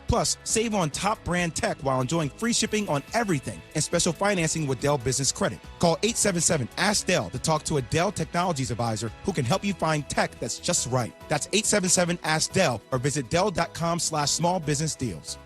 Plus, save on top brand tech while enjoying free shipping on everything and special financing with Dell Business Credit. Call 877-ASK-DELL to talk to a Dell Technologies advisor who can help you find tech that's just right. That's 877-ASK-DELL or visit Dell.com/smallbusinessdeals.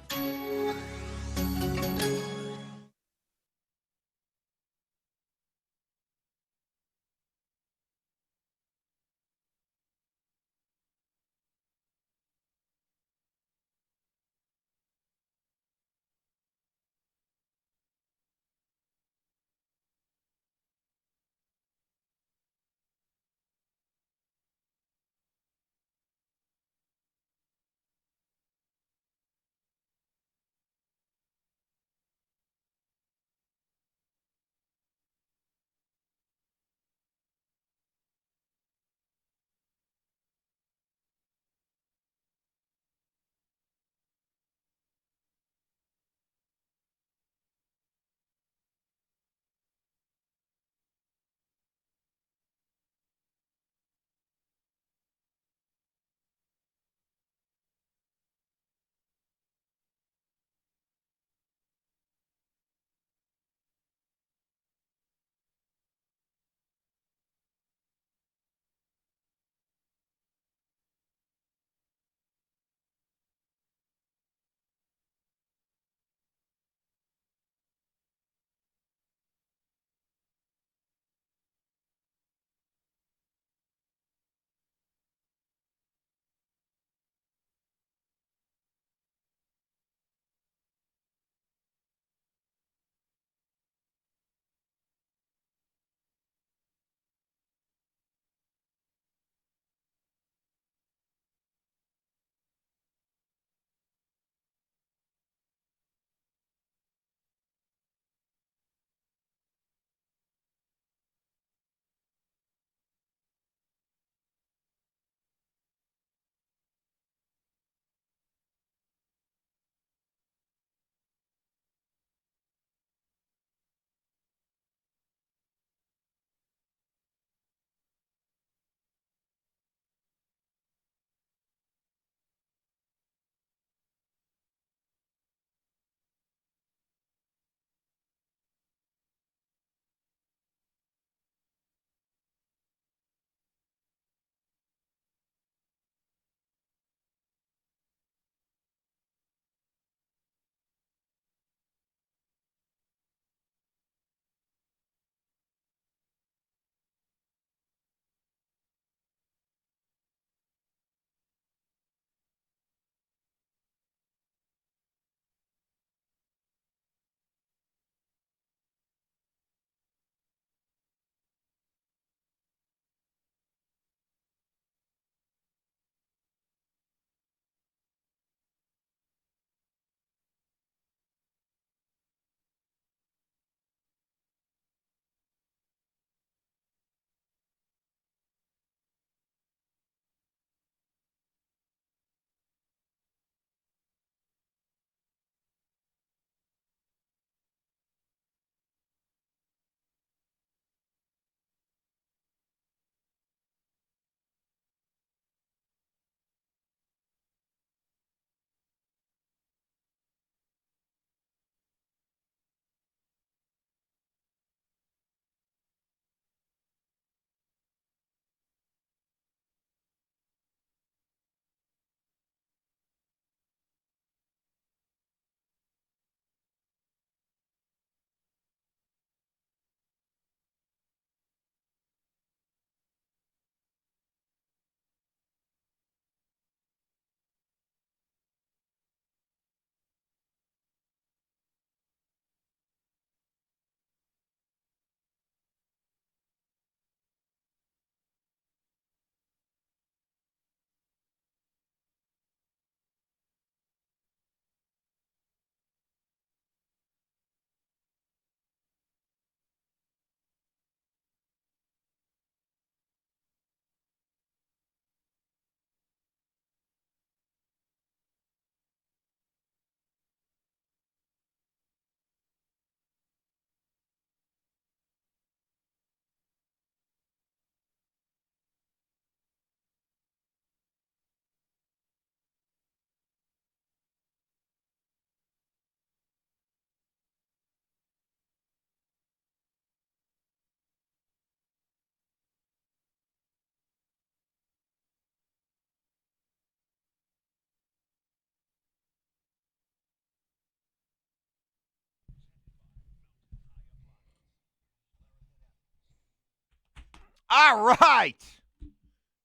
All right.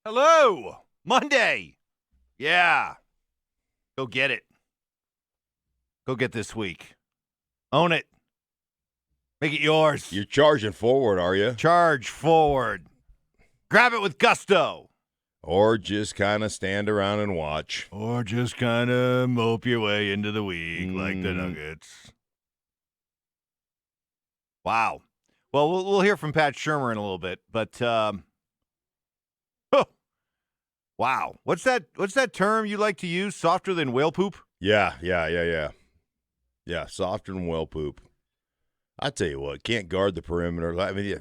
Hello. Monday. Yeah. Go get it. Go get this week. Own it. Make it yours. You're charging forward, are you? Charge forward. Grab it with gusto. Or just kind of stand around and watch. Or just kind of mope your way into the week like the Nuggets. Wow. Well, we'll hear from Pat Shurmur in a little bit, but wow. What's that term you like to use? Softer than whale poop? Yeah. Yeah, softer than whale poop. I tell you what, can't guard the perimeter. I mean,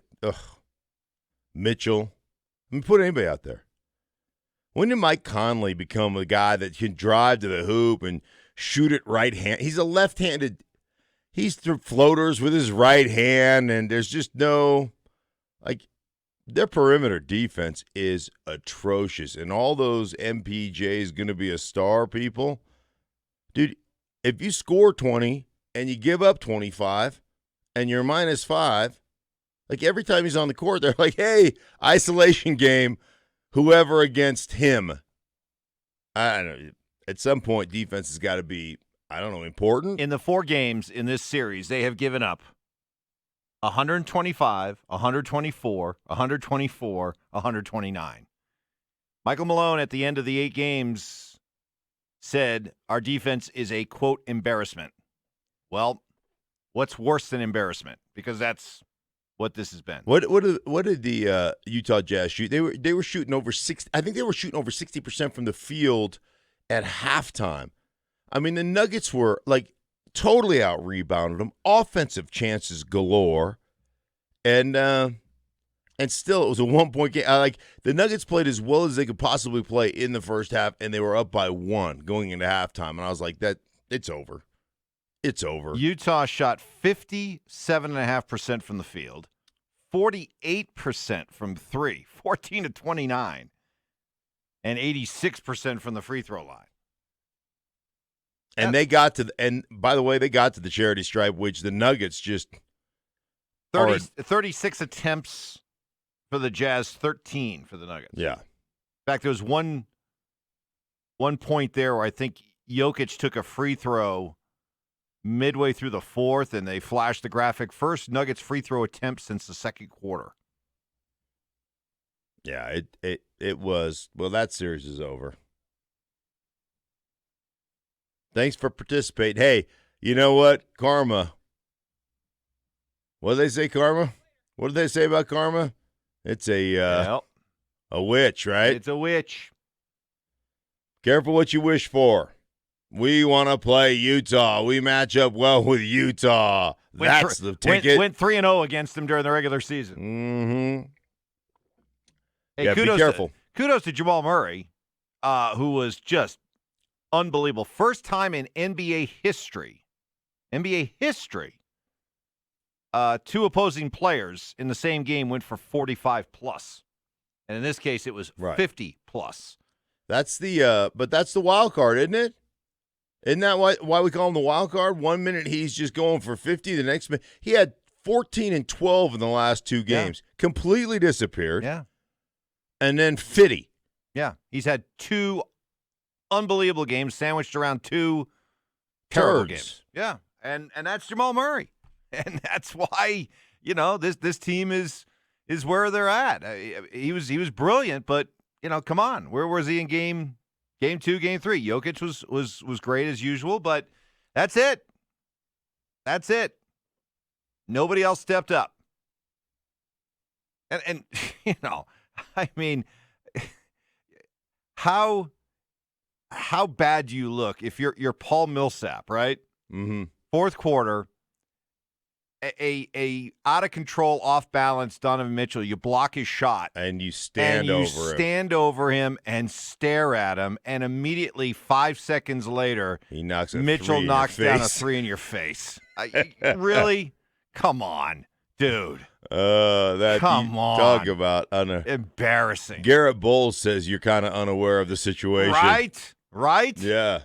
Mitchell. I mean, put anybody out there. When did Mike Conley become a guy that can drive to the hoop and shoot it right hand? He's a left-handed. He's through floaters with his right hand, and there's just no, their perimeter defense is atrocious. And all those MPJs going to be a star, people. Dude, if you score 20 and you give up 25 and you're -5, every time he's on the court, they're like, hey, isolation game, whoever against him. I don't know. At some point, defense has got to be, important. In the 4 games in this series, they have given up 125, 124, 124, 129. Michael Malone at the end of the 8 games said our defense is a, quote, embarrassment. Well, what's worse than embarrassment? Because that's what this has been. What did the Utah Jazz shoot? They were shooting over 60. I think they were shooting over 60% from the field at halftime. I mean, the Nuggets were totally out rebounded them, offensive chances galore, and still it was a 1-point game. The Nuggets played as well as they could possibly play in the first half, and they were up by 1 going into halftime, and I was like, it's over. It's over. Utah shot 57.5% from the field, 48% from 3, 14 to 29, and 86% from the free throw line. And and by the way, they got to the charity stripe, which the Nuggets just 36 attempts for the Jazz, 13 for the Nuggets. Yeah. In fact, there was one point there where I think Jokic took a free throw midway through the 4th, and they flashed the graphic. First Nuggets free throw attempt since the second quarter. Yeah, it was. Well, that series is over. Thanks for participating. Hey, you know what? Karma. What do they say, karma? What do they say about karma? It's a witch, right? It's a witch. Careful what you wish for. We want to play Utah. We match up well with Utah. That's the ticket. Went 3-0 against them during the regular season. Mm-hmm. Hey, be careful. Kudos to Jamal Murray, who was just unbelievable. First time in NBA history, 2 opposing players in the same game went for 45+. And in this case, it was 50+. That's but that's the wild card, isn't it? Isn't that why we call him the wild card? 1 minute he's just going for 50. The next minute he had 14 and 12 in the last 2 games. Yeah. Completely disappeared. Yeah. And then 50. Yeah. He's had 2 unbelievable games sandwiched around 2 terrible games. Yeah. And that's Jamal Murray. And that's why, this team is where they're at. He was brilliant, but come on. Where was he in game 2, game 3? Jokic was great as usual, but that's it. That's it. Nobody else stepped up. And I mean, how bad do you look if you're Paul Millsap, right? Mm-hmm. Fourth quarter, a out of control, off balance Donovan Mitchell. You block his shot, and you stand over him and stare at him, and immediately 5 seconds later, Mitchell knocks down a 3 in your face. Really? Come on, dude. Come on. Talk about embarrassing. Garrett Bowles says you're kind of unaware of the situation. Right? Yeah.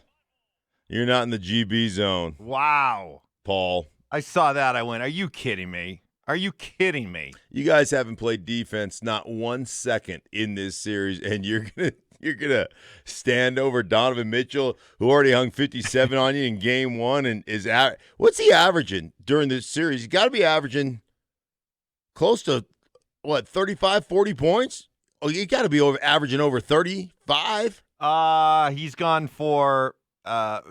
You're not in the GB zone. Wow. Paul. I saw that. I went, are you kidding me? Are you kidding me? You guys haven't played defense not 1 second in this series, and you're gonna stand over Donovan Mitchell, who already hung 57 on you in game one, and what's he averaging during this series? He's got to be averaging close to 35, 40 points. Oh, you got to be averaging over 35. He's gone for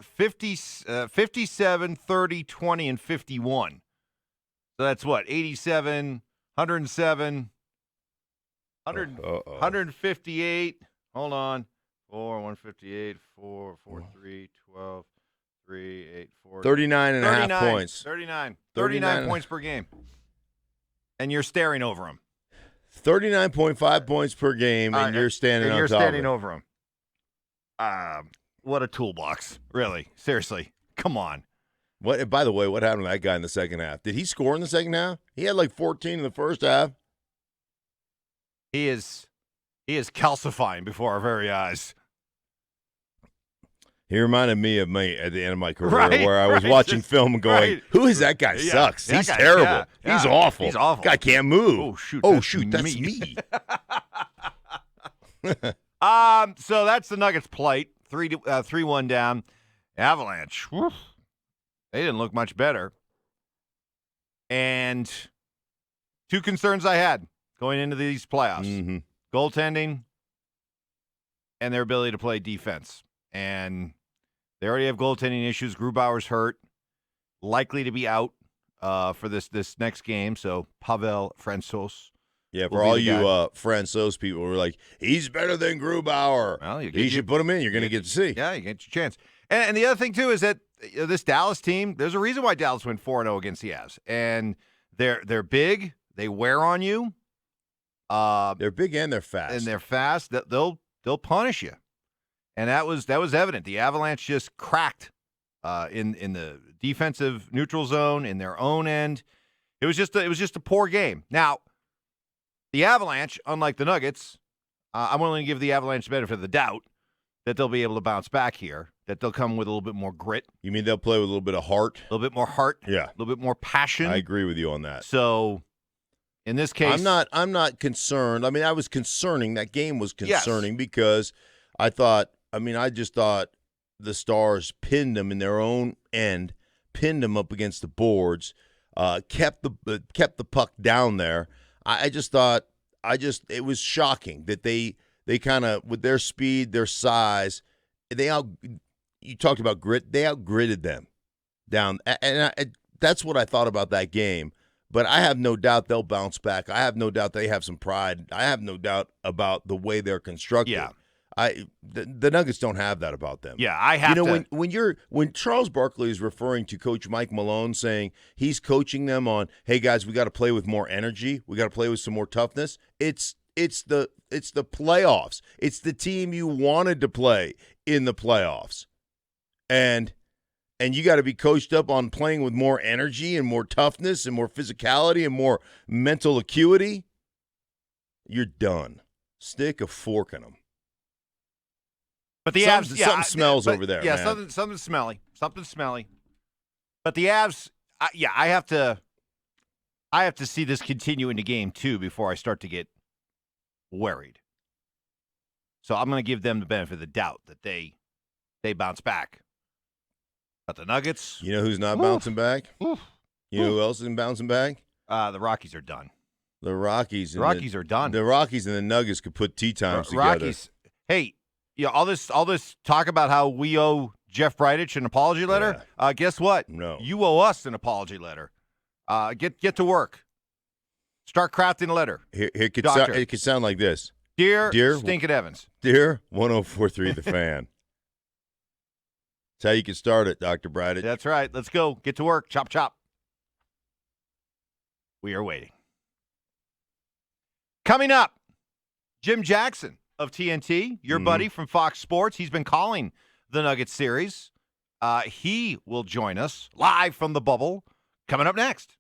57, 30, 20, and 51. So that's what, 87, 107, 158. Hold on. 158, 4, 3, 12, 3, 8, 4. 39 and a half points. 39 points per game. And you're staring over him. 39.5 points per game, and you're standing on top of it. You're standing over him. What a toolbox. Really. Seriously. Come on. What? By the way, what happened to that guy in the second half? Did he score in the second half? He had like 14 in the first half. He is calcifying before our very eyes. He reminded me of me at the end of my career, where I was watching film and going, "Who is that guy? Sucks. He's terrible. Yeah. He's awful. He's awful. Guy can't move. Oh shoot, that's me." So that's the Nuggets' plight. 3-1 down. Avalanche. Whew. They didn't look much better. And two concerns I had going into these playoffs: goaltending and their ability to play defense. And they already have goaltending issues. Grubauer's hurt, likely to be out for this next game. So Pavel Francouz. Yeah, for all you Francouz people who are like, he's better than Grubauer. Well, you should put him in. You're going to get to see. Yeah, you get your chance. And the other thing, too, is that this Dallas team, there's a reason why Dallas went 4-0 against the Avs. And they're big. They wear on you. They're big and they're fast. And they're fast. They'll punish you. And that was evident. The Avalanche just cracked in the defensive neutral zone in their own end. It was just a poor game. Now, the Avalanche, unlike the Nuggets, I'm willing to give the Avalanche the benefit of the doubt that they'll be able to bounce back here, that they'll come with a little bit more grit. You mean they'll play with a little bit of heart? A little bit more heart. Yeah. A little bit more passion. I agree with you on that. So, in this case, I'm not concerned. I mean, I was concerning. That game was concerning because I just thought the Stars pinned them in their own end, pinned them up against the boards, kept the puck down there. I just thought it was shocking that they kind of, with their speed, their size, you talked about grit, they outgritted them down. And that's what I thought about that game. But I have no doubt they'll bounce back. I have no doubt they have some pride. I have no doubt about the way they're constructed. Yeah. The Nuggets don't have that about them. Yeah, I have to. When Charles Barkley is referring to Coach Mike Malone, saying he's coaching them on, hey guys, we got to play with more energy, we got to play with some more toughness. It's the playoffs. It's the team you wanted to play in the playoffs, and you got to be coached up on playing with more energy and more toughness and more physicality and more mental acuity. You're done. Stick a fork in them. But the Avs, something smells over there. Yeah, man. something smelly. But the Avs, I have to see this continue into game 2 before I start to get worried. So I'm going to give them the benefit of the doubt that they bounce back. But the Nuggets, you know who's not bouncing back? You know who else isn't bouncing back? The Rockies are done. The Rockies are done. The Rockies and the Nuggets could put tea times together. Rockies, hey. Yeah, all this talk about how we owe Jeff Bridich an apology letter. Yeah. Guess what? No, you owe us an apology letter. Get to work. Start crafting a letter. It could sound like this: Dear Stinkin' Evans, dear 104.3 The Fan. That's how you can start it, Dr. Bridich. That's right. Let's go. Get to work. Chop chop. We are waiting. Coming up, Jim Jackson of TNT, your buddy from Fox Sports. He's been calling the Nuggets series. He will join us live from the bubble coming up next.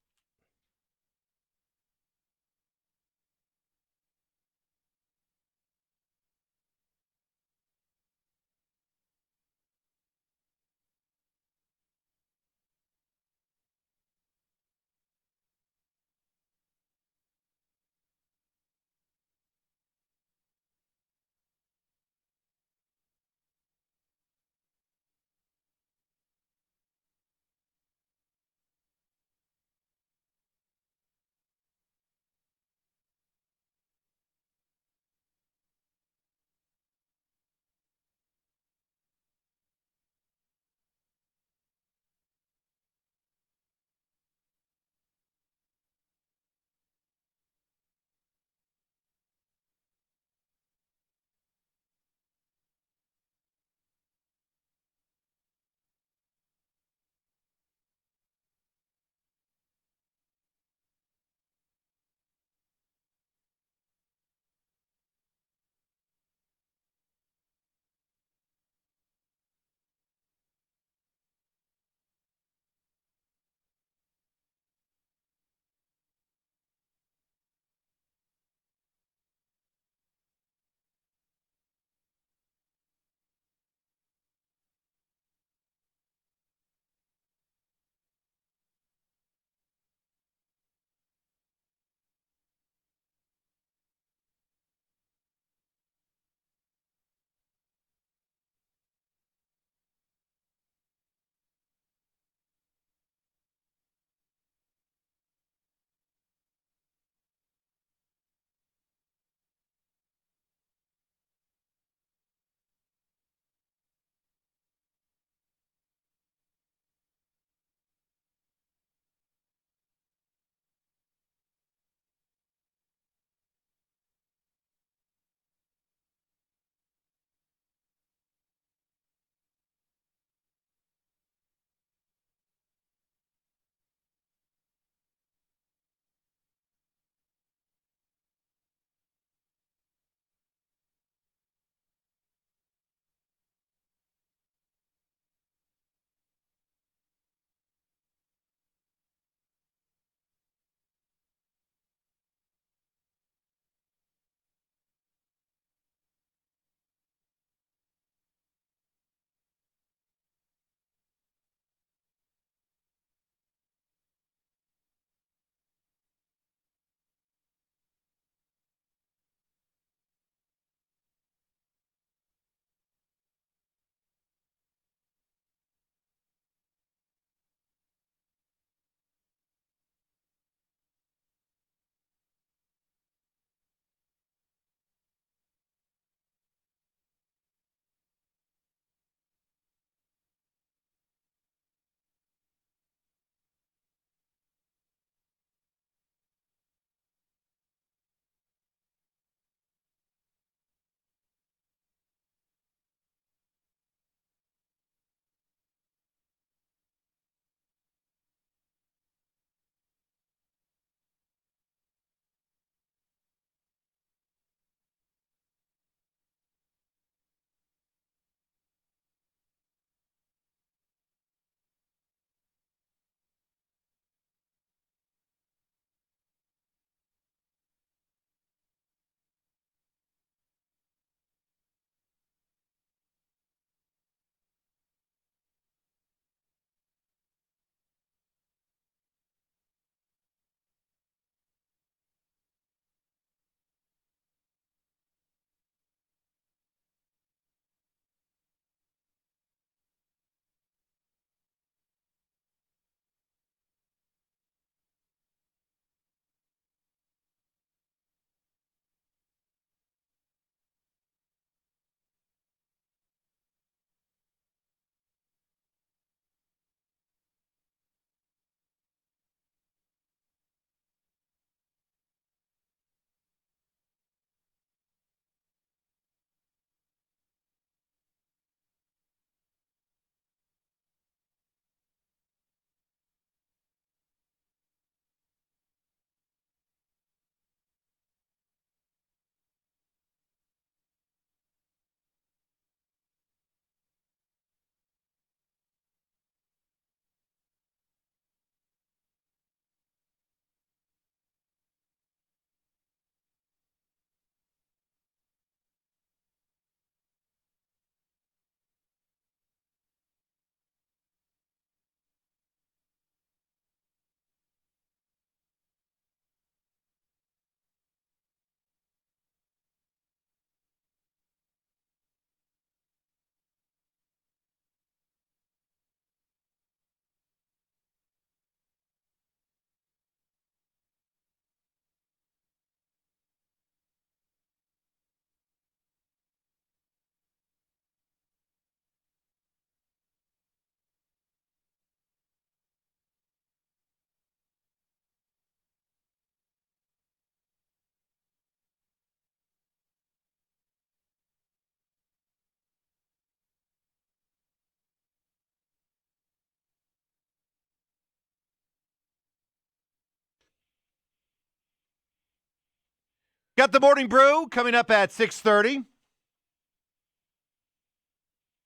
Got the morning brew coming up at 6:30.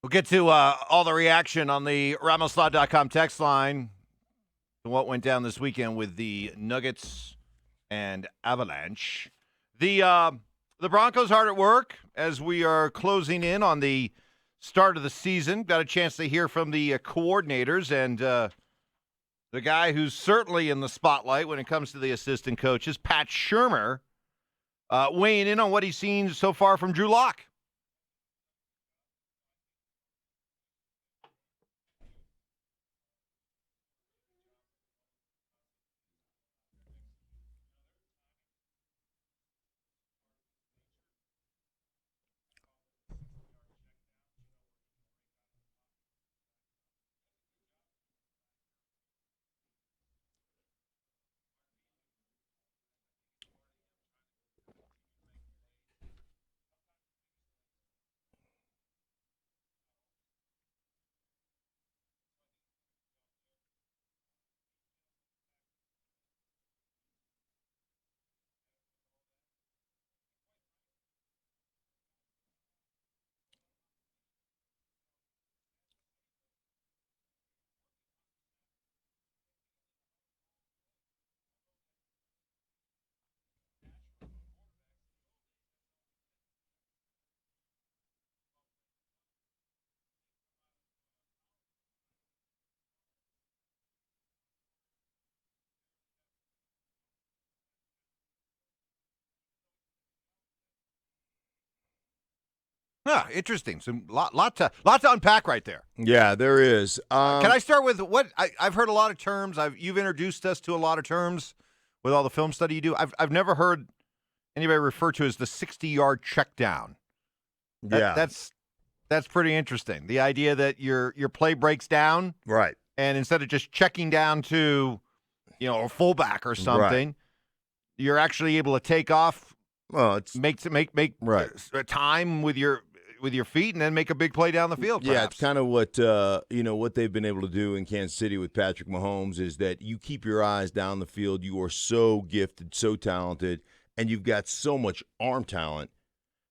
We'll get to all the reaction on the RamosLaw.com text line to what went down this weekend with the Nuggets and Avalanche. The Broncos hard at work as we are closing in on the start of the season. Got a chance to hear from the coordinators and the guy who's certainly in the spotlight when it comes to the assistant coaches, Pat Shurmur, weighing in on what he's seen so far from Drew Lock. Interesting. Some lot to unpack right there. Yeah, there is. Can I start with what I've heard a lot of terms. You've introduced us to a lot of terms with all the film study you do. I've never heard anybody refer to as the 60-yard check down. That's pretty interesting. The idea that your play breaks down, right, and instead of just checking down to, a fullback or something, right, you're actually able to take off. Well, it's make right time with your feet and then make a big play down the field. Yeah, perhaps. it's kind of what what they've been able to do in Kansas City with Patrick Mahomes is that you keep your eyes down the field. You are so gifted, so talented, and you've got so much arm talent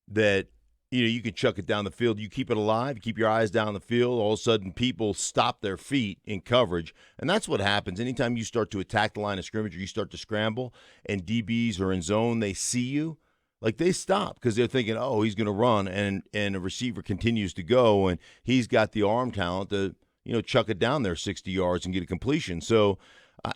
that you can chuck it down the field. You keep it alive. You keep your eyes down the field. All of a sudden, people stop their feet in coverage, and that's what happens. Anytime you start to attack the line of scrimmage or you start to scramble, and DBs are in zone, they see you. Like, they stop because they're thinking, oh, he's going to run, and a receiver continues to go, and he's got the arm talent to, chuck it down there 60 yards and get a completion. So,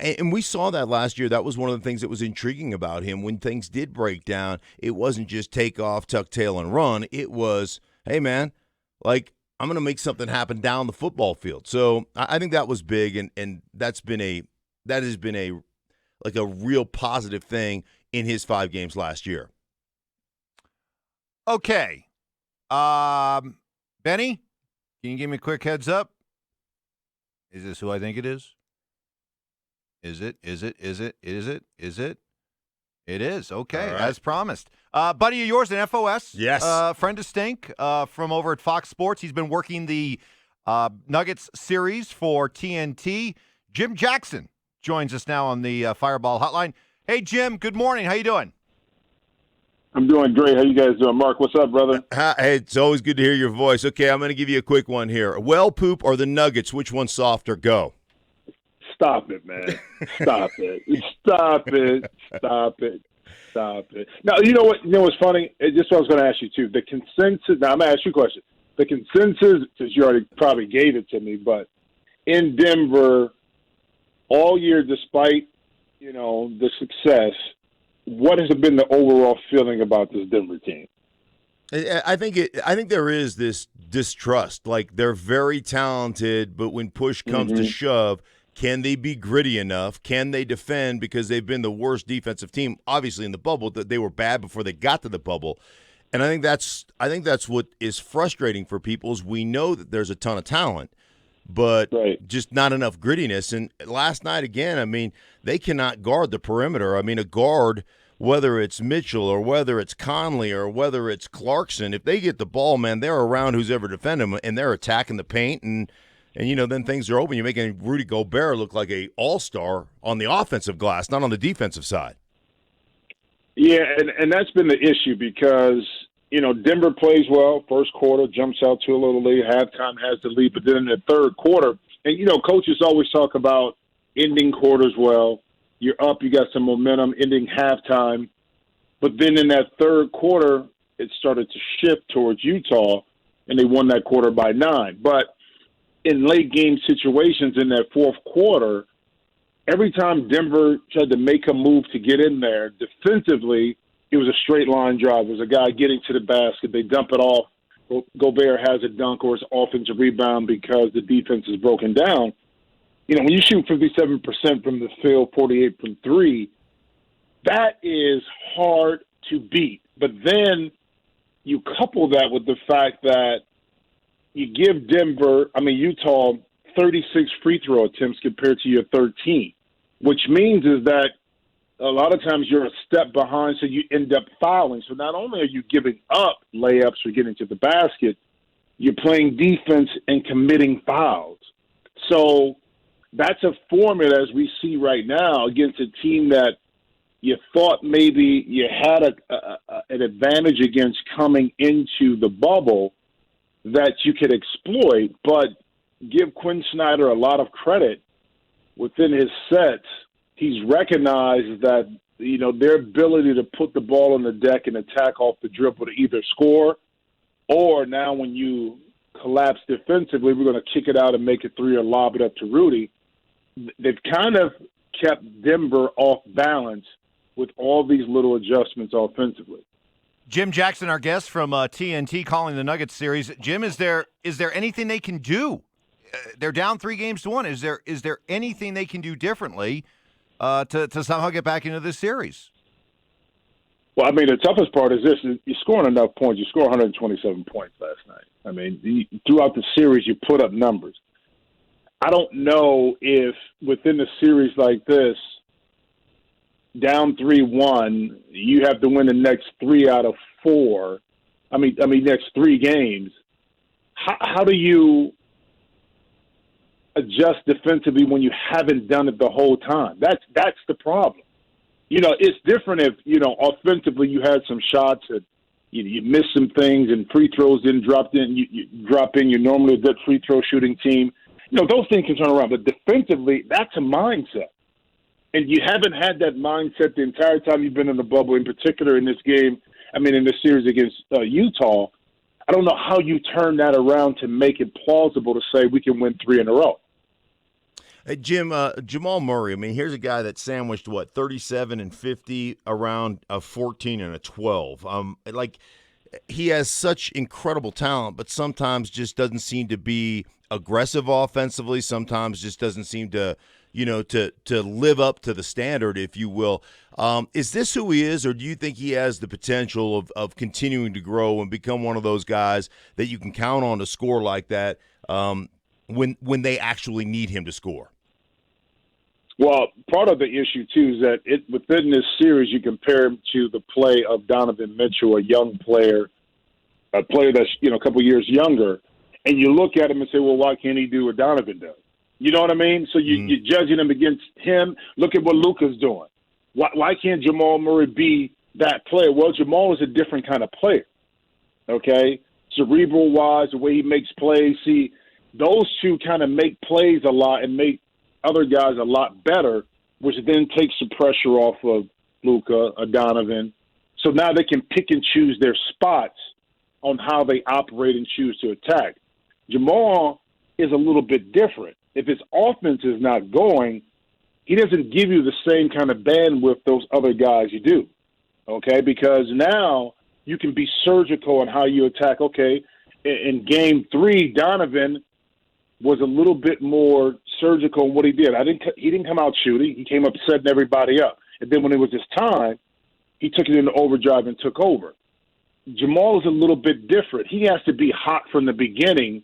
and we saw that last year. That was one of the things that was intriguing about him. When things did break down, it wasn't just take off, tuck tail, and run. It was, hey, man, I'm going to make something happen down the football field. So I think that was big, and that has been a real positive thing in his 5 games last year. Okay. Benny, can you give me a quick heads up? Is this who I think it is? Is it? It is. Okay, right, as promised. Buddy of yours in FOS. Yes. Friend of Stink from over at Fox Sports. He's been working the Nuggets series for TNT. Jim Jackson joins us now on the Fireball Hotline. Hey, Jim, good morning. How you doing? I'm doing great. How you guys doing? Mark, what's up, brother? Hey, it's always good to hear your voice. Okay, I'm going to give you a quick one here. Well poop or the Nuggets, which one's softer? Go. Stop it, man. Stop it. Stop it. Stop it. Stop it. Now, you know what? You know what's funny? Just what I was going to ask you, too. The consensus – now, I'm going to ask you a question. The consensus, because you already probably gave it to me, but in Denver, all year, despite, the success – what has been the overall feeling about this Denver team? I think there is this distrust. Like, they're very talented, but when push comes to shove, can they be gritty enough? Can they defend? Because they've been the worst defensive team, obviously, in the bubble. That they were bad before they got to the bubble. And I think that's what is frustrating for people is we know that there's a ton of talent, but just not enough grittiness. And last night, again, they cannot guard the perimeter. A guard, whether it's Mitchell or whether it's Conley or whether it's Clarkson, if they get the ball, man, they're around who's ever defending them, and they're attacking the paint, and then things are open. You're making Rudy Gobert look like a all-star on the offensive glass, not on the defensive side. Yeah, and that's been the issue because, Denver plays well. First quarter, jumps out to a little lead. Halftime has the lead. But then in the third quarter, and, coaches always talk about ending quarters well. You're up, you got some momentum, ending halftime. But then in that third quarter, it started to shift towards Utah, and they won that quarter by 9. But in late game situations in that fourth quarter, every time Denver tried to make a move to get in there, defensively, it was a straight line drive. It was a guy getting to the basket. They dump it off. Gobert has a dunk or his offensive rebound because the defense is broken down. When you shoot 57% from the field, 48 from 3, that is hard to beat. But then you couple that with the fact that you give Utah 36 free throw attempts compared to your 13, which means is that a lot of times you're a step behind, so you end up fouling. So not only are you giving up layups for getting to the basket, you're playing defense and committing fouls. So that's a formula, as we see right now, against a team that you thought maybe you had an advantage against coming into the bubble that you could exploit. But give Quinn Snyder a lot of credit. Within his sets, he's recognized that, their ability to put the ball on the deck and attack off the dribble to either score, or now when you collapse defensively, we're going to kick it out and make it 3 or lob it up to Rudy. They've kind of kept Denver off balance with all these little adjustments offensively. Jim Jackson, our guest from TNT, calling the Nuggets series. Jim, is there anything they can do? They're down 3-1. Is there anything they can do differently to somehow get back into this series? Well, the toughest part is this. You're scoring enough points. You scored 127 points last night. Throughout the series, you put up numbers. I don't know if within a series like this, down 3-1, you have to win the next 3 out of 4. Next 3 games. How do you adjust defensively when you haven't done it the whole time? That's the problem. It's different if, offensively you had some shots that you missed some things and free throws didn't drop in. You drop in. You're normally a good free throw shooting team. Those things can turn around. But defensively, that's a mindset. And you haven't had that mindset the entire time you've been in the bubble, in particular in this game, in this series against Utah. I don't know how you turn that around to make it plausible to say we can win 3 in a row. Hey, Jim, Jamal Murray, here's a guy that sandwiched, 37 and 50 around a 14 and a 12. He has such incredible talent, but sometimes just doesn't seem to be aggressive offensively. Sometimes just doesn't seem to to live up to the standard, if you will. Is this who he is, or do you think he has the potential of continuing to grow and become one of those guys that you can count on to score like that when they actually need him to score? Well, part of the issue, too, is that within this series, you compare him to the play of Donovan Mitchell, a young player, a player that's, a couple years younger, and you look at him and say, well, why can't he do what Donovan does? You know what I mean? So you're judging him against him. Look at what Luka's doing. Why can't Jamal Murray be that player? Well, Jamal is a different kind of player, okay? Cerebral-wise, the way he makes plays. See, those two kind of make plays a lot and make other guys a lot better, which then takes the pressure off of Luka or Donovan. So now they can pick and choose their spots on how they operate and choose to attack. Jamal is a little bit different. If his offense is not going, he doesn't give you the same kind of bandwidth those other guys you do, okay? Because now you can be surgical on how you attack. Okay, in Game 3, Donovan was a little bit more surgical in what he did. He didn't come out shooting. He came up setting everybody up. And then when it was his time, he took it into overdrive and took over. Jamal is a little bit different. He has to be hot from the beginning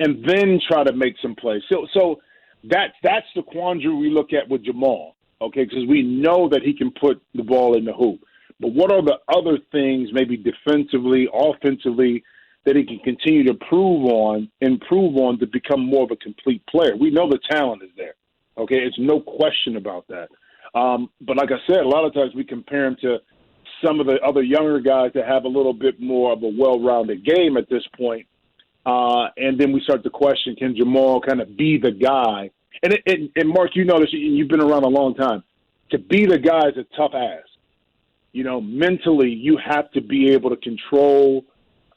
and then try to make some plays. So that's the quandary we look at with Jamal, okay, because we know that he can put the ball in the hoop. But what are the other things, maybe defensively, offensively, that he can continue to improve on to become more of a complete player? We know the talent is there, okay? It's no question about that. But like I said, a lot of times we compare him to some of the other younger guys that have a little bit more of a well-rounded game at this point. And then we start to question, can Jamal kind of be the guy? And Mark, you know this, you've been around a long time. To be the guy is a tough ask. Mentally, you have to be able to control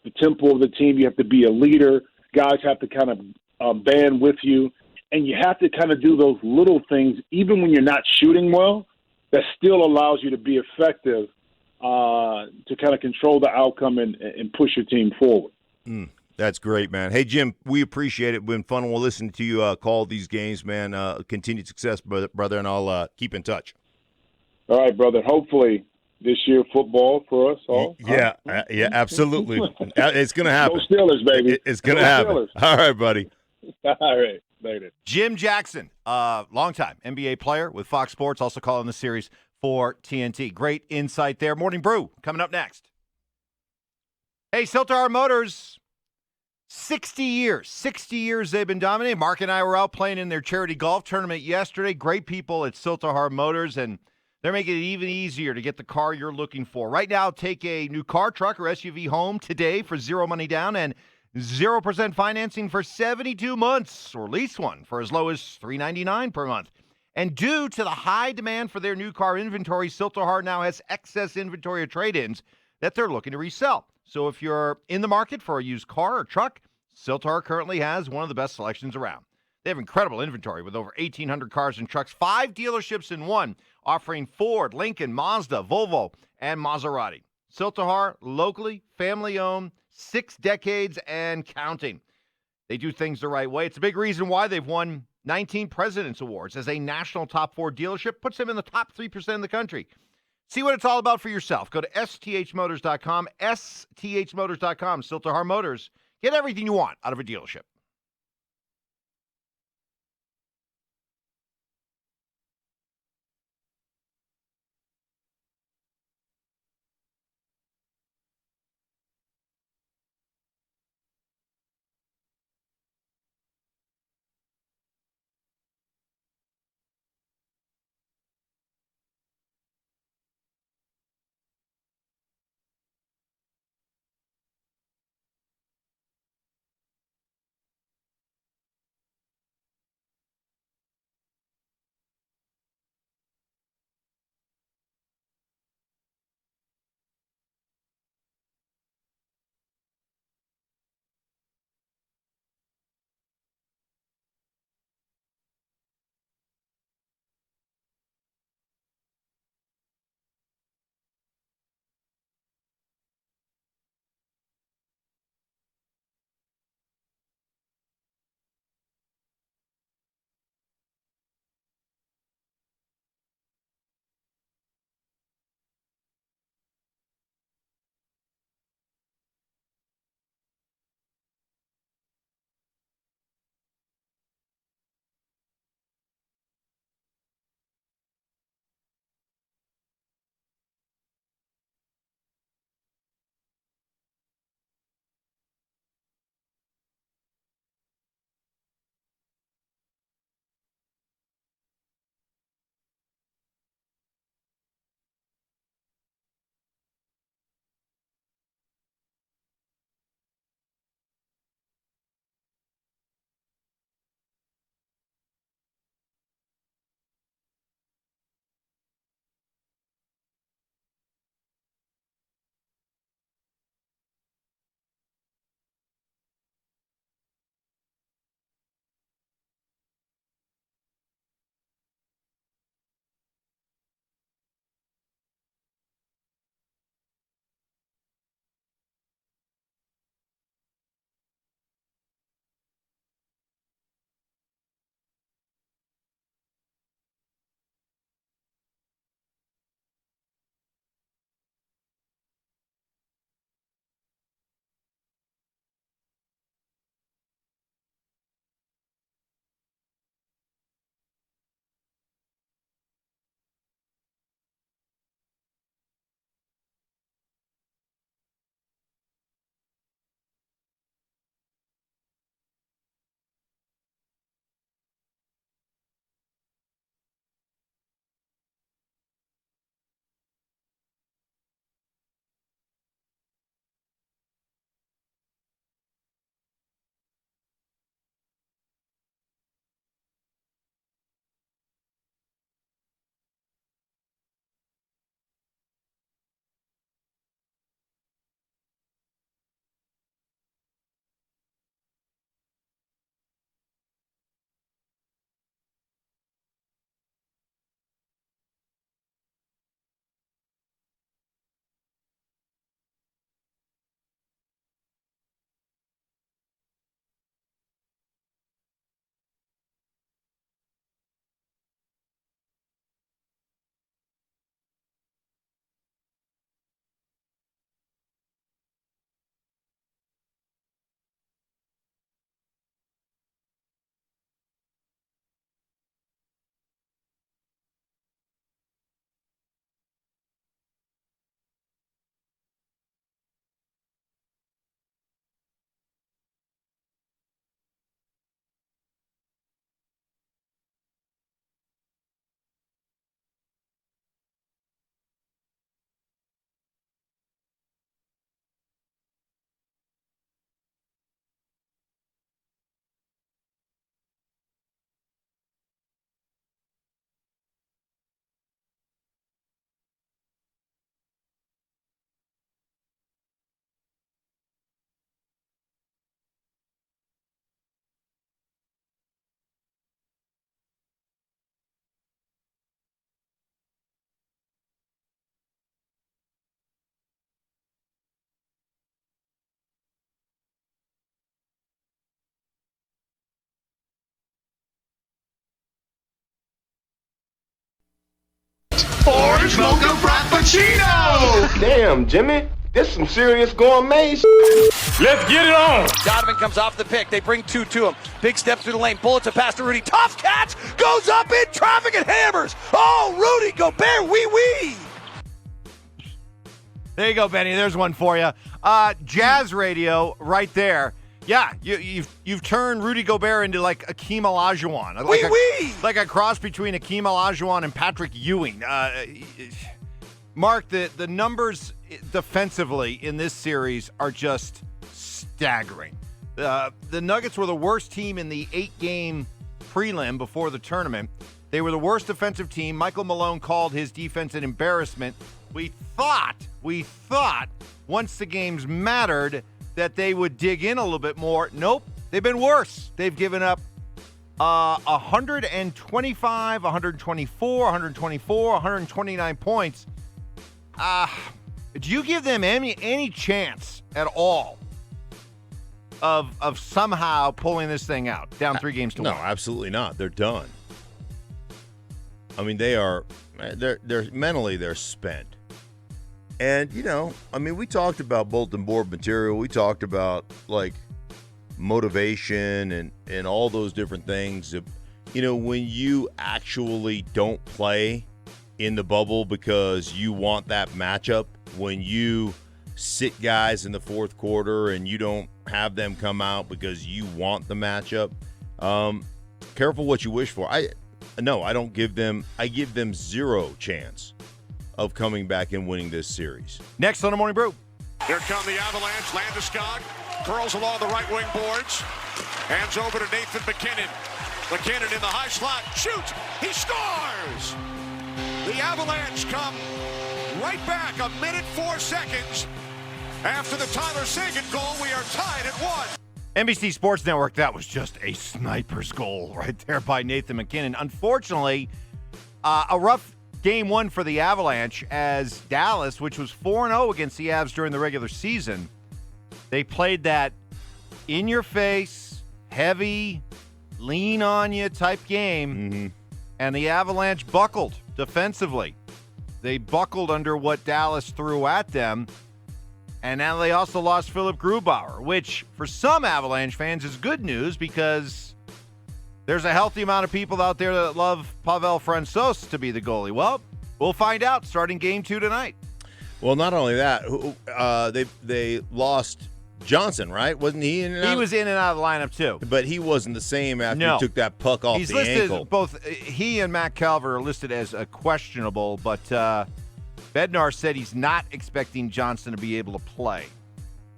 the tempo of the team. You have to be a leader. Guys have to kind of band with you. And you have to kind of do those little things, even when you're not shooting well, that still allows you to be effective to kind of control the outcome and push your team forward. That's great, man. Hey, Jim, we appreciate it. It's been fun. We'll listen to you call these games, man. Continued success, brother, and I'll keep in touch. All right, brother. Hopefully this year football for us all. Yeah, absolutely. It's going to happen. Go Steelers, baby. It's going to happen. Steelers. All right, buddy. All right. Later. Jim Jackson, longtime NBA player with Fox Sports, also calling the series for TNT. Great insight there. Morning Brew coming up next. Hey, Siltar Motors, 60 years they've been dominating. Mark and I were out playing in their charity golf tournament yesterday. Great people at Siltar Motors, and they're making it even easier to get the car you're looking for. Right now, take a new car, truck, or SUV home today for zero money down and 0% financing for 72 months, or lease one for as low as $399 per month. And due to the high demand for their new car inventory, Silterhar now has excess inventory of trade-ins that they're looking to resell. So if you're in the market for a used car or truck, Silterhar currently has one of the best selections around. They have incredible inventory with over 1,800 cars and trucks, 5 dealerships in one, offering Ford, Lincoln, Mazda, Volvo, and Maserati. Silterhar, locally, family-owned, 6 decades and counting. They do things the right way. It's a big reason why they've won 19 President's Awards as a national top 4 dealership, puts them in the top 3% in the country. See what it's all about for yourself. Go to sthmotors.com, sthmotors.com, Silterhar Motors. Get everything you want out of a dealership. French mocha frappuccino. Damn, Jimmy, this some serious gourmet. Let's get it on. Donovan comes off the pick. They bring 2 to him. Big step through the lane. Bullets a pass to Rudy. Tough catch. Goes up in traffic and hammers. Oh, Rudy Gobert. Wee. There you go, Benny. There's one for you. Jazz radio right there. Yeah, you've turned Rudy Gobert into like Akeem Olajuwon. Like a cross between Akeem Olajuwon and Patrick Ewing. Mark, the numbers defensively in this series are just staggering. The Nuggets were the worst team in the 8-game prelim before the tournament. They were the worst defensive team. Michael Malone called his defense an embarrassment. We thought once the games mattered that they would dig in a little bit more. Nope, they've been worse. They've given up 125, 124, 129 points. Do you give them any chance at all of somehow pulling this thing out? Down 3 games to 1. No, absolutely not. They're done. I mean, they're mentally they're spent. And, we talked about bulletin board material. We talked about, like, motivation and all those different things. When you actually don't play in the bubble because you want that matchup, when you sit guys in the fourth quarter and you don't have them come out because you want the matchup, careful what you wish for. I don't give them – I give them zero chance of coming back and winning this series. Next on the Morning Brew. Here come the Avalanche. Landeskog curls along the right wing boards. Hands over to Nathan McKinnon. McKinnon in the high slot. Shoots. He scores! The Avalanche come right back 1:04 after the Tyler Seguin goal. We are tied at 1. NBC Sports Network, that was just a sniper's goal right there by Nathan McKinnon. Unfortunately, a rough Game 1 for the Avalanche, as Dallas, which was 4-0 against the Avs during the regular season, they played that in-your-face, heavy, lean-on-you type game, and the Avalanche buckled defensively. They buckled under what Dallas threw at them, and now they also lost Philip Grubauer, which for some Avalanche fans is good news because there's a healthy amount of people out there that love Pavel Francouz to be the goalie. Well, we'll find out starting Game 2 tonight. Well, not only that, they lost Johnson, right? Wasn't he in and out? He was in and out of the lineup, too. But he wasn't the same after he took that puck off He's the listed, ankle. Both he and Matt Calvert are listed as questionable, but Bednar said he's not expecting Johnson to be able to play.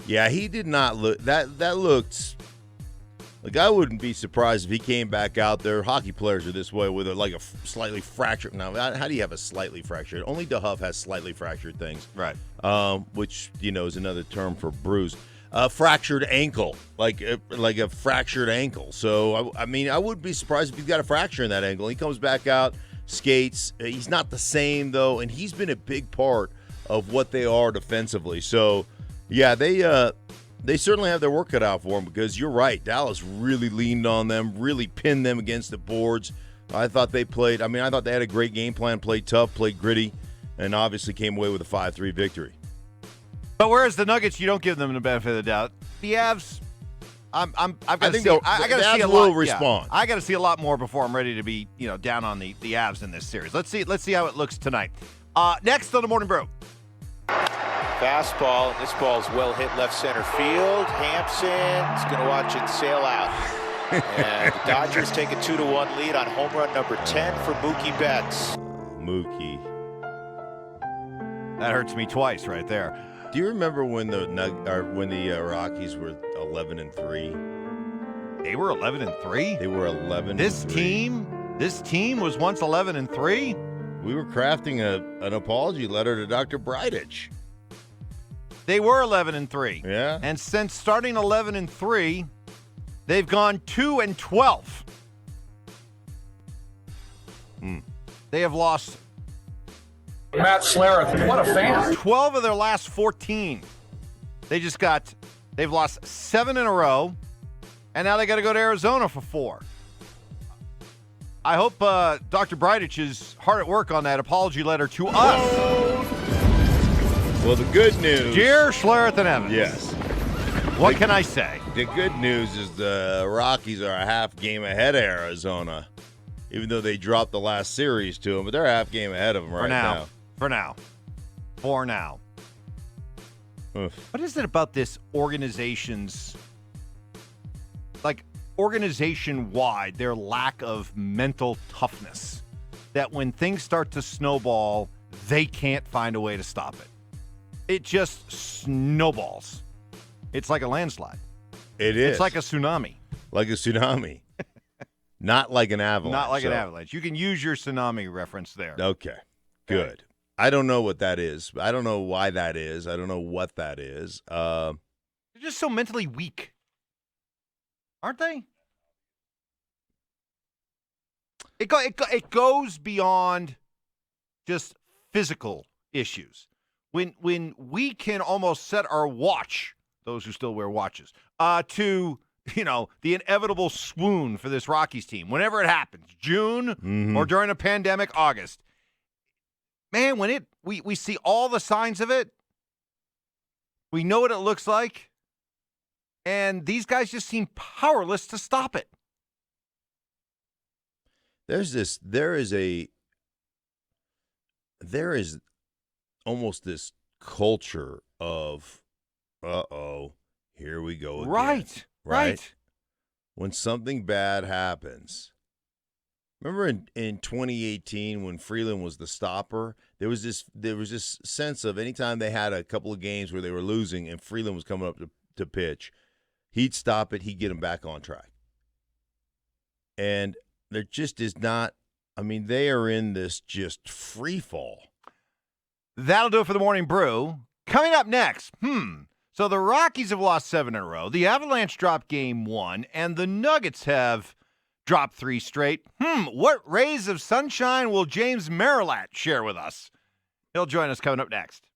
Yeah, he did not look – that looked – like, I wouldn't be surprised if he came back out there. Hockey players are this way with a slightly fractured. Now, how do you have a slightly fractured? Only DeHuff has slightly fractured things. Right. Which, is another term for bruise. Fractured ankle, like a fractured ankle. So, I wouldn't be surprised if he's got a fracture in that ankle. He comes back out, skates. He's not the same, though, and he's been a big part of what they are defensively. So, yeah, they certainly have their work cut out for them because you're right. Dallas really leaned on them, really pinned them against the boards. I thought they played – I thought they had a great game plan, played tough, played gritty, and obviously came away with a 5-3 victory. But whereas the Nuggets, you don't give them the benefit of the doubt. The Avs, I got to see a lot. Respond. Yeah, I got to see a lot more before I'm ready to be down on the Avs in this series. Let's see how it looks tonight. Next on the Morning Brew. Fastball, and this ball's well hit left center field. Hampson's going to watch it sail out. And the Dodgers take a 2-1 lead on home run number 10 for Mookie Betts. Mookie. That hurts me twice right there. Do you remember when the Rockies were 11-3? They were 11-3? They were 11-3. This team was once 11-3? We were crafting an apology letter to Dr. Bridich. They were 11-3. Yeah. And since starting 11-3, they've gone 2-12. They have lost Matt Schlereth, what a fan. 12 of their last 14. They've lost 7 in a row, and now they got to go to Arizona for 4. I hope Dr. Bridich is hard at work on that apology letter to us. Well, the good news. Dear Schlereth and Evans. Yes. What can I say? The good news is the Rockies are a half game ahead of Arizona, even though they dropped the last series to them, but they're a half game ahead of them right now. For now. Oof. What is it about this organization's, like organization-wide, their lack of mental toughness, that when things start to snowball, they can't find a way to stop it? It just snowballs. It's like a landslide. It is. It's like a tsunami. Like a tsunami. Not like an avalanche. Not like an avalanche. You can use your tsunami reference there. Okay. Good. I don't know what that is. I don't know why that is. I don't know what that is. They're just so mentally weak. Aren't they? It goes beyond just physical issues. When we can almost set our watch, those who still wear watches, to, the inevitable swoon for this Rockies team, whenever it happens, June or during a pandemic, August. Man, when we see all the signs of it, we know what it looks like, and these guys just seem powerless to stop it. There is almost this culture of, here we go again. Right. When something bad happens. Remember in 2018 when Freeland was the stopper, there was this sense of anytime they had a couple of games where they were losing and Freeland was coming up to pitch, he'd stop it, he'd get them back on track. And there just is not, they are in this just free fall. That'll do it for the Morning Brew. Coming up next, so the Rockies have lost 7 in a row. The Avalanche dropped game 1, and the Nuggets have dropped 3 straight. What rays of sunshine will James Marilat share with us? He'll join us coming up next.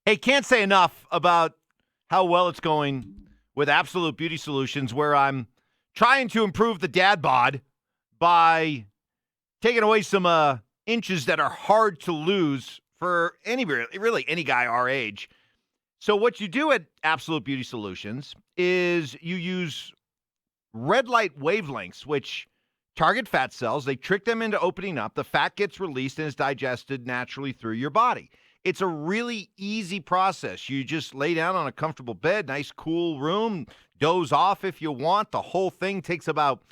Hey, can't say enough about how well it's going with Absolute Beauty Solutions, where I'm trying to improve the dad bod by taking away some inches that are hard to lose for any guy our age. So what you do at Absolute Beauty Solutions is you use red light wavelengths, which target fat cells. They trick them into opening up. The fat gets released and is digested naturally through your body. It's a really easy process. You just lay down on a comfortable bed, nice cool room, doze off if you want. The whole thing takes about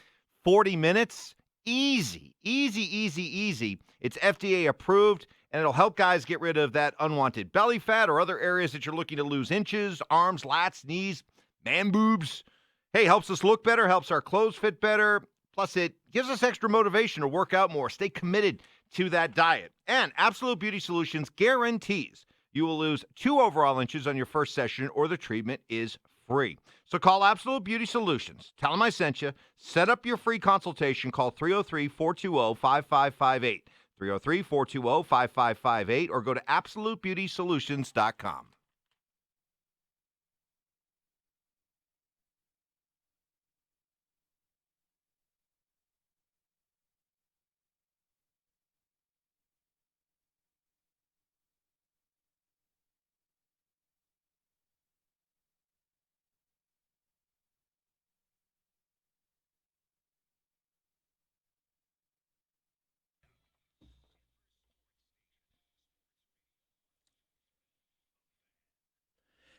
40 minutes. Easy. It's FDA approved, and it'll help guys get rid of that unwanted belly fat or other areas that you're looking to lose inches, arms, lats, knees, man boobs. Hey, helps us look better, helps our clothes fit better. Plus, it gives us extra motivation to work out more, stay committed to that diet. And Absolute Beauty Solutions guarantees you will lose 2 overall inches on your first session or the treatment is free. So call Absolute Beauty Solutions. Tell them I sent you. Set up your free consultation. Call 303-420-5558. 303-420-5558 or go to AbsoluteBeautySolutions.com.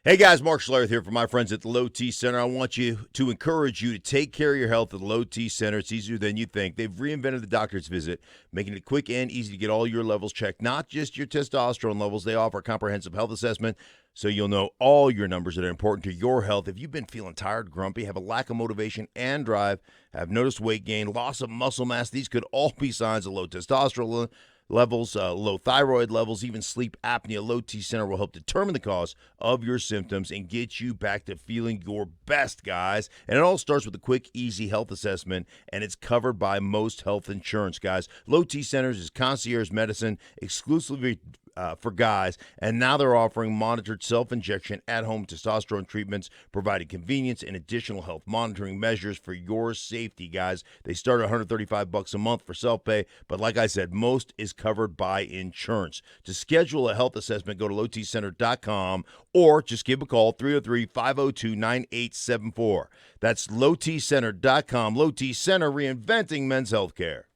Hey guys, Mark Schlereth here from my friends at the Low T Center. I want to encourage you to take care of your health at the Low T Center. It's easier than you think. They've reinvented the doctor's visit, making it quick and easy to get all your levels checked, not just your testosterone levels. They offer a comprehensive health assessment, so you'll know all your numbers that are important to your health. If you've been feeling tired, grumpy, have a lack of motivation and drive, have noticed weight gain, loss of muscle mass, these could all be signs of low testosterone levels, low thyroid levels, even sleep apnea. Low T Center will help determine the cause of your symptoms and get you back to feeling your best, guys. And it all starts with a quick, easy health assessment, and it's covered by most health insurance, guys. Low T Centers is concierge medicine exclusively for guys, and now they're offering monitored self-injection at-home testosterone treatments, providing convenience and additional health monitoring measures for your safety, guys. They start at $135 a month for self-pay, but like I said, most is covered by insurance. To schedule a health assessment, go to lowtcenter.com or just give a call, 303-502-9874. That's lowtcenter.com. Low T Center, reinventing men's health care.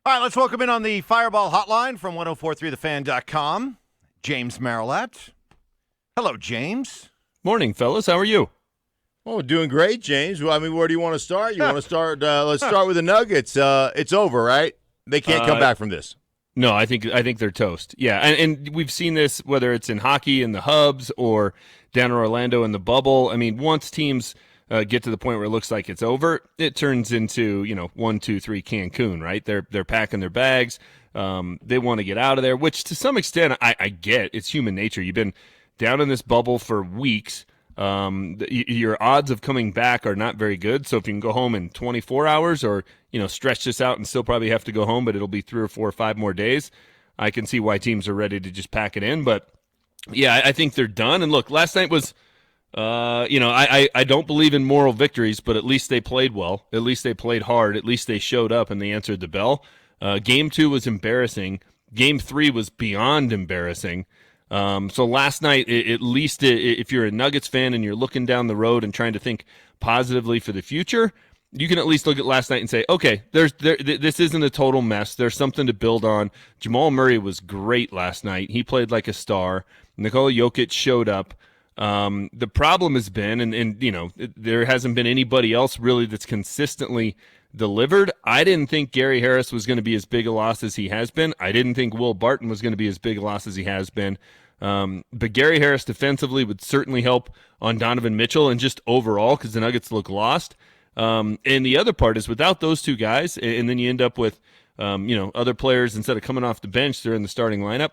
All right, let's welcome in on the Fireball Hotline from 1043thefan.com, James Marilat. Hello, James. Morning, fellas. How are you? Oh, doing great, James. Well, I mean, where do you want to start? You want to start? Let's start with the Nuggets. It's over, right? They can't come back from this. No, I think they're toast. Yeah, and we've seen this whether it's in hockey in the hubs or down in Orlando in the bubble. I mean, once teams get to the point where it looks like it's over, it turns into 1, 2, 3 Cancun, right? They're packing their bags. They want to get out of there, which to some extent I get. It's human nature. You've been down in this bubble for weeks. Your odds of coming back are not very good. So if you can go home in 24 hours or, stretch this out and still probably have to go home, but it'll be 3 or 4 or 5 more days, I can see why teams are ready to just pack it in. But, yeah, I think they're done. And, look, last night was, I don't believe in moral victories, but at least they played well. At least they played hard. At least they showed up and they answered the bell. Game 2 was embarrassing. Game 3 was beyond embarrassing. So last night, at least if you're a Nuggets fan and you're looking down the road and trying to think positively for the future, you can at least look at last night and say, okay, this isn't a total mess. There's something to build on. Jamal Murray was great last night. He played like a star. Nikola Jokic showed up. The problem has been, and there hasn't been anybody else really that's consistently delivered. I didn't think Gary Harris was going to be as big a loss as he has been. I didn't think Will Barton was going to be as big a loss as he has been. But Gary Harris defensively would certainly help on Donovan Mitchell and just overall because the Nuggets look lost. And the other part is without those two guys, and then you end up with other players instead of coming off the bench, they're in the starting lineup.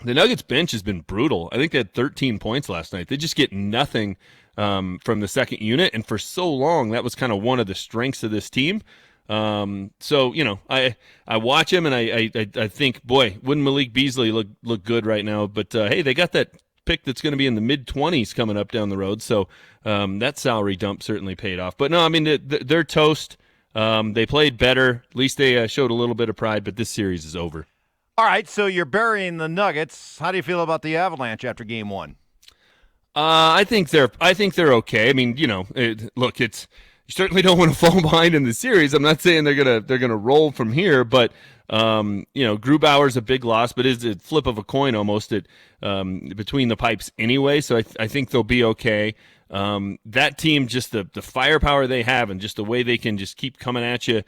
The Nuggets bench has been brutal. I think they had 13 points last night. They just get nothing from the second unit, and for so long that was kind of one of the strengths of this team. So I watch him and I think, boy, wouldn't Malik Beasley look good right now? But hey, they got that pick that's going to be in the mid-20s coming up down the road. So that salary dump certainly paid off. But no, I mean they're toast. They played better. At least they showed a little bit of pride. But this series is over. All right, so you're burying the Nuggets. How do you feel about the Avalanche after Game 1? I think they're okay. I mean, look, you certainly don't want to fall behind in the series. I'm not saying they're gonna roll from here, but Grubauer's a big loss, but it's a flip of a coin almost between the pipes anyway. So I think they'll be okay. That team, just the firepower they have and just the way they can just keep coming at you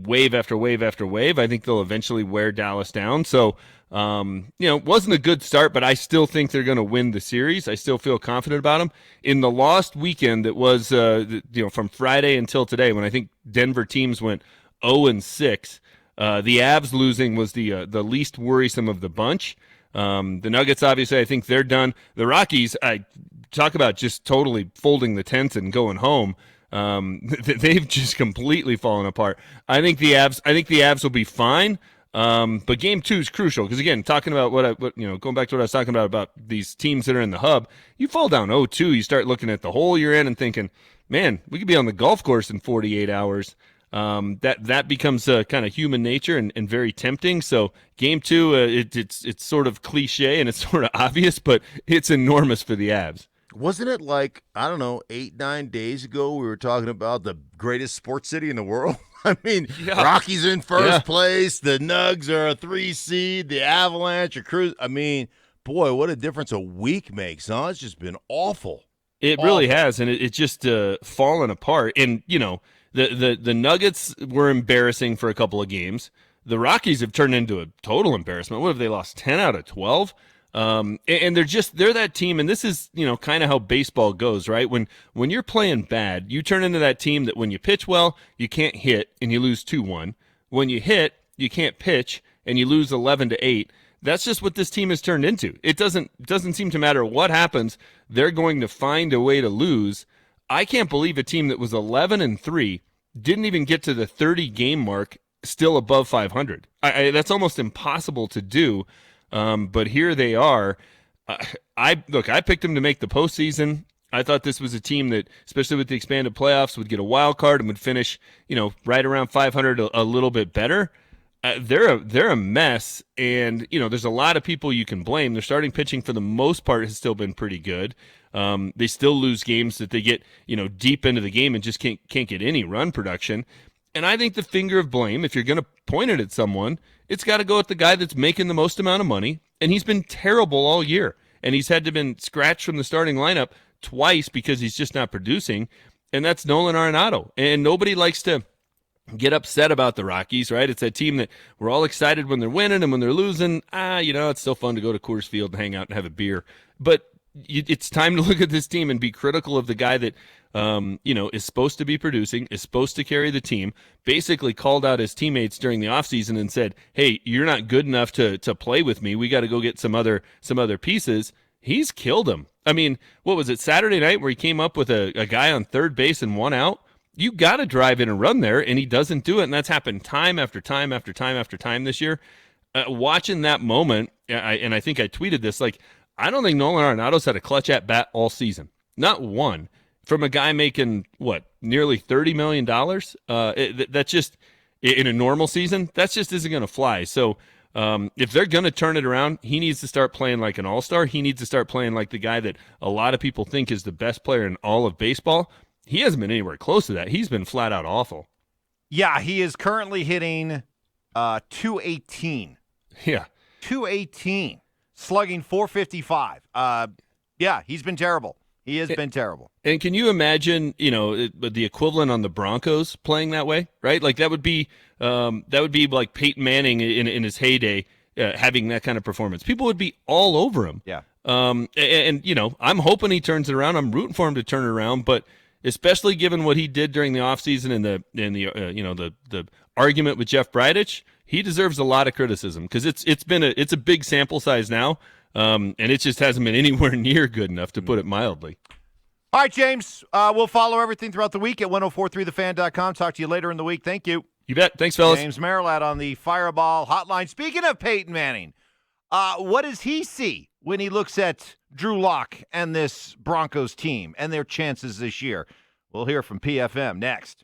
wave after wave after wave, I think they'll eventually wear Dallas down. So, it wasn't a good start, but I still think they're going to win the series. I still feel confident about them. In the lost weekend that was, from Friday until today, when I think Denver teams went 0-6, the Avs losing was the least worrisome of the bunch. The Nuggets, obviously, I think they're done. The Rockies, I talk about just totally folding the tents and going home. They've just completely fallen apart. I think the Avs will be fine. But Game 2 is crucial because, again, talking about going back to what I was talking about these teams that are in the hub, you fall down 0-2, you start looking at the hole you're in and thinking, man, we could be on the golf course in 48 hours. That becomes kind of human nature and very tempting. So Game 2, it's sort of cliche and it's sort of obvious, but it's enormous for the Avs. Wasn't it like, 8-9 days ago we were talking about the greatest sports city in the world? I mean, yeah. Rockies in first place, the Nugs are a 3 seed, the Avalanche are cruise. I mean, boy, what a difference a week makes, huh? It's just been awful. It really has, and it's just fallen apart. And, the Nuggets were embarrassing for a couple of games. The Rockies have turned into a total embarrassment. What have they lost, 10 out of 12? And they're that team, and this is, kind of how baseball goes, right? When you're playing bad, you turn into that team that when you pitch well, you can't hit and you lose 2-1. When you hit, you can't pitch and you lose 11-8. That's just what this team has turned into. It doesn't seem to matter what happens. They're going to find a way to lose. I can't believe a team that was 11-3 didn't even get to the 30-game mark still above 500. That's almost impossible to do. But here they are. I picked them to make the postseason. I thought this was a team that, especially with the expanded playoffs, would get a wild card and would finish, right around 500, a little bit better. They're a mess, and there's a lot of people you can blame. Their starting pitching, for the most part, has still been pretty good. They still lose games that they get, deep into the game and just can't get any run production. And I think the finger of blame, if you're going to point it at someone, it's got to go at the guy that's making the most amount of money, and he's been terrible all year. And he's had to been scratched from the starting lineup twice because he's just not producing, and that's Nolan Arenado. And nobody likes to get upset about the Rockies, right? It's that team that we're all excited when they're winning, and when they're losing, it's still fun to go to Coors Field and hang out and have a beer. But it's time to look at this team and be critical of the guy that is supposed to be producing, is supposed to carry the team, basically called out his teammates during the offseason and said, hey, you're not good enough to play with me. We got to go get some other pieces. He's killed him. I mean, what was it, Saturday night where he came up with a guy on third base and 1 out? You got to drive in and run there, and he doesn't do it, and that's happened time after time after time after time this year. Watching that moment, and I think I tweeted this, I don't think Nolan Arenado's had a clutch at bat all season. Not one. From a guy making, nearly $30 million? That's just, in a normal season, that just isn't going to fly. So if they're going to turn it around, he needs to start playing like an all-star. He needs to start playing like the guy that a lot of people think is the best player in all of baseball. he hasn't been anywhere close to that. He's been flat out awful. Yeah, he is currently hitting 218. Yeah. 218. Slugging 455. Yeah, he's been terrible. He has been terrible. And can you imagine, the equivalent on the Broncos playing that way, right? Like that would be like Peyton Manning in his heyday having that kind of performance. People would be all over him. Yeah. And I'm hoping he turns it around. I'm rooting for him to turn it around, but especially given what he did during the offseason and the argument with Jeff Bridich, he deserves a lot of criticism because it's a big sample size now. And it just hasn't been anywhere near good enough, to put it mildly. All right, James. We'll follow everything throughout the week at 1043thefan.com. Talk to you later in the week. Thank you. You bet. Thanks, fellas. James Marilat on the Fireball Hotline. Speaking of Peyton Manning, what does he see when he looks at Drew Lock and this Broncos team and their chances this year? We'll hear from PFM next.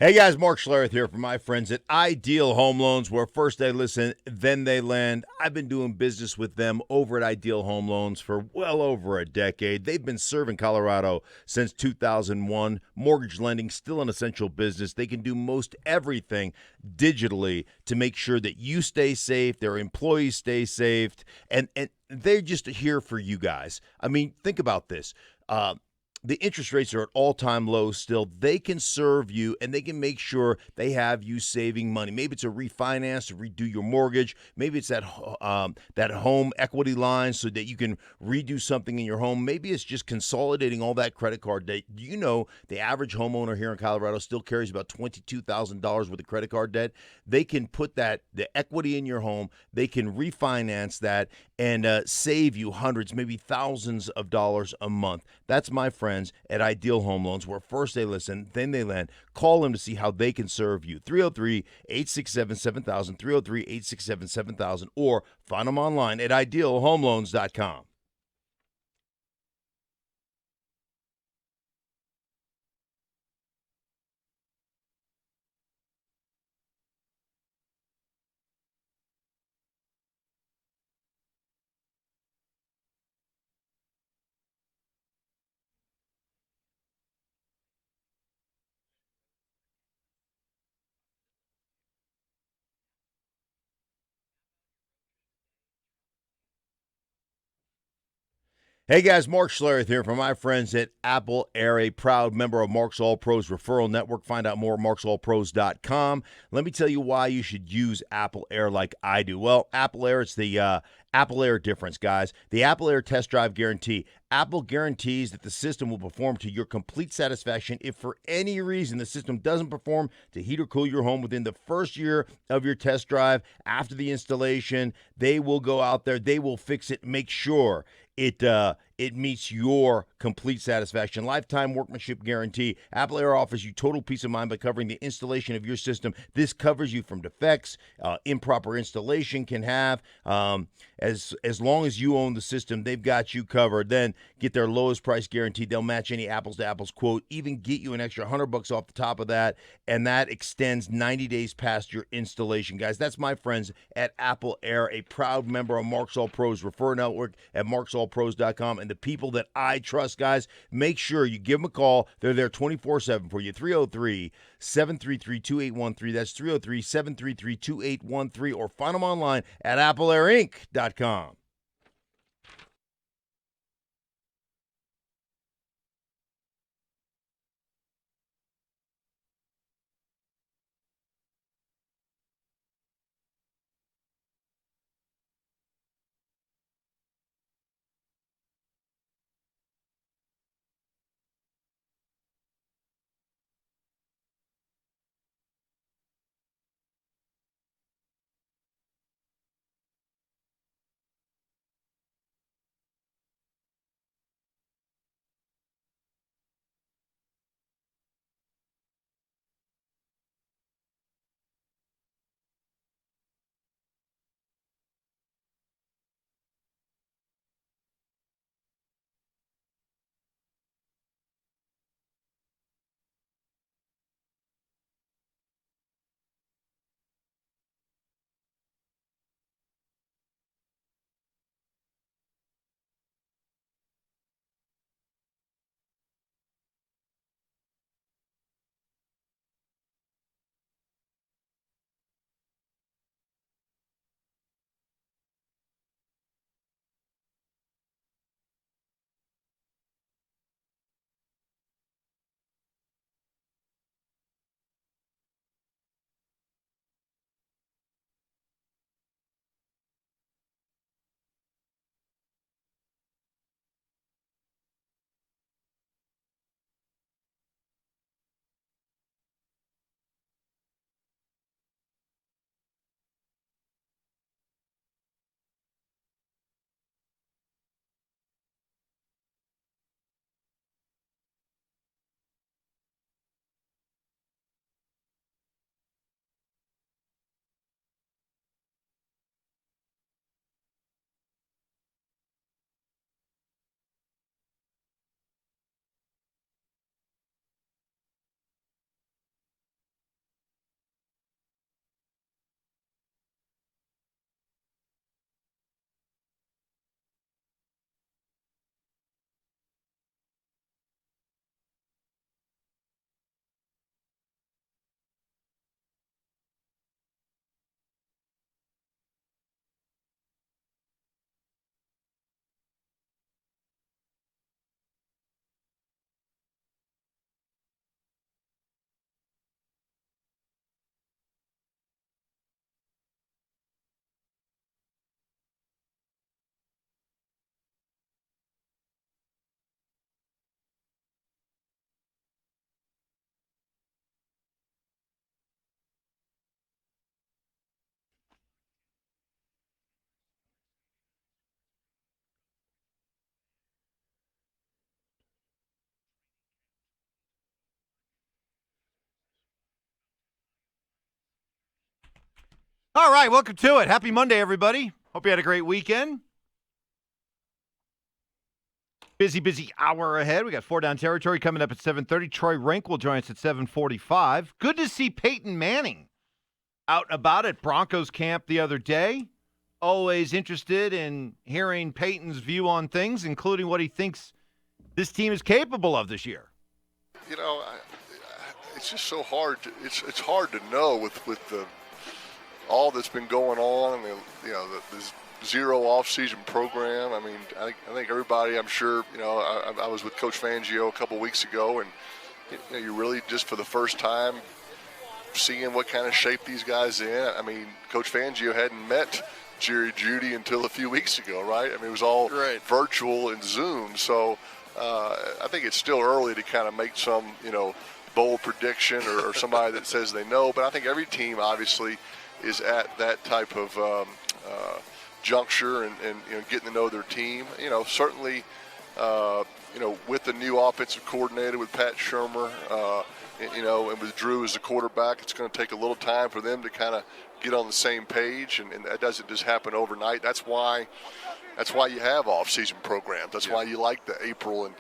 Hey guys, Mark Schlereth here from my friends at Ideal Home Loans, where first they listen, then they lend. I've been doing business with them over at Ideal Home Loans for well over a decade. They've been serving Colorado since 2001. Mortgage lending, still an essential business. They can do most everything digitally to make sure that you stay safe, their employees stay safe, and they're just here for you guys. I mean, think about this. The interest rates are at all-time lows still. They can serve you, and they can make sure they have you saving money. Maybe it's a refinance to redo your mortgage. Maybe it's that home equity line so that you can redo something in your home. Maybe it's just consolidating all that credit card debt. Do you know the average homeowner here in Colorado still carries about $22,000 worth of credit card debt? They can put the equity in your home. They can refinance that and save you hundreds, maybe thousands of dollars a month. That's my friends at Ideal Home Loans, where first they listen, then they lend. Call them to see how they can serve you. 303-867-7000, 303-867-7000, or find them online at idealhomeloans.com. Hey guys, Mark Schlereth here from my friends at Apple Air, a proud member of Mark's All Pros Referral Network. Find out more at marksallpros.com. Let me tell you why you should use Apple Air like I do. Well, Apple Air, it's the Apple Air difference, guys. The Apple Air Test Drive Guarantee. Apple guarantees that the system will perform to your complete satisfaction. If for any reason the system doesn't perform to heat or cool your home within the first year of your test drive, after the installation, they will go out there, they will fix it, make sure it meets your complete satisfaction. Lifetime workmanship guarantee. Apple Air offers you total peace of mind by covering the installation of your system. This covers you from defects, improper installation can have. As long as you own the system, they've got you covered. Then get their lowest price guarantee. They'll match any apples to apples quote, even get you an extra $100 off the top of that, and that extends 90 days past your installation. Guys, that's my friends at Apple Air, a proud member of Mark's All Pros Refer Network at marksallpros.com. And the people that I trust, guys, make sure you give them a call. They're there 24/7 for you. 303-733-2813. That's 303-733-2813. Or find them online at appleairinc.com. All right, welcome to it. Happy Monday, everybody. Hope you had a great weekend. Busy hour ahead. We got 4 Down Territory coming up at 7:30. Troy Rink will join us at 7:45. Good to see Peyton Manning out and about at Broncos camp the other day. Always interested in hearing Peyton's view on things, including what he thinks this team is capable of this year. You know, it's just so hard. It's hard to know with the all that's been going on. The zero off-season program. I mean, I think everybody. I'm sure. You know, I was with Coach Fangio a couple weeks ago, and you really just for the first time seeing what kind of shape these guys in. I mean, Coach Fangio hadn't met Jerry Jeudy until a few weeks ago, right? I mean, it was all virtual and Zoom. So I think it's still early to kind of make some, bold prediction or somebody that says they know. But I think every team obviously is at that type of juncture and getting to know their team. Certainly, with the new offensive coordinator with Pat Shurmur, and with Drew as the quarterback, it's going to take a little time for them to kind of get on the same page, and that doesn't just happen overnight. That's why you have off-season programs. That's why you like the April and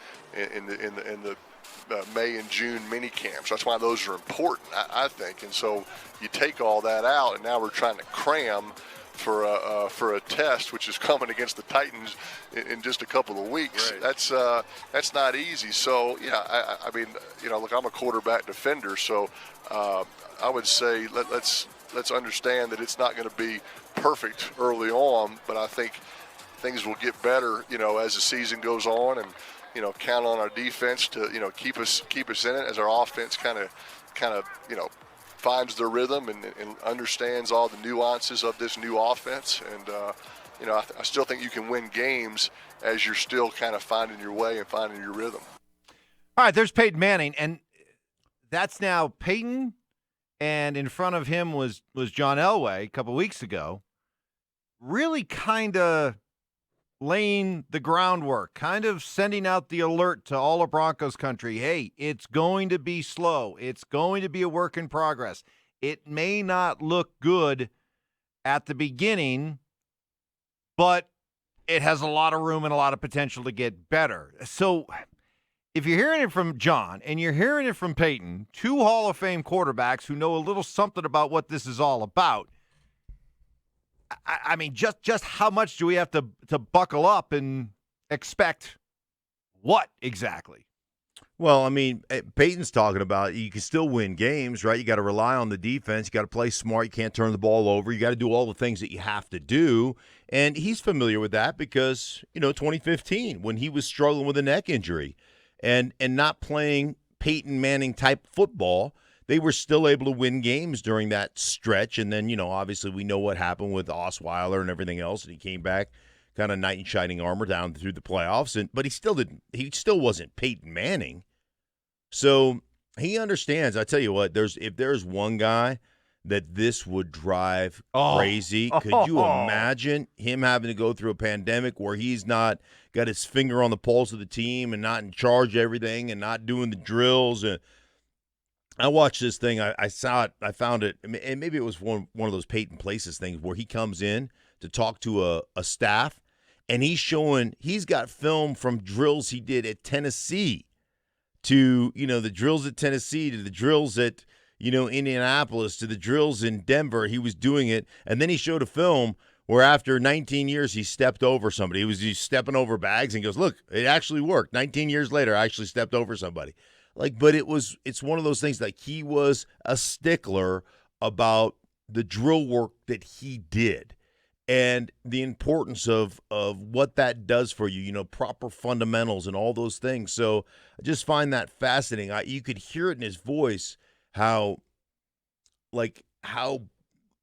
the May and June mini camps. That's why those are important, I think. And so you take all that out, and now we're trying to cram for a test, which is coming against the Titans in just a couple of weeks. Right. That's not easy. So yeah, I mean, look, I'm a quarterback defender, so I would say let's understand that it's not going to be perfect early on, but I think things will get better, as the season goes on, and count on our defense to keep us in it as our offense kind of finds their rhythm and understands all the nuances of this new offense. And I still think you can win games as you're still kind of finding your way and finding your rhythm. All right, there's Peyton Manning, and that's now Peyton, and in front of him was John Elway a couple weeks ago, really kind of laying the groundwork, kind of sending out the alert to all of Broncos country. Hey, it's going to be slow. It's going to be a work in progress. It may not look good at the beginning, but it has a lot of room and a lot of potential to get better. So if you're hearing it from John and you're hearing it from Peyton, 2 Hall of Fame quarterbacks who know a little something about what this is all about, I mean, just how much do we have to buckle up and expect what exactly? Well, I mean, Peyton's talking about you can still win games, right? You got to rely on the defense. You got to play smart. You can't turn the ball over. You got to do all the things that you have to do. And he's familiar with that because, 2015, when he was struggling with a neck injury and not playing Peyton Manning type football, they were still able to win games during that stretch. And then, obviously we know what happened with Osweiler and everything else. And he came back kind of knight in shining armor down through the playoffs. But he still wasn't Peyton Manning. So he understands. I tell you what, if there's one guy that this would drive crazy, could you imagine him having to go through a pandemic where he's not got his finger on the pulse of the team and not in charge of everything and not doing the drills? And I watched this thing. I saw it. I found it, and maybe it was one of those Peyton Places things where he comes in to talk to a staff, and he's got film from drills he did at Tennessee to, the drills at Tennessee to the drills at, Indianapolis to the drills in Denver. He was doing it, and then he showed a film where after 19 years he stepped over somebody. He's stepping over bags and goes, look, it actually worked. 19 years later, I actually stepped over somebody. But it's one of those things, like he was a stickler about the drill work that he did and the importance of what that does for you, proper fundamentals and all those things. So I just find that fascinating. You could hear it in his voice how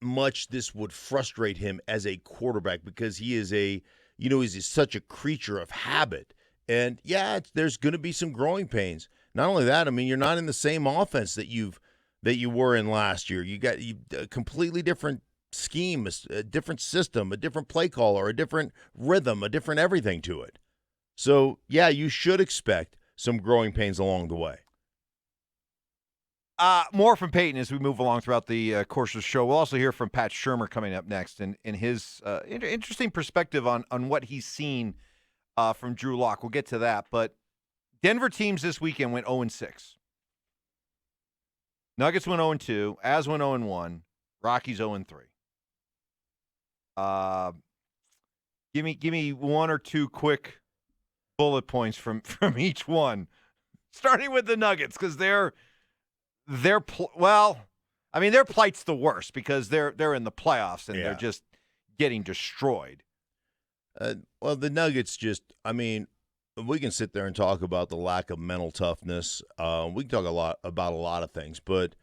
much this would frustrate him as a quarterback because he is he's such a creature of habit. And yeah, there's going to be some growing pains. Not only that, I mean, you're not in the same offense that you were in last year. You got a completely different scheme, a different system, a different play caller, a different rhythm, a different everything to it. So, yeah, you should expect some growing pains along the way. more from Peyton as we move along throughout the course of the show. We'll also hear from Pat Shurmur coming up next and his interesting perspective on what he's seen from Drew Lock. We'll get to that. But Denver teams this weekend went 0-6. Nuggets went 0-2. As went 0-1. Rockies 0-3. Give me one or two quick bullet points from each one, starting with the Nuggets, because their plight's the worst because they're in the playoffs and they're just getting destroyed. Well, the Nuggets we can sit there and talk about the lack of mental toughness. We can talk about a lot of things, but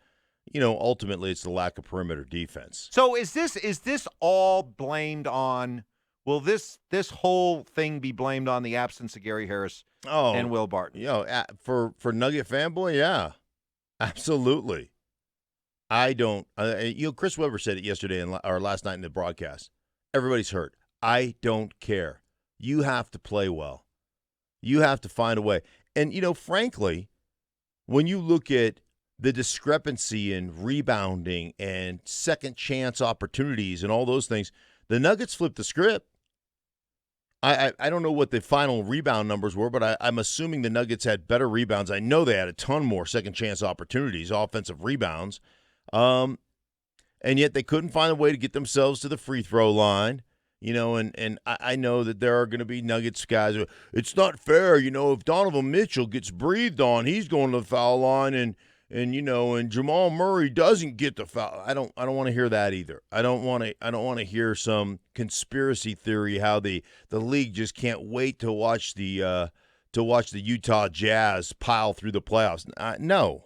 ultimately it's the lack of perimeter defense. So is this all blamed on? Will this whole thing be blamed on the absence of Gary Harris and Will Barton? For Nugget fanboy, yeah, absolutely. I don't. Chris Webber said it yesterday or last night in the broadcast. Everybody's hurt. I don't care. You have to play well. You have to find a way. And frankly, when you look at the discrepancy in rebounding and second chance opportunities and all those things, the Nuggets flipped the script. I don't know what the final rebound numbers were, but I'm assuming the Nuggets had better rebounds. I know they had a ton more second chance opportunities, offensive rebounds, and yet they couldn't find a way to get themselves to the free throw line. And I know that there are going to be Nuggets guys. It's not fair, if Donovan Mitchell gets breathed on, he's going to the foul line, and Jamal Murray doesn't get the foul. I don't want to hear that either. I don't want to hear some conspiracy theory how the league just can't wait to watch the Utah Jazz pile through the playoffs. No.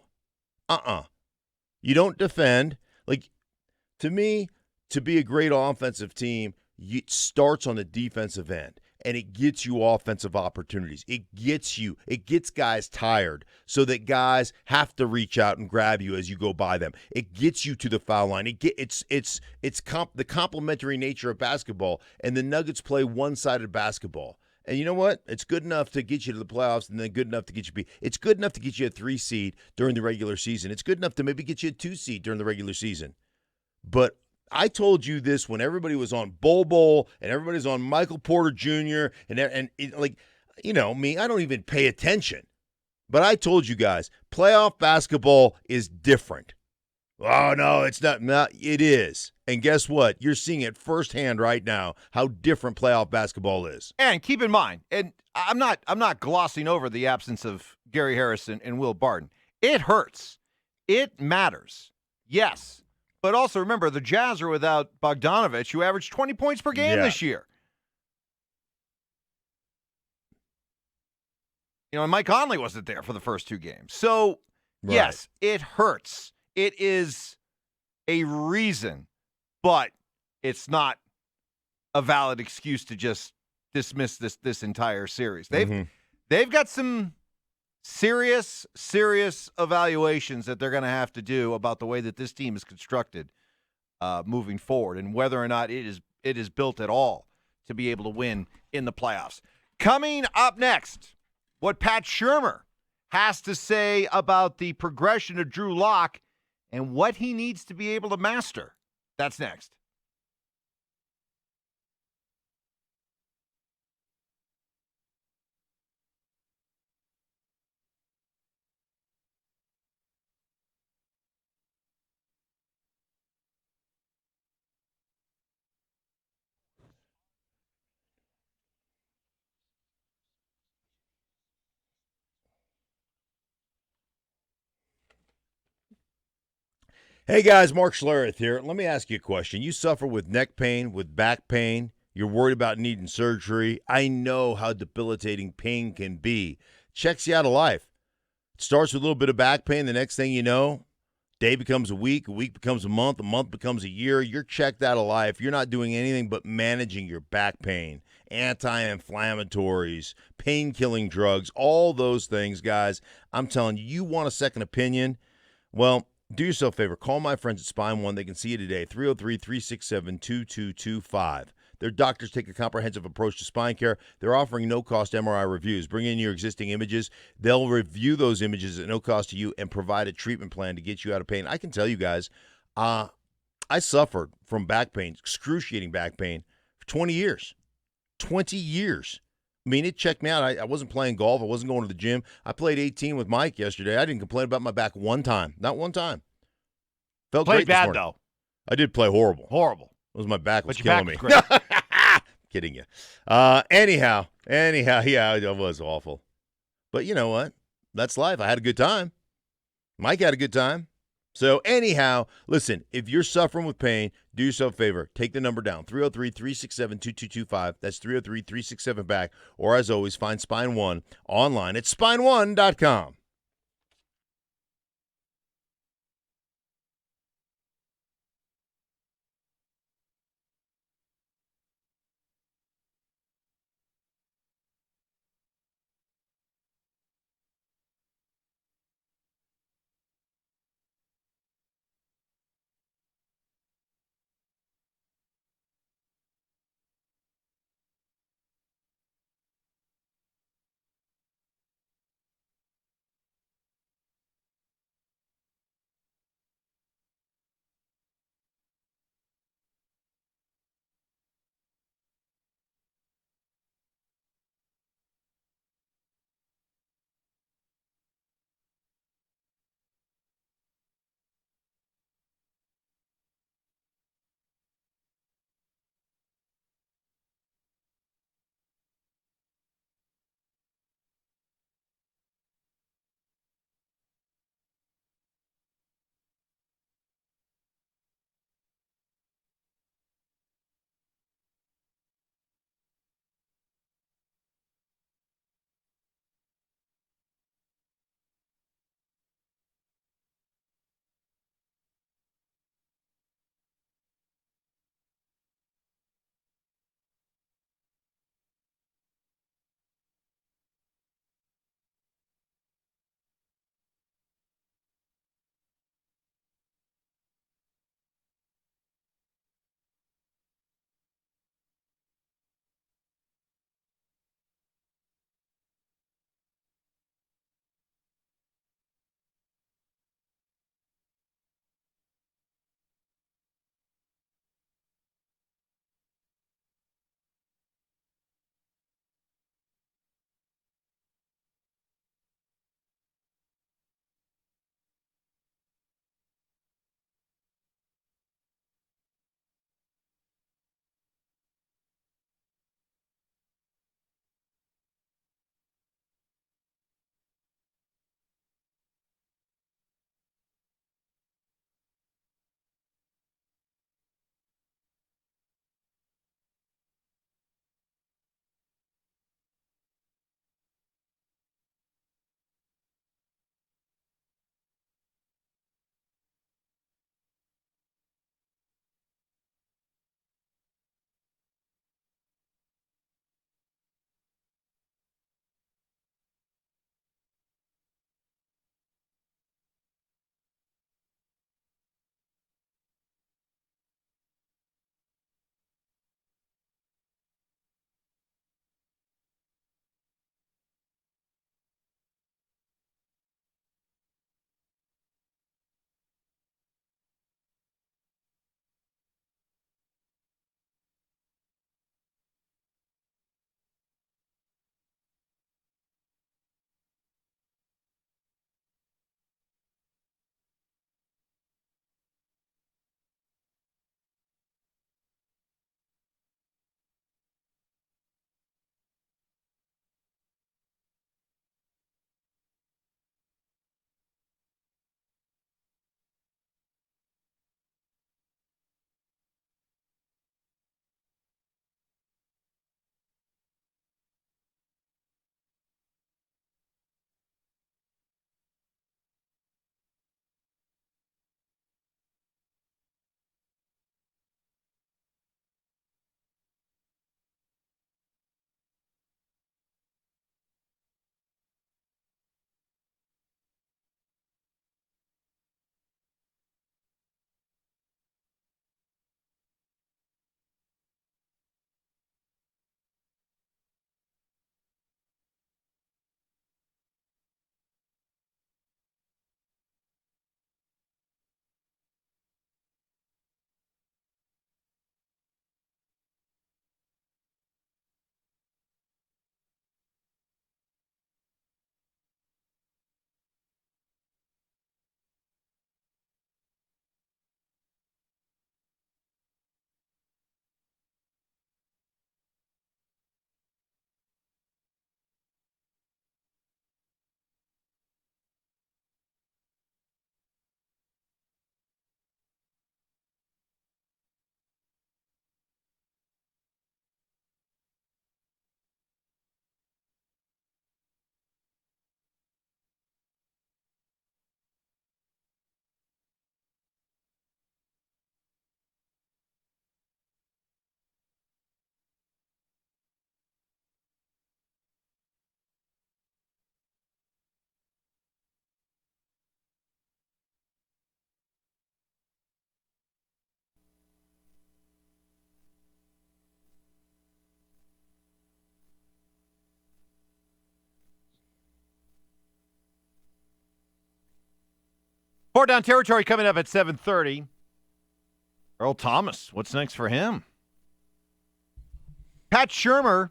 You don't defend. To me, to be a great offensive team, it starts on the defensive end, and it gets you offensive opportunities. It gets guys tired so that guys have to reach out and grab you as you go by them. It gets you to the foul line. It's the complementary nature of basketball, and the Nuggets play one-sided basketball. And you know what? It's good enough to get you to the playoffs, and then good enough to get you It's good enough to get you a 3 seed during the regular season. It's good enough to maybe get you a 2 seed during the regular season. But I told you this when everybody was on Bol and everybody's on Michael Porter Jr. and me, I don't even pay attention. But I told you guys, playoff basketball is different. Oh, no, it's not. No, it is. And guess what? You're seeing it firsthand right now how different playoff basketball is. And keep in mind, and I'm not glossing over the absence of Gary Harris and Will Barton. It hurts. It matters. Yes. But also remember, the Jazz are without Bogdanovich, who averaged 20 points per game this year. And Mike Conley wasn't there for the first 2 games. So, yes, it hurts. It is a reason, but it's not a valid excuse to just dismiss this entire series. They've got some serious evaluations that they're going to have to do about the way that this team is constructed moving forward and whether or not it is built at all to be able to win in the playoffs. Coming up next, what Pat Shurmur has to say about the progression of Drew Lock and what he needs to be able to master. That's next. Hey guys, Mark Schlereth here. Let me ask you a question. You suffer with neck pain, with back pain. You're worried about needing surgery. I know how debilitating pain can be. Checks you out of life. It starts with a little bit of back pain. The next thing you know, day becomes a week becomes a month becomes a year. You're checked out of life. You're not doing anything but managing your back pain. Anti-inflammatories, pain-killing drugs, all those things, guys. I'm telling you, you want a second opinion? Well, do yourself a favor. Call my friends at Spine One. They can see you today, 303-367-2225. Their doctors take a comprehensive approach to spine care. They're offering no-cost MRI reviews. Bring in your existing images. They'll review those images at no cost to you and provide a treatment plan to get you out of pain. I can tell you guys, I suffered from back pain, excruciating back pain, for 20 years. 20 years. I mean, it checked me out. I wasn't playing golf. I wasn't going to the gym. I played 18 with Mike yesterday. I didn't complain about my back one time. Not one time. Felt Played great this bad, morning. though. I did play horrible. Horrible. It was my back was But your killing back was me. great. Kidding you. Anyhow, yeah, it was awful. But you know what? That's life. I had a good time. Mike had a good time. So anyhow, listen, if you're suffering with pain, do yourself a favor. Take the number down, 303-367-2225. That's 303-367-BACK. Or as always, find Spine One online at spineone.com. Four down territory coming up at 7:30. Earl Thomas, what's next for him? Pat Shurmur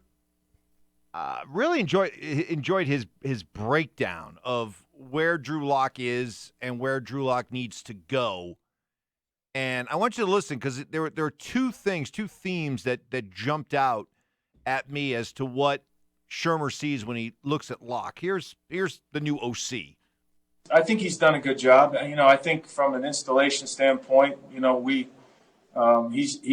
really enjoyed his breakdown of where Drew Lock is and where Drew Lock needs to go. And I want you to listen because there are two themes that jumped out at me as to what Shurmur sees when he looks at Lock. Here's the new OC. I think he's done a good job. I think from an installation standpoint, he's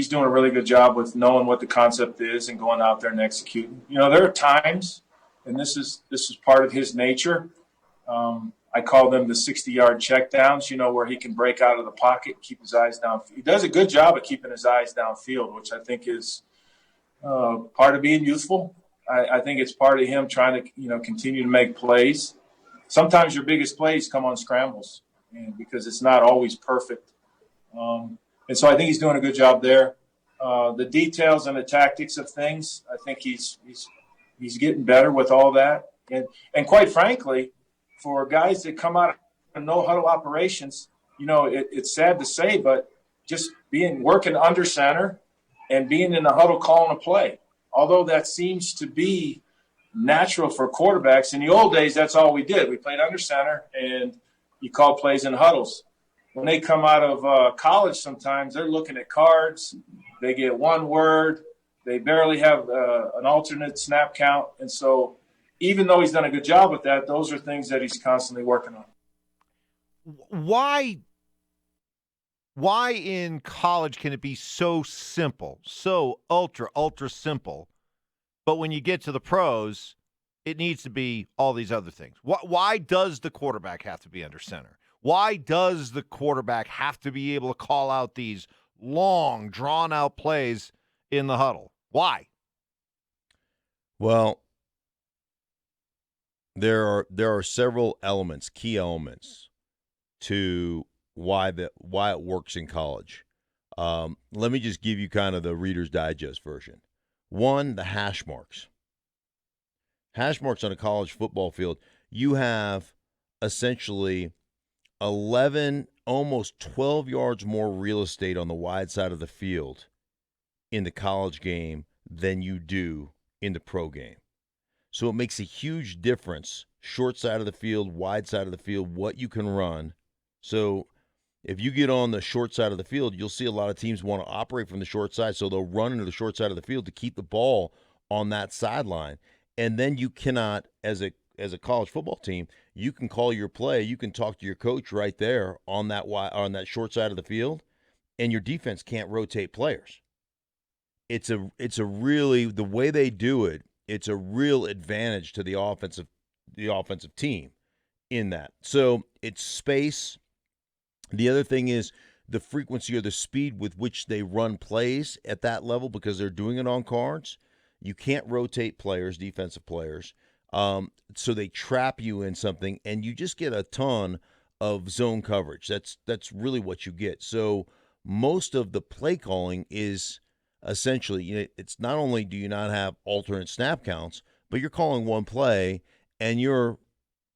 doing a really good job with knowing what the concept is and going out there and executing. There are times, and this is part of his nature. I call them the 60-yard checkdowns, where he can break out of the pocket, keep his eyes down. He does a good job of keeping his eyes downfield, which I think is part of being youthful. I think it's part of him trying to, continue to make plays. Sometimes your biggest plays come on scrambles, because it's not always perfect. And so I think he's doing a good job there. The details and the tactics of things, I think he's getting better with all that. And quite frankly, for guys that come out of no-huddle operations, it's sad to say, but just working under center and being in the huddle calling a play, although that seems to be natural for quarterbacks. In the old days, that's all we did. We played under center, and you call plays in huddles. When they come out of college, sometimes they're looking at cards. They get one word. They barely have an alternate snap count. And so even though he's done a good job with that, those are things that he's constantly working on. Why in college can it be so simple, so ultra simple, but when you get to the pros, it needs to be all these other things? Why does the quarterback have to be under center? Why does the quarterback have to be able to call out these long, drawn-out plays in the huddle? Why? Well, there are several elements, key elements, to why it works in college. Let me just give you kind of the Reader's Digest version. One, the hash marks. Hash marks on a college football field, you have essentially 11, almost 12 yards more real estate on the wide side of the field in the college game than you do in the pro game. So it makes a huge difference, short side of the field, wide side of the field, what you can run. So if you get on the short side of the field, you'll see a lot of teams want to operate from the short side, so they'll run into the short side of the field to keep the ball on that sideline. And then you cannot, as a college football team, you can call your play, you can talk to your coach right there on that short side of the field, and your defense can't rotate players. It's a really, the way they do it, it's a real advantage to the offensive team in that. So it's space. The other thing is the frequency or the speed with which they run plays at that level, because they're doing it on cards. You can't rotate players, defensive players. So they trap you in something, and you just get a ton of zone coverage. That's really what you get. So most of the play calling is essentially, it's not only do you not have alternate snap counts, but you're calling one play, and you're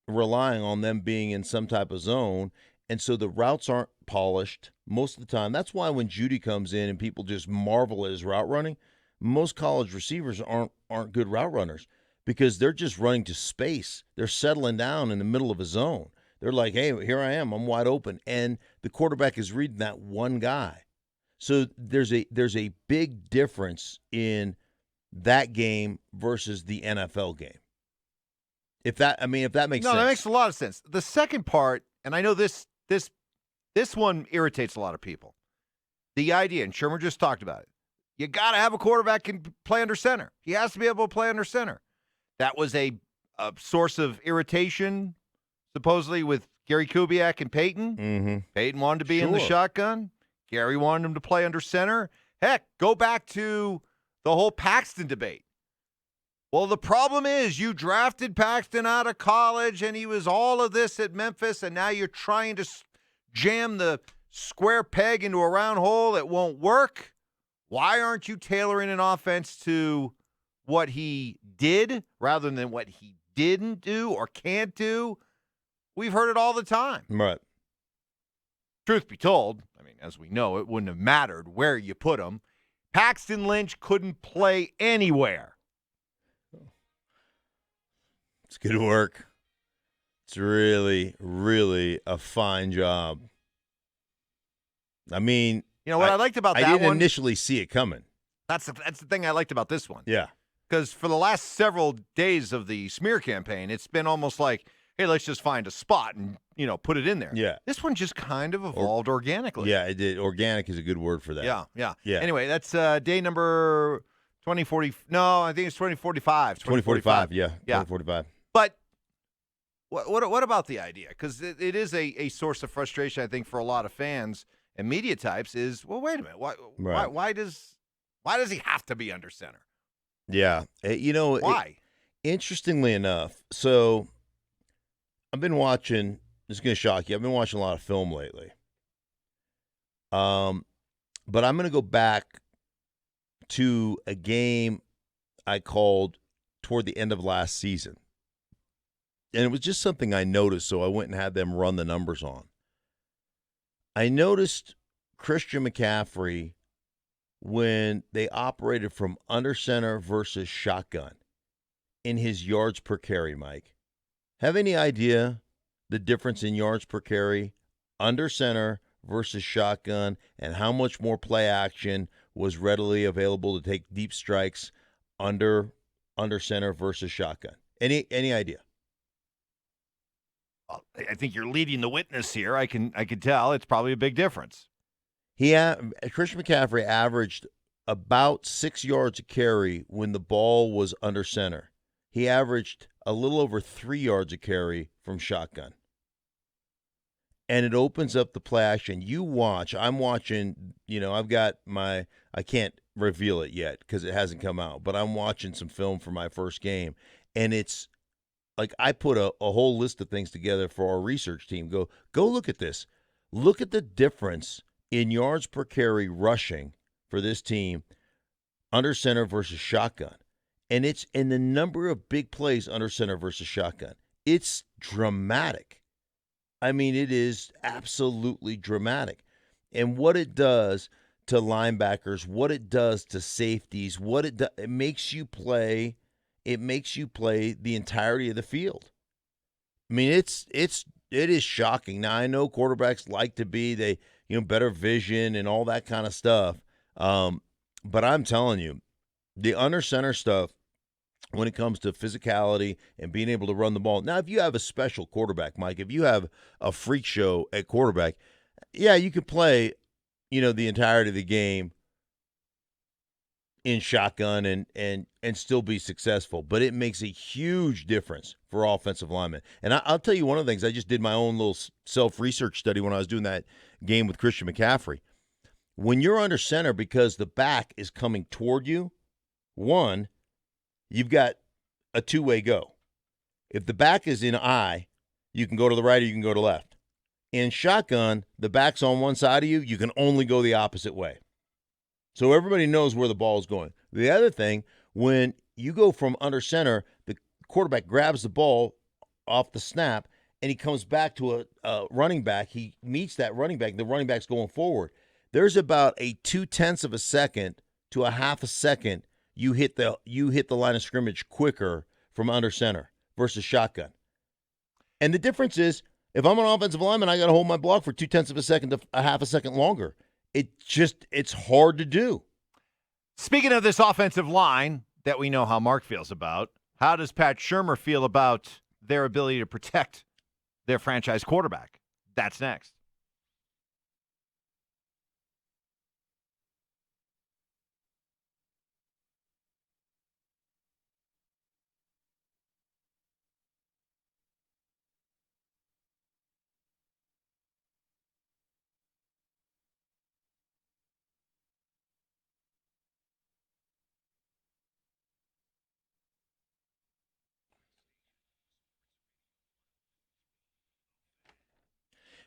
relying on them being in some type of zone. And so the routes aren't polished most of the time. That's why when Judy comes in and people just marvel at his route running, most college receivers aren't good route runners, because they're just running to space. They're settling down in the middle of a zone. They're like, hey, here I am. I'm wide open. And the quarterback is reading that one guy. So there's a big difference in that game versus the NFL game. If that makes sense. No, that makes a lot of sense. The second part, and I know this one irritates a lot of people. The idea, and Shurmur just talked about it, you got to have a quarterback can play under center. He has to be able to play under center. That was a source of irritation, supposedly, with Gary Kubiak and Peyton. Mm-hmm. Peyton wanted to be in the shotgun. Gary wanted him to play under center. Heck, go back to the whole Paxton debate. Well, the problem is you drafted Paxton out of college, and he was all of this at Memphis, and now you're trying to jam the square peg into a round hole that won't work. Why aren't you tailoring an offense to what he did rather than what he didn't do or can't do? We've heard it all the time. Right. truth be told, I mean, as we know, it wouldn't have mattered where you put him. Paxton Lynch couldn't play anywhere. It's good work. It's really, really a fine job. I mean, what I liked about that one, I didn't initially see it coming. That's the thing I liked about this one. Yeah. Because for the last several days of the smear campaign, it's been almost like, hey, let's just find a spot and, put it in there. Yeah. This one just kind of evolved organically. Yeah, it did. Organic is a good word for that. Yeah. Yeah. Anyway, that's day number 2040. No, I think it's 2045. 2045, yeah. 2045. But what about the idea? Because it is a source of frustration, I think, for a lot of fans and media types is, well, wait a minute. Why does he have to be under center? Yeah. Why? Interestingly enough, so I've been watching, this is going to shock you, I've been watching a lot of film lately. But I'm going to go back to a game I called toward the end of last season. And it was just something I noticed, so I went and had them run the numbers on. I noticed Christian McCaffrey when they operated from under center versus shotgun in his yards per carry, Mike. Have any idea the difference in yards per carry under center versus shotgun and how much more play action was readily available to take deep strikes under center versus shotgun? Any idea? I think you're leading the witness here. I can tell it's probably a big difference. Christian McCaffrey averaged about 6 yards a carry when the ball was under center. He averaged a little over 3 yards a carry from shotgun. And it opens up the play action. You watch. I'm watching, I've got I can't reveal it yet because it hasn't come out, but I'm watching some film for my first game. And it's like I put a whole list of things together for our research team. Go look at this. Look at the difference in yards per carry rushing for this team under center versus shotgun. And it's in the number of big plays under center versus shotgun. It's dramatic. I mean, it is absolutely dramatic. And what it does to linebackers, what it does to safeties, it makes you play the entirety of the field. I mean, it is shocking. Now, I know quarterbacks like to be better vision and all that kind of stuff. But I'm telling you, the under center stuff, when it comes to physicality and being able to run the ball. Now, if you have a special quarterback, Mike, if you have a freak show at quarterback, yeah, you could play, the entirety of the game in shotgun and still be successful. But it makes a huge difference for offensive linemen. And I'll tell you one of the things, I just did my own little self-research study when I was doing that game with Christian McCaffrey. When you're under center because the back is coming toward you, one, you've got a two-way go. If the back is in I, you can go to the right or you can go to left. In shotgun, the back's on one side of you, you can only go the opposite way. So everybody knows where the ball is going. The other thing, when you go from under center, the quarterback grabs the ball off the snap, and he comes back to a running back. He meets that running back, and the running back's going forward. There's about a 0.2 of a second to a half a second you hit the line of scrimmage quicker from under center versus shotgun. And the difference is, if I'm an offensive lineman, I got to hold my block for 0.2 of a second to a half a second longer. It's hard to do. Speaking of this offensive line that we know how Mark feels about, how does Pat Shurmur feel about their ability to protect their franchise quarterback? That's next.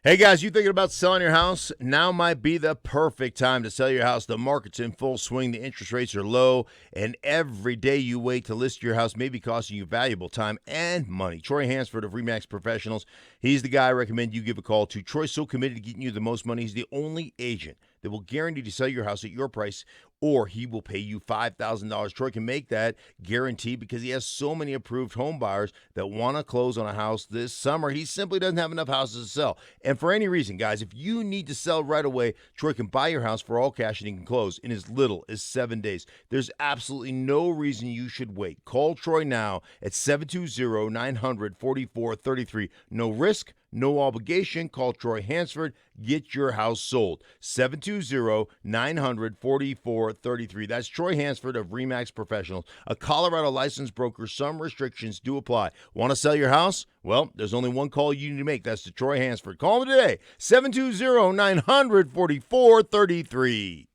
Hey, guys, you thinking about selling your house? Now might be the perfect time to sell your house. The market's in full swing. The interest rates are low, and every day you wait to list your house may be costing you valuable time and money. Troy Hansford of RE/MAX Professionals, he's the guy I recommend you give a call to. Troy's so committed to getting you the most money. He's the only agent that will guarantee to sell your house at your price, or he will pay you $5,000. Troy can make that guarantee because he has so many approved home buyers that want to close on a house this summer. He simply doesn't have enough houses to sell. And for any reason, guys, if you need to sell right away, Troy can buy your house for all cash and he can close in as little as 7 days. There's absolutely no reason you should wait. Call Troy now at 720-900-4433. No risk, no obligation. Call Troy Hansford. Get your house sold. 720-900-4433. That's Troy Hansford of RE/MAX Professionals, a Colorado licensed broker. Some restrictions do apply. Want to sell your house? Well, there's only one call you need to make. That's to Troy Hansford. Call him today. 720-900-4433.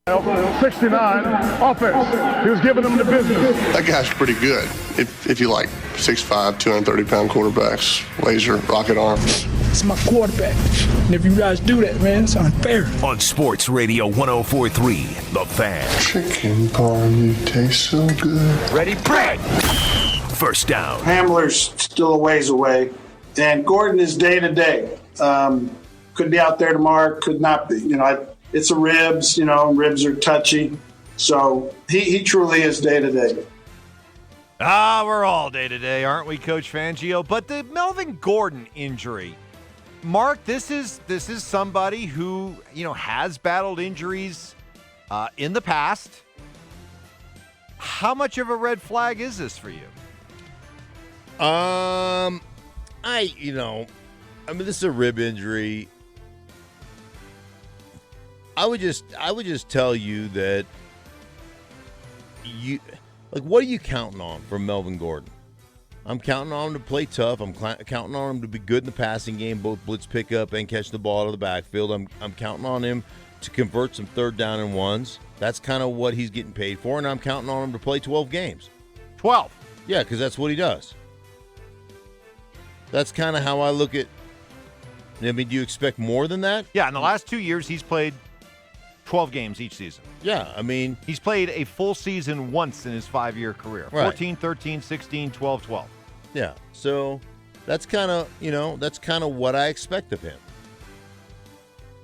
69 offense. He was giving them the business. That guy's pretty good. If you like 6'5", 230-pound quarterbacks, laser, rocket arms. It's my quarterback. And if you guys do that, man, it's unfair. On Sports Radio 104.3, The Fan. Chicken parm, you taste so good. Ready, bread. First down. Hamler's still a ways away. And Gordon is day-to-day. Could be out there tomorrow, could not be. It's a ribs, ribs are touchy. So he truly is day-to-day. We're all day-to-day, aren't we, Coach Fangio? But the Melvin Gordon injury, Mark, this is somebody who, has battled injuries in the past. How much of a red flag is this for you? This is a rib injury. I would just tell you that what are you counting on from Melvin Gordon? I'm counting on him to play tough. I'm counting on him to be good in the passing game, both blitz pickup and catch the ball out of the backfield. I'm counting on him to convert some third down and ones. That's kind of what he's getting paid for, and I'm counting on him to play 12 games. 12? Yeah, because that's what he does. That's kind of how I look at. Do you expect more than that? Yeah, in the last 2 years, he's played 12 games each season. Yeah, he's played a full season once in his 5-year career. Right. 14, 13, 16, 12, 12. Yeah, so that's kind of what I expect of him.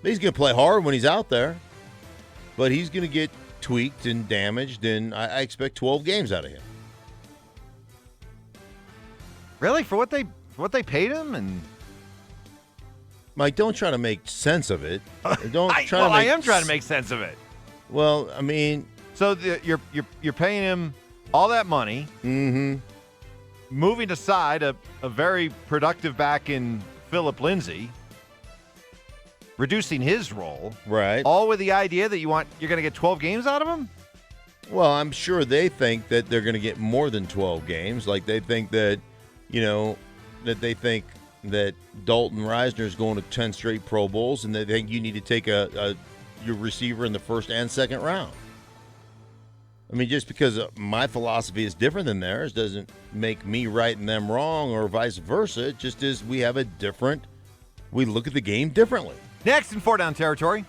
He's going to play hard when he's out there, but he's going to get tweaked and damaged, and I expect 12 games out of him. Really? For what they paid him? And Mike, don't try to make sense of it. I am trying to make sense of it. Well, so you're paying him all that money. Mm-hmm. Moving aside a very productive back in Phillip Lindsay, reducing his role, right? All with the idea that you're going to get 12 games out of him. Well, I'm sure they think that they're going to get more than 12 games. Like they think that, that Dalton Reisner is going to 10 straight Pro Bowls, and they think you need to take your receiver in the first and second round. Just because my philosophy is different than theirs doesn't make me right and them wrong, or vice versa. It just is we look at the game differently. Next in 4-down territory.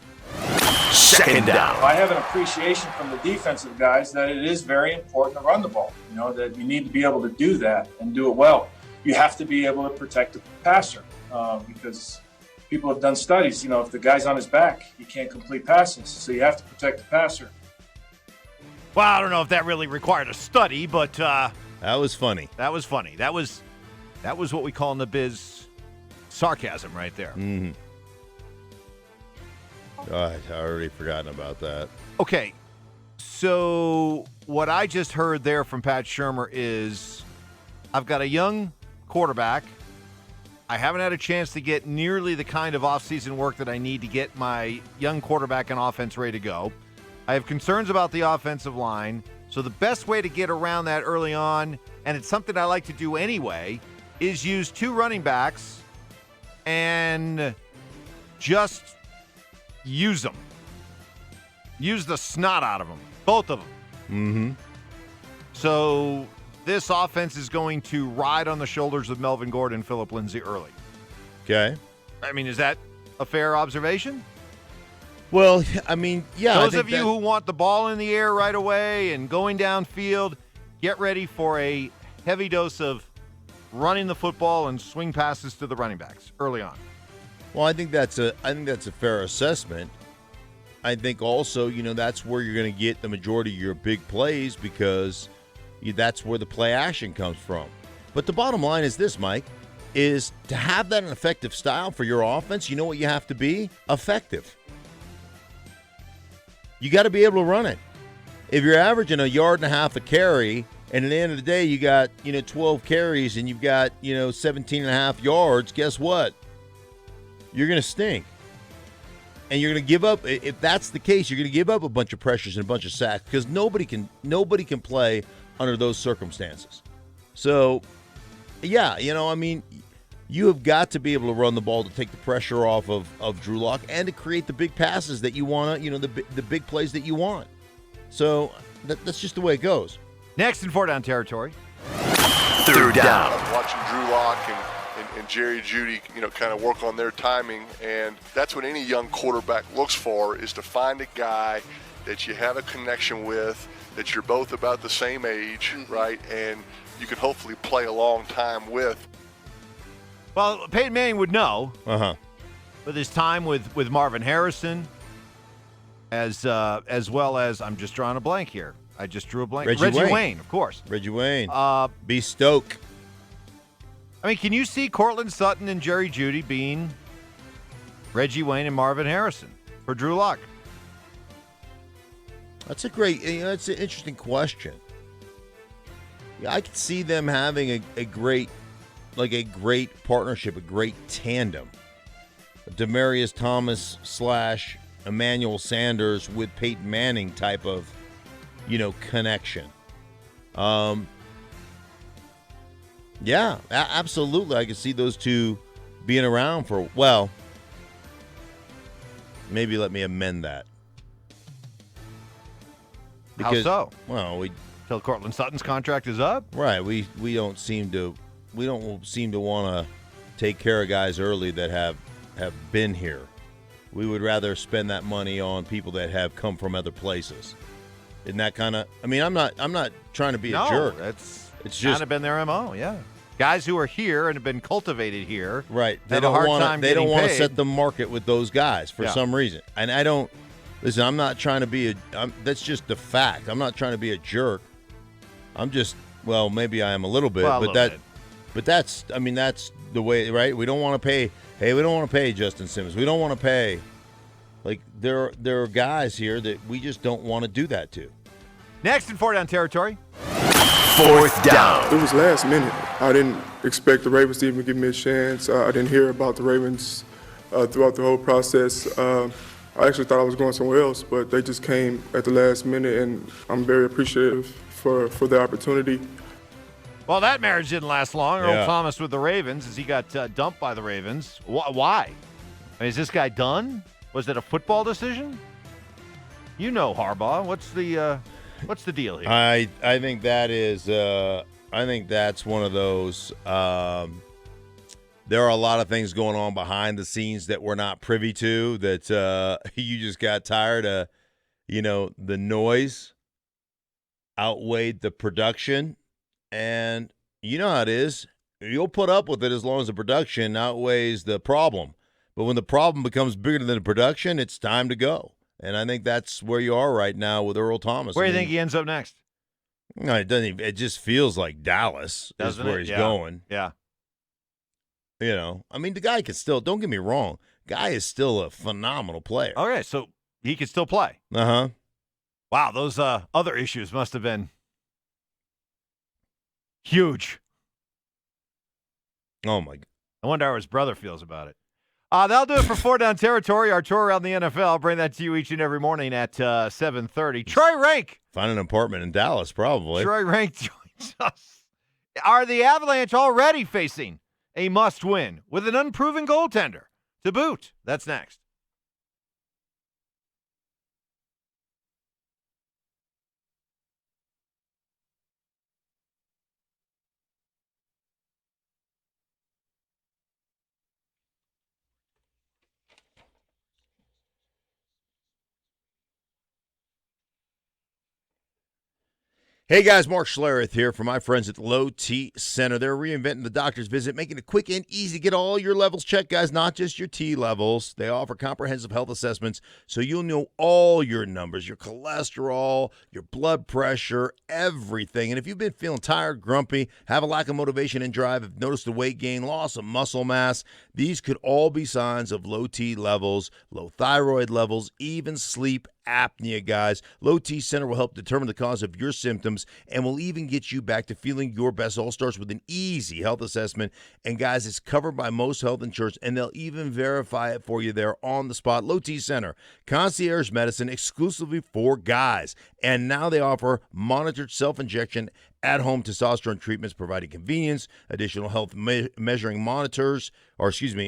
Second down. I have an appreciation from the defensive guys that it is very important to run the ball. That you need to be able to do that and do it well. You have to be able to protect the passer because people have done studies. If the guy's on his back, he can't complete passes. So you have to protect the passer. Well, I don't know if that really required a study, but that was funny. That was funny. That was what we call in the biz sarcasm right there. Mm-hmm. God, I already forgotten about that. Okay, so what I just heard there from Pat Shurmur is I've got a young quarterback. I haven't had a chance to get nearly the kind of offseason work that I need to get my young quarterback and offense ready to go. I have concerns about the offensive line. So the best way to get around that early on, and it's something I like to do anyway, is use 2 running backs and just use them. Use the snot out of them. Both of them. Mm-hmm. So this offense is going to ride on the shoulders of Melvin Gordon and Phillip Lindsay early. Okay. Is that a fair observation? Well, yeah. Those of you who want the ball in the air right away and going downfield, get ready for a heavy dose of running the football and swing passes to the running backs early on. Well, I think that's a fair assessment. I think also, that's where you're going to get the majority of your big plays because that's where the play action comes from. But the bottom line is this, Mike, is to have that an effective style for your offense, you know what you have to be? Effective. You got to be able to run it. If you're averaging 1.5 yards a carry, and at the end of the day you got 12 carries and you've got 17.5 yards, guess what? You're going to stink. And you're going to give up. If that's the case, you're going to give up a bunch of pressures and a bunch of sacks because nobody can play under those circumstances. So, yeah, you You have got to be able to run the ball to take the pressure off of Drew Lock and to create the big passes that you want to, the big plays that you want. So that's just the way it goes. Next in 4-down territory. Third down. I'm watching Drew Lock and Jerry Jeudy, kind of work on their timing, and that's what any young quarterback looks for, is to find a guy that you have a connection with, that you're both about the same age, right, and you can hopefully play a long time with. Well, Peyton Manning would know. With his time with Marvin Harrison, as well as, I'm just drawing a blank here. I just drew a blank. Reggie Wayne, of course. Reggie Wayne. Be Stoke. I mean, can you see Cortland Sutton and Jerry Jeudy being Reggie Wayne and Marvin Harrison for Drew Lock? That's that's an interesting question. Yeah, I could see them having a great partnership, a great tandem. Demaryius Thomas / Emmanuel Sanders with Peyton Manning type of, connection. Yeah, absolutely. I could see those two being around for, maybe let me amend that. How so? Well, till Cortland Sutton's contract is up? Right. We don't seem to want to take care of guys early that have been here. We would rather spend that money on people that have come from other places. Isn't that kind of? I mean, I'm not trying to be a jerk. It's just kind of been their MO. Yeah, guys who are here and have been cultivated here. Right. They don't want to set the market with those guys for some reason. And I don't. Listen, I'm not trying to be that's just the fact. I'm not trying to be a jerk. I'm just, maybe I am a little bit, but that's the way, right? We don't want to pay. Hey, we don't want to pay Justin Simmons. We don't want to pay. Like, there are guys here that we just don't want to do that to. Next in 4-down territory. 4th down. It was last minute. I didn't expect the Ravens to even give me a chance. I didn't hear about the Ravens throughout the whole process. I actually thought I was going somewhere else, but they just came at the last minute, and I'm very appreciative for the opportunity. Well, that marriage didn't last long. Earl Thomas with the Ravens as he got dumped by the Ravens. Why? I mean, is this guy done? Was it a football decision? You know Harbaugh. What's the deal here? I think that is. I think that's one of those. There are a lot of things going on behind the scenes that we're not privy to. That you just got tired of. The noise outweighed the production, and you know how it is. You'll put up with it as long as the production outweighs the problem. But when the problem becomes bigger than the production, it's time to go. And I think that's where you are right now with Earl Thomas. Where do you think he ends up next? No, it doesn't. It just feels like Dallas is where he's going. Yeah. The guy can still. Don't get me wrong. Guy is still a phenomenal player. Okay, so he can still play. Wow, those other issues must have been huge. Oh my God. I wonder how his brother feels about it. That'll do it for 4-down territory. Our tour around the NFL. I'll bring that to you each and every morning at 7:30. Troy Rank. Find an apartment in Dallas, probably. Troy Rank joins us. Are the Avalanche already facing a must-win with an unproven goaltender to boot? That's next. Hey guys, Mark Schlereth here for my friends at Low T Center. They're reinventing the doctor's visit, making it quick and easy to get all your levels checked, guys, not just your T levels. They offer comprehensive health assessments so you'll know all your numbers, your cholesterol, your blood pressure, everything. And if you've been feeling tired, grumpy, have a lack of motivation and drive, have noticed the weight gain, loss of muscle mass, these could all be signs of low T levels, low thyroid levels, even sleep apnea, guys. Low T Center will help determine the cause of your symptoms and will even get you back to feeling your best. All starts with an easy health assessment. And guys, it's covered by most health insurance, and they'll even verify it for you there on the spot. Low T Center, concierge medicine exclusively for guys. And now they offer monitored self-injection at-home testosterone treatments providing convenience, additional health measuring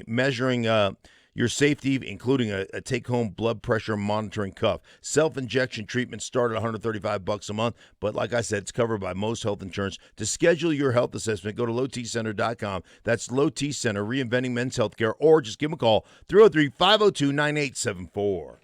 measuring your safety, including a take-home blood pressure monitoring cuff. Self-injection treatments start at $135 a month, but like I said, it's covered by most health insurance. To schedule your health assessment, go to lowtcenter.com. That's Low T Center, reinventing men's healthcare, or just give them a call, 303-502-9874.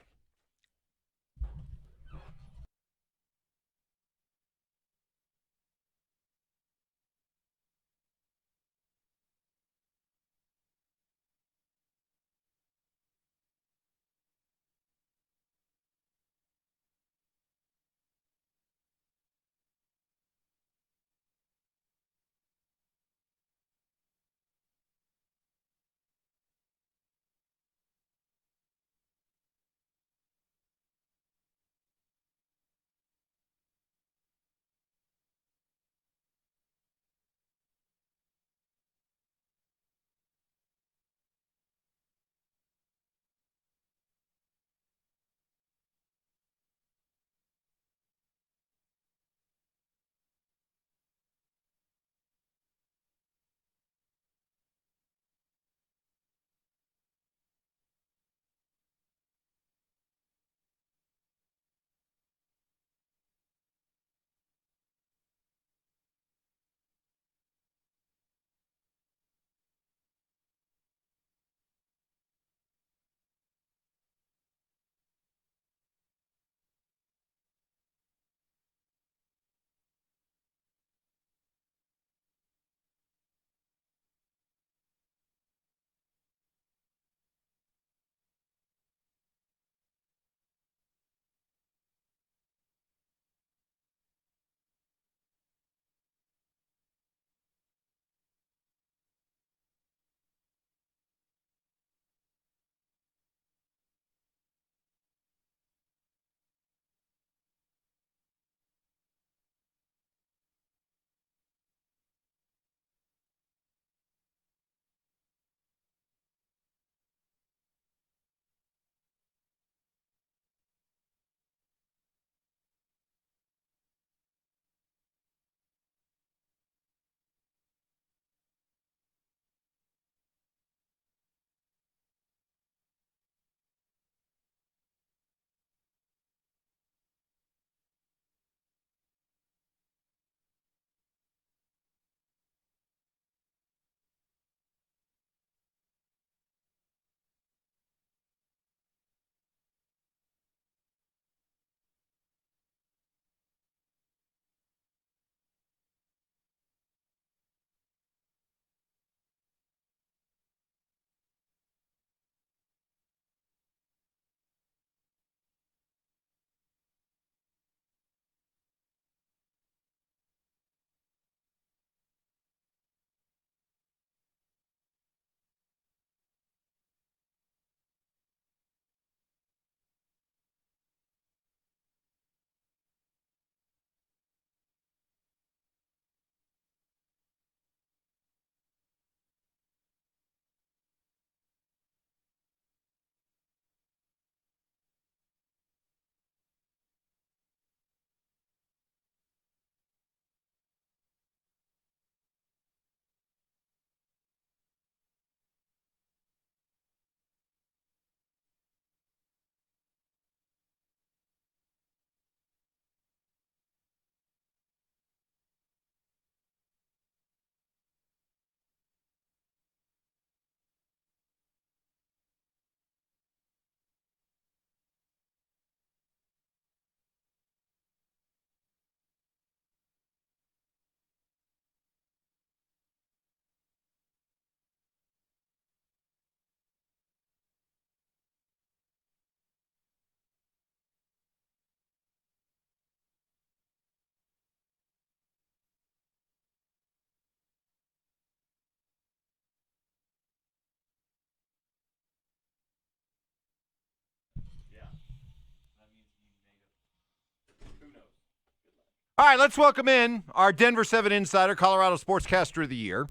All right, let's welcome in our Denver 7 Insider, Colorado Sportscaster of the Year.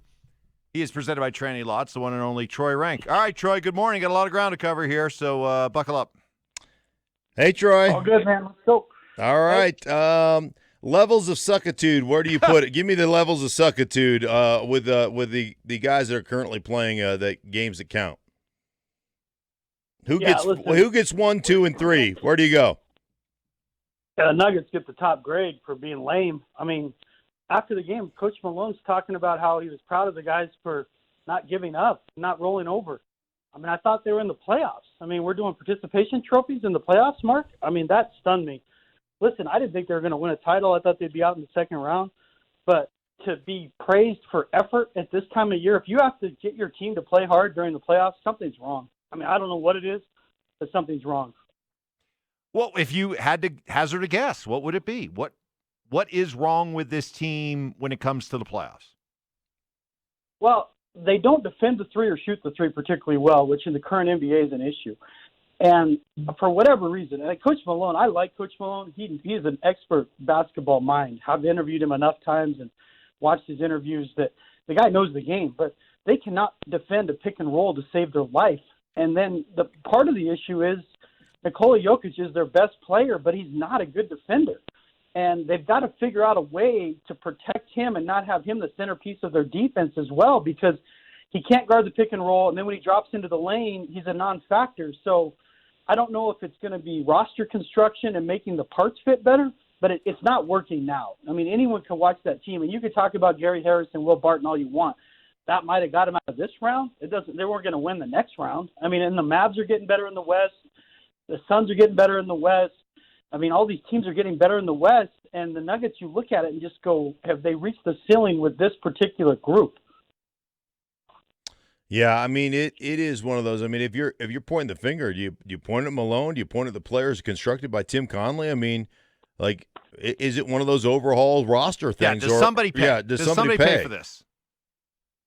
He is presented by Tranny Lots, the one and only Troy Rank. All right, Troy, good morning. Got a lot of ground to cover here, so buckle up. Hey, Troy. All good, man. Let's go. All right. Levels of suckitude. Where do you put it? Give me the levels of suckitude with the guys that are currently playing the games that count. Who gets 1, 2, and 3? Where do you go? The Nuggets get the top grade for being lame. I mean, after the game, Coach Malone's talking about how he was proud of the guys for not giving up, not rolling over. I mean, I thought they were in the playoffs. I mean, we're doing participation trophies in the playoffs, Mark. I mean, that stunned me. Listen, I didn't think they were going to win a title. I thought they'd be out in the second round. But to be praised for effort at this time of year, if you have to get your team to play hard during the playoffs, something's wrong. I mean, I don't know what it is, but something's wrong. Well, if you had to hazard a guess, what would it be? What is wrong with this team when it comes to the playoffs? Well, they don't defend the three or shoot the three particularly well, which in the current NBA is an issue. And for whatever reason, and Coach Malone, I like Coach Malone. He is an expert basketball mind. I've interviewed him enough times and watched his interviews that the guy knows the game, but they cannot defend a pick and roll to save their life. And then the part of the issue is Nikola Jokic is their best player, but he's not a good defender. And they've got to figure out a way to protect him and not have him the centerpiece of their defense as well, because he can't guard the pick and roll. And then when he drops into the lane, he's a non-factor. So I don't know if it's going to be roster construction and making the parts fit better, but it's not working now. I mean, anyone can watch that team, and you can talk about Gary Harris and Will Barton all you want. That might have got him out of this round. They weren't going to win the next round. I mean, and the Mavs are getting better in the West. The Suns are getting better in the West. I mean, all these teams are getting better in the West, and the Nuggets, you look at it and just go, have they reached the ceiling with this particular group? Yeah, I mean, it is one of those. I mean, if you're pointing the finger, do you point at Malone? Do you point at the players constructed by Tim Conley? I mean, like, is it one of those overhaul roster things? Yeah, does somebody pay? Yeah, does somebody pay for this?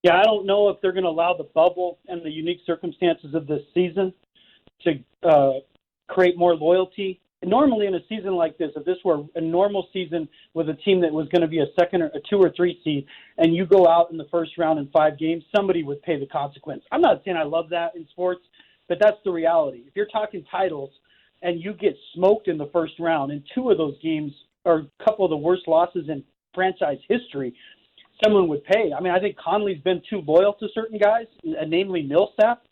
Yeah, I don't know if they're going to allow the bubble and the unique circumstances of this season to create more loyalty. Normally in a season like this, if this were a normal season with a team that was going to be a 2 or 3 seed, and you go out in the first round in 5 games, somebody would pay the consequence. I'm not saying I love that in sports, but that's the reality. If you're talking titles and you get smoked in the first round, and 2 of those games are a couple of the worst losses in franchise history, someone would pay. I mean, I think Conley's been too loyal to certain guys, namely Millsap.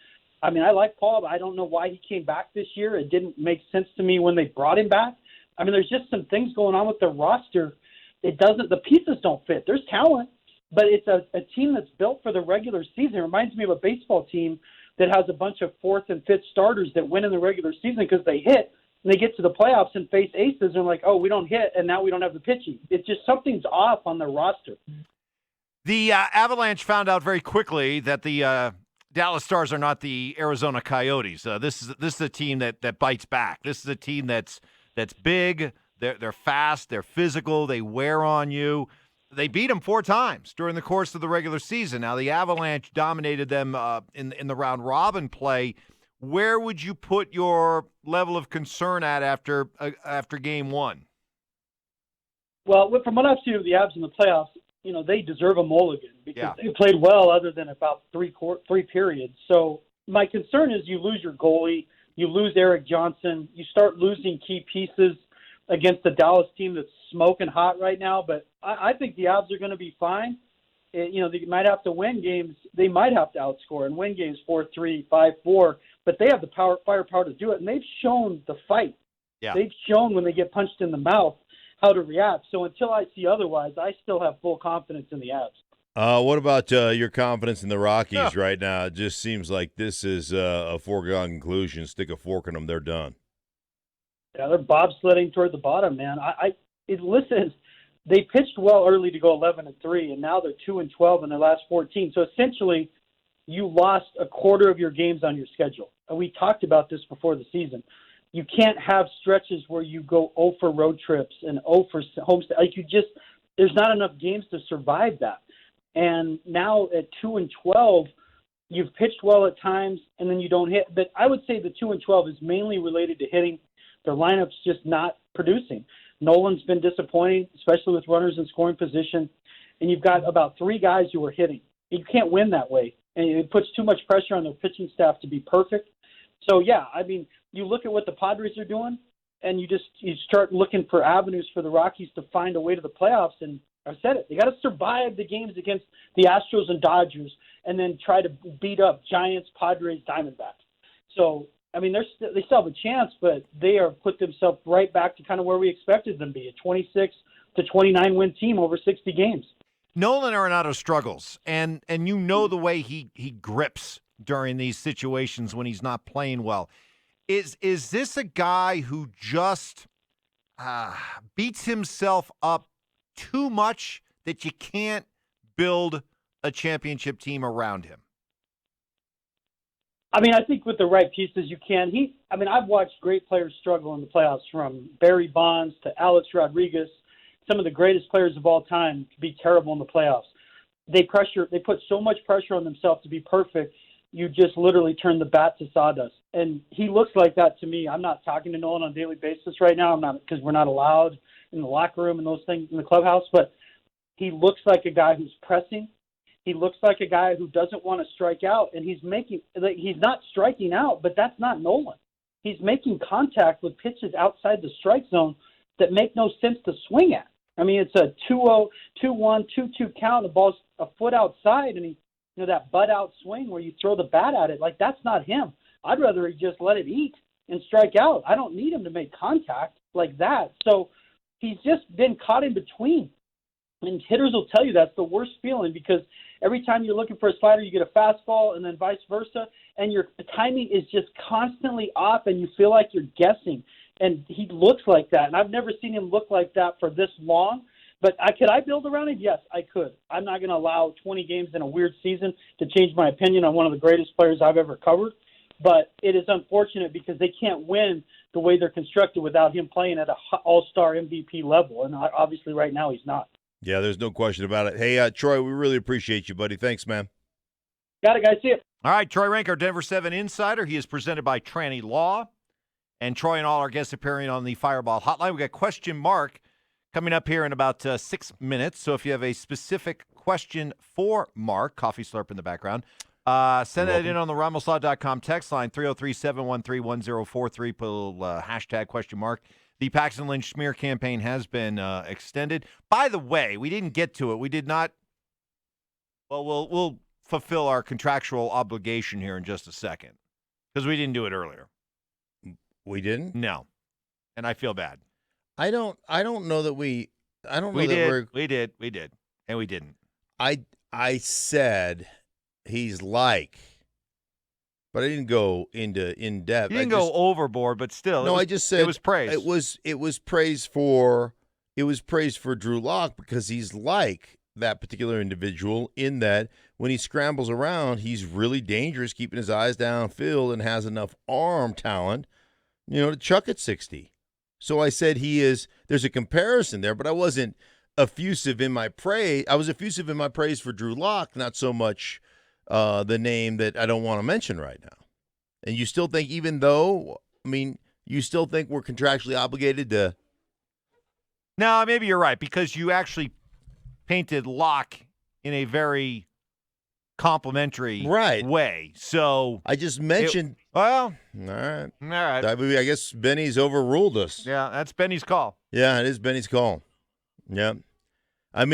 I mean, I like Paul, but I don't know why he came back this year. It didn't make sense to me when they brought him back. I mean, there's just some things going on with the roster. The pieces don't fit. There's talent, but it's a team that's built for the regular season. It reminds me of a baseball team that has a bunch of 4th and 5th starters that win in the regular season because they hit, and they get to the playoffs and face aces and like, oh, we don't hit, and now we don't have the pitching. It's just something's off on the roster. The Avalanche found out very quickly that the Dallas Stars are not the Arizona Coyotes. This is a team that bites back. This is a team that's big. They're fast. They're physical. They wear on you. They beat them 4 times during the course of the regular season. Now the Avalanche dominated them in the round robin play. Where would you put your level of concern at after game 1? Well, from what I've seen of the Avs in the playoffs, you know, they deserve a mulligan because they played well other than about 3 periods. So my concern is you lose your goalie, you lose Eric Johnson, you start losing key pieces against the Dallas team that's smoking hot right now. But I think the Avs are going to be fine. You know, they might have to win games. They might have to outscore and win games 4-3, 5-4, but they have the firepower to do it, and they've shown the fight. Yeah. They've shown when they get punched in the mouth how to react. So until I see otherwise, I still have full confidence in the Avs. What about your confidence in the Rockies right now? It just seems like this is a foregone conclusion. Stick a fork in them, they're done. Yeah, they're bobsledding toward the bottom, man. Listen, they pitched well early to go 11-3, and now they're 2-12 in their last 14. So essentially, you lost a quarter of your games on your schedule. And we talked about this before the season. You can't have stretches where you go 0 for road trips and 0 for homestand. Like there's not enough games to survive that. And now at 2-12, you've pitched well at times and then you don't hit. But I would say the 2-12 is mainly related to hitting. Their lineup's just not producing. Nolan's been disappointing, especially with runners in scoring position. And you've got about 3 guys who are hitting. You can't win that way. And it puts too much pressure on their pitching staff to be perfect. So, yeah, I mean, you look at what the Padres are doing. and you start looking for avenues for the Rockies to find a way to the playoffs. And I said it, they got to survive the games against the Astros and Dodgers, and then try to beat up Giants, Padres, Diamondbacks. So, I mean, they still have a chance, but they are put themselves right back to kind of where we expected them to be, a 26 to 29 win team over 60 games. Nolan Arenado struggles, and you know the way he grips during these situations when he's not playing well. Is this a guy who just beats himself up too much that you can't build a championship team around him? I mean, I think with the right pieces you can. I've watched great players struggle in the playoffs, from Barry Bonds to Alex Rodriguez. Some of the greatest players of all time to be terrible in the playoffs. They put so much pressure on themselves to be perfect, you just literally turn the bat to sawdust. And he looks like that to me. I'm not talking to Nolan on a daily basis right now. I'm not, because we're not allowed in the locker room and those things in the clubhouse, but he looks like a guy who's pressing. He looks like a guy who doesn't want to strike out, and he's not striking out, but that's not Nolan. He's making contact with pitches outside the strike zone that make no sense to swing at. I mean, it's a 2-0, 2-1, 2-2 count. The ball's a foot outside, and that butt out swing where you throw the bat at it, like, that's not him. I'd rather he just let it eat and strike out. I don't need him to make contact like that. So he's just been caught in between. And hitters will tell you that's the worst feeling, because every time you're looking for a slider, you get a fastball, and then vice versa, and your timing is just constantly off, and you feel like you're guessing. And he looks like that, and I've never seen him look like that for this long. But could I build around him? Yes, I could. I'm not going to allow 20 games in a weird season to change my opinion on one of the greatest players I've ever covered. But it is unfortunate because they can't win the way they're constructed without him playing at an all-star MVP level. And obviously right now he's not. Yeah, there's no question about it. Hey, Troy, we really appreciate you, buddy. Thanks, man. Got it, guys. See you. All right, Troy Rank, our Denver 7 insider. He is presented by Tranny Law. And Troy and all our guests appearing on the Fireball Hotline. We got Question Mark coming up here in about 6 minutes. So if you have a specific question for Mark, coffee slurp in the background, send that in on the RamosLaw.com text line, 303-713-1043. Put a little hashtag question mark. The Paxton Lynch smear campaign has been extended. By the way, we didn't get to it. We did not. Well, we'll fulfill our contractual obligation here in just a second, because we didn't do it earlier. We didn't? No. And I feel bad. I don't know that we We did. And we didn't. I said he's like, but I didn't go into in depth. You didn't go overboard, but still. No, I just said it was praise. It was praise for Drew Lock, because he's like that particular individual in that when he scrambles around, he's really dangerous, keeping his eyes downfield, and has enough arm talent, to chuck at 60. So I said there's a comparison there, but I wasn't effusive in my praise. I was effusive in my praise for Drew Lock, not so much the name that I don't want to mention right now. And you still think, you still think we're contractually obligated to? No, maybe you're right, because you actually painted Lock in a very complimentary way. So I just mentioned. All right. I guess Benny's overruled us. Yeah, that's Benny's call. Yeah, it is Benny's call. Yeah. I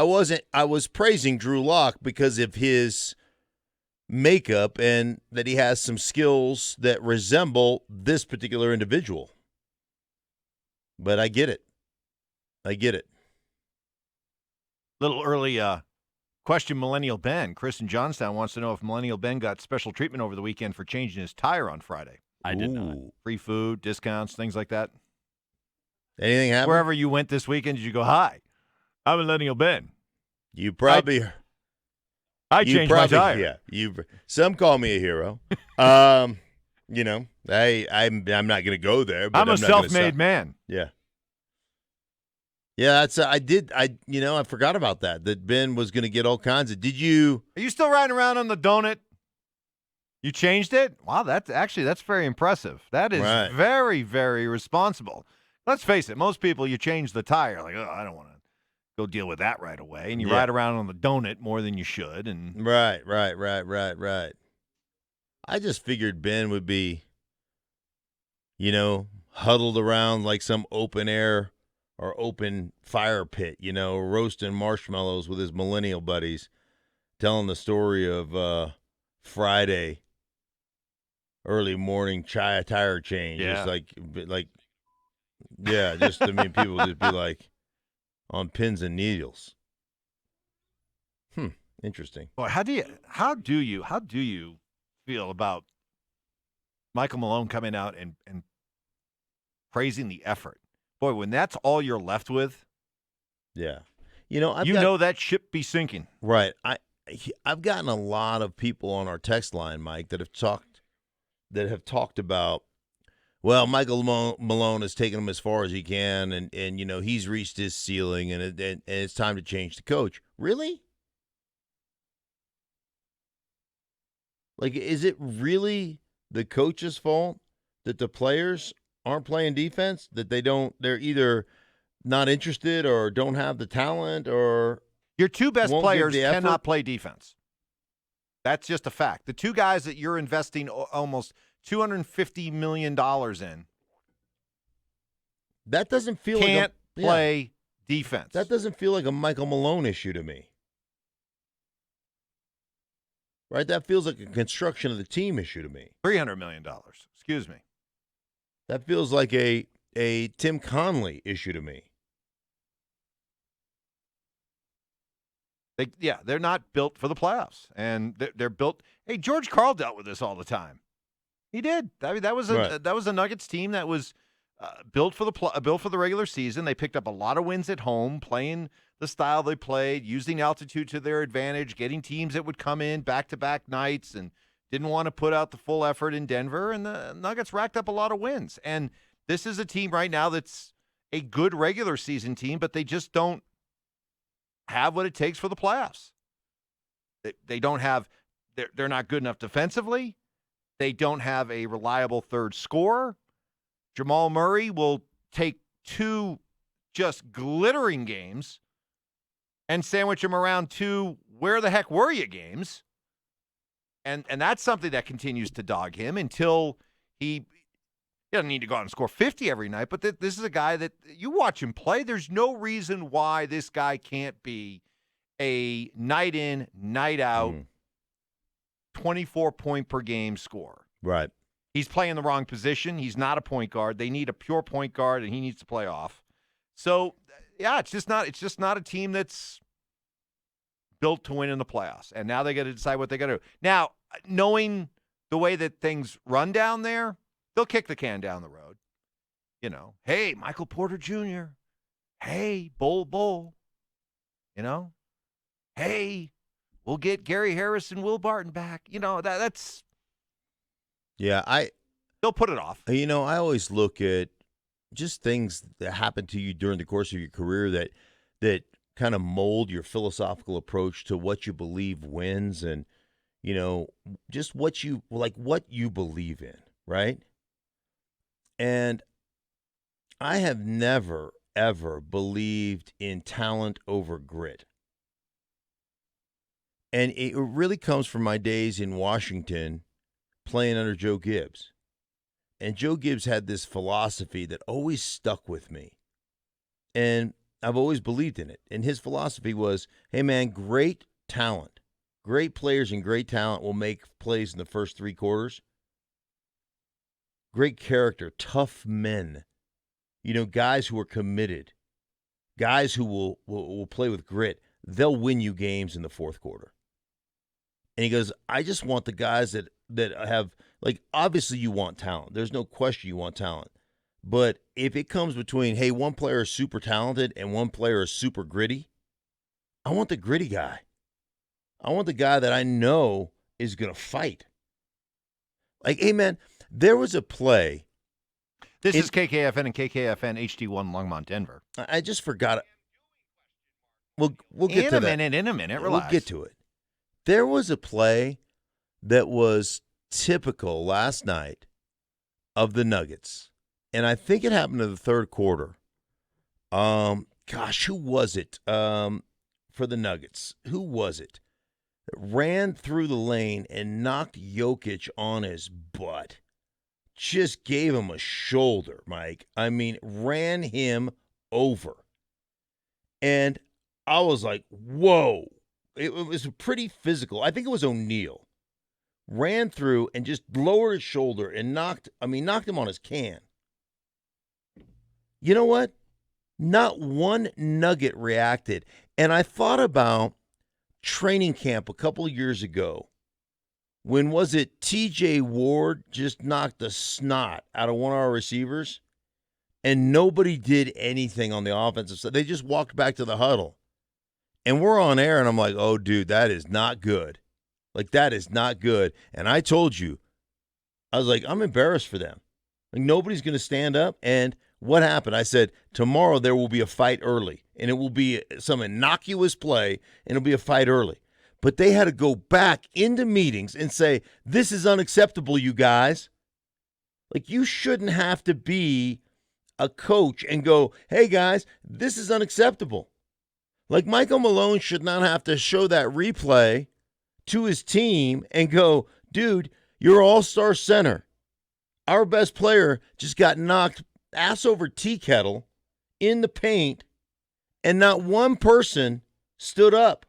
was praising Drew Lock because of his makeup and that he has some skills that resemble this particular individual. But I get it. Little early question, Millennial Ben. Chris in Johnstown wants to know if Millennial Ben got special treatment over the weekend for changing his tire on Friday. I did not. Free food, discounts, things like that. Anything happen? Wherever you went this weekend, did you go, hi, I'm Millennial Ben? You probably... I changed my tire. Yeah. Some call me a hero. I'm not going to go there. But I'm a self-made man. Yeah. Yeah, I forgot about that Ben was going to get all kinds of. Did you? Are you still riding around on the donut? You changed it? Wow, that's very impressive. That is very, very responsible. Let's face it, most people, you change the tire, like, oh, I don't want to go deal with that right away. And you ride around on the donut more than you should. And Right. I just figured Ben would be, huddled around like some open air or open fire pit, roasting marshmallows with his millennial buddies, telling the story of Friday early morning tire change. Yeah. Just people just be like on pins and needles. Interesting. Boy, how do you feel about Michael Malone coming out and praising the effort? Boy, when that's all you're left with, yeah, that ship be sinking. Right. I've gotten a lot of people on our text line, Mike, that have talked about, well, Michael Malone has taken him as far as he can, and he's reached his ceiling, and it's time to change the coach. Really? Like, is it really the coach's fault that the players aren't playing defense? That they're either not interested or don't have the talent, or your two best won't players give the effort? cannot play defense. That's just a fact. The two guys that you're investing almost $250 million in, that doesn't feel can't play defense. That doesn't feel like a Michael Malone issue to me. Right? That feels like a construction of the team issue to me. $300 million. Excuse me. That feels like a Tim Conley issue to me. They're not built for the playoffs, and they're built. Hey, George Karl dealt with this all the time. He did. I mean, that was a Nuggets team that was built for the regular season. They picked up a lot of wins at home, playing the style they played, using altitude to their advantage, getting teams that would come in back-to-back nights, and didn't want to put out the full effort in Denver. And the Nuggets racked up a lot of wins. And this is a team right now that's a good regular season team, but they just don't have what it takes for the playoffs. They don't have. They're not good enough defensively. They don't have a reliable third scorer. Jamal Murray will take two just glittering games and sandwich him around two where the heck were you games. And that's something that continues to dog him until he doesn't need to go out and score 50 every night. But this is a guy that you watch him play. There's no reason why this guy can't be a night in, night out, 24-point-per-game scorer. Right. He's playing the wrong position. He's not a point guard. They need a pure point guard, and he needs to play off. So, yeah, it's just not a team that's built to win in the playoffs. And now they got to decide what they got to do. Now, knowing the way that things run down there, they'll kick the can down the road. Hey, Michael Porter Jr. Hey, Bull. Hey, we'll get Gary Harris and Will Barton back. That's. Yeah, they'll put it off. I always look at just things that happen to you during the course of your career that kind of mold your philosophical approach to what you believe wins, and just what you believe in, right? And I have never ever believed in talent over grit. And it really comes from my days in Washington playing under Joe Gibbs. And Joe Gibbs had this philosophy that always stuck with me. And I've always believed in it. And his philosophy was, hey, man, great talent, great players and great talent will make plays in the first three quarters. Great character, tough men, guys who are committed, guys who will play with grit. They'll win you games in the fourth quarter. And he goes, I just want the guys that have, obviously you want talent. There's no question you want talent. But if it comes between, hey, one player is super talented and one player is super gritty, I want the gritty guy. I want the guy that I know is going to fight. Hey, man, there was a play. This is KKFN and KKFN HD1 Longmont, Denver. I just forgot it. We'll get to that. In a minute, relax. We'll get to it. There was a play that was typical last night of the Nuggets, and I think it happened in the third quarter. Who was it for the Nuggets? Who was it that ran through the lane and knocked Jokic on his butt? just gave him a shoulder, Mike. I mean, ran him over. And I was like, whoa. It was pretty physical. I think it was O'Neal. Ran through and just lowered his shoulder and knocked him on his can. You know what? Not one Nugget reacted. And I thought about training camp a couple of years ago. When was it TJ Ward just knocked the snot out of one of our receivers and nobody did anything on the offensive side? They just walked back to the huddle. And we're on air, and I'm like, oh, dude, that is not good. Like, that is not good. And I told you, I was like, I'm embarrassed for them. Like, nobody's going to stand up. And what happened? I said, tomorrow there will be a fight early, and it will be some innocuous play, and it'll be a fight early. But they had to go back into meetings and say, this is unacceptable, you guys. Like, you shouldn't have to be a coach and go, hey, guys, this is unacceptable. Like, Michael Malone should not have to show that replay to his team and go, dude, you're all-star center. Our best player just got knocked ass over tea kettle in the paint, and not one person stood up.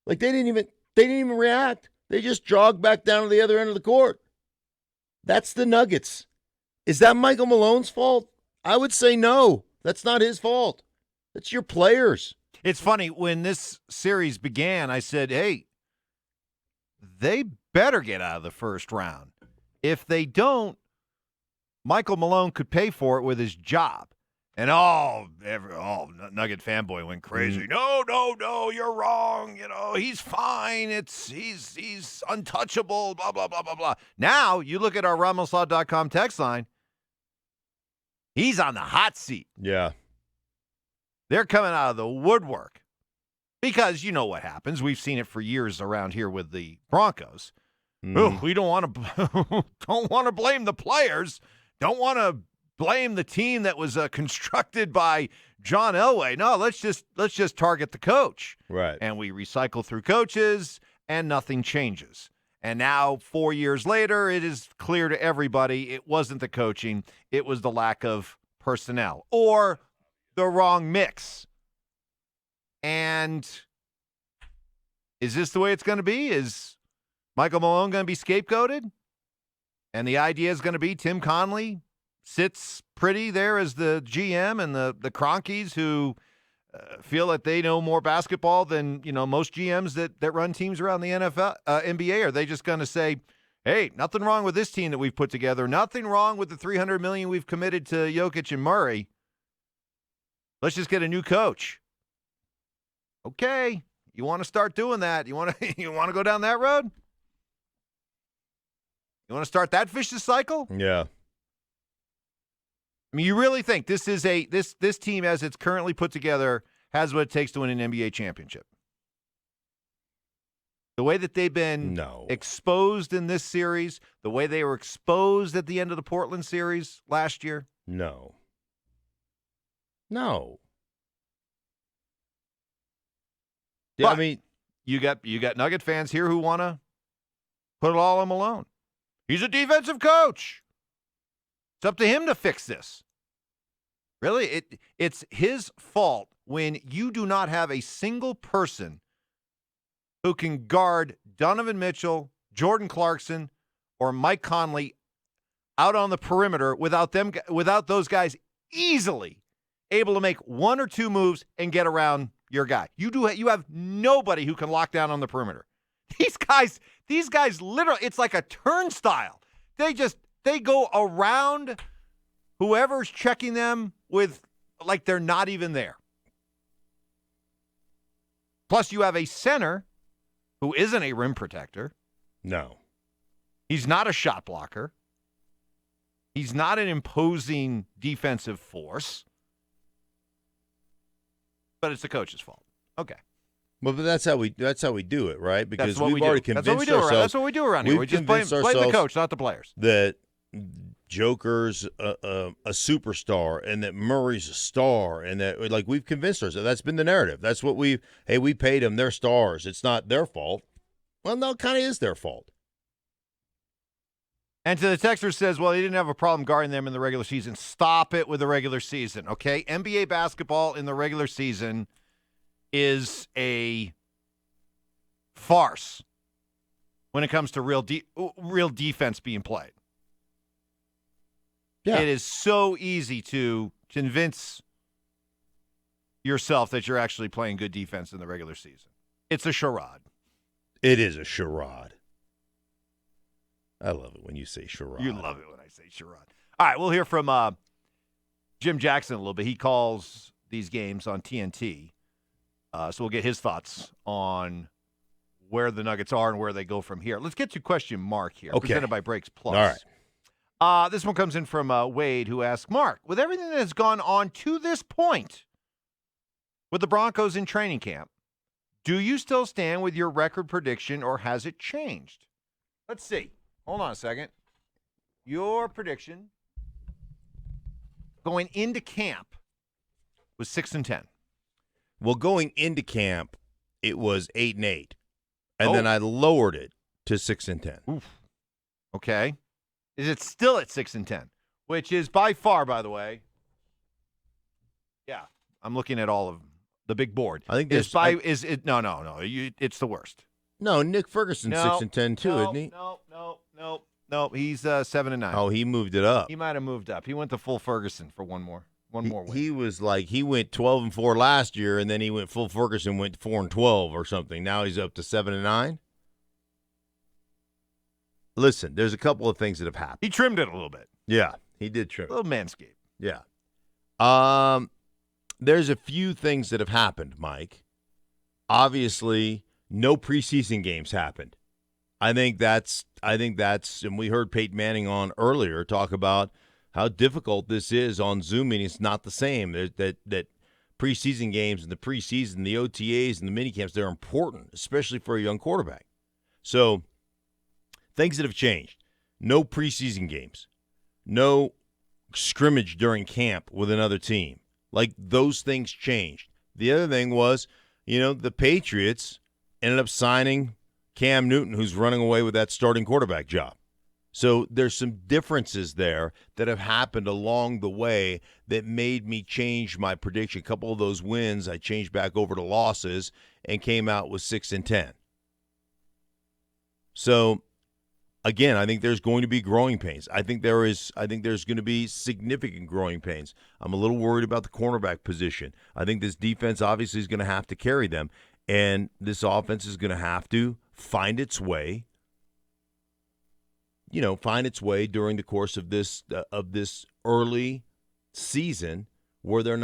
Like, they didn't even react. They just jogged back down to the other end of the court. That's the Nuggets. Is that Michael Malone's fault? I would say no. That's not his fault. It's your players. It's funny, when this series began, I said, hey, they better get out of the first round. If they don't, Michael Malone could pay for it with his job. And Nugget fanboy went crazy. No, you're wrong. You know, he's fine. He's untouchable, blah, blah, blah, blah, blah. Now, you look at our RamosLaw.com text line, he's on the hot seat. Yeah. They're coming out of the woodwork because you know what happens. We've seen it for years around here with the Broncos. We don't want to blame the players. Don't want to blame the team that was constructed by John Elway. No, let's just target the coach. Right. And we recycle through coaches, and nothing changes. And now, 4 years later, it is clear to everybody it wasn't the coaching. It was the lack of personnel or the wrong mix. And is this the way it's going to be? Is Michael Malone going to be scapegoated? And the idea is going to be Tim Connelly sits pretty there as the GM, and the Cronkies who feel that they know more basketball than most GMs that run teams around the NBA. Are they just going to say, hey, nothing wrong with this team that we've put together, nothing wrong with the $300 million we've committed to Jokic and Murray. Let's just get a new coach. Okay, you want to start doing that? You want to go down that road? You want to start that vicious cycle? Yeah. I mean, you really think this is this team as it's currently put together has what it takes to win an NBA championship? The way that they've been exposed in this series, the way they were exposed at the end of the Portland series last year? No. But I mean, you got Nugget fans here who want to put it all on Malone. He's a defensive coach. It's up to him to fix this. Really, it's his fault when you do not have a single person who can guard Donovan Mitchell, Jordan Clarkson, or Mike Conley out on the perimeter without those guys easily able to make one or two moves and get around your guy. You have nobody who can lock down on the perimeter. These guys literally, it's like a turnstile. They go around whoever's checking them with like they're not even there. Plus, you have a center who isn't a rim protector. No. He's not a shot blocker. He's not an imposing defensive force. But it's the coach's fault. Okay. Well, but that's how we do it, right? Because we've already convinced ourselves. That's what we do around here. We just blame the coach, not the players. That Joker's a superstar and that Murray's a star and that we've convinced ourselves. That's been the narrative. That's what we paid them. They're stars. It's not their fault. Well, no, it kind of is their fault. And to the texter says, well, he didn't have a problem guarding them in the regular season. Stop it with the regular season, okay? NBA basketball in the regular season is a farce when it comes to real defense being played. Yeah. It is so easy to convince yourself that you're actually playing good defense in the regular season. It's a charade. It is a charade. I love it when you say charade. You love it when I say charade. All right, we'll hear from Jim Jackson a little bit. He calls these games on TNT. So we'll get his thoughts on where the Nuggets are and where they go from here. Let's get to question Mark here, presented by Breaks Plus. All right. This one comes in from Wade, who asks, Mark, with everything that has gone on to this point with the Broncos in training camp, do you still stand with your record prediction or has it changed? Let's see. Hold on a second. Your prediction going into camp was 6-10. Well, going into camp, it was 8-8. And then I lowered it to 6-10. Oof. Okay. Is it still at 6-10? Which is by far, by the way. Yeah, I'm looking at all of the big board. I think it's the worst. No, Nick Ferguson's 6-10 too, isn't he? No. He's 7-9. Oh, he moved it up. He might have moved up. He went to full Ferguson for one more win. He was like he went 12-4 last year, and then he went full Ferguson, went 4-12 or something. Now he's up to 7-9. Listen, there's a couple of things that have happened. He trimmed it a little bit. Yeah, he did trim it. A little manscape. Yeah. There's a few things that have happened, Mike. Obviously, no preseason games happened. I think that's, and we heard Peyton Manning on earlier talk about how difficult this is on Zoom meetings. It's not the same. That preseason games and the preseason, the OTAs and the minicamps, they're important, especially for a young quarterback. So things that have changed. No preseason games. No scrimmage during camp with another team. Like, those things changed. The other thing was, the Patriots ended up signing Cam Newton, who's running away with that starting quarterback job. So there's some differences there that have happened along the way that made me change my prediction. A couple of those wins, I changed back over to losses and came out with 6-10. So, again, I think there's going to be growing pains. I think there's going to be significant growing pains. I'm a little worried about the cornerback position. I think this defense obviously is going to have to carry them, and this offense is going to have to find its way. Find its way during the course of this early season, where they're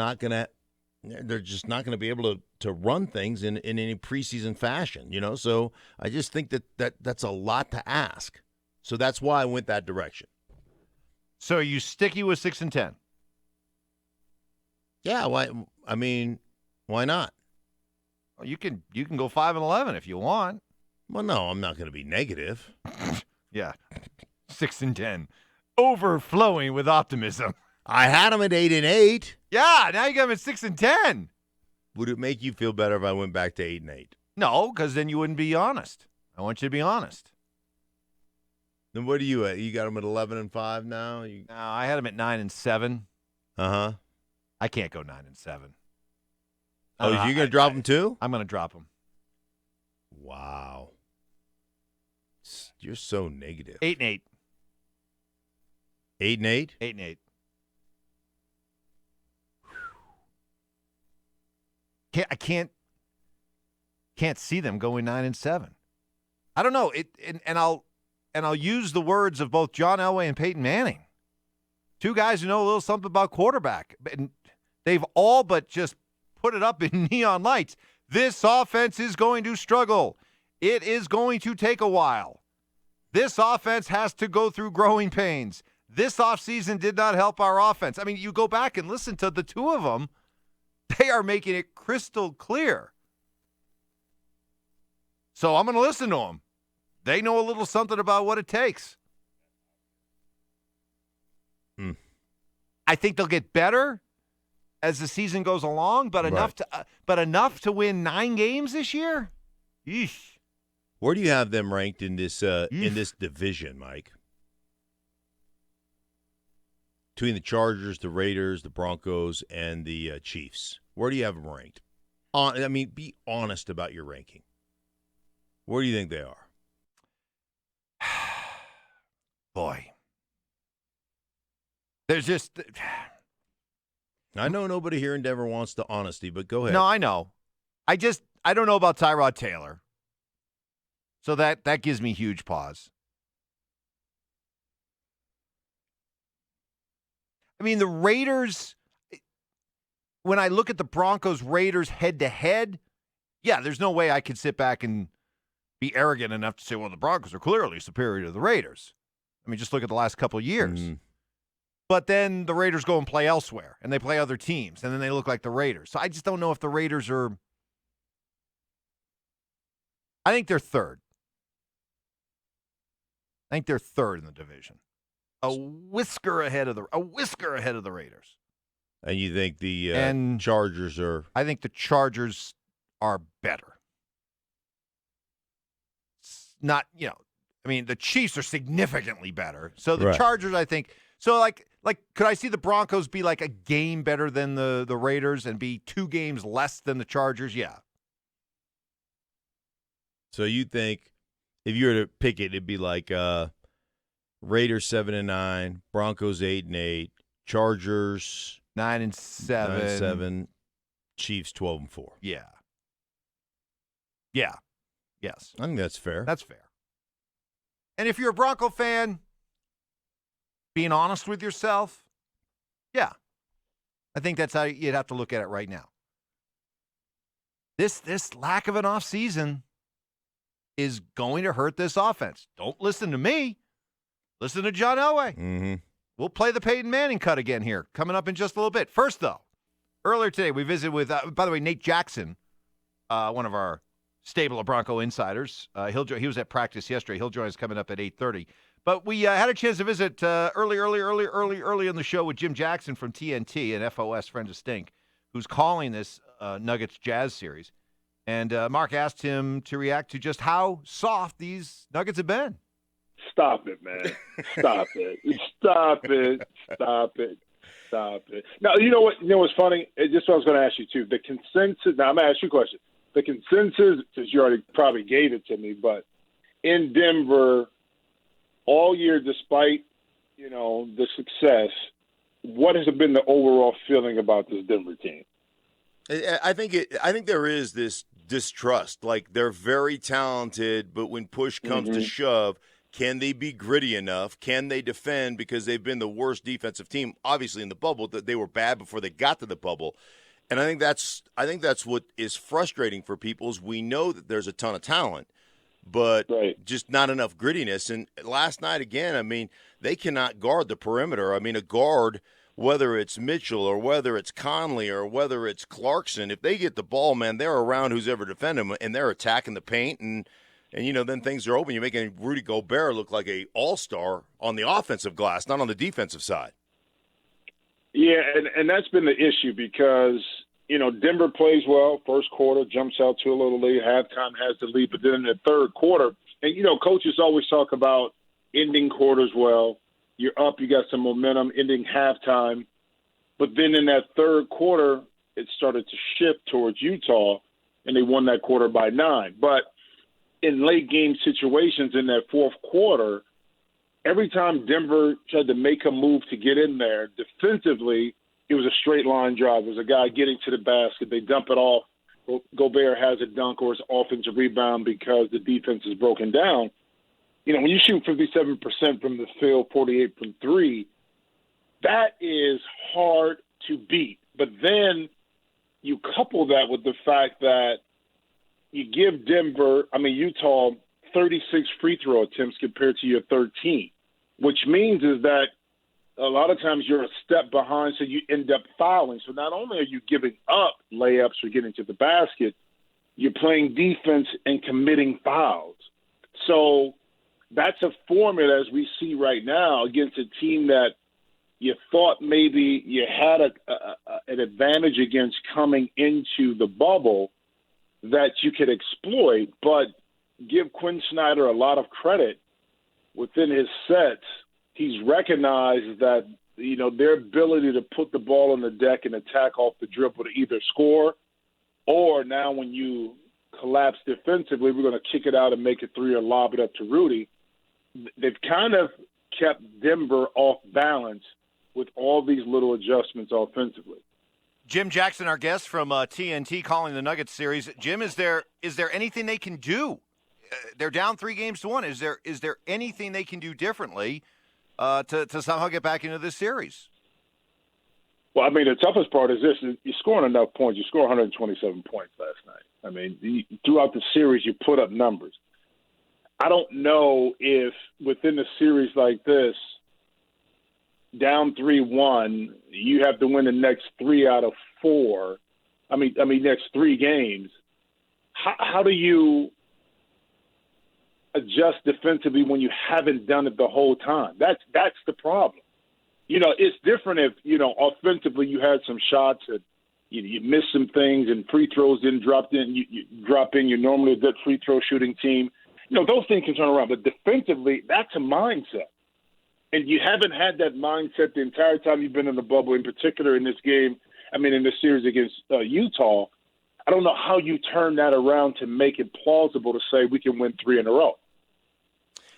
just not going to be able to run things in any preseason fashion. So I just think that's a lot to ask. So that's why I went that direction. So are you sticky with 6-10? Yeah. Why? I mean, why not? Well, you can go 5-11 if you want. Well, no, I'm not going to be negative. Yeah, 6-10, overflowing with optimism. I had them at 8-8. Yeah, now you got them at 6-10. Would it make you feel better if I went back to 8-8? No, because then you wouldn't be honest. I want you to be honest. Then what are you at? You got them at 11-5 now? No, I had them at 9-7. Uh-huh. I can't go 9-7. Oh, you're going to drop them too? I'm going to drop them. Wow. You're so negative. 8-8. 8-8? 8-8. I can't see them going 9-7. I don't know. And I'll use the words of both John Elway and Peyton Manning. Two guys who know a little something about quarterback. And they've all but just put it up in neon lights. This offense is going to struggle. It is going to take a while. This offense has to go through growing pains. This offseason did not help our offense. I mean, you go back and listen to the two of them. They are making it crystal clear. So I'm going to listen to them. They know a little something about what it takes. I think they'll get better as the season goes along, but enough to win 9 games this year? Yeesh. Where do you have them ranked in this division, Mike? between the Chargers, the Raiders, the Broncos, and the Chiefs. Where do you have them ranked? Be honest about your ranking. Where do you think they are? Boy. There's just... I know nobody here in Denver wants the honesty, but go ahead. No, I know. I don't know about Tyrod Taylor. So that gives me huge pause. I mean, the Raiders, when I look at the Broncos-Raiders head-to-head, yeah, there's no way I could sit back and be arrogant enough to say, well, the Broncos are clearly superior to the Raiders. I mean, just look at the last couple of years. Mm-hmm. But then the Raiders go and play elsewhere, and they play other teams, and then they look like the Raiders. So I just don't know if the Raiders are – I think they're third. I think they're third in the division. A whisker ahead of the Raiders. And you think the Chargers are? I think the Chargers are better. It's not, the Chiefs are significantly better. So the Chargers, I think. So like, could I see the Broncos be like a game better than the Raiders and be 2 games less than the Chargers? Yeah. So you think if you were to pick it, it'd be like Raiders 7-9, Broncos 8-8, Chargers 9-7, Chiefs 12-4. Yeah. Yeah. Yes. I think that's fair. That's fair. And if you're a Bronco fan, being honest with yourself, yeah. I think that's how you'd have to look at it right now. This lack of an offseason is going to hurt this offense. Don't listen to me. Listen to John Elway. Mm-hmm. We'll play the Peyton Manning cut again here, coming up in just a little bit. First, though, earlier today we visited with, by the way, Nate Jackson, one of our stable of Bronco insiders. He was at practice yesterday. He'll join us coming up at 8:30. But we had a chance to visit early in the show with Jim Jackson from TNT and FOS, Friends of Stink, who's calling this Nuggets Jazz series. And Mark asked him to react to just how soft these Nuggets have been. Stop it, man. Stop it. Stop it. Stop it. Stop it. Now, you know what? You know what's funny? Just what I was going to ask you, too. The consensus – now, I'm going to ask you a question. The consensus, since you already probably gave it to me, but in Denver, all year, despite, the success, what has been the overall feeling about this Denver team? I think there is this distrust. Like, they're very talented, but when push comes to shove – can they be gritty enough? Can they defend? Because they've been the worst defensive team, obviously, in the bubble. That they were bad before they got to the bubble, and I think that's what is frustrating for people. Is we know that there's a ton of talent, but just not enough grittiness. And last night again, they cannot guard the perimeter. A guard, whether it's Mitchell or whether it's Conley or whether it's Clarkson, if they get the ball, man, they're around who's ever defending them, and they're attacking the paint and then things are open. You're making Rudy Gobert look like a all-star on the offensive glass, not on the defensive side. Yeah, and that's been the issue because, Denver plays well. First quarter, jumps out to a little lead. Halftime has the lead. But then in the third quarter, and, coaches always talk about ending quarters well. You're up, you got some momentum, ending halftime. But then in that third quarter, it started to shift towards Utah, and they won that quarter by 9. But in late game situations in that fourth quarter, every time Denver tried to make a move to get in there defensively, it was a straight line drive. It was a guy getting to the basket. They dump it off. Gobert has a dunk or his offensive rebound because the defense is broken down. When you shoot 57% from the field, 48 from 3, that is hard to beat. But then you couple that with the fact that you give Utah 36 free throw attempts compared to your 13, which means is that a lot of times you're a step behind, so you end up fouling. So not only are you giving up layups or getting to the basket, you're playing defense and committing fouls. So that's a formula, as we see right now, against a team that you thought maybe you had an advantage against coming into the bubble that you could exploit, but give Quinn Snyder a lot of credit within his sets. He's recognized that their ability to put the ball on the deck and attack off the dribble to either score, or now when you collapse defensively, we're going to kick it out and make a three or lob it up to Rudy. They've kind of kept Denver off balance with all these little adjustments offensively. Jim Jackson, our guest from TNT, calling the Nuggets series. Jim, is there anything they can do? They're down 3-1. Is there anything they can do differently to somehow get back into this series? Well, I mean, the toughest part is this: you're scoring enough points. You scored 127 points last night. I mean, throughout the series, you put up numbers. I don't know if within a series like this, down 3-1, you have to win the next 3 out of 4. Next 3 games. How do you adjust defensively when you haven't done it the whole time? That's the problem. It's different if, offensively you had some shots and you missed some things and free throws didn't drop in. You drop in. You're normally a good free throw shooting team. Those things can turn around. But defensively, that's a mindset. And you haven't had that mindset the entire time you've been in the bubble, in particular in this game. In this series against Utah. I don't know how you turn that around to make it plausible to say we can win 3 in a row.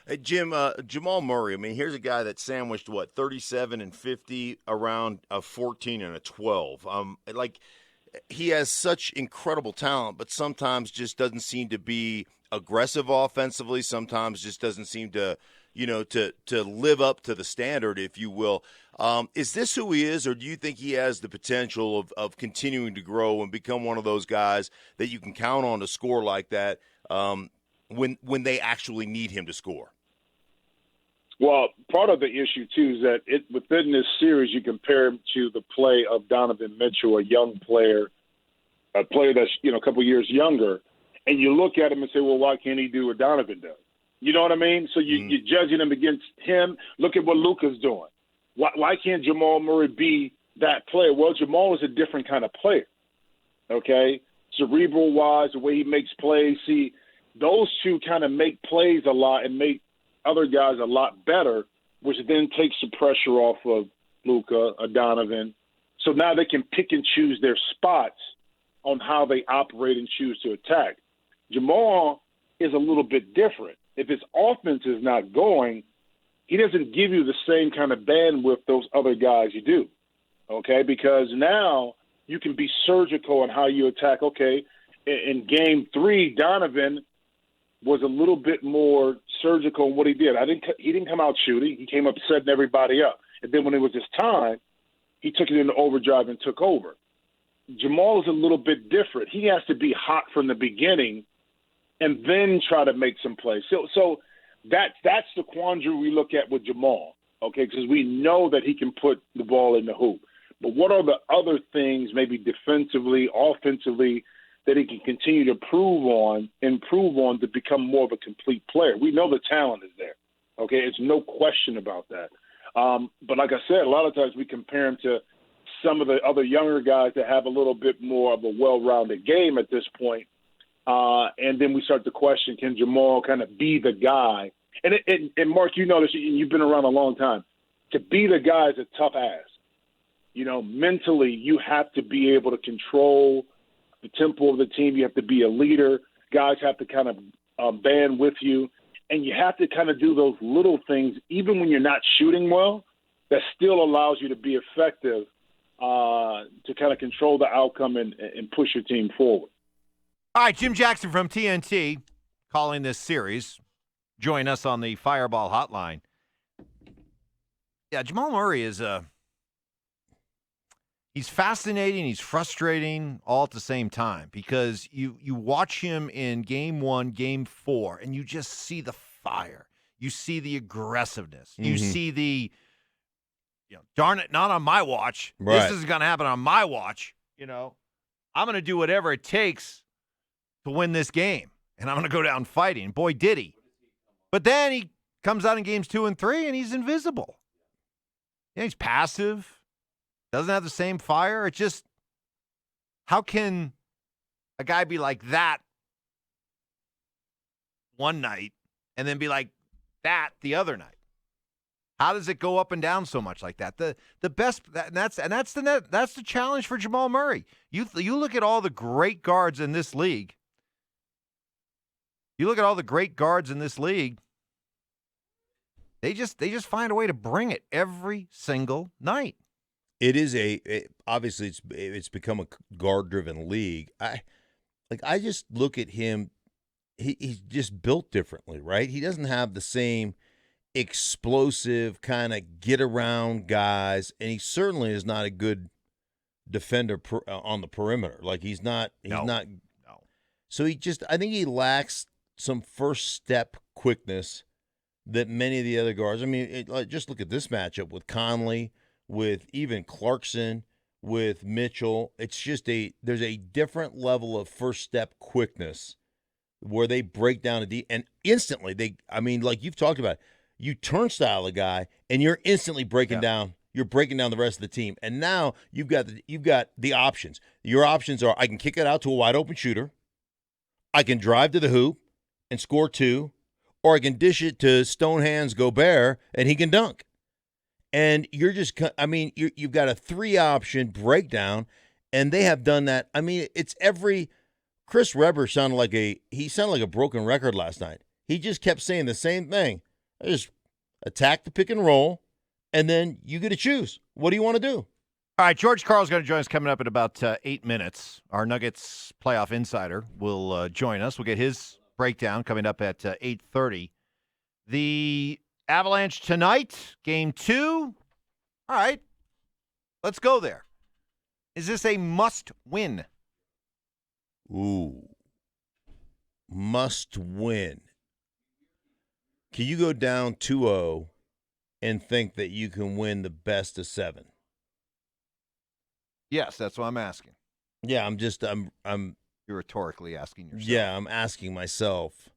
Hey, Jim, Jamal Murray, here's a guy that sandwiched, 37 and 50 around a 14 and a 12. He has such incredible talent, but sometimes just doesn't seem to be aggressive offensively, sometimes just doesn't seem to, to live up to the standard, if you will. Is this who he is, or do you think he has the potential of continuing to grow and become one of those guys that you can count on to score like that when they actually need him to score? Well, part of the issue, too, is that within this series, you compare him to the play of Donovan Mitchell, a young player, a player that's, a couple years younger, and you look at him and say, well, why can't he do what Donovan does? You know what I mean? So you're judging him against him. Look at what Luka's doing. Why can't Jamal Murray be that player? Well, Jamal is a different kind of player, okay? Cerebral-wise, the way he makes plays. See, those two kind of make plays a lot and make other guys a lot better, which then takes the pressure off of Luka, Donovan. So now they can pick and choose their spots on how they operate and choose to attack. Jamal is a little bit different. If his offense is not going, he doesn't give you the same kind of bandwidth those other guys you do, okay? Because now you can be surgical in how you attack. Okay, in Game 3, Donovan was a little bit more surgical in what he did. He didn't come out shooting. He came up setting everybody up. And then when it was his time, he took it into overdrive and took over. Jamal is a little bit different. He has to be hot from the beginning and then try to make some plays. So that's the quandary we look at with Jamal, okay, because we know that he can put the ball in the hoop. But what are the other things, maybe defensively, offensively, that he can continue to improve on to become more of a complete player? We know the talent is there, okay? It's no question about that. But like I said, a lot of times we compare him to some of the other younger guys that have a little bit more of a well-rounded game at this point. And then we start to question, can Jamal kind of be the guy? And Mark, you know this, you've been around a long time. To be the guy is a tough ask. Mentally, you have to be able to control the tempo of the team. You have to be a leader. Guys have to kind of band with you. And you have to kind of do those little things, even when you're not shooting well, that still allows you to be effective to kind of control the outcome and push your team forward. All right, Jim Jackson from TNT calling this series. Join us on the Fireball Hotline. Yeah, Jamal Murray is he's fascinating, he's frustrating all at the same time, because you watch him in Game 1, Game 4, and you just see the fire. You see the aggressiveness. Mm-hmm. You see the, darn it, not on my watch. Right. This isn't going to happen on my watch. I'm going to do whatever it takes to win this game, and I'm going to go down fighting. Boy, did he. But then he comes out in Games 2 and 3, and he's invisible. He's passive. Doesn't have the same fire. It's just, how can a guy be like that one night and then be like that the other night? How does it go up and down so much like that? The best that's the challenge for Jamal Murray. You look at all the great guards in this league. You look at all the great guards in this league. They just find a way to bring it every single night. It is obviously it's become a guard-driven league. I just look at him. He's just built differently, right? He doesn't have the same explosive kind of get-around guys, and he certainly is not a good defender on the perimeter. Like he's not. No. So I think he lacks some first-step quickness that many of the other guards. I mean, just look at this matchup with Conley, with even Clarkson, with Mitchell. It's just there's a different level of first-step quickness where they break down and instantly like you've talked about, you turnstile a guy and you're instantly breaking down. You're breaking down the rest of the team, and now you've got the options. Your options are: I can kick it out to a wide open shooter, I can drive to the hoop and score 2, or I can dish it to Stonehands Gobert and he can dunk. And you're just, you've got a 3-option breakdown, and they have done that. I mean, it's every. Chris Webber sounded like a broken record last night. He just kept saying the same thing. I just attack the pick and roll, and then you get to choose. What do you want to do? All right, George Karl's going to join us coming up in about 8 minutes. Our Nuggets playoff insider will join us. We'll get his breakdown coming up at 8:30. The Avalanche tonight, game 2. All right, let's go there. Is this a must-win? Ooh, must win. Can you go down 2-0 and think that you can win the best of 7? Yes, that's what I'm asking. Yeah, You're rhetorically asking yourself. Yeah, I'm asking myself.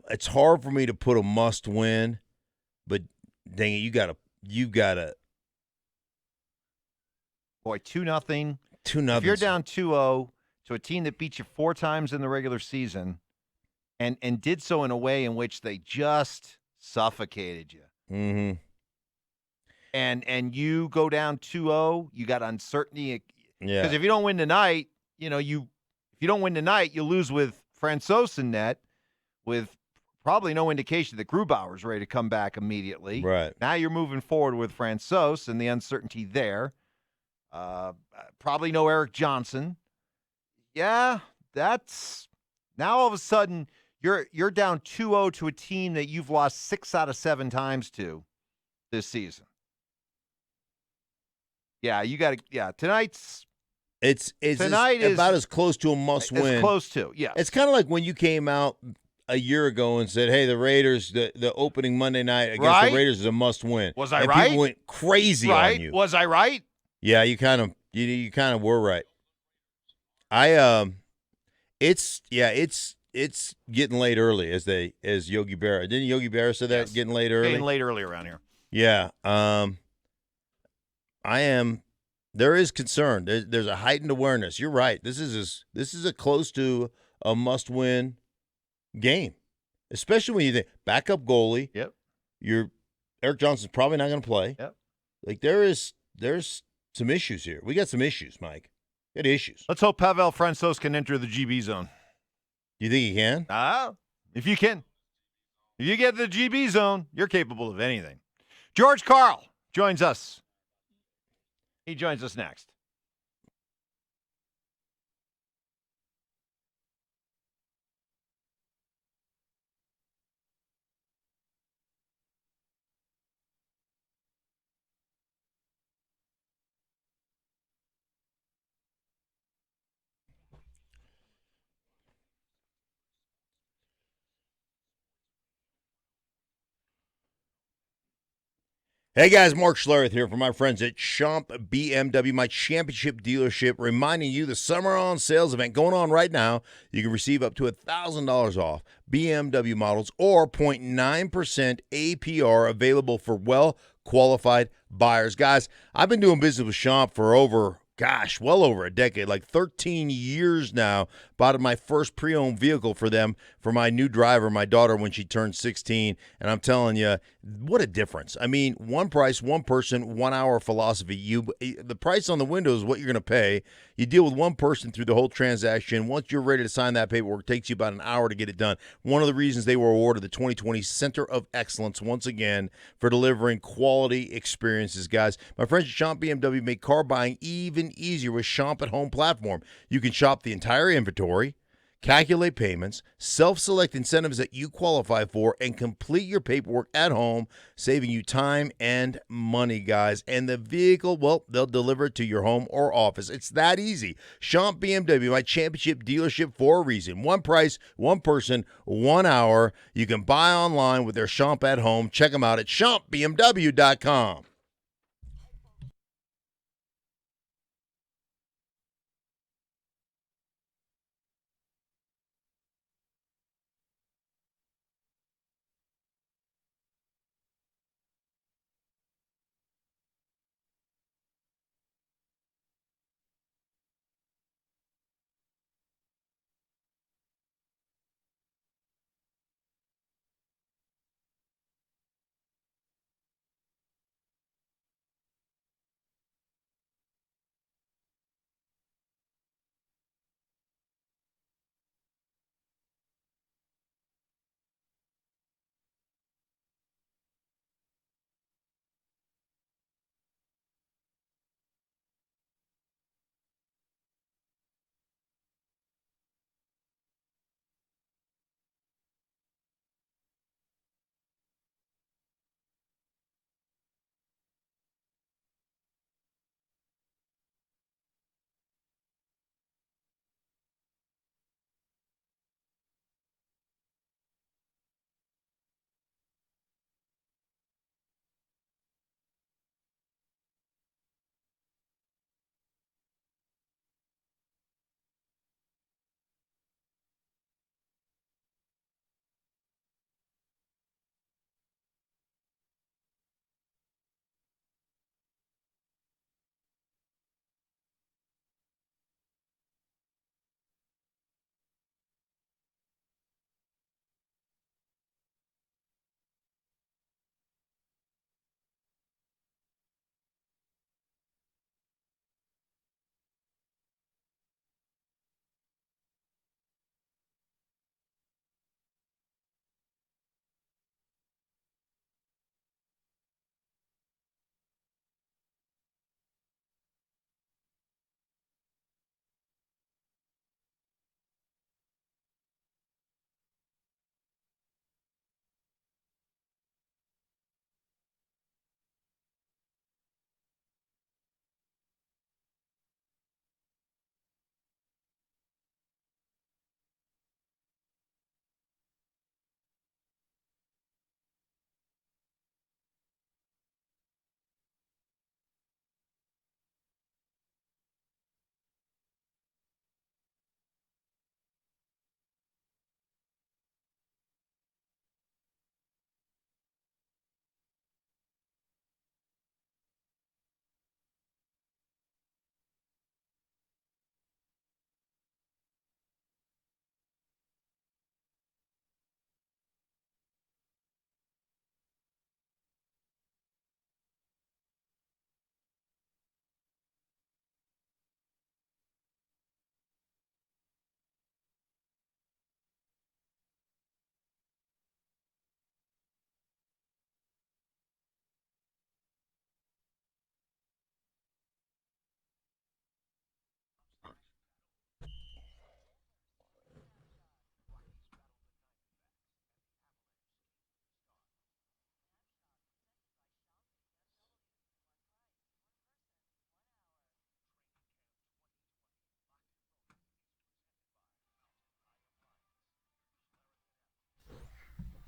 It's hard for me to put a must win, but dang it, you gotta. Boy, 2-0. 2-0. If you're down 2-0 to a team that beat you 4 times in the regular season, and did so in a way in which they just suffocated you. Mm-hmm. And you go down 2-0, you got uncertainty. Yeah. Because if you don't win tonight, if you don't win tonight, you lose with Francouz in net, with probably no indication that Grubauer's ready to come back immediately. Right. Now you're moving forward with Francouz and the uncertainty there. Probably no Eric Johnson. Yeah, that's now all of a sudden you're down 2-0 to a team that you've lost 6 out of 7 times to this season. Yeah, you got to. Yeah, tonight's. It's about as close to a must-win. As close to, yeah. It's kind of like when you came out a year ago and said, "Hey, the Raiders, the opening Monday night against the Raiders is a must-win." Was I and right? People went crazy on you. Was I right? Yeah, you kind of were right. It's getting late early as Yogi Berra. Didn't Yogi Berra say that? Yes. Getting late early. Getting late early around here. Yeah. I am. There is concern. There's a heightened awareness. You're right. This is a close to a must-win game, especially when you think backup goalie. Yep. Eric Johnson's probably not going to play. Yep. Like there's some issues here. We got some issues, Mike. Got issues. Let's hope Pavel Francouz can enter the GB zone. You think he can? If you can. If you get the GB zone, you're capable of anything. George Karl joins us. He joins us next. Hey guys, Mark Schlereth here from my friends at Schomp BMW, my championship dealership, reminding you the Summer on Sales event going on right now. You can receive up to $1,000 off BMW models or 0.9% APR available for well-qualified buyers. Guys, I've been doing business with Schomp for well over a decade, like 13 years now. Bought my first pre-owned vehicle for them for my new driver, my daughter, when she turned 16. And I'm telling you, what a difference. I mean, one price, one person, 1 hour philosophy. The price on the window is what you're going to pay. You deal with one person through the whole transaction. Once you're ready to sign that paperwork, it takes you about an hour to get it done. One of the reasons they were awarded the 2020 Center of Excellence once again for delivering quality experiences, guys. My friends at Schomp BMW make car buying even easier with Schomp at Home platform. You can shop the entire inventory, calculate payments, self-select incentives that you qualify for, and complete your paperwork at home, saving you time and money, guys. And the vehicle, well, they'll deliver it to your home or office. It's that easy. Schomp BMW, my championship dealership for a reason. One price, one person, 1 hour. You can buy online with their Schomp at Home. Check them out at SchompBMW.com.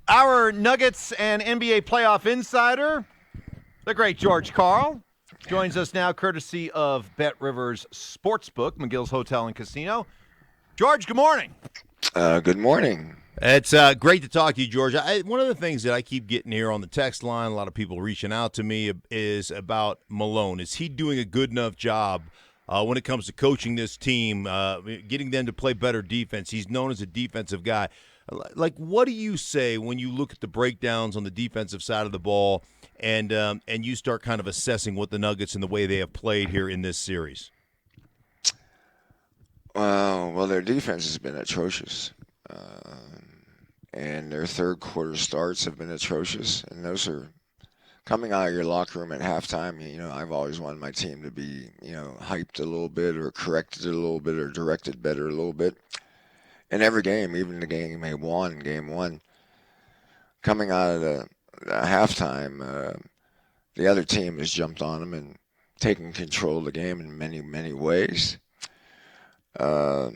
Our Nuggets and NBA playoff insider, the great George Karl, joins us now courtesy of Bet Rivers Sportsbook, McGill's Hotel and Casino. George, good morning. Good morning. It's great to talk to you, George. One of the things that I keep getting here on the text line, a lot of people reaching out to me, is about Malone. Is he doing a good enough job when it comes to coaching this team, getting them to play better defense. He's known as a defensive guy. Like, what do you say when you look at the breakdowns on the defensive side of the ball and you start kind of assessing what the Nuggets and the way they have played here in this series? Well, their defense has been atrocious. And their third quarter starts have been atrocious. And those are coming out of your locker room at halftime. I've always wanted my team to be, hyped a little bit or corrected a little bit or directed better a little bit. In every game, even the game they won, game one, coming out of the halftime, the other team has jumped on them and taken control of the game in many, many ways. How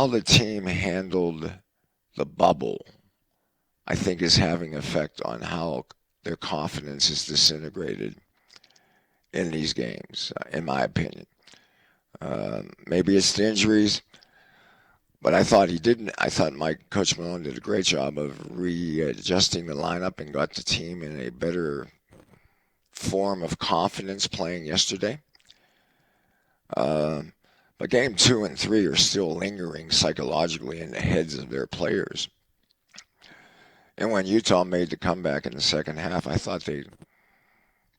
the team handled the bubble, I think, is having effect on how their confidence is disintegrated in these games, in my opinion. Maybe it's the injuries, but I thought Coach Malone did a great job of readjusting the lineup and got the team in a better form of confidence playing yesterday. But game 2 and 3 are still lingering psychologically in the heads of their players. And when Utah made the comeback in the second half, I thought they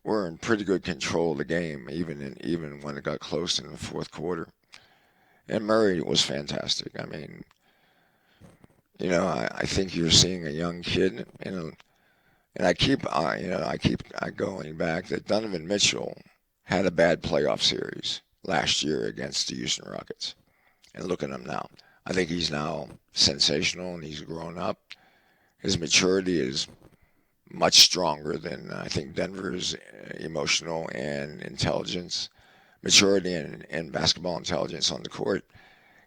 were in pretty good control of the game, even when it got close in the fourth quarter. And Murray was fantastic. I mean, I think you're seeing a young kid, and I keep going back that Donovan Mitchell had a bad playoff series last year against the Houston Rockets. And look at him now. I think he's now sensational and he's grown up. His maturity is much stronger than I think Denver's emotional and intelligence, maturity and basketball intelligence on the court.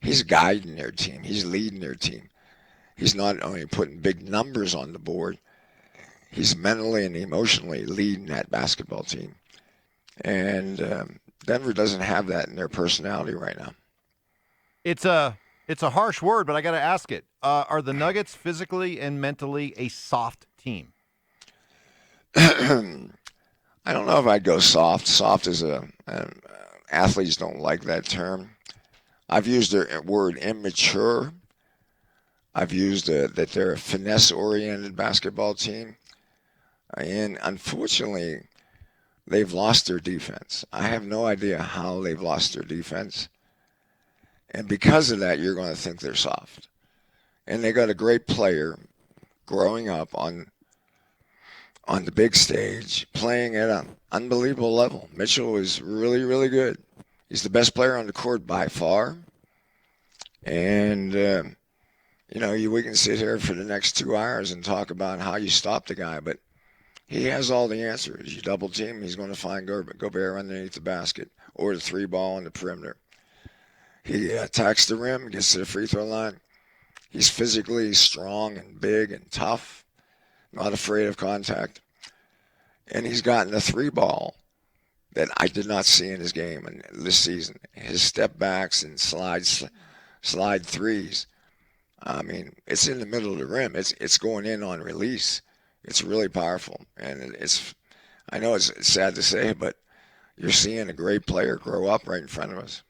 He's guiding their team. He's leading their team. He's not only putting big numbers on the board, he's mentally and emotionally leading that basketball team. And Denver doesn't have that in their personality right now. It's a harsh word, but I got to ask it. Are the Nuggets physically and mentally a soft team? I don't know if I'd go soft. Soft is athletes don't like that term. I've used the word immature. I've used that they're a finesse-oriented basketball team. And unfortunately, they've lost their defense. I have no idea how they've lost their defense. And because of that, you're going to think they're soft. And they got a great player growing up on the big stage, playing at an unbelievable level. Mitchell is really, really good. He's the best player on the court by far. And, we can sit here for the next 2 hours and talk about how you stop the guy, but he has all the answers. You double team, he's going to find Gobert underneath the basket or the 3-ball on the perimeter. He attacks the rim, gets to the free throw line. He's physically strong and big and tough, not afraid of contact. And he's gotten a 3-ball that I did not see in his game this season. His step backs and slide threes. I mean, it's in the middle of the rim. It's going in on release. It's really powerful. And I know it's sad to say, but you're seeing a great player grow up right in front of us.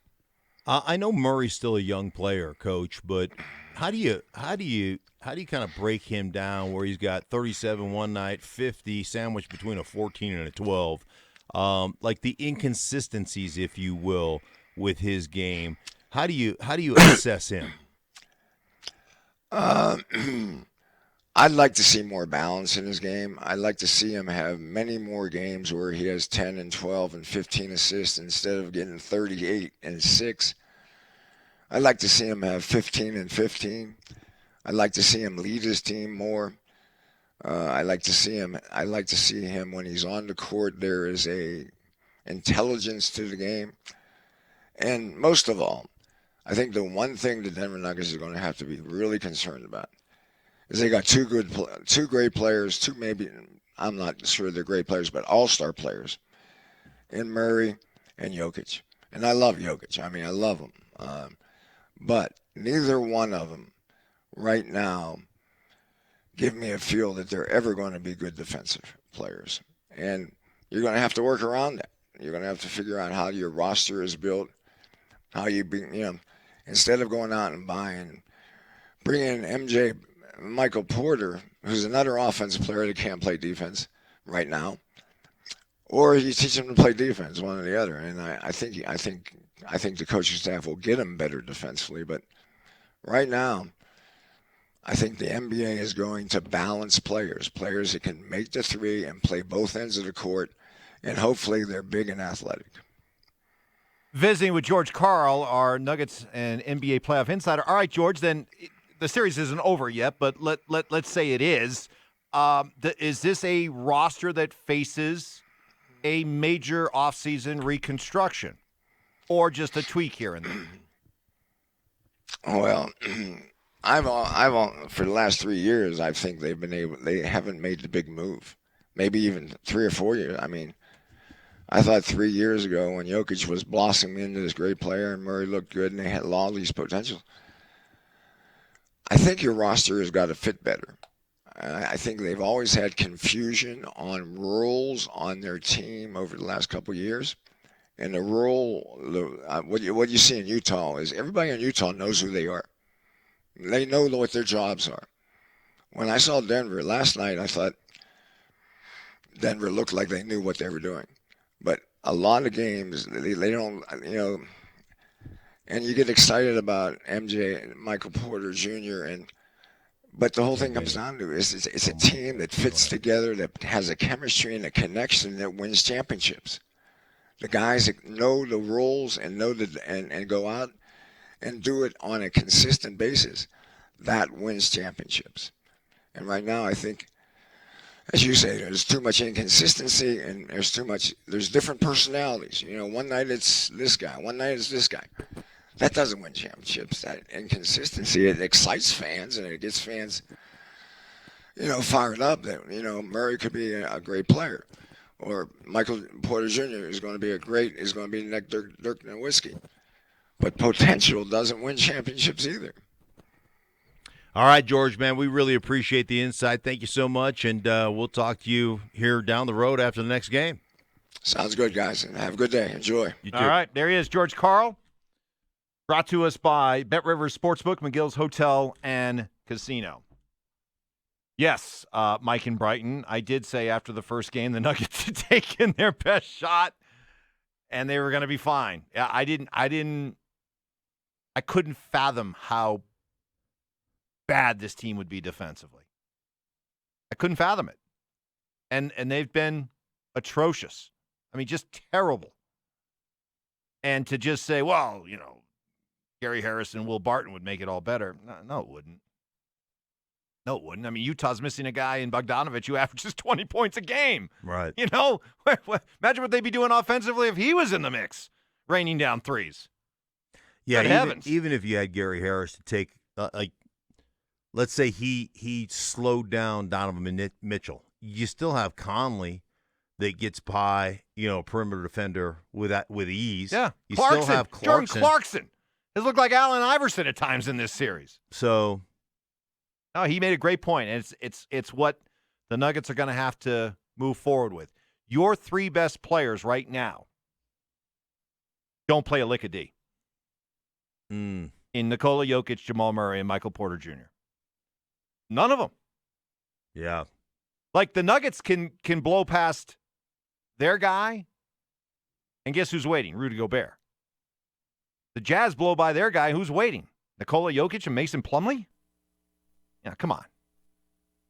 I know Murray's still a young player, Coach, but how do you kind of break him down where he's got 37 one night, 50 sandwiched between a 14 and a 12, like the inconsistencies, if you will, with his game? How do you assess him? I'd like to see more balance in his game. I'd like to see him have many more games where he has 10 and 12 and 15 assists instead of getting 38 and 6. I'd like to see him have 15 and 15. I'd like to see him lead his team more. I like to see him when he's on the court. There is a intelligence to the game. And most of all, I think the one thing the Denver Nuggets are going to have to be really concerned about is they got two great players, I'm not sure they're great players, but all-star players in Murray and Jokic. And I love Jokic. I mean, I love him. But neither one of them right now give me a feel that they're ever going to be good defensive players. And you're going to have to work around that. You're going to have to figure out how your roster is built, how you bring, instead of going out and bringing Michael Porter, who's another offensive player that can't play defense right now, or you teach him to play defense, one or the other. And I think the coaching staff will get him better defensively. But right now, I think the NBA is going to balance players that can make the three and play both ends of the court, and hopefully they're big and athletic. Visiting with George Karl, our Nuggets and NBA playoff insider. All right, George, then the series isn't over yet, but let's say it is. Is this a roster that faces a major offseason reconstruction, or just a tweak here and there? Well, for the last 3 years, I think they haven't made the big move. Maybe even 3 or 4 years. I mean, I thought 3 years ago when Jokic was blossoming into this great player and Murray looked good and they had all these potential. I think your roster has got to fit better. I think they've always had confusion on rules on their team over the last couple of years. And what you see in Utah is everybody in Utah knows who they are. They know what their jobs are. When I saw Denver last night, I thought Denver looked like they knew what they were doing. But a lot of games, they don't, and you get excited about MJ and Michael Porter Jr. But the whole thing comes down to is it's a team that fits together, that has a chemistry and a connection that wins championships. The guys that know the rules and and go out and do it on a consistent basis, that wins championships. And right now, I think, as you say, there's too much inconsistency and there's different personalities. One night it's this guy, one night it's this guy. That doesn't win championships. That inconsistency, it excites fans and it gets fans, fired up that, Murray could be a great player. Or Michael Porter Jr. is going to be the next Dirk Nowitzki. But potential doesn't win championships either. All right, George, man, we really appreciate the insight. Thank you so much, and we'll talk to you here down the road after the next game. Sounds good, guys, and have a good day. Enjoy. You too. All right, there he is, George Karl, brought to us by Bet Rivers Sportsbook, McGill's Hotel and Casino. Yes, Mike in Brighton, I did say after the first game the Nuggets had taken their best shot, and they were going to be fine. Yeah, I couldn't fathom how bad this team would be defensively. I couldn't fathom it. And they've been atrocious. I mean, just terrible. And to just say, well, Gary Harris and Will Barton would make it all better. No, it wouldn't. No, it wouldn't. I mean, Utah's missing a guy in Bogdanovich who averages 20 points a game. Right. Imagine what they'd be doing offensively if he was in the mix, raining down threes. Yeah, even if you had Gary Harris to take, let's say he slowed down Donovan Mitchell, you still have Conley that gets by, a perimeter defender with ease. Yeah, you Clarkson, still have Jordan Clarkson has looked like Allen Iverson at times in this series. So, no, he made a great point, and it's what the Nuggets are going to have to move forward with. Your three best players right now don't play a lick of D. In Nikola Jokic, Jamal Murray, and Michael Porter Jr. None of them. Yeah. Like the Nuggets can blow past their guy, and guess who's waiting? Rudy Gobert. The Jazz blow by their guy, who's waiting? Nikola Jokic and Mason Plumlee? Yeah, come on.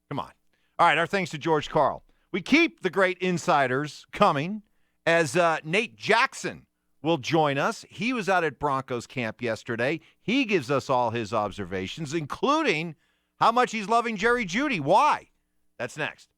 Come on. All right, our thanks to George Karl. We keep the great insiders coming as Nate Jackson will join us. He was out at Broncos camp yesterday. He gives us all his observations, including how much he's loving Jerry Jeudy. Why? That's next.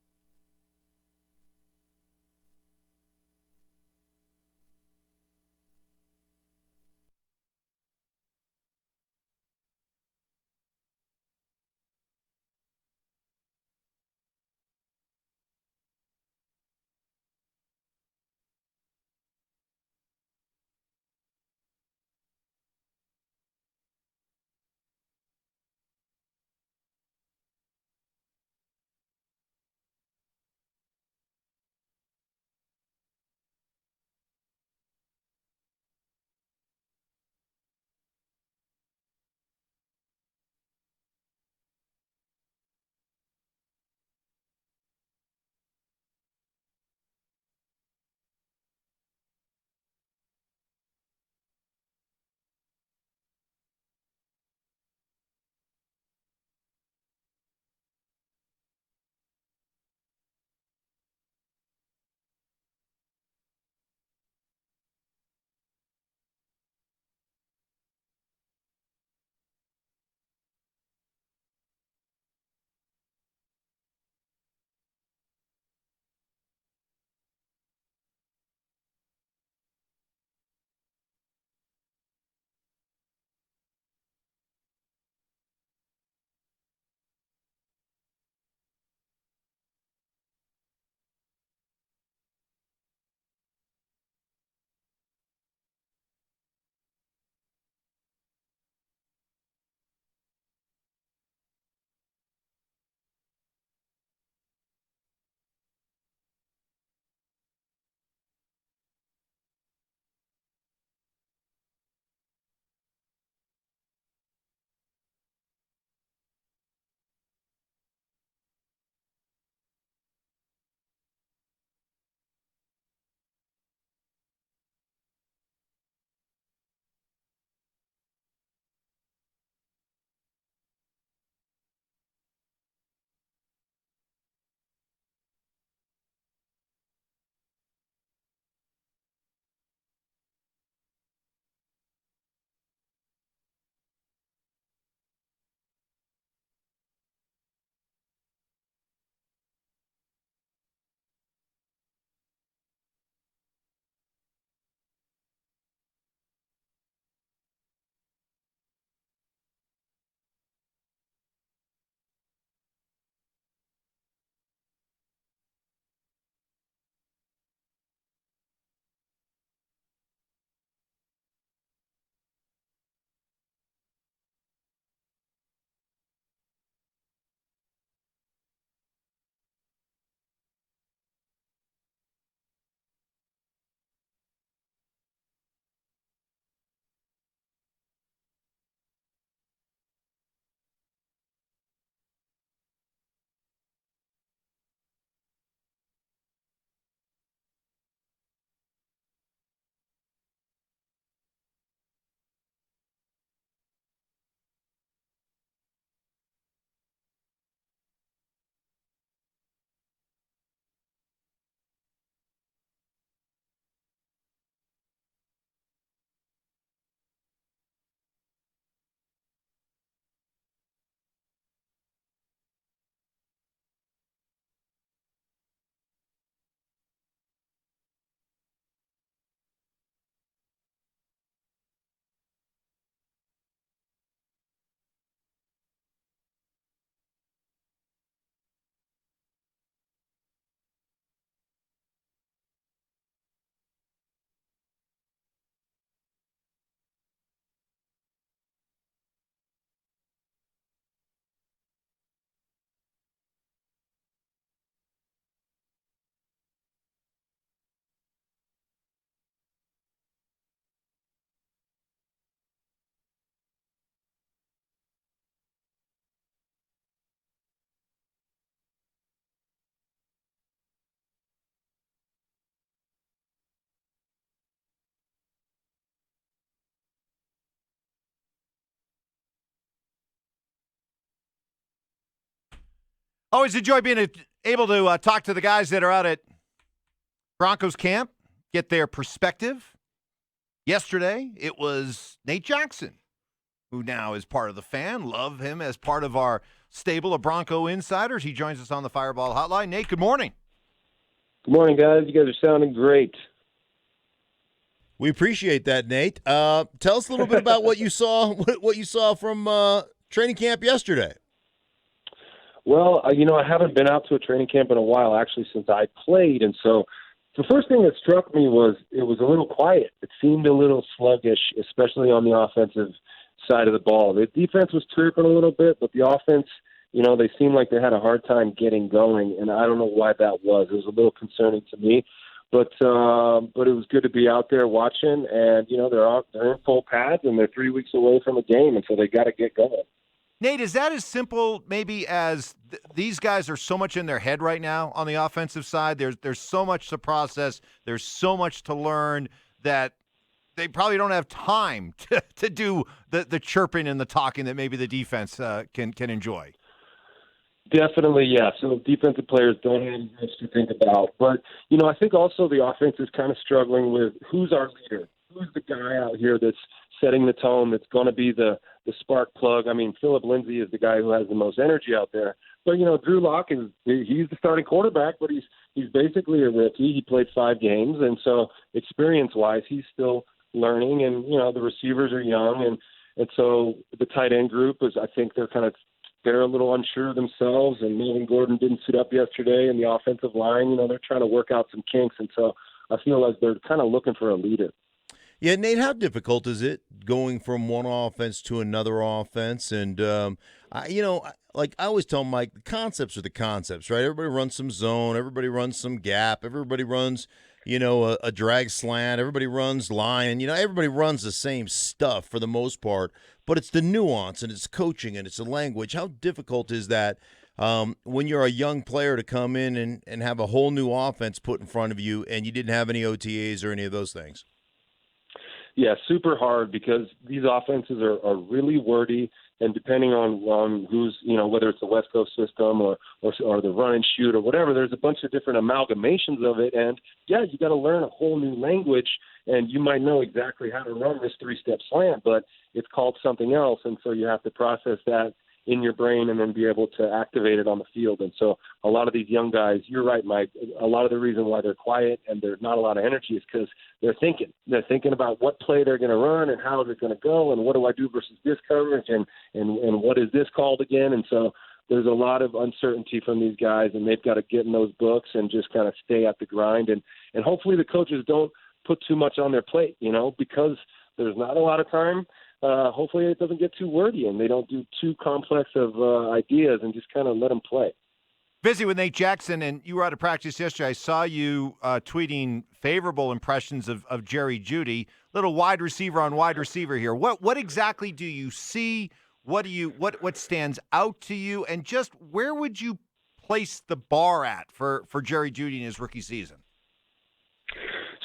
Always enjoy being able to talk to the guys that are out at Broncos camp, get their perspective. Yesterday, it was Nate Jackson, who now is part of the Fan. Love him as part of our stable of Bronco insiders. He joins us on the Fireball Hotline. Nate, good morning. Good morning, guys. You guys are sounding great. We appreciate that, Nate. Tell us a little bit about what you saw. What you saw from training camp yesterday. Well, I haven't been out to a training camp in a while, actually, since I played, and so the first thing that struck me was it was a little quiet. It seemed a little sluggish, especially on the offensive side of the ball. The defense was chirping a little bit, but the offense, they seemed like they had a hard time getting going, and I don't know why that was. It was a little concerning to me, but it was good to be out there watching, and they're in full pads and they're 3 weeks away from a game, and so they got to get going. Nate, is that as simple maybe as these guys are so much in their head right now on the offensive side? There's so much to process. There's so much to learn that they probably don't have time to do the chirping and the talking that maybe the defense can enjoy. Definitely, yeah. So defensive players don't have much to think about. But, I think also the offense is kind of struggling with who's our leader? Who's the guy out here that's setting the tone, that's going to be the spark plug? I mean, Phillip Lindsay is the guy who has the most energy out there. But, Drew Lock he's the starting quarterback, but he's basically a rookie. He played 5 games, and so experience-wise, he's still learning. And, the receivers are young, and so the tight end group I think they're a little unsure of themselves, and Melvin Gordon didn't suit up yesterday, and the offensive line, they're trying to work out some kinks, and so I feel like they're kind of looking for a leader. Yeah, Nate, how difficult is it going from one offense to another offense? And, I always tell Mike, the concepts are the concepts, right? Everybody runs some zone. Everybody runs some gap. Everybody runs, a drag slant. Everybody runs line. Everybody runs the same stuff for the most part. But it's the nuance, and it's coaching, and it's the language. How difficult is that when you're a young player to come in and have a whole new offense put in front of you, and you didn't have any OTAs or any of those things? Yeah, super hard because these offenses are really wordy, and depending on who's, whether it's the West Coast system or the run and shoot or whatever, there's a bunch of different amalgamations of it. And, yeah, you got to learn a whole new language, and you might know exactly how to run this 3-step slant, but it's called something else, and so you have to process that in your brain and then be able to activate it on the field. And so a lot of these young guys, you're right, Mike, a lot of the reason why they're quiet and there's not a lot of energy is because they're thinking. They're thinking about what play they're going to run and how is it going to go and what do I do versus this coverage and what is this called again. And so there's a lot of uncertainty from these guys, and they've got to get in those books and just kind of stay at the grind. And hopefully the coaches don't put too much on their plate, because there's not a lot of time. Hopefully it doesn't get too wordy and they don't do too complex of ideas and just kind of let them play. Busy with Nate Jackson, and you were out of practice yesterday. I saw you tweeting favorable impressions of Jerry Jeudy. Little wide receiver on wide receiver here. What exactly do you see? What stands out to you? And just where would you place the bar at for Jerry Jeudy in his rookie season?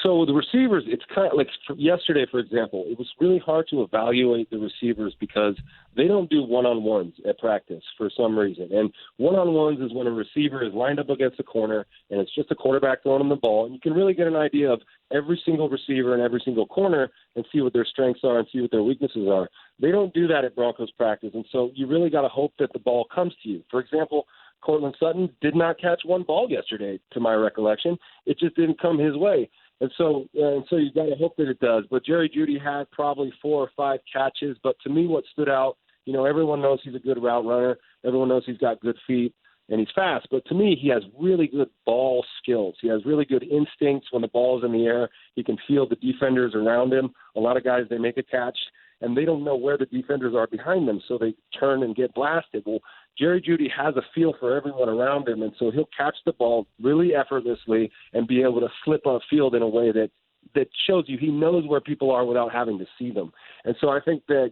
So the receivers, it's kind of like yesterday, for example, it was really hard to evaluate the receivers because they don't do one-on-ones at practice for some reason. And one-on-ones is when a receiver is lined up against a corner and it's just a quarterback throwing him the ball. And you can really get an idea of every single receiver and every single corner and see what their strengths are and see what their weaknesses are. They don't do that at Broncos practice. And so you really got to hope that the ball comes to you. For example, Cortland Sutton did not catch one ball yesterday, to my recollection. It just didn't come his way. And so you got to hope that it does. But Jerry Jeudy had probably 4 or 5 catches. But to me, what stood out, everyone knows he's a good route runner. Everyone knows he's got good feet and he's fast. But to me, he has really good ball skills. He has really good instincts when the ball is in the air. He can feel the defenders around him. A lot of guys, they make a catch and they don't know where the defenders are behind them, so they turn and get blasted. Well, Jerry Jeudy has a feel for everyone around him, and so he'll catch the ball really effortlessly and be able to slip upfield in a way that shows you he knows where people are without having to see them. And so I think that,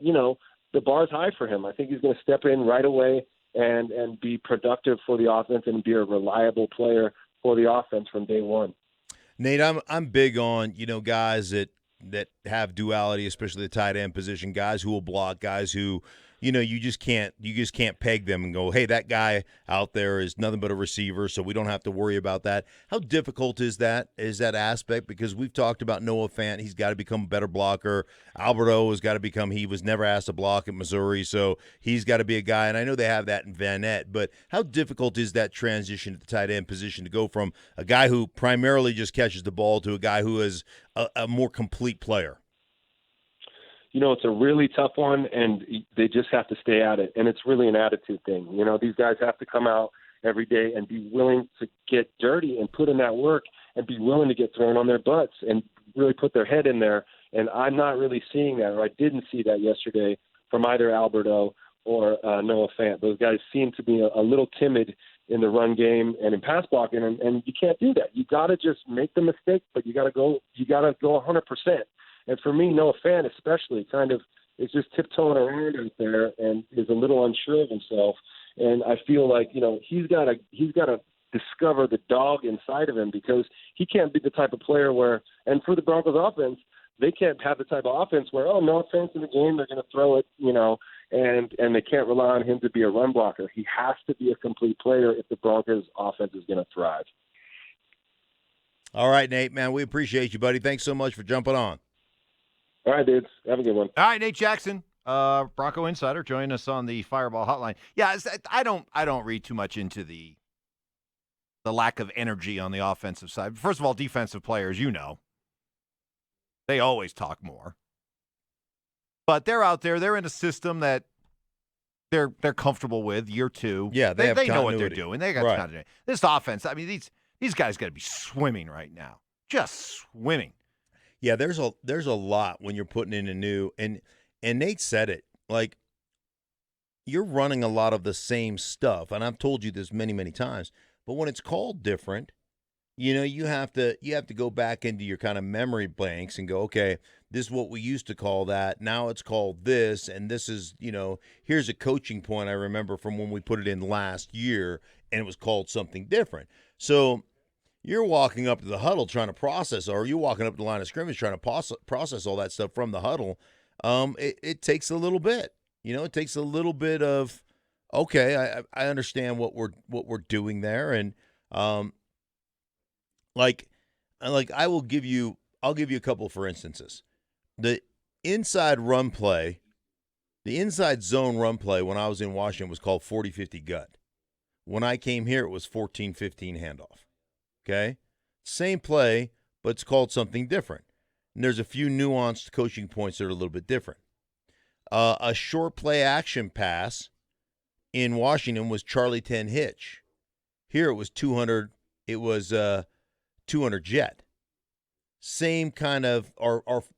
the bar's high for him. I think he's going to step in right away and be productive for the offense and be a reliable player for the offense from day one. Nate, I'm big on, guys that have duality, especially the tight end position, guys who will block, guys who you just can't peg them and go, hey, that guy out there is nothing but a receiver, so we don't have to worry about that. How difficult is that aspect? Because we've talked about Noah Fant. He's got to become a better blocker. Alberto has got to become – he was never asked to block at Missouri, so he's got to be a guy. And I know they have that in Van Nett, but how difficult is that transition at the tight end position to go from a guy who primarily just catches the ball to a guy who is a more complete player? It's a really tough one, and they just have to stay at it. And it's really an attitude thing. These guys have to come out every day and be willing to get dirty and put in that work and be willing to get thrown on their butts and really put their head in there. And I'm not really seeing that, or I didn't see that yesterday from either Alberto or Noah Fant. Those guys seem to be a little timid in the run game and in pass blocking, and you can't do that. You got to just make the mistake, but you got to go 100%. And for me, Noah Fant especially kind of is just tiptoeing around out there and is a little unsure of himself. And I feel like, he's got to discover the dog inside of him, because he can't be the type of player where, and for the Broncos offense, they can't have the type of offense where, Noah Fant's in the game, they're going to throw it, and they can't rely on him to be a run blocker. He has to be a complete player if the Broncos offense is going to thrive. All right, Nate, man, we appreciate you, buddy. Thanks so much for jumping on. All right, dudes. Have a good one. All right, Nate Jackson, Bronco Insider, join us on the Fireball Hotline. Yeah, I don't read too much into the lack of energy on the offensive side. First of all, defensive players, they always talk more. But they're out there. They're in a system that they're comfortable with year two. Yeah, they know what they're doing. They got continuity. This offense, these guys got to be swimming right now, just swimming. Yeah, there's a lot when you're putting in a new and Nate said it, like, you're running a lot of the same stuff, and I've told you this many, many times, but when it's called different, you have to go back into your kind of memory banks and go, okay, this is what we used to call that. Now it's called this, and this is, here's a coaching point I remember from when we put it in last year, and it was called something different. So you're walking up to the huddle trying to process, or you're walking up to the line of scrimmage trying to process all that stuff from the huddle. It takes a little bit. It takes a little bit of, okay, I understand what we're doing there, and I'll give you a couple for instances. The inside zone run play when I was in Washington was called 40-50 gut. When I came here, it was 14-15 handoff. Okay? Same play, but it's called something different. And there's a few nuanced coaching points that are a little bit different. A short play action pass in Washington was Charlie 10 hitch. Here it was 200. It was 200 jet. Same kind of,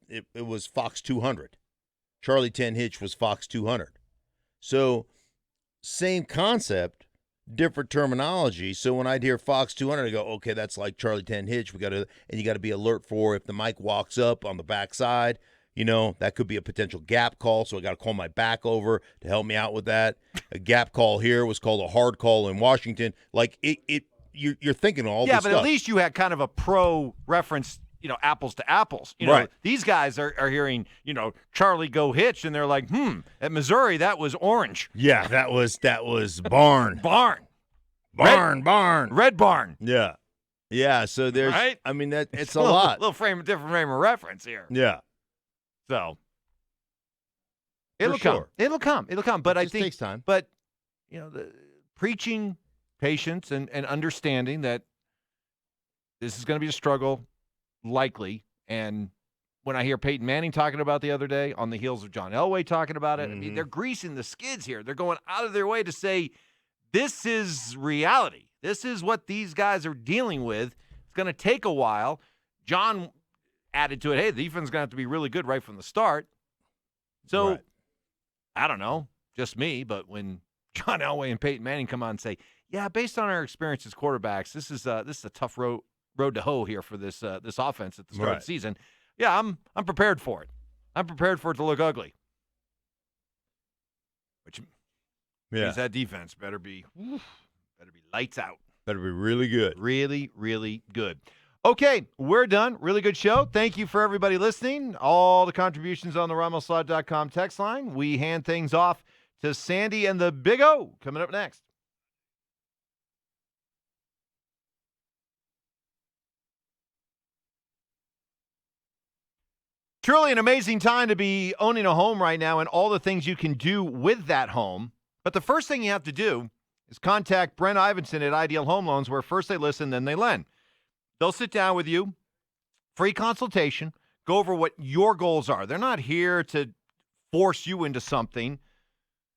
it was Fox 200. Charlie 10 hitch was Fox 200. So same concept, different terminology. So when I'd hear Fox 200, I go, okay, that's like Charlie 10 hitch. And you got to be alert for if the mic walks up on the backside, that could be a potential gap call. So I got to call my back over to help me out with that. A gap call here was called a hard call in Washington. Like you're thinking all this stuff. Yeah, but at least you had kind of a pro reference, apples to apples. Right. These guys are hearing, Charlie go hitch, and they're like, at Missouri, that was orange. Yeah, that was barn. Barn. Red barn. Yeah. Yeah, so there's, right? It's a lot. Different frame of reference here. Yeah. So it'll come. It'll come. But I think it takes time. But the preaching patience and understanding that this is going to be a struggle, likely. And when I hear Peyton Manning talking about the other day, on the heels of John Elway talking about it, they're greasing the skids here. They're going out of their way to say this is reality. This is what these guys are dealing with. It's going to take a while. John added to it, hey, the defense is going to have to be really good right from the start. So, right. I don't know, just me, but when John Elway and Peyton Manning come on and say, yeah, based on our experience as quarterbacks, this is a tough road to hoe here for this offense at the start of the season. Yeah, I'm prepared for it. I'm prepared for it to look ugly. Which means that defense better be lights out. Better be really good. Really, really good. Okay, we're done. Really good show. Thank you for everybody listening. All the contributions on the RamosLaw.com text line. We hand things off to Sandy and the Big O coming up next. Truly an amazing time to be owning a home right now and all the things you can do with that home. But the first thing you have to do is contact Brent Ivinson at Ideal Home Loans, where first they listen, then they lend. They'll sit down with you, free consultation, go over what your goals are. They're not here to force you into something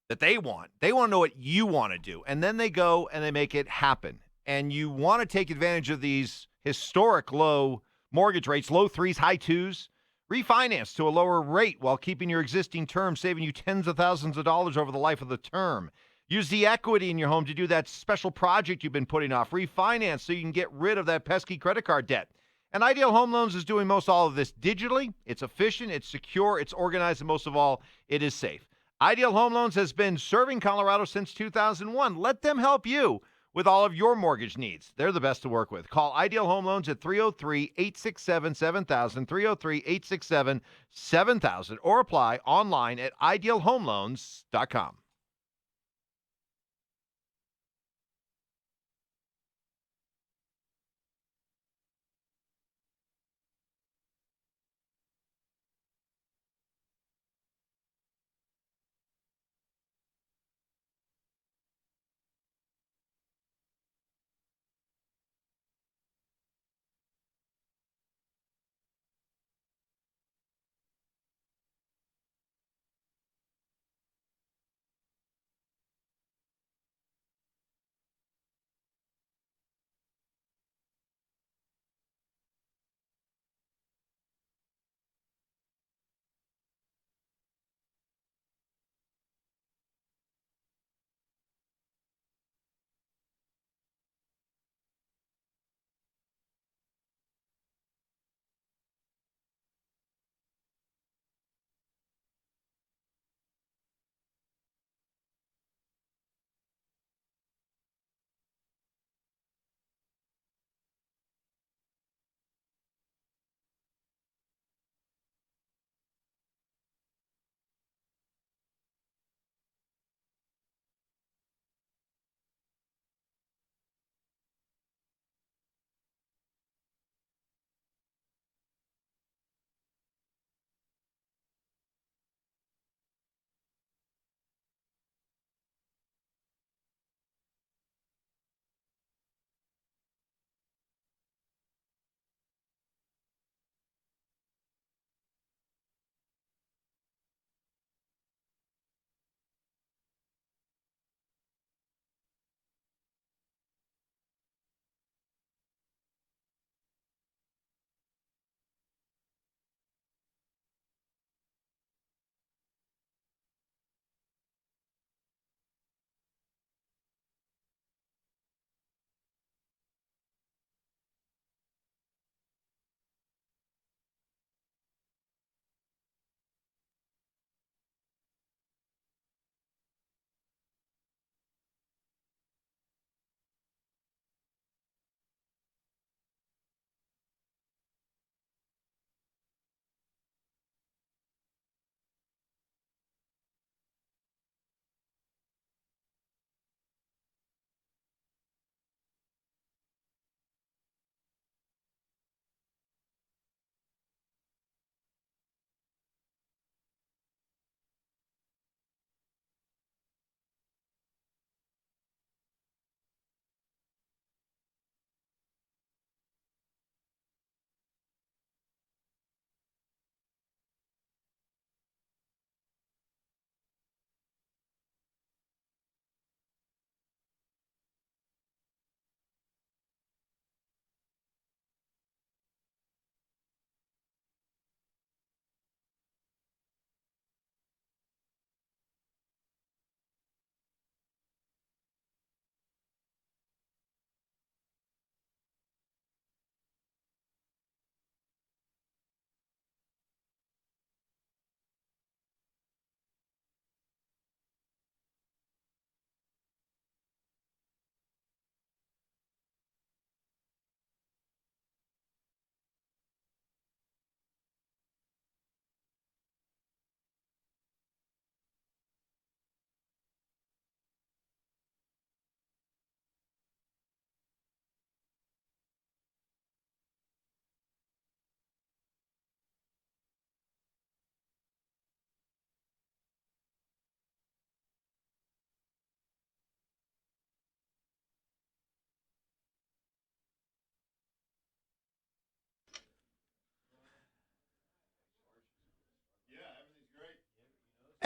that they want. They want to know what you want to do. And then they go and they make it happen. And you want to take advantage of these historic low mortgage rates, low threes, high twos. Refinance to a lower rate while keeping your existing term, saving you tens of thousands of dollars over the life of the term. Use the equity in your home to do that special project you've been putting off. Refinance so you can get rid of that pesky credit card debt. And Ideal Home Loans is doing most all of this digitally. It's efficient, it's secure, it's organized, and most of all, it is safe. Ideal Home Loans has been serving Colorado since 2001. Let them help you with all of your mortgage needs. They're the best to work with. Call Ideal Home Loans at 303-867-7000, 303-867-7000, or apply online at idealhomeloans.com.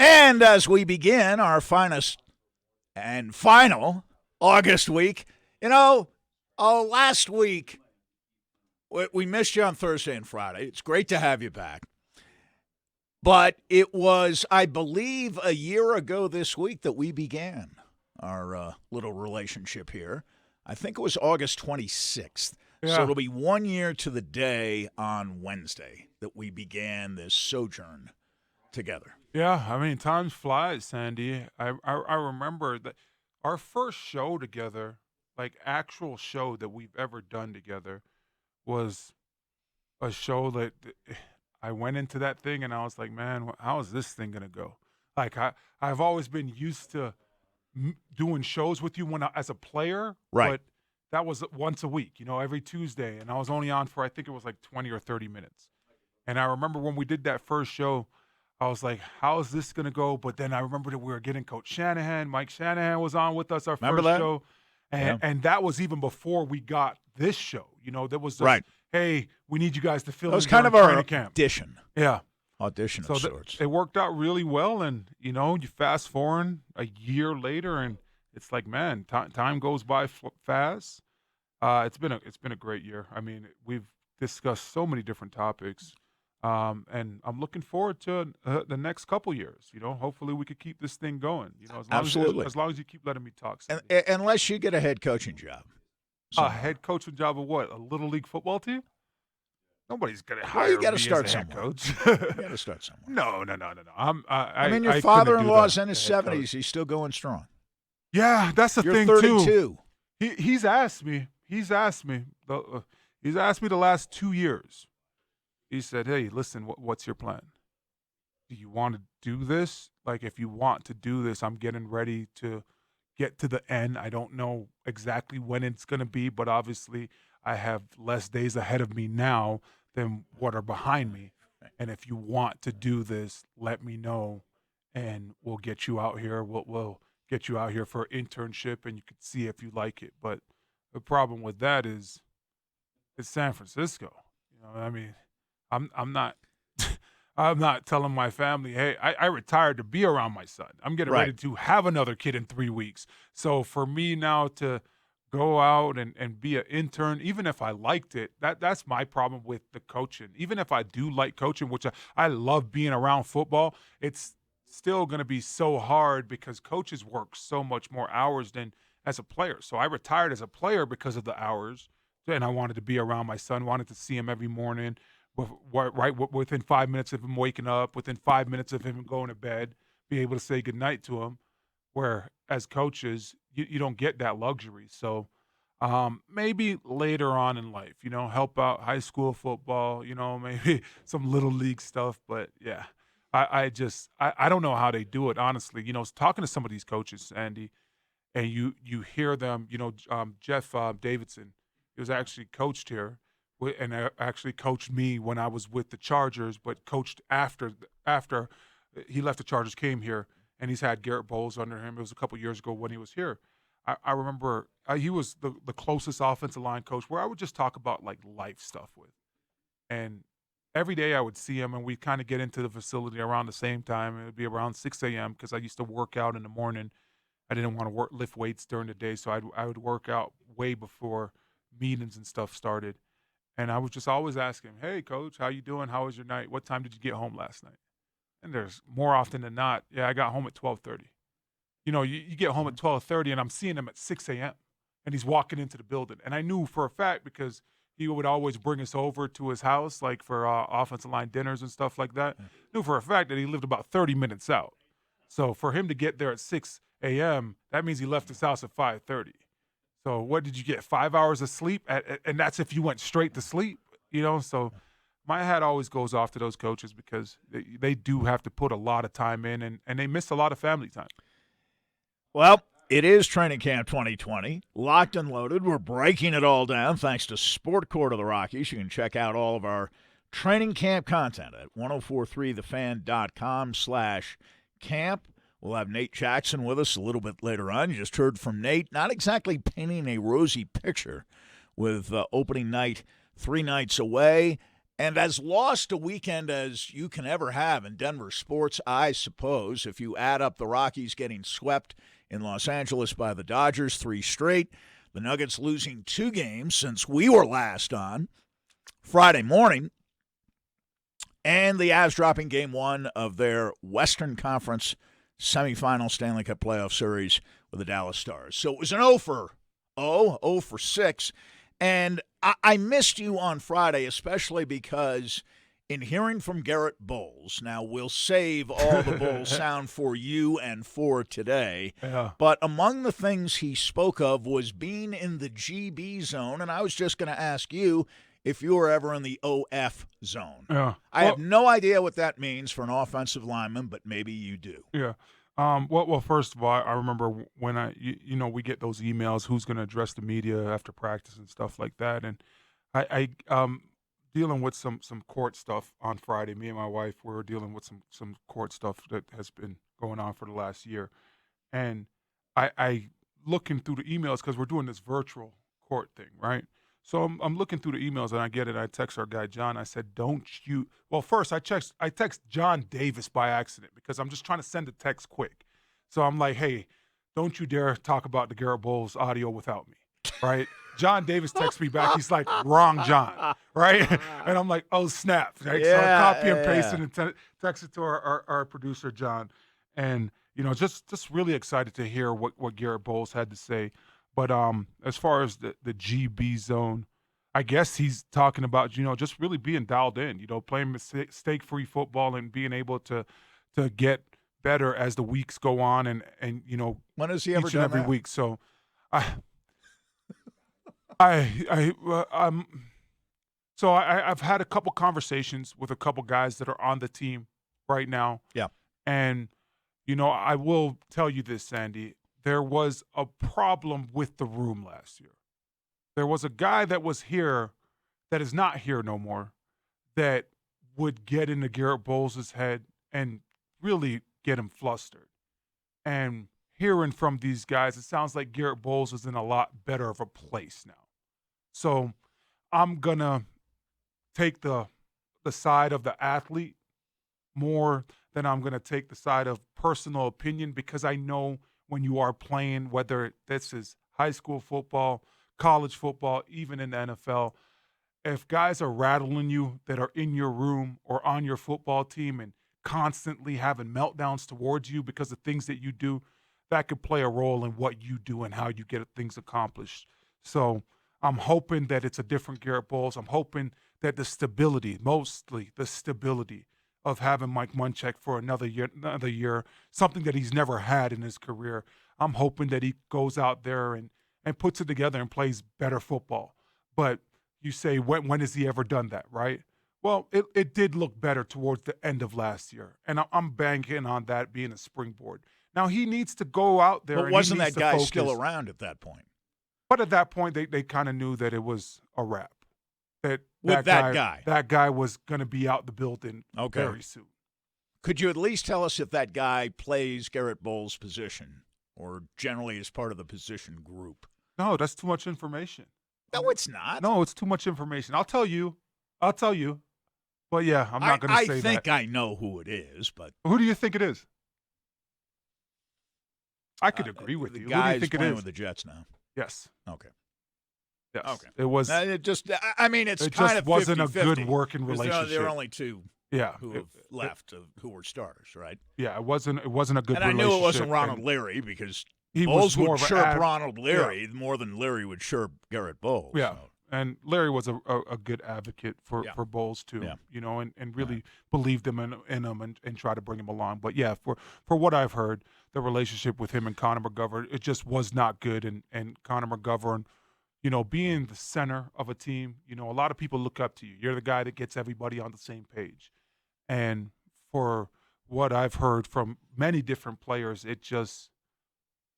And as we begin our finest and final August week, last week we missed you on Thursday and Friday. It's great to have you back. But it was, I believe, a year ago this week that we began our little relationship here. I think it was August 26th. Yeah. So it'll be 1 year to the day on Wednesday that we began this sojourn together. Yeah, I mean, time flies, Sandy. I remember that our first show together, like actual show that we've ever done together, was a show that I went into that thing and I was like, man, how is this thing going to go? Like, I've always been used to doing shows with you as a player. Right. But that was once a week, every Tuesday. And I was only on for, I think it was like 20 or 30 minutes. And I remember when we did that first show, I was like, how is this going to go? But then I remember that we were getting Coach Shanahan. Mike Shanahan was on with us our Remember first that? show. And that was even before we got this show. That was just, Right. hey, we need you guys to fill It was in kind of during our training camp. audition. Yeah. Audition So of sorts. it worked out really well. And, you fast forward a year later, and it's like, man, time goes by fast. It's been a great year. I mean, we've discussed so many different topics. And I'm looking forward to the next couple years. Hopefully we could keep this thing going. Absolutely. As long as you keep letting me talk. Unless you get a head coaching job. A head coaching job of what? A little league football team? Nobody's gonna hire Well, you got to me start as a head somewhere. coach. You got to start somewhere. No. I mean, your couldn't do father-in-law's that in his as head coach. 70s. He's still going strong. Yeah, that's the You're thing 32. too. He's asked me. He's asked me the last 2 years. He said, hey, listen, what's your plan? Do you want to do this? Like, if you want to do this, I'm getting ready to get to the end. I don't know exactly when it's going to be, but obviously I have less days ahead of me now than what are behind me. And if you want to do this, let me know, and we'll get you out here. We'll get you out here for an internship, and you can see if you like it. But the problem with that is it's San Francisco. I mean, I'm not I'm not telling my family, hey, I retired to be around my son. I'm getting ready to have another kid in 3 weeks. So for me now to go out and be an intern, even if I liked it, that's my problem with the coaching. Even if I do like coaching, which I love being around football, it's still going to be so hard because coaches work so much more hours than as a player. So I retired as a player because of the hours, and I wanted to be around my son, wanted to see him every morning, right within 5 minutes of him waking up, within 5 minutes of him going to bed, be able to say goodnight to him, where as coaches, you don't get that luxury. So maybe later on in life, help out high school football, maybe some little league stuff. But, yeah, I don't know how they do it, honestly. Talking to some of these coaches, Andy, and you hear them, Jeff Davidson, he was actually coached here and actually coached me when I was with the Chargers, but coached after he left the Chargers, came here, and he's had Garrett Bowles under him. It was a couple years ago when he was here. I remember he was the closest offensive line coach where I would just talk about, like, life stuff with. And every day I would see him, and we'd kind of get into the facility around the same time. It would be around 6 a.m. because I used to work out in the morning. I didn't want to lift weights during the day, so I would work out way before meetings and stuff started. And I would just always ask him, hey, Coach, how you doing? How was your night? What time did you get home last night? And there's more often than not, yeah, I got home at 12:30. You get home at 12:30, and I'm seeing him at 6 a.m., and he's walking into the building. And I knew for a fact because he would always bring us over to his house, like for offensive line dinners and stuff like that. Knew for a fact that he lived about 30 minutes out. So for him to get there at 6 a.m., that means he left his house at 5:30. So what did you get, 5 hours of sleep? And that's if you went straight to sleep, So my hat always goes off to those coaches because they do have to put a lot of time in, and they miss a lot of family time. Well, it is Training Camp 2020, locked and loaded. We're breaking it all down thanks to Sport Court of the Rockies. You can check out all of our training camp content at 1043thefan.com/camp. We'll have Nate Jackson with us a little bit later on. You just heard from Nate. Not exactly painting a rosy picture with opening night 3 nights away. And as lost a weekend as you can ever have in Denver sports, I suppose, if you add up the Rockies getting swept in Los Angeles by the Dodgers 3 straight, the Nuggets losing 2 games since we were last on Friday morning, and the Avs dropping Game 1 of their Western Conference semifinal Stanley Cup playoff series with the Dallas Stars. So it was an 0 for 6. And I missed you on Friday, especially because in hearing from Garrett Bowles, now we'll save all the Bowles sound for you and for today, but among the things he spoke of was being in the GB zone, and I was just going to ask you if you were ever in the OF zone. Yeah. I have no idea what that means for an offensive lineman, but maybe you do. Yeah. Well, first of all, I remember when we get those emails, who's going to address the media after practice and stuff like that. And I dealing with some court stuff on Friday. Me and my wife were dealing with some court stuff that has been going on for the last year. And I looking through the emails because we're doing this virtual court thing, right? So I'm looking through the emails, and I get it. I text our guy, John. I said, first I text John Davis by accident because I'm just trying to send a text quick. So I'm like, hey, don't you dare talk about the Garrett Bowles audio without me, right? John Davis texts me back. He's like, wrong John, right? And I'm like, oh, snap. Right? So I copy and paste it and text it to our producer, John. And, just really excited to hear what Garrett Bowles had to say. But as far as the GB zone, I guess he's talking about, just really being dialed in, playing mistake-free football and being able to get better as the weeks go on and when has he ever each done and every that? week. So I've had a couple conversations with a couple guys that are on the team right now. Yeah. And, I will tell you this, Sandy. There was a problem with the room last year. There was a guy that was here that is not here no more that would get into Garrett Bowles' head and really get him flustered. And hearing from these guys, it sounds like Garrett Bowles is in a lot better of a place now. So I'm going to take the side of the athlete more than I'm going to take the side of personal opinion because I know when you are playing, whether this is high school football, college football, even in the NFL, if guys are rattling you that are in your room or on your football team and constantly having meltdowns towards you because of things that you do, that could play a role in what you do and how you get things accomplished. So I'm hoping that it's a different Garrett Bowles. I'm hoping that mostly the stability of having Mike Munchak for another year, something that he's never had in his career. I'm hoping that he goes out there and puts it together and plays better football. But you say, when has he ever done that, right? Well, it did look better towards the end of last year, and I'm banking on that being a springboard. Now, he needs to go out there. But wasn't that guy still around at that point? But at that point, they kind of knew that it was a wrap. That guy was going to be out the building very soon. Could you at least tell us if that guy plays Garrett Bowles' position or generally is part of the position group? No, that's too much information. No, it's not. No, it's too much information. I'll tell you. But, yeah, I'm not going to say that. I think I know who it is, but who do you think it is? I could agree with you. Who do you think it playing is? with the Jets now. Yes. Okay. Yes. Okay. It was. It just. I mean, it's it kind just of wasn't 50-50. a good working relationship. There are only two. Yeah. Who have left who were starters, right? Yeah. It wasn't a good relationship. And I knew it wasn't Ronald Leary because Bowles would chirp Ronald Leary more than Leary would chirp Garrett Bowles. Yeah. So. And Larry was a good advocate for Bowles too, and really believed him in him and tried to bring him along. But yeah, for what I've heard, the relationship with him and Connor McGovern, it just was not good. And Connor McGovern, being the center of a team, a lot of people look up to you. You're the guy that gets everybody on the same page. And for what I've heard from many different players,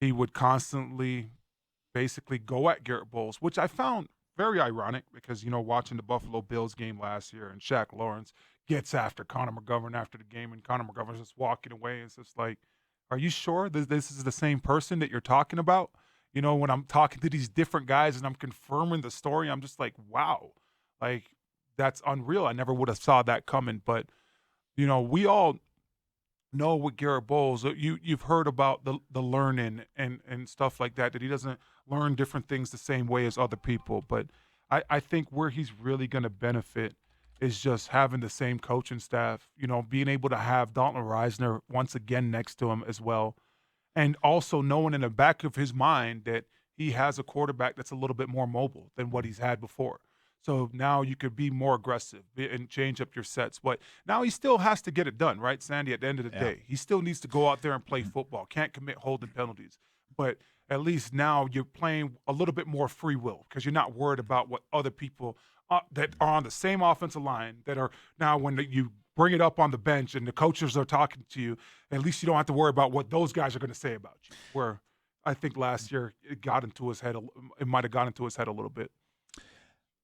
he would constantly basically go at Garrett Bowles, which I found very ironic because, watching the Buffalo Bills game last year and Shaq Lawrence gets after Connor McGovern after the game and Connor McGovern's just walking away. It's just like, are you sure this is the same person that you're talking about? When I'm talking to these different guys and I'm confirming the story, I'm just like, wow. Like, that's unreal. I never would have saw that coming. But, we all know with Garrett Bowles, you've heard about the learning and stuff like that he doesn't learn different things the same way as other people. But I think where he's really going to benefit is just having the same coaching staff, being able to have Dalton Reisner once again next to him as well. And also knowing in the back of his mind that he has a quarterback that's a little bit more mobile than what he's had before. So now you could be more aggressive and change up your sets. But now he still has to get it done, right, Sandy, at the end of the day? He still needs to go out there and play football. Can't commit holding penalties. But at least now you're playing a little bit more free will because you're not worried about what other people that are on the same offensive line that are now when you bring it up on the bench and the coaches are talking to you, at least you don't have to worry about what those guys are going to say about you. Where I think last year it got into his head. It might have got into his head a little bit.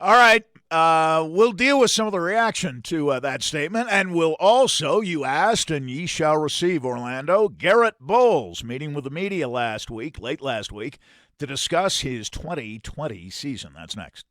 All right, we'll deal with some of the reaction to that statement, and we'll also, you asked, and ye shall receive, Orlando, Garrett Bowles meeting with the media late last week, to discuss his 2020 season. That's next.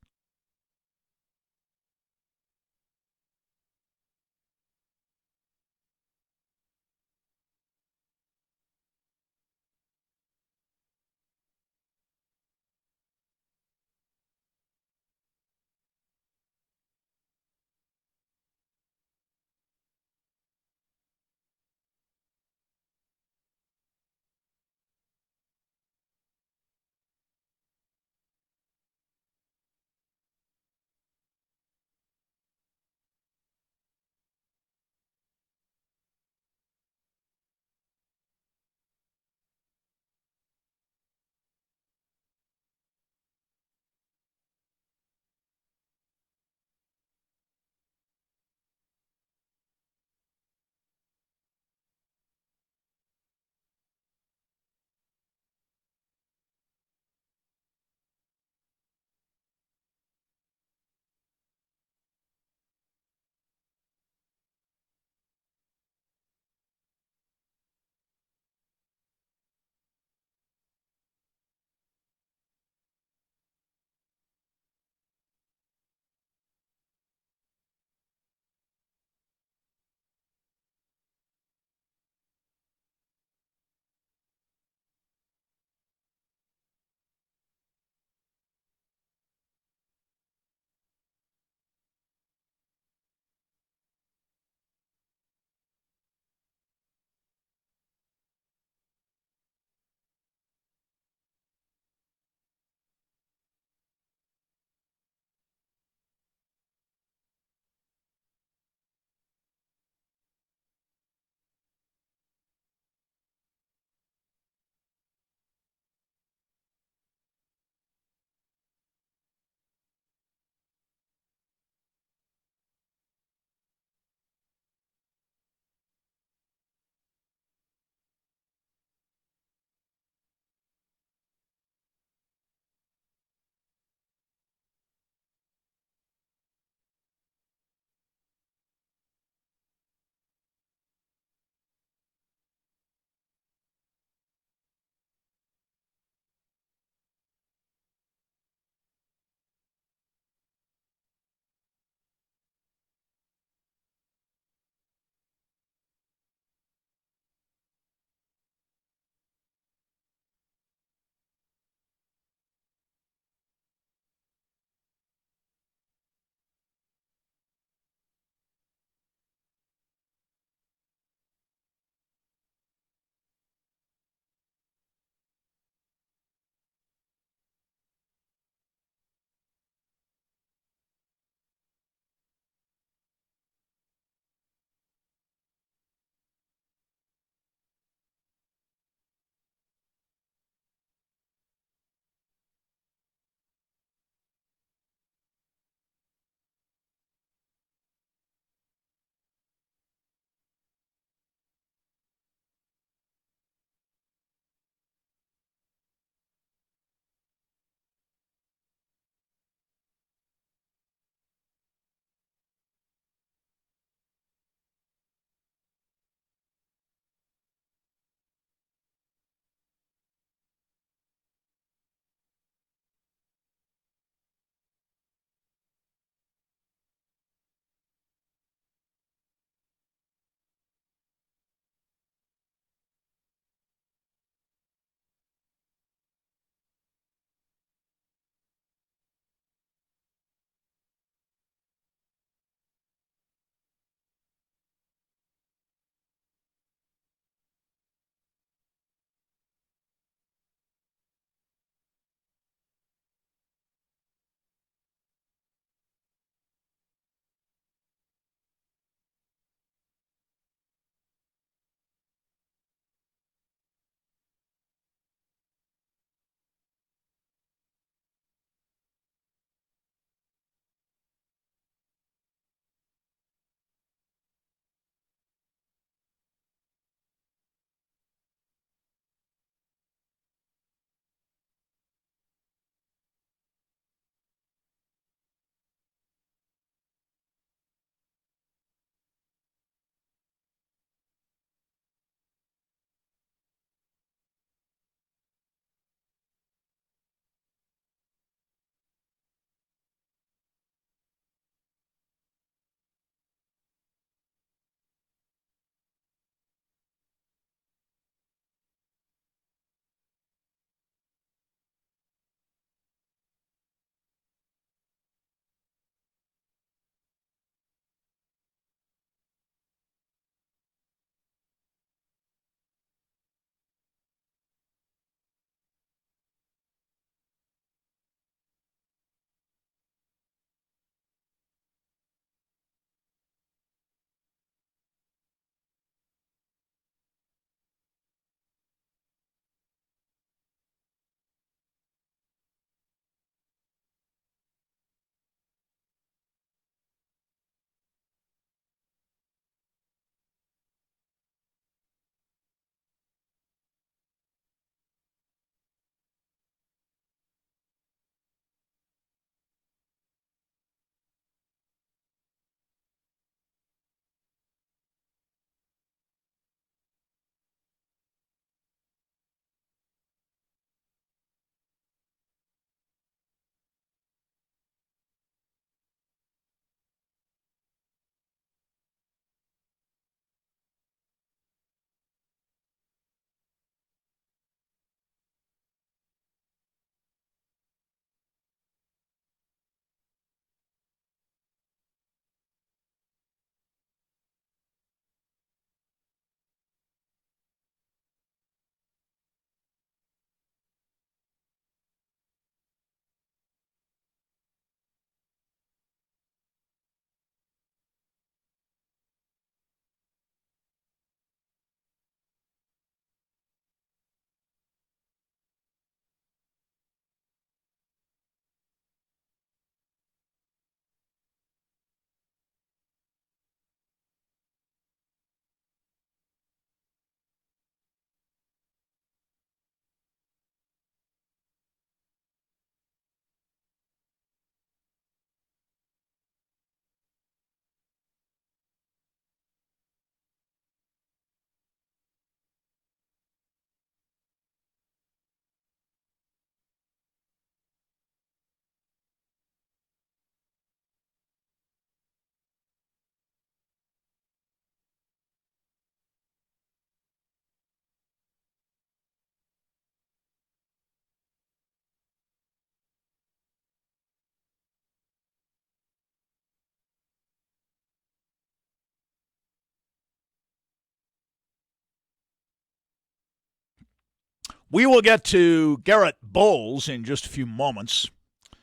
We will get to Garrett Bowles in just a few moments. I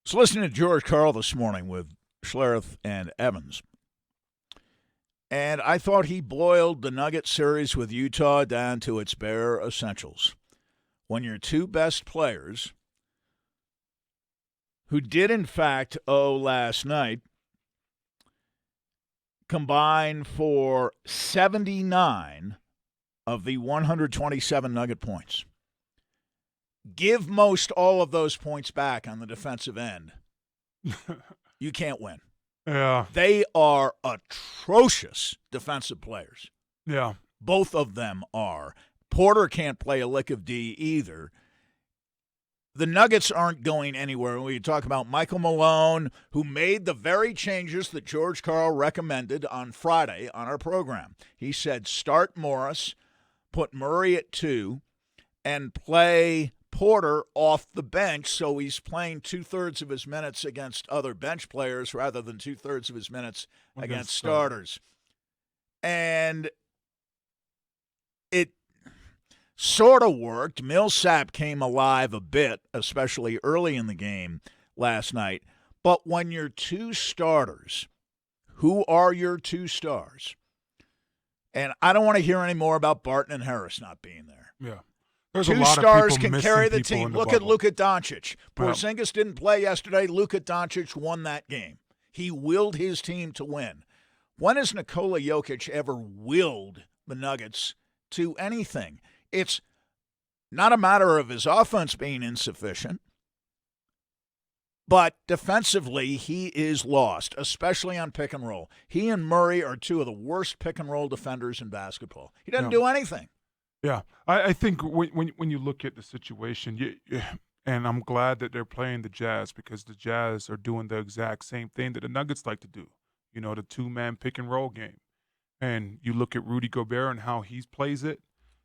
was listening to George Karl this morning with Schlereth and Evans, and I thought he boiled the Nugget series with Utah down to its bare essentials. When your two best players, who did in fact owe last night, combine for 79 of the 127 Nugget points. Give most all of those points back on the defensive end. You can't win. Yeah. They are atrocious defensive players. Yeah. Both of them are. Porter can't play a lick of D either. The Nuggets aren't going anywhere. We talk about Michael Malone, who made the very changes that George Karl recommended on Friday on our program. He said start Morris, put Murray at 2, and play Porter off the bench, so he's playing 2/3 of his minutes against other bench players rather than 2/3 of his minutes against starters. And it sort of worked. Millsap came alive a bit, especially early in the game last night. But when your two starters, who are your two stars? And I don't want to hear any more about Barton and Harris not being there. Yeah. There's two a lot stars of people can carry the missing people team. in the Look at bubble. Luka Doncic. Well- Porzingis didn't play yesterday. Luka Doncic won that game. He willed his team to win. When has Nikola Jokic ever willed the Nuggets to anything? It's not a matter of his offense being insufficient, but defensively he is lost, especially on pick and roll. He and Murray are two of the worst pick and roll defenders in basketball. He doesn't do anything. Yeah, I think when you look at the situation, and I'm glad that they're playing the Jazz because the Jazz are doing the exact same thing that the Nuggets like to do, the two-man pick and roll game. And you look at Rudy Gobert and how he plays it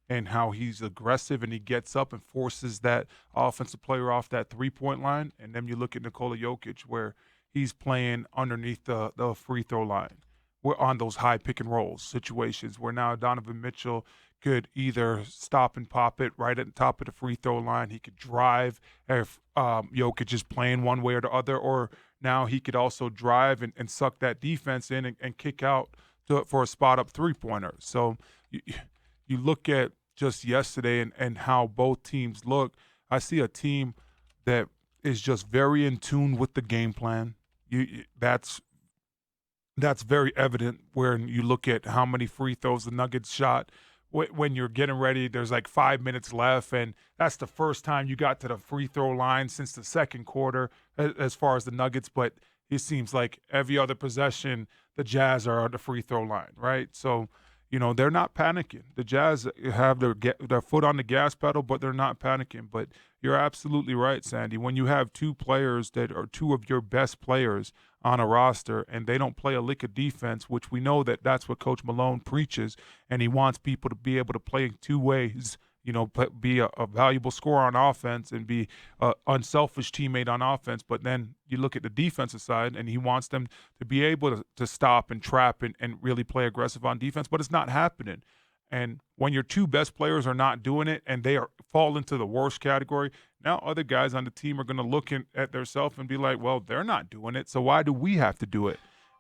and how he's aggressive and he gets up and forces that offensive player off that three-point line. And then you look at Nikola Jokic where he's playing underneath the free throw line. We're on those high pick and rolls situations where now Donovan Mitchell could either stop and pop it right at the top of the free throw line. He could drive if Jokic is playing one way or the other, or now he could also drive and suck that defense in and kick out for a spot-up three-pointer. So you look at just yesterday and how both teams look. I see a team that is just very in tune with the game plan. That's very evident when you look at how many free throws the Nuggets shot. When you're getting ready, there's like 5 minutes left, and that's the first time you got to the free throw line since the second quarter as far as the Nuggets. But it seems like every other possession, the Jazz are on the free throw line, right? So, they're not panicking. The Jazz have their foot on the gas pedal, but they're not panicking. But you're absolutely right, Sandy. When you have two players that are two of your best players on a roster and they don't play a lick of defense, which we know that's what Coach Malone preaches, and he wants people to be able to play two ways, be a valuable scorer on offense and be an unselfish teammate on offense. But then you look at the defensive side, and he wants them to be able to stop and trap and really play aggressive on defense, but it's not happening. And when your two best players are not doing it and they fall into the worst category, now other guys on the team are going to look at themselves and be like, well, they're not doing it, so why do we have to do it?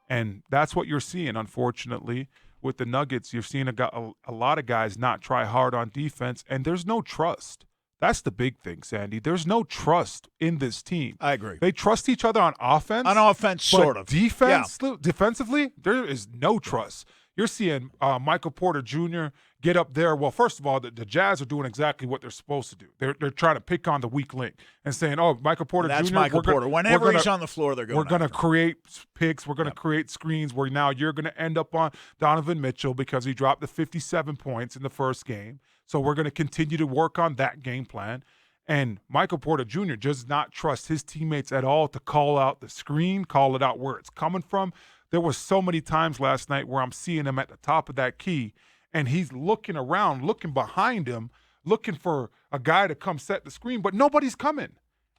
And that's what you're seeing, unfortunately. With the Nuggets, you're seeing a lot of guys not try hard on defense, and there's no trust. That's the big thing, Sandy. There's no trust in this team. I agree. They trust each other on offense. On offense, sort of. Defensively, there is no trust. You're seeing Michael Porter Jr. get up there. Well, first of all, the Jazz are doing exactly what they're supposed to do. They're trying to pick on the weak link and saying, "Oh, Michael Porter Jr." That's Michael Porter. Whenever he's on the floor, they're going. We're going to create picks. We're going to create screens. Where now you're going to end up on Donovan Mitchell because he dropped the 57 points in the first game. So we're going to continue to work on that game plan. And Michael Porter Jr. does not trust his teammates at all to call out the screen, call it out where it's coming from. There was so many times last night where I'm seeing him at the top of that key, and he's looking around, looking behind him, looking for a guy to come set the screen, but nobody's coming.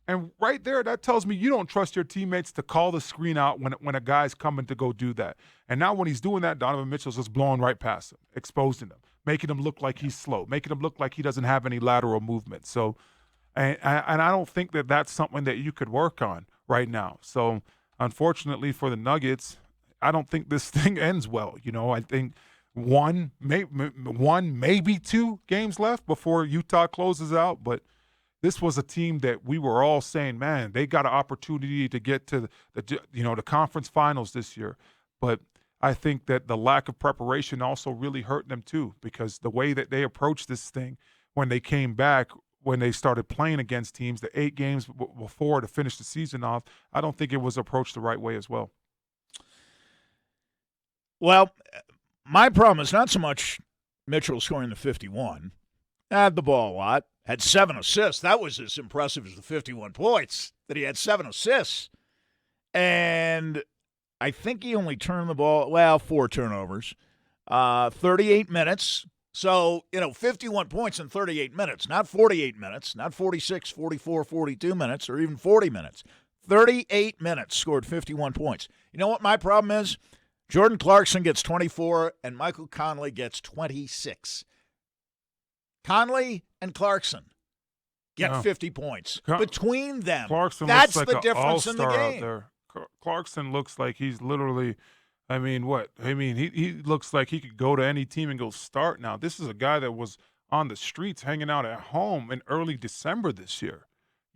And right there, that tells me you don't trust your teammates to call the screen out when a guy's coming to go do that. And now when he's doing that, Donovan Mitchell's just blowing right past him, exposing him. making him look like he's slow, making him look like he doesn't have any lateral movement. So, and I don't think that that's something that you could work on right now. So, unfortunately for the Nuggets, I don't think this thing ends well. I think one, maybe 2 games left before Utah closes out, but this was a team that we were all saying, man, they got an opportunity to get to the conference finals this year. But I think that the lack of preparation also really hurt them too, because the way that they approached this thing when they came back, when they started playing against teams, the 8 games before to finish the season off, I don't think it was approached the right way as well. Well, my problem is not so much Mitchell scoring the 51. Had the ball a lot. Had 7 assists. That was as impressive as the 51 points, that he had 7 assists. And I think he only turned the ball, 4 turnovers, 38 minutes. So, 51 points in 38 minutes, not 48 minutes, not 46, 44, 42 minutes, or even 40 minutes. 38 minutes, scored 51 points. You know what my problem is? Jordan Clarkson gets 24, and Michael Conley gets 26. Conley and Clarkson get 50 points between them. Clarkson That's looks like the difference in the all-star game. out there. Clarkson looks like he's literally, he looks like he could go to any team and go start now. This is a guy that was on the streets hanging out at home in early December this year.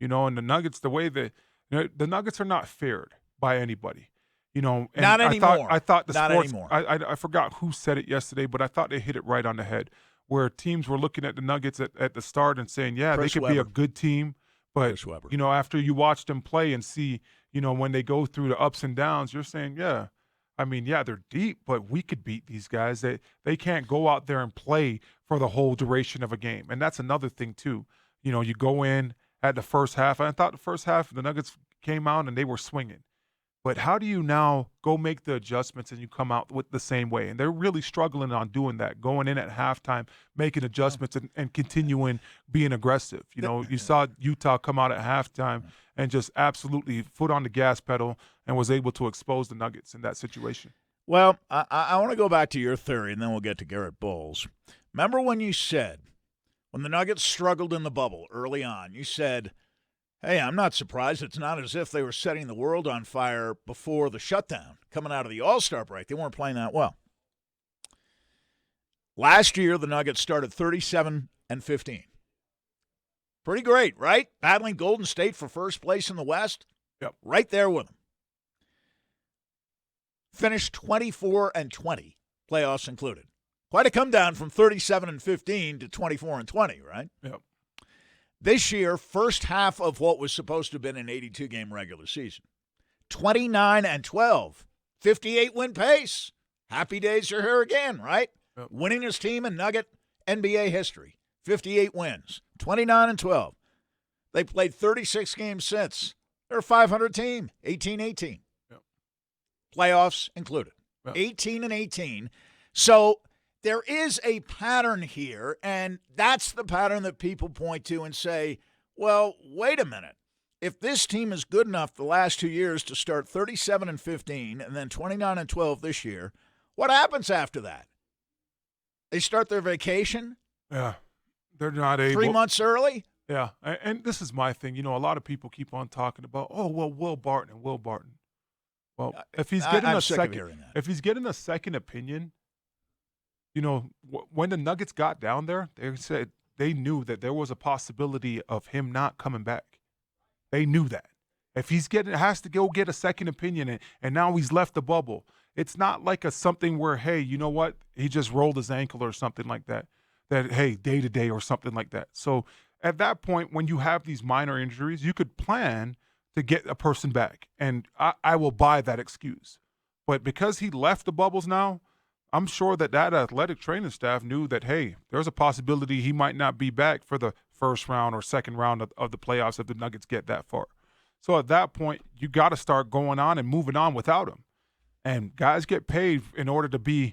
And the Nuggets, the way that the Nuggets are not feared by anybody. And not anymore. I thought the not sports. Anymore. I forgot who said it yesterday, but I thought they hit it right on the head. Where teams were looking at the Nuggets at the start and saying, yeah, Chris they could Webber. be a good team. But, after you watch them play and see, when they go through the ups and downs, you're saying, yeah, they're deep, but we could beat these guys. They can't go out there and play for the whole duration of a game. And that's another thing, too. You go in at the first half. I thought the first half, the Nuggets came out and they were swinging. But how do you now go make the adjustments and you come out with the same way? And they're really struggling on doing that, going in at halftime, making adjustments and continuing being aggressive. You saw Utah come out at halftime and just absolutely foot on the gas pedal and was able to expose the Nuggets in that situation. Well, I want to go back to your theory, and then we'll get to Garrett Bowles. Remember when you said, when the Nuggets struggled in the bubble early on, you said, hey, I'm not surprised. It's not as if they were setting the world on fire before the shutdown. Coming out of the All-Star break, they weren't playing that well. Last year, the Nuggets started 37-15. Pretty great, right? Battling Golden State for first place in the West. Yep. Right there with them. Finished 24-20, playoffs included. Quite a come down from 37-15 to 24-20, right? Yep. This year, first half of what was supposed to have been an 82-game regular season. 29-12, 58-win pace. Happy days are here again, right? Yep. Winningest team in Nugget NBA history. 58 wins, 29-12. They played 36 games since. They're a 500 team, 18-18. Yep. Playoffs included. Yep. 18-18. So there is a pattern here, and that's the pattern that people point to and say, well, wait a minute. If this team is good enough the last 2 years to start 37-15 and then 29-12 this year, what happens after that? They start their vacation? Yeah. They're not able. 3 months early? Yeah. And this is my thing. A lot of people keep on talking about, Will Barton. Well, if he's getting if he's getting a second opinion, when the Nuggets got down there, they said they knew that there was a possibility of him not coming back. They knew that. If he's has to go get a second opinion and now he's left the bubble, it's not like something where, hey, you know what? He just rolled his ankle or something like that. That, hey, day-to-day or something like that. So at that point, when you have these minor injuries, you could plan to get a person back. And I will buy that excuse. But because he left the bubbles now, I'm sure that athletic training staff knew that, hey, there's a possibility he might not be back for the first round or second round of the playoffs if the Nuggets get that far. So at that point, you got to start going on and moving on without him. And guys get paid in order to go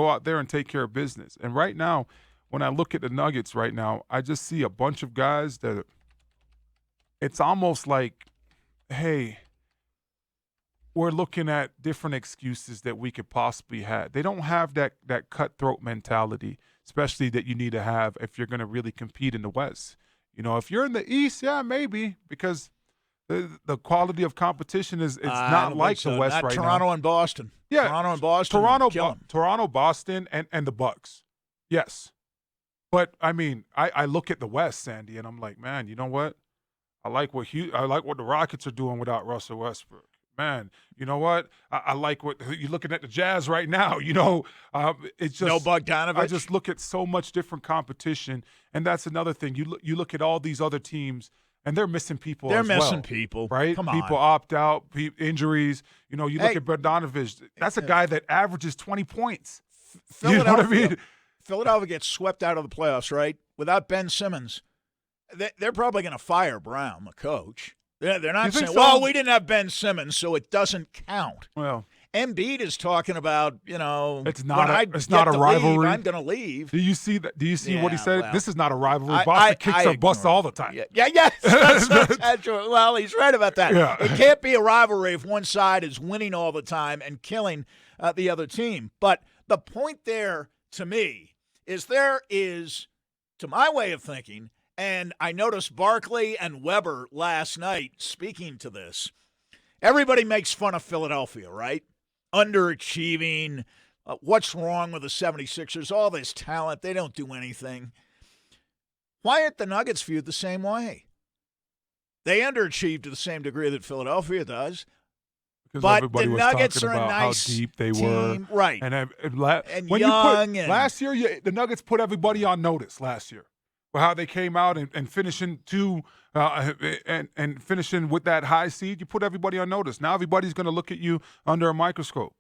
out there and take care of business. And right now, when I look at the Nuggets right now, I just see a bunch of guys that it's almost like, hey, we're looking at different excuses that we could possibly have. They don't have that cutthroat mentality, especially that you need to have if you're going to really compete in the West. If you're in the East, yeah, maybe, because the quality of competition is not like the West right now. Toronto and Boston. Yeah, Toronto and Boston. Toronto, Boston, and the Bucks. Yes, but I mean, I look at the West, Sandy, and I'm like, man, you know what? I like what the Rockets are doing without Russell Westbrook. Man, you know what? I like what you're looking at the Jazz right now. It's just no Bogdanovich. I just look at so much different competition, and that's another thing. You look at all these other teams, and they're missing people. They're missing missing people, right? Come on. People opt out, injuries. You look at Bogdanovich. That's a guy that averages 20 points. You know what I mean? Philadelphia gets swept out of the playoffs, right? Without Ben Simmons, they're probably going to fire Brown, the coach. They're not saying, well, we didn't have Ben Simmons, so it doesn't count. Well, Embiid is talking about, it's not a rivalry. I'm going to leave. Do you see that? Do you see what he said? Well, this is not a rivalry. Boston kicks our butts all the time. Yes. That's true. Well, he's right about that. Yeah. It can't be a rivalry if one side is winning all the time and killing the other team. But the point there, to me, is there is, to my way of thinking, and I noticed Barkley and Weber last night speaking to this. Everybody makes fun of Philadelphia, right? Underachieving. What's wrong with the 76ers? All this talent. They don't do anything. Why aren't the Nuggets viewed the same way? They underachieved to the same degree that Philadelphia does. Because but everybody the was Nuggets talking are a about nice how deep they team. were. Right. And when young. Last year, the Nuggets put everybody on notice last year for how they came out and finishing and finishing with that high seed. You put everybody on notice. Now everybody's going to look at you under a microscope,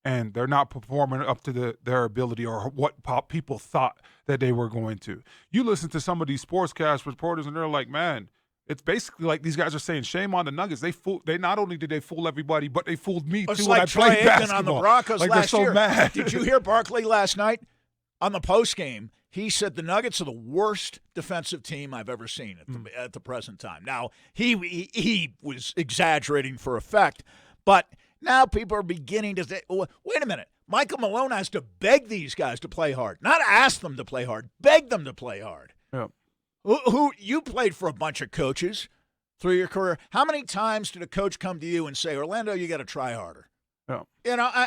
and they're not performing up to their ability or what people thought that they were going to. You listen to some of these sportscast reporters, and they're like, man, it's basically like these guys are saying, shame on the Nuggets. They not only did they fool everybody, but they fooled me too. It's when like I Troy played Aikman basketball. on the Broncos like last they're so year. Mad. Did you hear Barkley last night on the postgame? He said the Nuggets are the worst defensive team I've ever seen at the present time. Now, he was exaggerating for effect, but now people are beginning to say, oh, wait a minute. Michael Malone has to beg these guys to play hard, not ask them to play hard, beg them to play hard. Yeah. Who you played for a bunch of coaches through your career. How many times did a coach come to you and say, Orlando, you got to try harder? Yeah.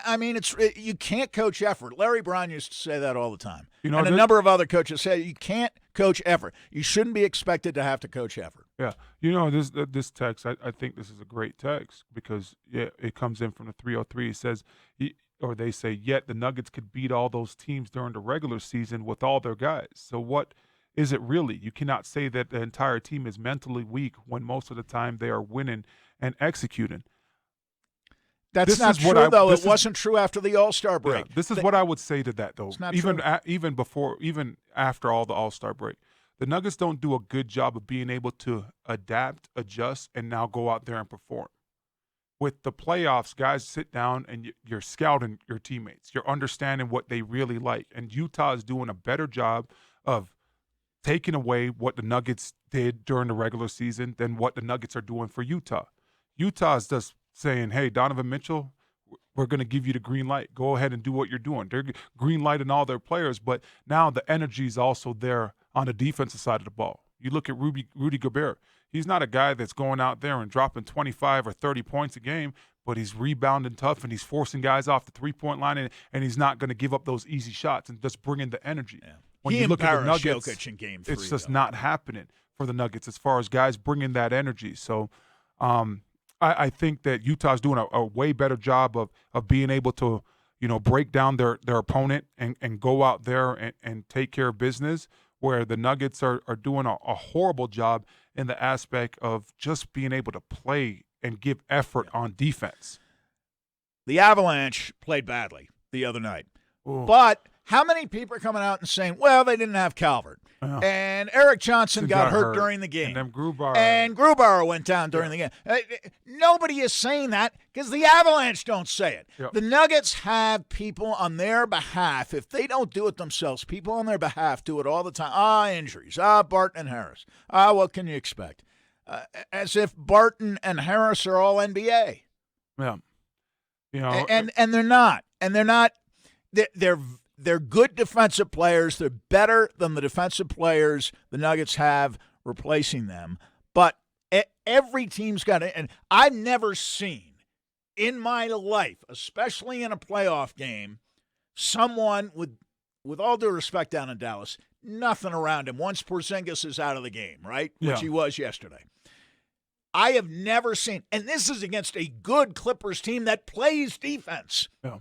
I mean, you can't coach effort. Larry Brown used to say that all the time. And a this, number of other coaches say you can't coach effort. You shouldn't be expected to have to coach effort. Yeah. This text, I think this is a great text because it comes in from the 303. It says, they say, yet the Nuggets could beat all those teams during the regular season with all their guys. So what is it really? You cannot say that the entire team is mentally weak when most of the time they are winning and executing. That's not true, though. It wasn't true after the All-Star break. Yeah, this is what I would say to that, though. It's not even true. Even after all the All-Star break, the Nuggets don't do a good job of being able to adapt, adjust, and now go out there and perform. With the playoffs, guys sit down and you're scouting your teammates. You're understanding what they really like. And Utah is doing a better job of taking away what the Nuggets did during the regular season than what the Nuggets are doing for Utah. Utah is just saying, hey, Donovan Mitchell, we're going to give you the green light. Go ahead and do what you're doing. They're green lighting all their players, but now the energy is also there on the defensive side of the ball. You look at Rudy Gobert. He's not a guy that's going out there and dropping 25 or 30 points a game, but he's rebounding tough and he's forcing guys off the three-point line, and he's not going to give up those easy shots and just bringing the energy. Yeah. When he you look at the Nuggets, Jokic in Game 3, it's just not happening for the Nuggets as far as guys bringing that energy. So I think that Utah's doing a way better job of being able to, break down their opponent and go out there and take care of business, where the Nuggets are doing a horrible job in the aspect of just being able to play and give effort on defense. The Avalanche played badly the other night. Ooh. But how many people are coming out and saying, well, they didn't have Calvert. Yeah. And Eric Johnson got hurt during the game. And then Grubauer. And Grubauer went down during the game. Nobody is saying that because the Avalanche don't say it. Yep. The Nuggets have people on their behalf. If they don't do it themselves, people on their behalf do it all the time. Injuries. Barton and Harris. What can you expect? As if Barton and Harris are all NBA. Yeah. You know, and they're not. And they're not. They're good defensive players. They're better than the defensive players the Nuggets have replacing them. But every team's got it. And I've never seen in my life, especially in a playoff game, someone with all due respect down in Dallas, nothing around him once Porzingis is out of the game, right? Which he was yesterday. I have never seen, and this is against a good Clippers team that plays defense. Yeah.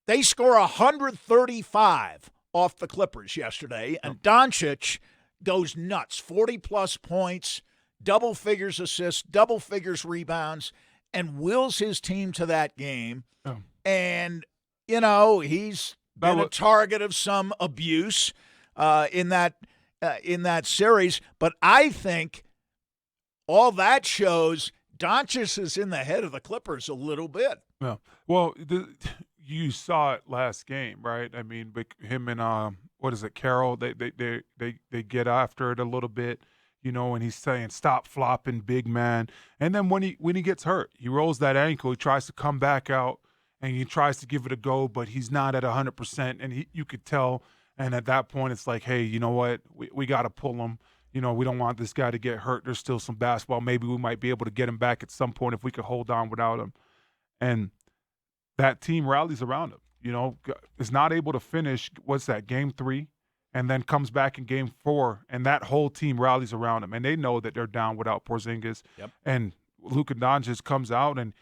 They score 135 off the Clippers yesterday, and Doncic goes nuts. 40-plus points, double figures assists, double figures rebounds, and wills his team to that game. Yeah. And, you know, he's been a target of some abuse in that series. But I think all that shows Doncic is in the head of the Clippers a little bit. Yeah. Well, you saw it last game, right? I mean, him and Carroll, they get after it a little bit, you know, and he's saying stop flopping, big man. And then when he gets hurt, he rolls that ankle, he tries to come back out and he tries to give it a go, but he's not at 100%, and you could tell. And at that point, it's like, hey, you know what? We got to pull him. You know, we don't want this guy to get hurt. There's still some basketball. Maybe we might be able to get him back at some point if we could hold on without him. And that team rallies around him. You know, is not able to finish, game 3, and then comes back in game 4, and that whole team rallies around him. And they know that they're down without Porzingis. Yep. And Luka Doncic comes out, and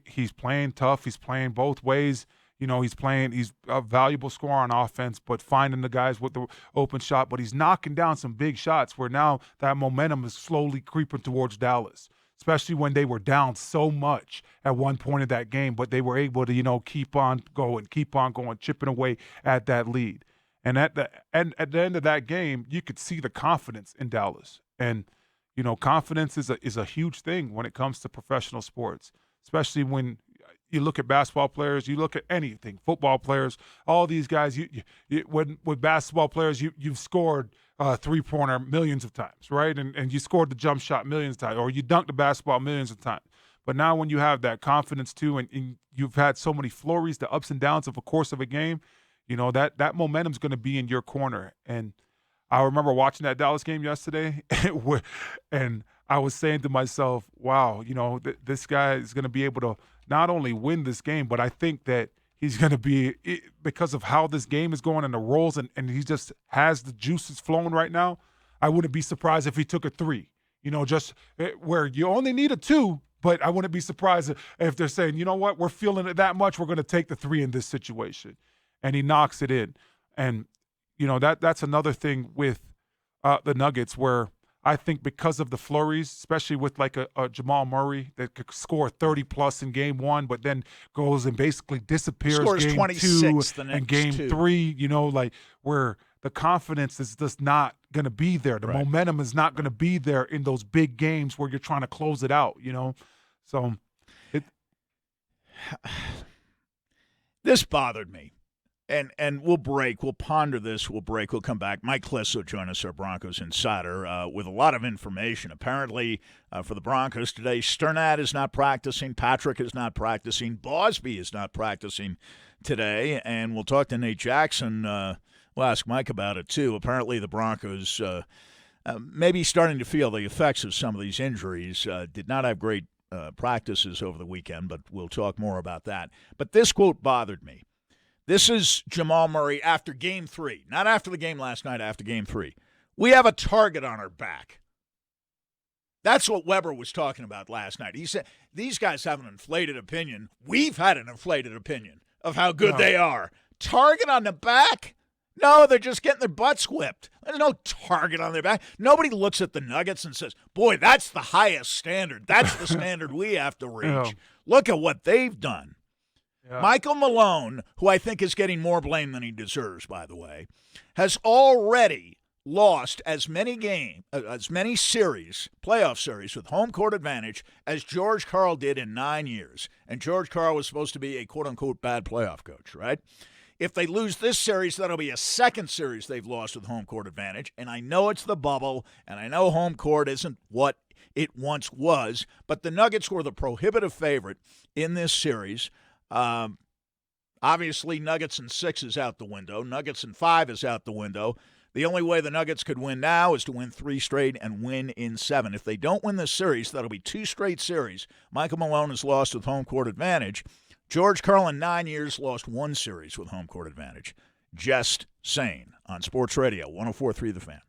he's playing tough. He's playing both ways. You know, he's a valuable scorer on offense, but finding the guys with the open shot. But he's knocking down some big shots where now that momentum is slowly creeping towards Dallas, especially when they were down so much at one point of that game. But they were able to, you know, keep on going, chipping away at that lead. And at the end of that game, you could see the confidence in Dallas. And, you know, confidence is a huge thing when it comes to professional sports, especially when you look at basketball players, you look at anything, football players, all these guys. With basketball players, you've scored three-pointer millions of times, right? And you scored the jump shot millions of times, or you dunked the basketball millions of times. But now when you have that confidence too, and you've had so many flurries, the ups and downs of a course of a game, you know, that momentum's going to be in your corner. And I remember watching that Dallas game yesterday, and I was saying to myself, wow, you know, this guy is going to be able to not only win this game, but I think that he's going to be, because of how this game is going and the roles, and he just has the juices flowing right now. I wouldn't be surprised if he took a 3, you know, just where you only need a 2, but I wouldn't be surprised if they're saying, you know what, we're feeling it that much, we're going to take the 3 in this situation. And he knocks it in. And, you know, that's another thing with the Nuggets, where I think because of the flurries, especially with like a Jamal Murray that could score 30-plus in game 1, but then goes and basically disappears scores game 26 2 the and next game 2. 3, you know, like where the confidence is just not going to be there. The momentum is not going to be there in those big games where you're trying to close it out, you know. So this bothered me. And we'll break. We'll ponder this. We'll break. We'll come back. Mike Kliss will join us, our Broncos insider, with a lot of information. Apparently, for the Broncos today, Sternad is not practicing. Patrick is not practicing. Bosby is not practicing today. And we'll talk to Nate Jackson. We'll ask Mike about it, too. Apparently, the Broncos maybe starting to feel the effects of some of these injuries. Did not have great practices over the weekend, but we'll talk more about that. But this quote bothered me. This is Jamal Murray after Game 3. Not after the game last night, after Game 3. We have a target on our back. That's what Weber was talking about last night. He said, these guys have an inflated opinion. We've had an inflated opinion of how good they are. Target on the back? No, they're just getting their butts whipped. There's no target on their back. Nobody looks at the Nuggets and says, boy, that's the highest standard. That's the standard we have to reach. Yeah. Look at what they've done. Yeah. Michael Malone, who I think is getting more blame than he deserves, by the way, has already lost as many series, playoff series, with home court advantage as George Karl did in 9 years. And George Karl was supposed to be a quote-unquote bad playoff coach, right? If they lose this series, that'll be a second series they've lost with home court advantage. And I know it's the bubble, and I know home court isn't what it once was. But the Nuggets were the prohibitive favorite in this series. Obviously, Nuggets in 6 is out the window. Nuggets in 5 is out the window. The only way the Nuggets could win now is to win 3 straight and win in 7. If they don't win this series, that'll be 2 straight series. Michael Malone has lost with home court advantage. George Karl in 9 years lost 1 series with home court advantage. Just saying. On Sports Radio, 104.3 The Fan.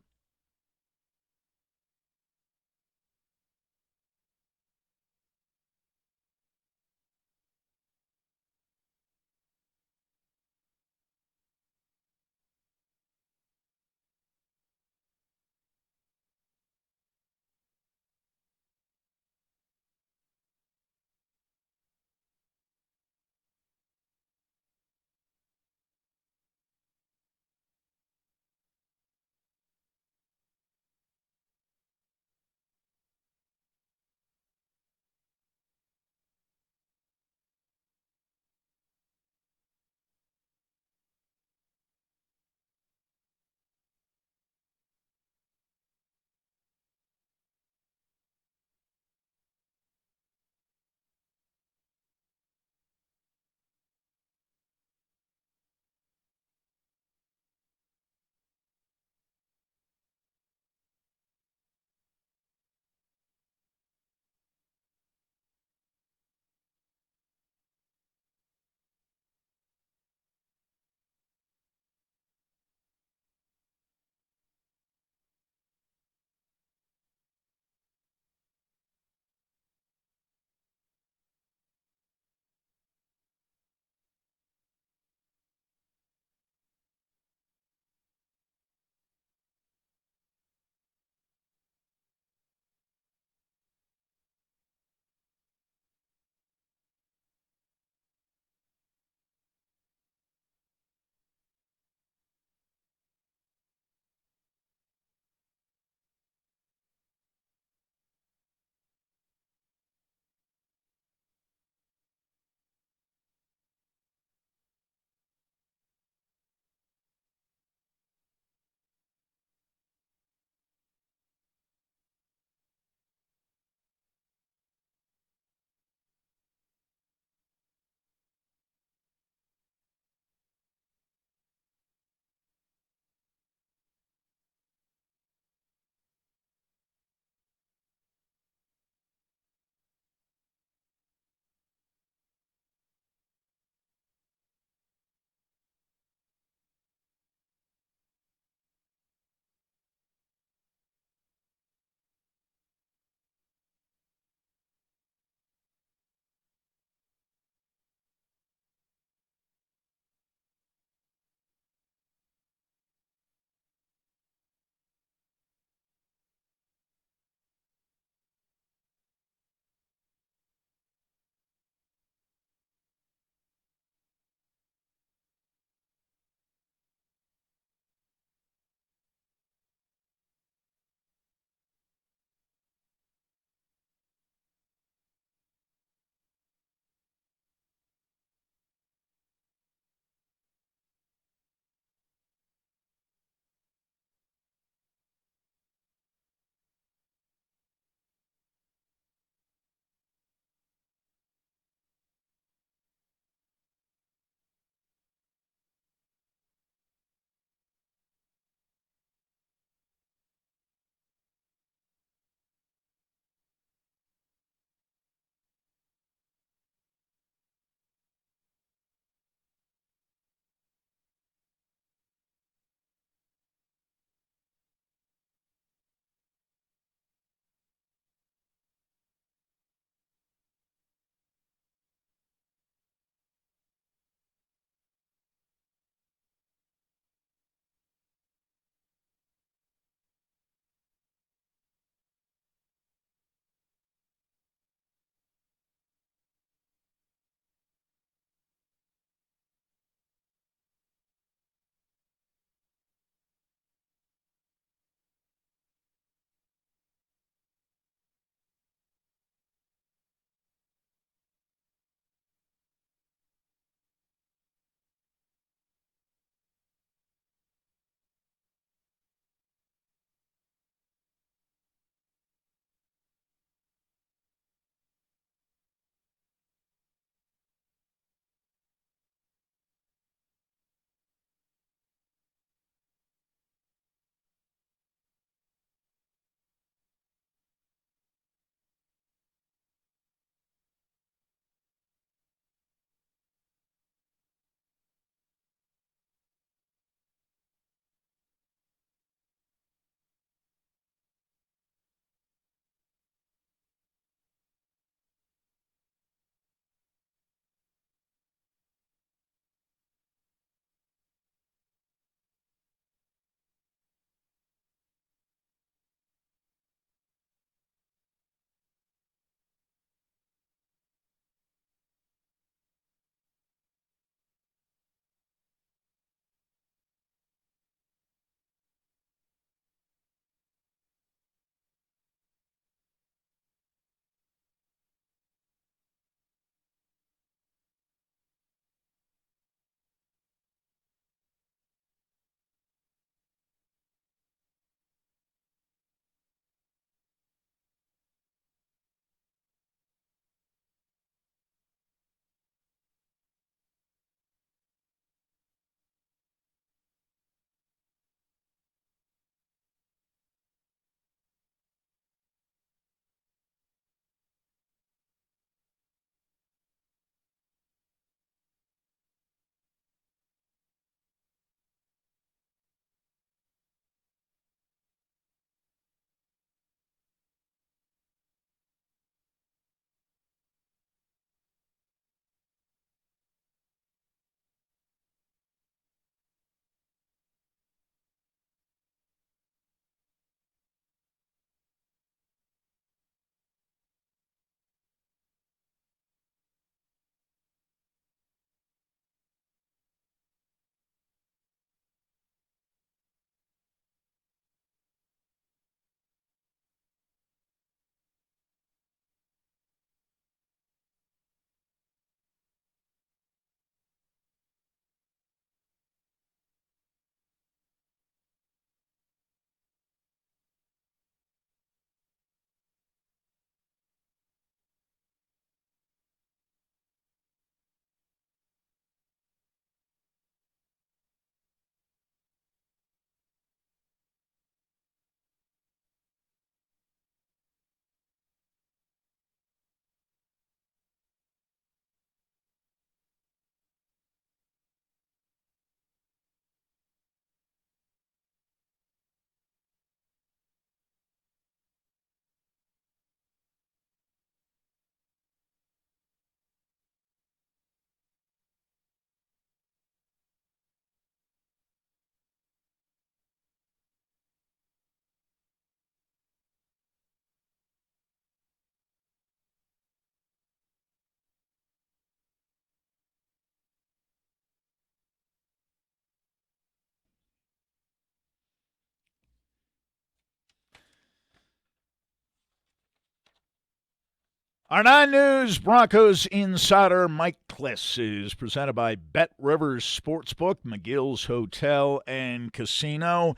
Our 9 News Broncos insider Mike Kliss is presented by Bet Rivers Sportsbook, McGill's Hotel and Casino.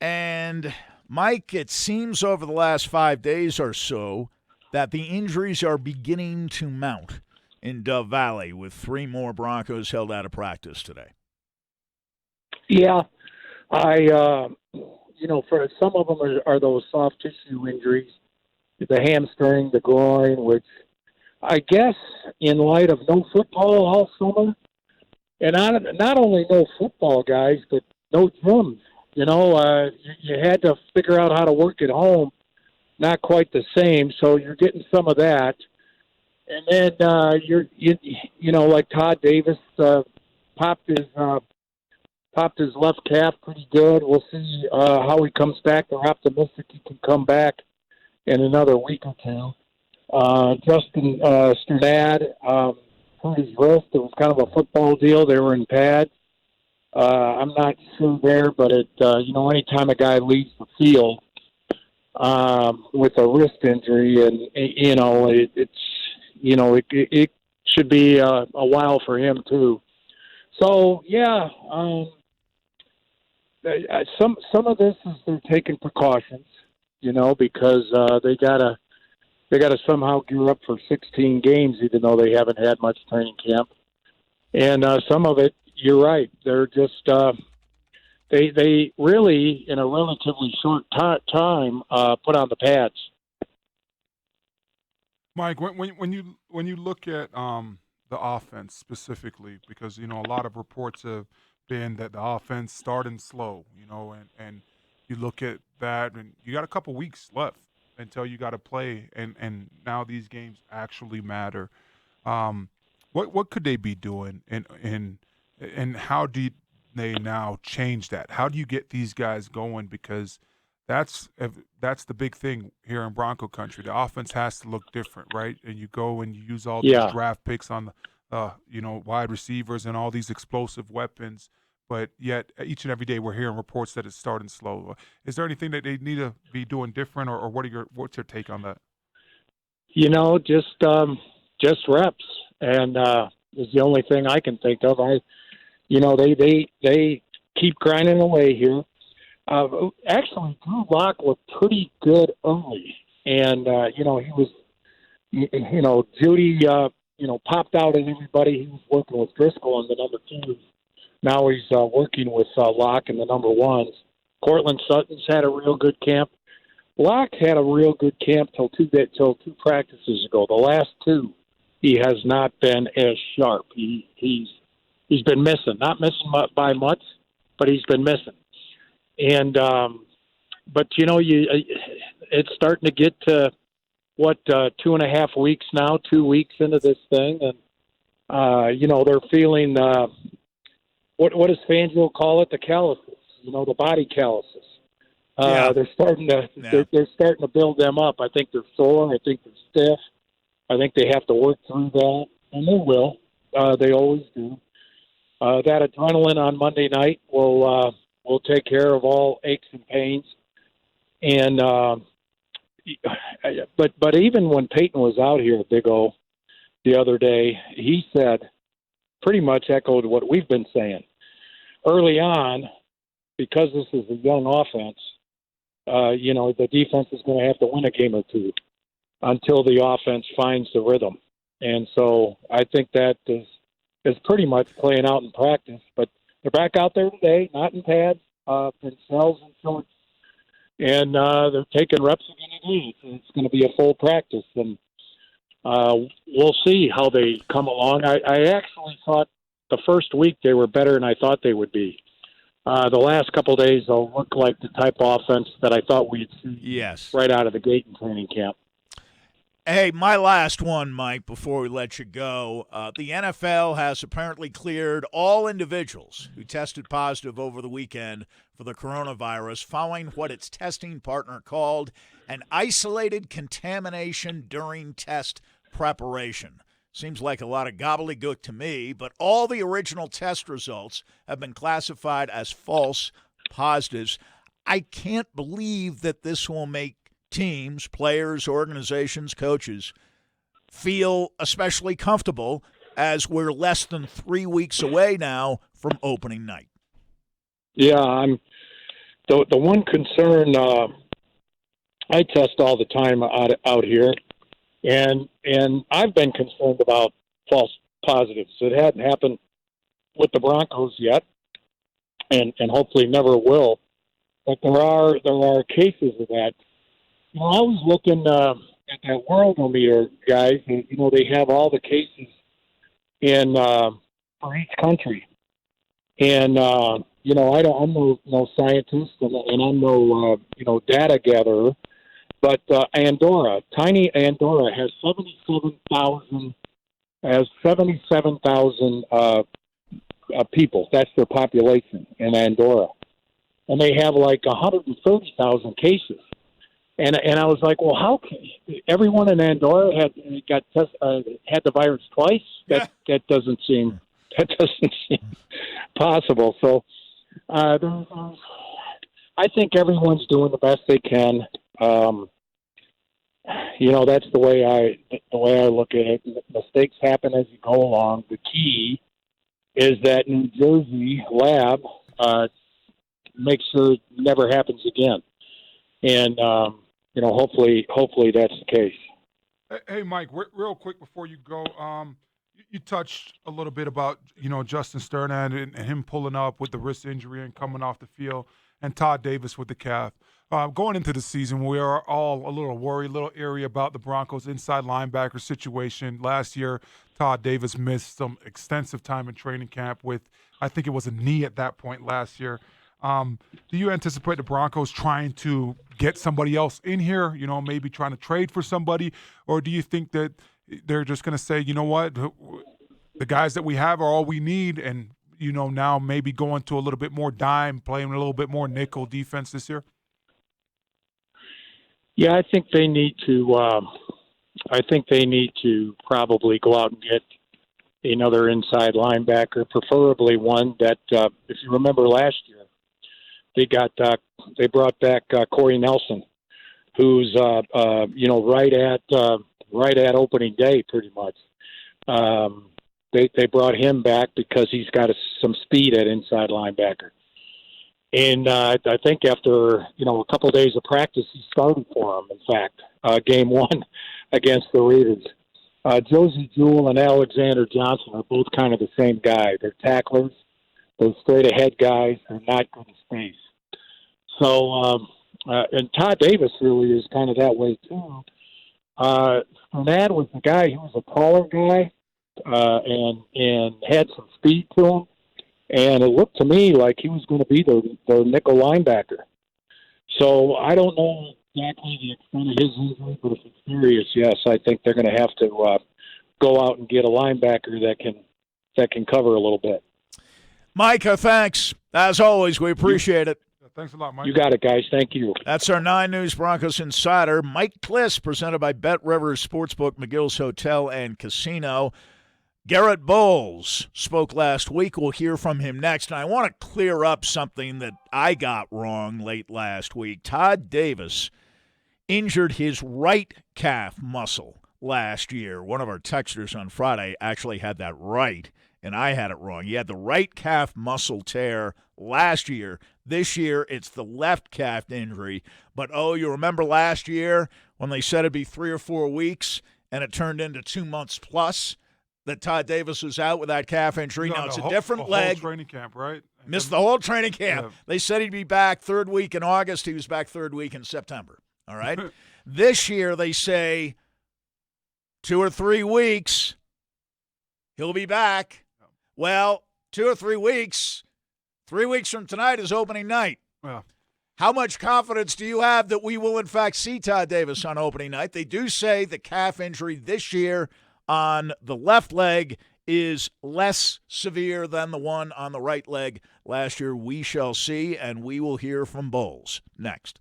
And, Mike, it seems over the last 5 days or so that the injuries are beginning to mount in Dove Valley, with 3 more Broncos held out of practice today. Yeah, for some of them are those soft tissue injuries, the hamstring, the groin, which I guess in light of no football all summer, and not only no football, guys, but no gyms. You had to figure out how to work at home. Not quite the same, so you're getting some of that. And then you like Todd Davis popped his left calf pretty good. We'll see how he comes back. They're optimistic he can come back in another week or two. Justin Sternad hurt his wrist. It was kind of a football deal. They were in pads. I'm not sure there, but anytime a guy leaves the field with a wrist injury, and it should be a while for him too. So yeah, some of this is they're taking precautions, because they gotta somehow gear up for 16 games, even though they haven't had much training camp. And some of it, you're right, they're just they really in a relatively short time put on the pads. Mike, when you look at the offense specifically, because a lot of reports have been that the offense starting slow, and you look at that, and you got a couple weeks left until you got to play, and now these games actually matter. What could they be doing, and how do they now change that? How do you get these guys going? Because that's the big thing here in Bronco country. The offense has to look different, right? And you go and you use all these draft picks on the wide receivers and all these explosive weapons, but yet each and every day we're hearing reports that it's starting slow. Is there anything that they need to be doing different, or what's your take on that? Just reps, and is the only thing I can think of. They keep grinding away here. Actually, Drew Lock looked pretty good early, and he was, Judy, popped out at everybody. He was working with Driscoll in the number 2. Now he's working with Locke in the number 1s. Cortland Sutton's had a real good camp. Locke had a real good camp till 2 practices ago. The last 2, he has not been as sharp. He's been missing, not missing by much, but he's been missing. And but it's starting to get to 2.5 weeks now, 2 weeks into this thing, and they're feeling what does Fangio call it? The calluses, the body calluses. They're starting to build them up. I think they're sore. I think they're stiff. I think they have to work through that, and they will. They always do. That adrenaline on Monday night will take care of all aches and pains. And but even when Peyton was out here at Big O the other day, he said, pretty much echoed what we've been saying. Early on, because this is a young offense, the defense is going to have to win a game or 2 until the offense finds the rhythm. And so I think that is pretty much playing out in practice. But they're back out there today, not in pads, in cells and shorts. And they're taking reps again today. It's going to be a full practice. And we'll see how they come along. I actually thought the first week they were better than I thought they would be. The last couple of days, they'll look like the type of offense that I thought we'd see right out of the gate in training camp. Hey, my last one, Mike, before we let you go. The NFL has apparently cleared all individuals who tested positive over the weekend for the coronavirus following what its testing partner called an isolated contamination during test preparation. Seems like a lot of gobbledygook to me, but all the original test results have been classified as false positives. I can't believe that this will make teams, players, organizations, coaches feel especially comfortable as we're less than 3 weeks away now from opening night? Yeah, I'm the one concern. I test all the time out here, and I've been concerned about false positives. It hadn't happened with the Broncos yet, and hopefully never will. But there are cases of that. You know, I was looking at that Worldometer, guys, and they have all the cases in for each country, and I'm no scientist, and I'm no data gatherer, but Andorra, tiny Andorra, has 77,000 people. That's their population in Andorra, and they have like 130,000 cases. And I was like, well, how can everyone in Andorra had the virus twice? That doesn't seem possible. So I think everyone's doing the best they can. That's the way I look at it. Mistakes happen as you go along. The key is that New Jersey lab makes sure it never happens again. And hopefully that's the case. Hey, Mike, real quick before you go, you touched a little bit about Justin Sternad and him pulling up with the wrist injury and coming off the field, and Todd Davis with the calf. Going into the season, we are all a little worried, a little eerie about the Broncos' inside linebacker situation. Last year, Todd Davis missed some extensive time in training camp with, I think it was a knee at that point last year. Do you anticipate the Broncos trying to get somebody else in here, maybe trying to trade for somebody? Or do you think that they're just going to say, you know what, the guys that we have are all we need, and, now maybe going to a little bit more dime, playing a little bit more nickel defense this year? Yeah, I think they need to probably go out and get another inside linebacker, preferably one that, if you remember last year, they brought back Corey Nelson, who's right at opening day pretty much. They brought him back because he's got some speed at inside linebacker. And I think after a couple of days of practice, he started for him. In fact, game one against the Raiders. Josie Jewell and Alexander Johnson are both kind of the same guy. They're tacklers. Those straight ahead guys are not good in space. So, and Todd Davis really is kind of that way too. Sternad was the guy. He was a taller guy and had some speed to him. And it looked to me like he was going to be the nickel linebacker. So I don't know exactly the extent of his injury, but if it's serious, yes, I think they're going to have to go out and get a linebacker that can cover a little bit. Micah, thanks. As always, we appreciate it. Thanks a lot, Mike. You got it, guys. Thank you. That's our 9 News Broncos Insider, Mike Kliss, presented by Bet Rivers Sportsbook, McGill's Hotel and Casino. Garrett Bowles spoke last week. We'll hear from him next. And I want to clear up something that I got wrong late last week. Todd Davis injured his right calf muscle last year. One of our texters on Friday actually had that right, and I had it wrong. He had the right calf muscle tear last year. This year, it's the left calf injury. But, you remember last year when they said it'd be 3 or 4 weeks, and it turned into 2 months plus that Todd Davis was out with that calf injury? Now, it's a different leg. Whole training camp, right? Missed the whole training camp. Yeah. They said he'd be back 3rd week in August. He was back 3rd week in September. All right? This year, they say 2 or 3 weeks, he'll be back. Well, 2 or 3 weeks, 3 weeks from tonight is opening night. Well, how much confidence do you have that we will, in fact, see Todd Davis on opening night? They do say the calf injury this year on the left leg is less severe than the one on the right leg last year. We shall see, and we will hear from Bowles next.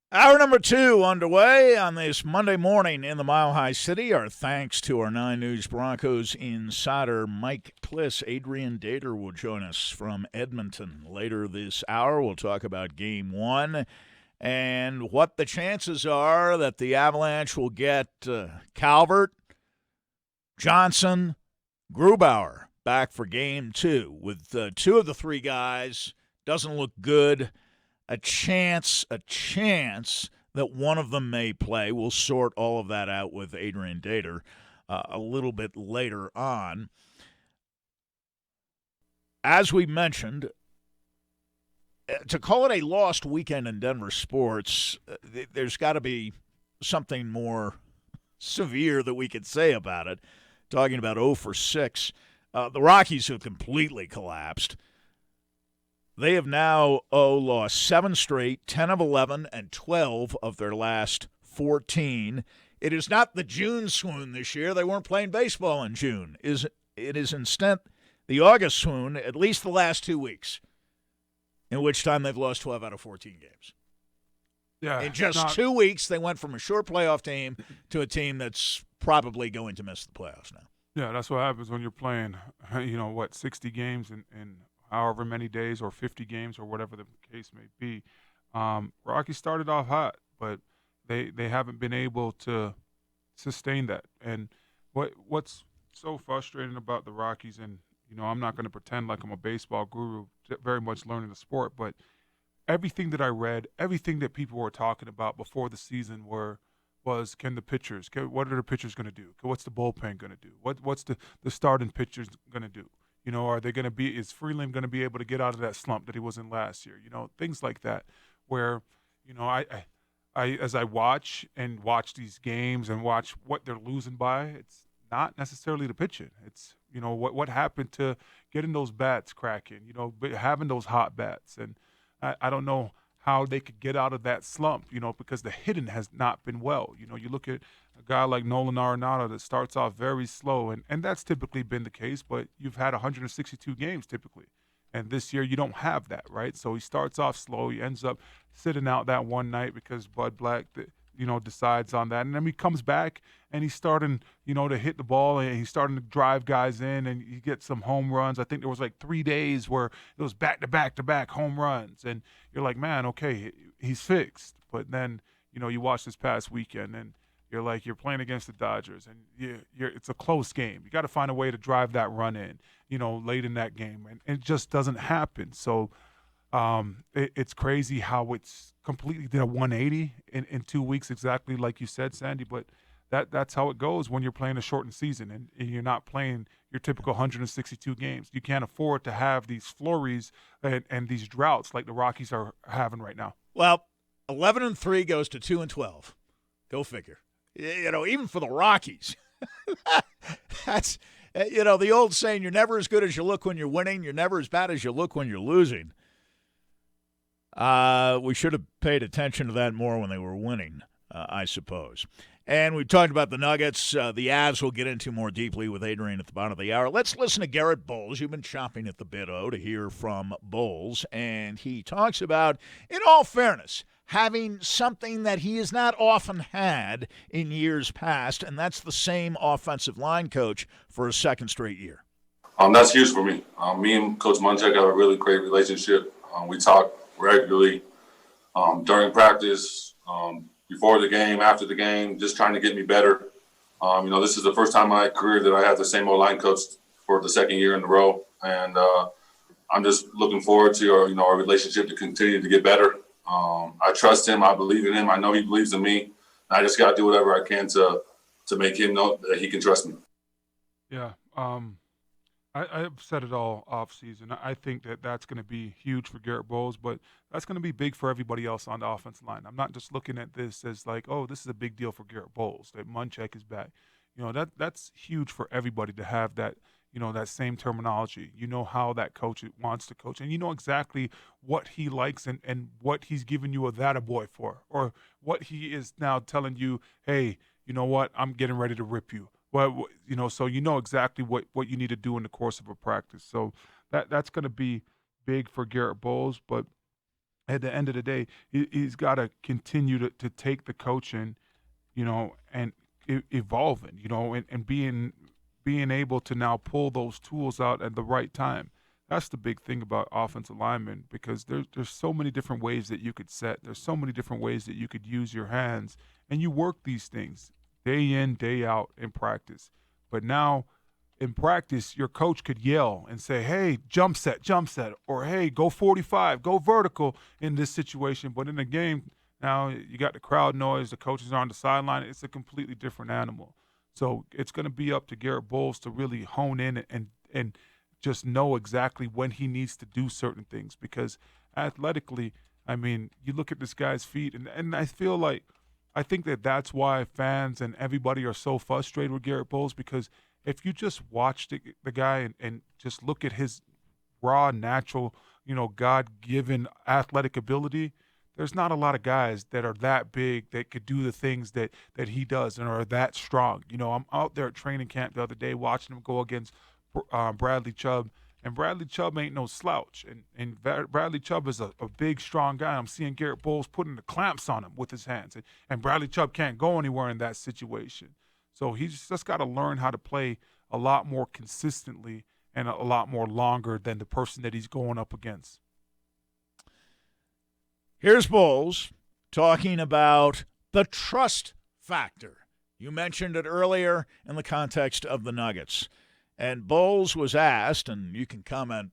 Hour number 2 underway on this Monday morning in the Mile High City. Our thanks to our 9 News Broncos insider Mike Kliss. Adrian Dater will join us from Edmonton later this hour. We'll talk about Game 1 and what the chances are that the Avalanche will get Calvert, Johnson, Grubauer back for Game 2. With 2 of the 3 guys, doesn't look good. A chance that one of them may play. We'll sort all of that out with Adrian Dater a little bit later on. As we mentioned, to call it a lost weekend in Denver sports, there's got to be something more severe that we could say about it. Talking about 0 for 6. The Rockies have completely collapsed. They have now lost 7 straight, 10 of 11, and 12 of their last 14. It is not the June swoon this year. They weren't playing baseball in June. It is instead the August swoon, at least the last 2 weeks, in which time they've lost 12 out of 14 games. Yeah, in just 2 weeks, they went from a short playoff team to a team that's probably going to miss the playoffs now. Yeah, that's what happens when you're playing, 60 games in however many days, or 50 games, or whatever the case may be. Rockies started off hot, but they haven't been able to sustain that. And what's so frustrating about the Rockies, and I'm not going to pretend like I'm a baseball guru, very much learning the sport, but everything that I read, everything that people were talking about before the season was what are the pitchers going to do? What's the bullpen going to do? What's the starting pitchers going to do? Are they going to be? Is Freeland going to be able to get out of that slump that he was in last year? Things like that. Where, I as I watch these games and watch what they're losing by, it's not necessarily the pitching. It's what happened to getting those bats cracking. Having those hot bats, and I don't know how they could get out of that slump. Because the hitting has not been well. You look at a guy like Nolan Arenado that starts off very slow, and that's typically been the case, but you've had 162 games typically. And this year you don't have that, right? So he starts off slow. He ends up sitting out that one night because Bud Black, decides on that. And then he comes back and he's starting, to hit the ball, and he's starting to drive guys in, and you get some home runs. I think there was like 3 days where it was back-to-back home runs. And you're like, man, okay, he's fixed. But then, you watch this past weekend, and you're playing against the Dodgers, and it's a close game. You got to find a way to drive that run in, late in that game, and it just doesn't happen. So it's crazy how it's completely did a 180 in 2 weeks, exactly like you said, Sandy. But that's how it goes when you're playing a shortened season and you're not playing your typical 162 games. You can't afford to have these flurries and these droughts like the Rockies are having right now. Well, 11-3 goes to 2-12. Go figure. Even for the Rockies, that's, the old saying, you're never as good as you look when you're winning. You're never as bad as you look when you're losing. We should have paid attention to that more when they were winning, I suppose. And we talked about the Nuggets. The Avs we'll get into more deeply with Adrian at the bottom of the hour. Let's listen to Garrett Bowles. You've been chomping at the bit, to hear from Bowles. And he talks about, in all fairness, having something that he has not often had in years past, and that's the same offensive line coach for a second straight year. That's huge for me. Me and Coach Munchak have a really great relationship. We talk regularly during practice, before the game, after the game, just trying to get me better. This is the first time in my career that I have the same O-line coach for the second year in a row, and I'm just looking forward to our relationship to continue to get better. I trust him. I believe in him. I know he believes in me. I just got to do whatever I can to make him know that he can trust me. Yeah. I've said it all off season. I think that's going to be huge for Garrett Bowles, but that's going to be big for everybody else on the offensive line. I'm not just looking at this as like, oh, this is a big deal for Garrett Bowles, that Munchak is back. That's huge for everybody to have that, that same terminology. How that coach wants to coach, and exactly what he likes and what he's giving you a that-a-boy for, or what he is now telling you, hey, you know what, I'm getting ready to rip you. Well, so exactly what you need to do in the course of a practice. So that's going to be big for Garrett Bowles. But at the end of the day, he's got to continue to take the coaching, and evolving, and being able to now pull those tools out at the right time. That's the big thing about offensive linemen, because there's so many different ways that you could set. There's so many different ways that you could use your hands, and you work these things day in, day out in practice. But now in practice, your coach could yell and say, hey, jump set, or hey, go 45, go vertical in this situation. But in the game, now you got the crowd noise, the coaches are on the sideline. It's a completely different animal. So it's going to be up to Garrett Bowles to really hone in and just know exactly when he needs to do certain things, because athletically, I mean, you look at this guy's feet, and I think that's why fans and everybody are so frustrated with Garrett Bowles, because if you just watch the guy and just look at his raw, natural, God-given athletic ability, there's not a lot of guys that are that big that could do the things that he does and are that strong. I'm out there at training camp the other day watching him go against Bradley Chubb, and Bradley Chubb ain't no slouch. And Bradley Chubb is a big, strong guy. I'm seeing Garrett Bowles putting the clamps on him with his hands, and Bradley Chubb can't go anywhere in that situation. So he's just got to learn how to play a lot more consistently and a lot more longer than the person that he's going up against. Here's Bowles talking about the trust factor. You mentioned it earlier in the context of the Nuggets. And Bowles was asked, and you can comment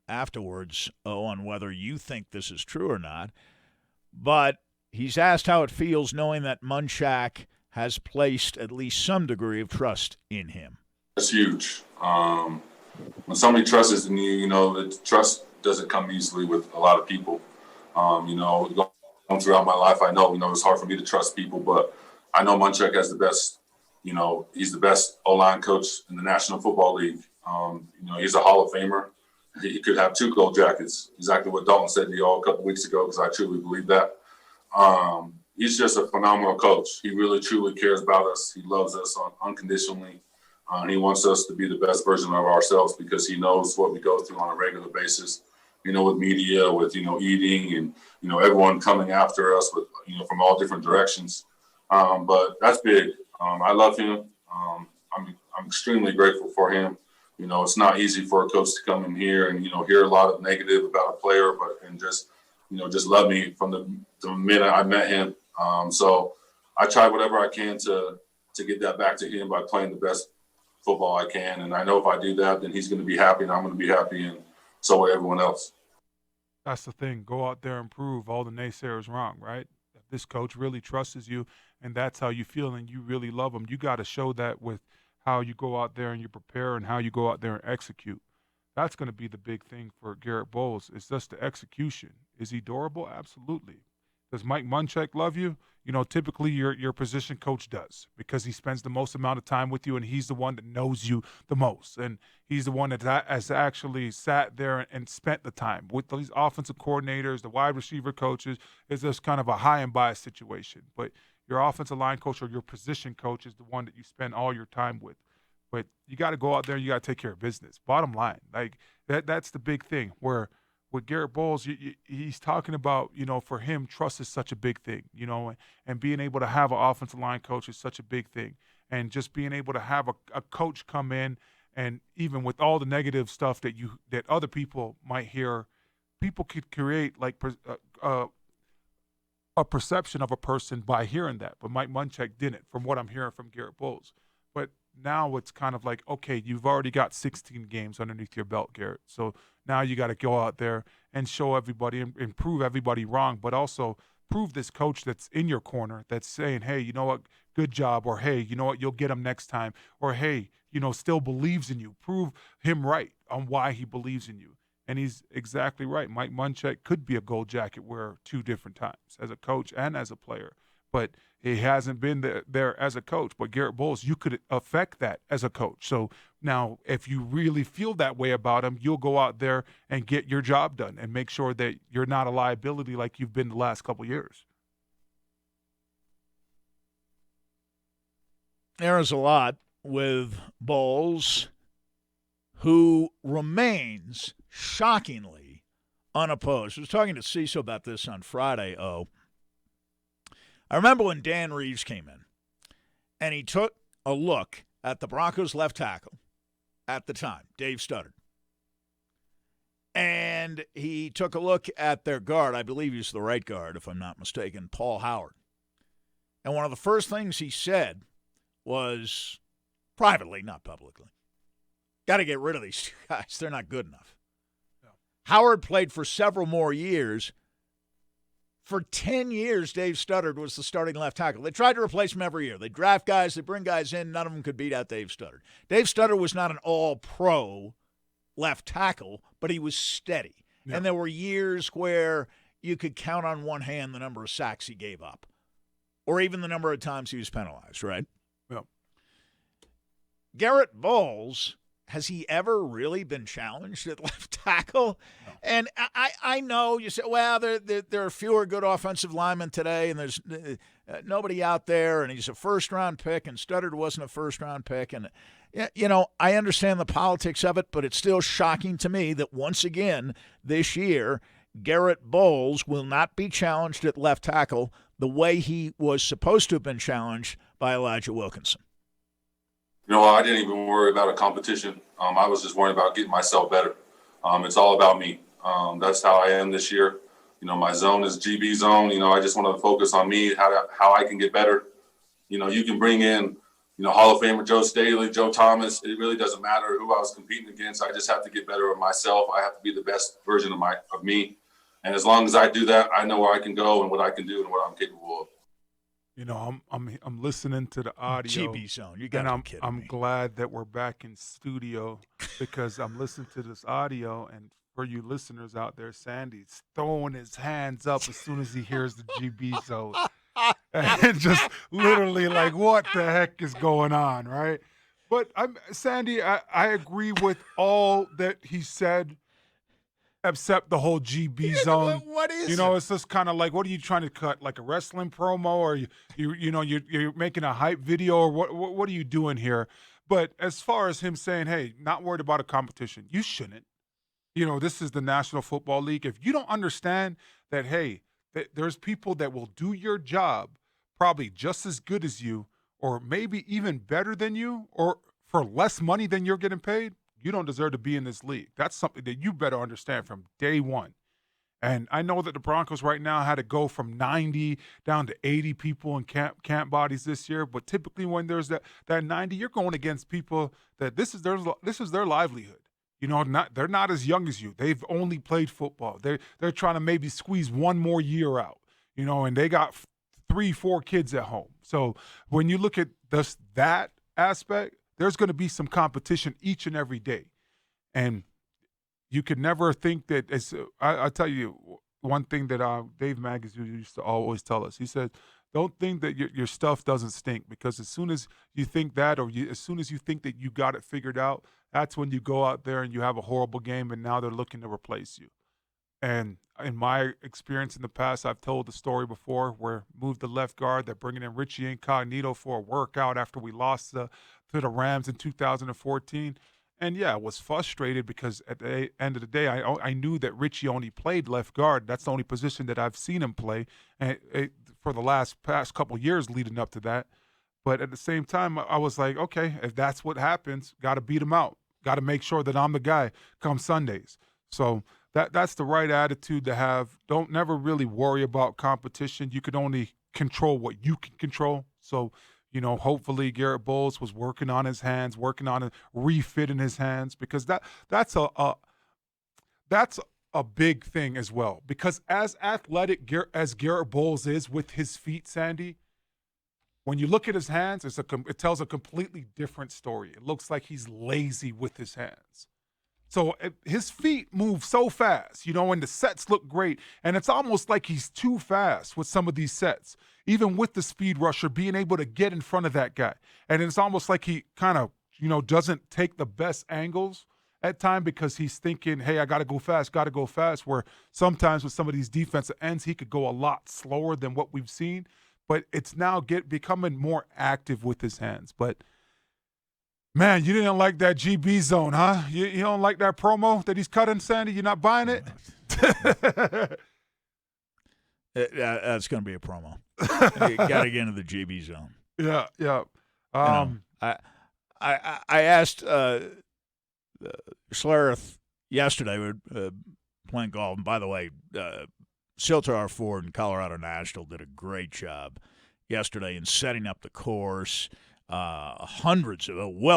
afterwards on whether you think this is true or not, but he's asked how it feels knowing that Munchak has placed at least some degree of trust in him. That's huge. When somebody trusts in you, the trust doesn't come easily with a lot of people. Going throughout my life, I know, it's hard for me to trust people, but I know Munchak has the best, he's the best O-line coach in the National Football League. He's a Hall of Famer. He could have 2 gold jackets, exactly what Dalton said to y'all a couple weeks ago, because I truly believe that. He's just a phenomenal coach. He really, truly cares about us. He loves us unconditionally. He wants us to be the best version of ourselves, because he knows what we go through on a regular basis, with media, with, eating and, everyone coming after us with, from all different directions. But that's big. I love him. I'm extremely grateful for him. It's not easy for a coach to come in here and, hear a lot of negative about a player, and just love me from the minute I met him. So I try whatever I can to get that back to him by playing the best football I can. And I know if I do that, then he's going to be happy and I'm going to be happy, and so will everyone else. That's the thing. Go out there and prove all the naysayers wrong, right? If this coach really trusts you and that's how you feel and you really love him, you got to show that with how you go out there and you prepare and how you go out there and execute. That's going to be the big thing for Garrett Bowles. It's just the execution. Is he durable? Absolutely. Does Mike Munchak love you? Typically your position coach does, because he spends the most amount of time with you and he's the one that knows you the most. And he's the one that has actually sat there and spent the time with these offensive coordinators, the wide receiver coaches. It's just kind of a high and by situation. But your offensive line coach or your position coach is the one that you spend all your time with. But you got to go out there and you got to take care of business. Bottom line, that's the big thing where – with Garrett Bowles, he's talking about, for him, trust is such a big thing, and being able to have an offensive line coach is such a big thing. And just being able to have a coach come in, and even with all the negative stuff that other people might hear, people could create a perception of a person by hearing that. But Mike Munchak didn't, from what I'm hearing from Garrett Bowles. But now it's kind of like, okay, you've already got 16 games underneath your belt, Garrett. So now you got to go out there and show everybody and prove everybody wrong, but also prove this coach that's in your corner that's saying, hey, you know what, good job, or hey, you know what, you'll get him next time, or hey, still believes in you. Prove him right on why he believes in you. And he's exactly right. Mike Munchak could be a gold jacket wearer 2 different times, as a coach and as a player. But he hasn't been there as a coach. But Garrett Bowles, you could affect that as a coach. So now if you really feel that way about him, you'll go out there and get your job done and make sure that you're not a liability like you've been the last couple of years. There's a lot with Bowles, who remains shockingly unopposed. I was talking to Cecil about this on Friday. I remember when Dan Reeves came in, and he took a look at the Broncos left tackle at the time, Dave Studdard. And he took a look at their guard. I believe he's the right guard, if I'm not mistaken, Paul Howard. And one of the first things he said was, privately, not publicly, got to get rid of these two guys. They're not good enough. No. Howard played for several more years. For 10 years, Dave Studdard was the starting left tackle. They tried to replace him every year. They draft guys, they bring guys in. None of them could beat out Dave Studdard. Dave Studdard was not an all-pro left tackle, but he was steady. Yeah. And there were years where you could count on one hand the number of sacks he gave up, or even the number of times he was penalized, right? Yeah. Garrett Bowles, has he ever really been challenged at left tackle? No. And I know you say, well, there are fewer good offensive linemen today, and there's nobody out there, and he's a first-round pick, and Studdard wasn't a first-round pick. And, you know, I understand the politics of it, but it's still shocking to me that once again this year, Garrett Bowles will not be challenged at left tackle the way he was supposed to have been challenged by Elijah Wilkinson. You know, I didn't even worry about a competition. I was just worried about getting myself better. It's all about me. That's how I am this year. You know, my zone is GB zone. You know, I just want to focus on me, how I can get better. You know, you can bring in, you know, Hall of Famer Joe Staley, Joe Thomas. It really doesn't matter who I was competing against. I just have to get better of myself. I have to be the best version of me. And as long as I do that, I know where I can go and what I can do and what I'm capable of. You know, I'm listening to the audio. GB zone. You got to be kidding I'm me. glad that we're back in studio because I'm listening to this audio, and for you listeners out there, Sandy's throwing his hands up as soon as he hears the GB zone. And just literally like, what the heck is going on, right? But Sandy, I agree with all that he said, except the whole GB zone. What is You know, it? it's just kind of like, what are you trying to cut? Like a wrestling promo, or you're making a hype video, or what are you doing here? But as far as him saying, hey, not worried about a competition, you shouldn't. You know, this is the National Football League. If you don't understand that, hey, there's people that will do your job probably just as good as you, or maybe even better than you, or for less money than you're getting paid, you don't deserve to be in this league. That's something that you better understand from day one. And I know that the Broncos right now had to go from 90 down to 80 people in camp bodies this year. But typically when there's that 90, you're going against people that this is their livelihood. You know, they're not as young as you. They've only played football. They're trying to maybe squeeze one more year out, you know, and they got 3-4 kids at home. So when you look at that aspect, there's going to be some competition each and every day. And you could never think that I tell you one thing that Dave Mack used to always tell us. He said, don't think that your stuff doesn't stink, because as soon as you think that, or as soon as you think that you got it figured out, that's when you go out there and you have a horrible game, and now they're looking to replace you. And in my experience in the past, I've told the story before where moved the left guard, they're bringing in Richie Incognito for a workout after we lost to the Rams in 2014. And, yeah, I was frustrated because at the end of the day, I knew that Richie only played left guard. That's the only position that I've seen him play for the past couple of years leading up to that. But at the same time, I was like, okay, if that's what happens, got to beat him out. Got to make sure that I'm the guy come Sundays. So that's the right attitude to have. Don't never really worry about competition. You can only control what you can control. So, you know, hopefully Garrett Bowles was working on his hands, working on refitting his hands, because that's a big thing as well. Because as athletic as Garrett Bowles is with his feet, Sandy, when you look at his hands, it tells a completely different story. It looks like he's lazy with his hands. So his feet move so fast, you know, and the sets look great. And it's almost like he's too fast with some of these sets, even with the speed rusher being able to get in front of that guy. And it's almost like he kind of, you know, doesn't take the best angles at time because he's thinking, hey, I got to go fast, where sometimes with some of these defensive ends, he could go a lot slower than what we've seen. But it's now becoming more active with his hands. But, man, you didn't like that GB zone, huh? You don't like that promo that he's cutting, Sandy? You're not buying it? That's going to be a promo. You got to get into the JB zone. Yeah. I asked Schlereth yesterday. We were playing golf, and by the way, Siltar Ford and Colorado National did a great job yesterday in setting up the course. Well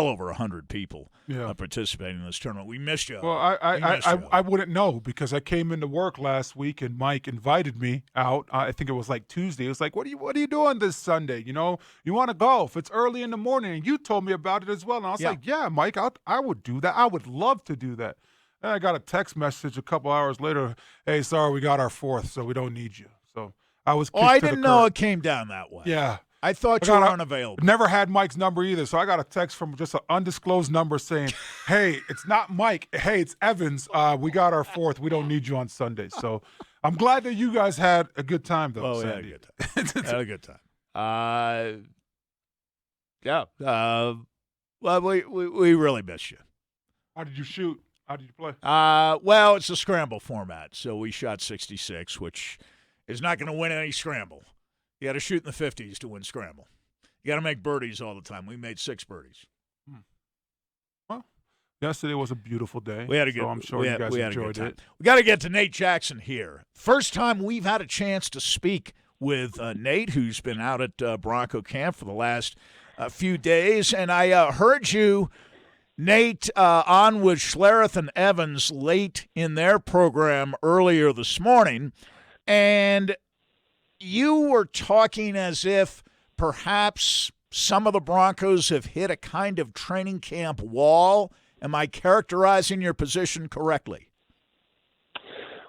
over 100 people participating in this tournament. We missed you. Well, I wouldn't know because I came into work last week and Mike invited me out. I think it was like Tuesday. It was like, what are you doing this Sunday? You know, you want to golf? It's early in the morning, and you told me about it as well. And I was like, yeah, Mike, I would do that. I would love to do that. And I got a text message a couple hours later. Hey, sorry, we got our fourth, so we don't need you. So I was. I didn't know it came down that way. Yeah. I thought you were unavailable. Never had Mike's number either, so I got a text from just an undisclosed number saying, hey, it's not Mike. Hey, it's Evans. We got our fourth. We don't need you on Sunday. So I'm glad that you guys had a good time, though, Sandy. Had a good time. Well, we really missed you. How did you shoot? How did you play? Well, it's a scramble format, so we shot 66, which is not going to win any scramble. You got to shoot in the 50s to win scramble. You got to make birdies all the time. We made 6 birdies. Well, yesterday was a beautiful day. We had a good. So I'm sure you guys enjoyed it. We got to get to Nate Jackson here. First time we've had a chance to speak with Nate, who's been out at Bronco camp for the last few days, and I heard you, Nate, on with Schlereth and Evans late in their program earlier this morning, and you were talking as if perhaps some of the Broncos have hit a kind of training camp wall. Am I characterizing your position correctly?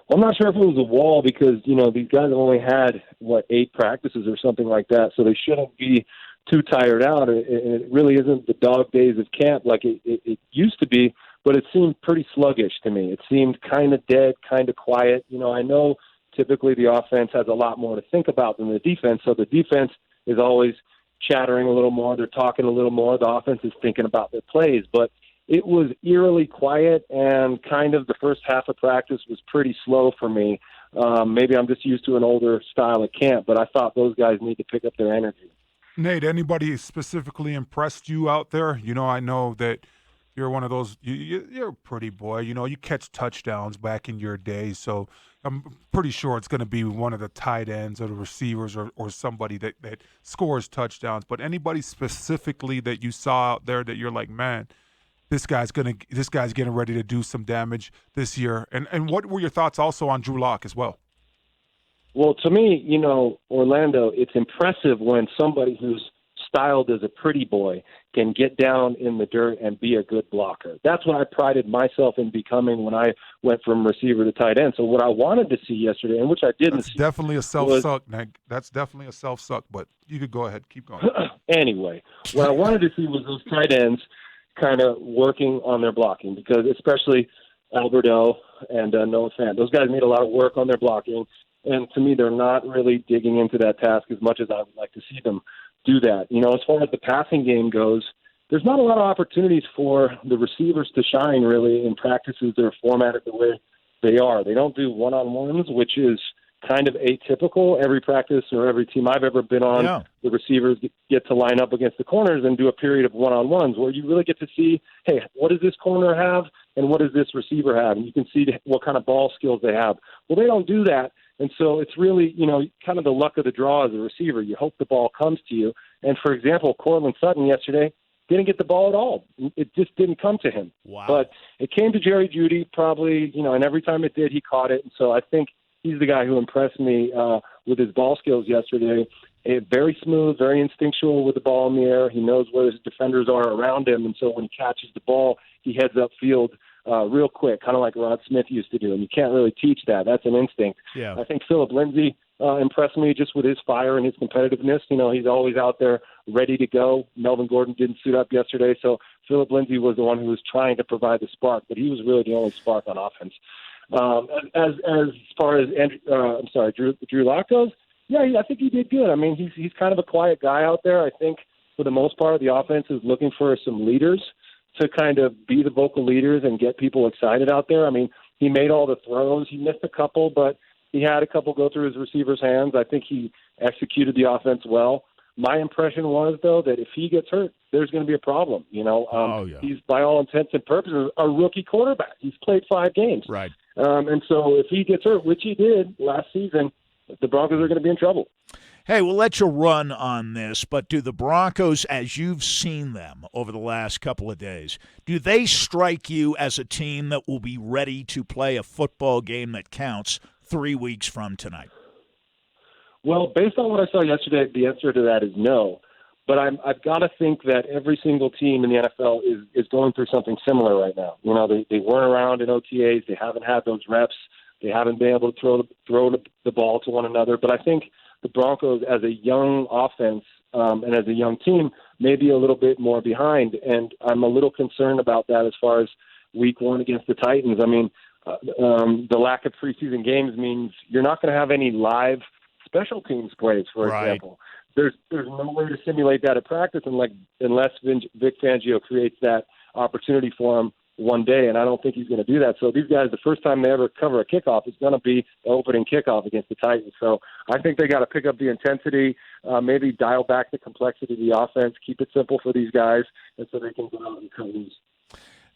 Well, I'm not sure if it was a wall because, these guys have only had, 8 practices or something like that, so they shouldn't be too tired out. It really isn't the dog days of camp like it used to be, but it seemed pretty sluggish to me. It seemed kind of dead, kind of quiet. I know typically the offense has a lot more to think about than the defense, so the defense is always chattering a little more. They're talking a little more. The offense is thinking about their plays, but it was eerily quiet, and kind of the first half of practice was pretty slow for me. Maybe I'm just used to an older style of camp, but I thought those guys need to pick up their energy. Nate, anybody specifically impressed you out there? I know that you're one of those, you're a pretty boy. You catch touchdowns back in your day, so I'm pretty sure it's going to be one of the tight ends or the receivers or somebody that scores touchdowns. But anybody specifically that you saw out there that you're like, man, this guy's getting ready to do some damage this year. And what were your thoughts also on Drew Lock as well? Well, to me, Orlando, it's impressive when somebody who's styled as a pretty boy can get down in the dirt and be a good blocker. That's what I prided myself in becoming when I went from receiver to tight end. So what I wanted to see yesterday, and which I didn't see. That's definitely a self-suck, Nick. That's definitely a self-suck, but you could go ahead. Keep going. Anyway, what I wanted to see was those tight ends kind of working on their blocking, because especially Alberto and Noah Fant, those guys need a lot of work on their blocking. And to me, they're not really digging into that task as much as I would like to see them do that. As far as the passing game goes, there's not a lot of opportunities for the receivers to shine, really, in practices that are formatted the way they are. They don't do one-on-ones, which is kind of atypical. Every practice or every team I've ever been on, the receivers get to line up against the corners and do a period of one-on-ones where you really get to see, hey, what does this corner have and what does this receiver have? And you can see what kind of ball skills they have. Well, they don't do that. And so it's really, kind of the luck of the draw as a receiver. You hope the ball comes to you. And, for example, Cortland Sutton yesterday didn't get the ball at all. It just didn't come to him. Wow. But it came to Jerry Jeudy probably, and every time it did, he caught it. And so I think he's the guy who impressed me with his ball skills yesterday. Very smooth, very instinctual with the ball in the air. He knows where his defenders are around him. And so when he catches the ball, he heads upfield real quick, kind of like Rod Smith used to do. And you can't really teach that. That's an instinct. Yeah. I think Phillip Lindsay impressed me just with his fire and his competitiveness. He's always out there ready to go. Melvin Gordon didn't suit up yesterday, so Phillip Lindsay was the one who was trying to provide the spark, but he was really the only spark on offense. As far as Drew Lock goes, yeah, I think he did good. I mean, he's kind of a quiet guy out there. I think for the most part, the offense is looking for some leaders to kind of be the vocal leaders and get people excited out there. I mean, He made all the throws. He missed a couple, but he had a couple go through his receivers' hands. I think he executed the offense well. My impression was, though, that if he gets hurt, there's going to be a problem. He's, by all intents and purposes, a rookie quarterback. He's played 5 games. Right. And so if he gets hurt, which he did last season, the Broncos are going to be in trouble. Hey, we'll let you run on this, but do the Broncos, as you've seen them over the last couple of days, do they strike you as a team that will be ready to play a football game that counts 3 weeks from tonight? Well, based on what I saw yesterday, the answer to that is no. But I've got to think that every single team in the NFL is going through something similar right now. They weren't around in OTAs. They haven't had those reps. They haven't been able to throw the ball to one another. But I think the Broncos, as a young offense and as a young team, may be a little bit more behind. And I'm a little concerned about that as far as week 1 against the Titans. I mean, the lack of preseason games means you're not going to have any live special teams plays, for example. There's no way to simulate that at practice unless Vic Fangio creates that opportunity for him one day, and I don't think he's going to do that. So these guys, the first time they ever cover a kickoff is going to be the opening kickoff against the Titans. So I think they got to pick up the intensity, maybe dial back the complexity of the offense, keep it simple for these guys, and so they can go out and come.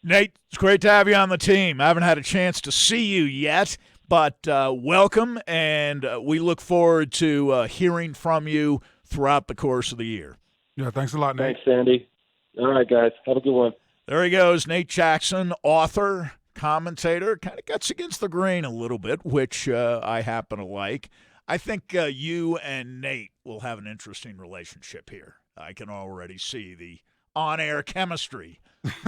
Nate, it's great to have you on the team. I haven't had a chance to see you yet, but welcome, and we look forward to hearing from you throughout the course of the year. Yeah, thanks a lot, Nate. Thanks, Sandy. All right, guys. Have a good one. There he goes, Nate Jackson, author, commentator, kind of cuts against the grain a little bit, which I happen to like. I think you and Nate will have an interesting relationship here. I can already see the on-air chemistry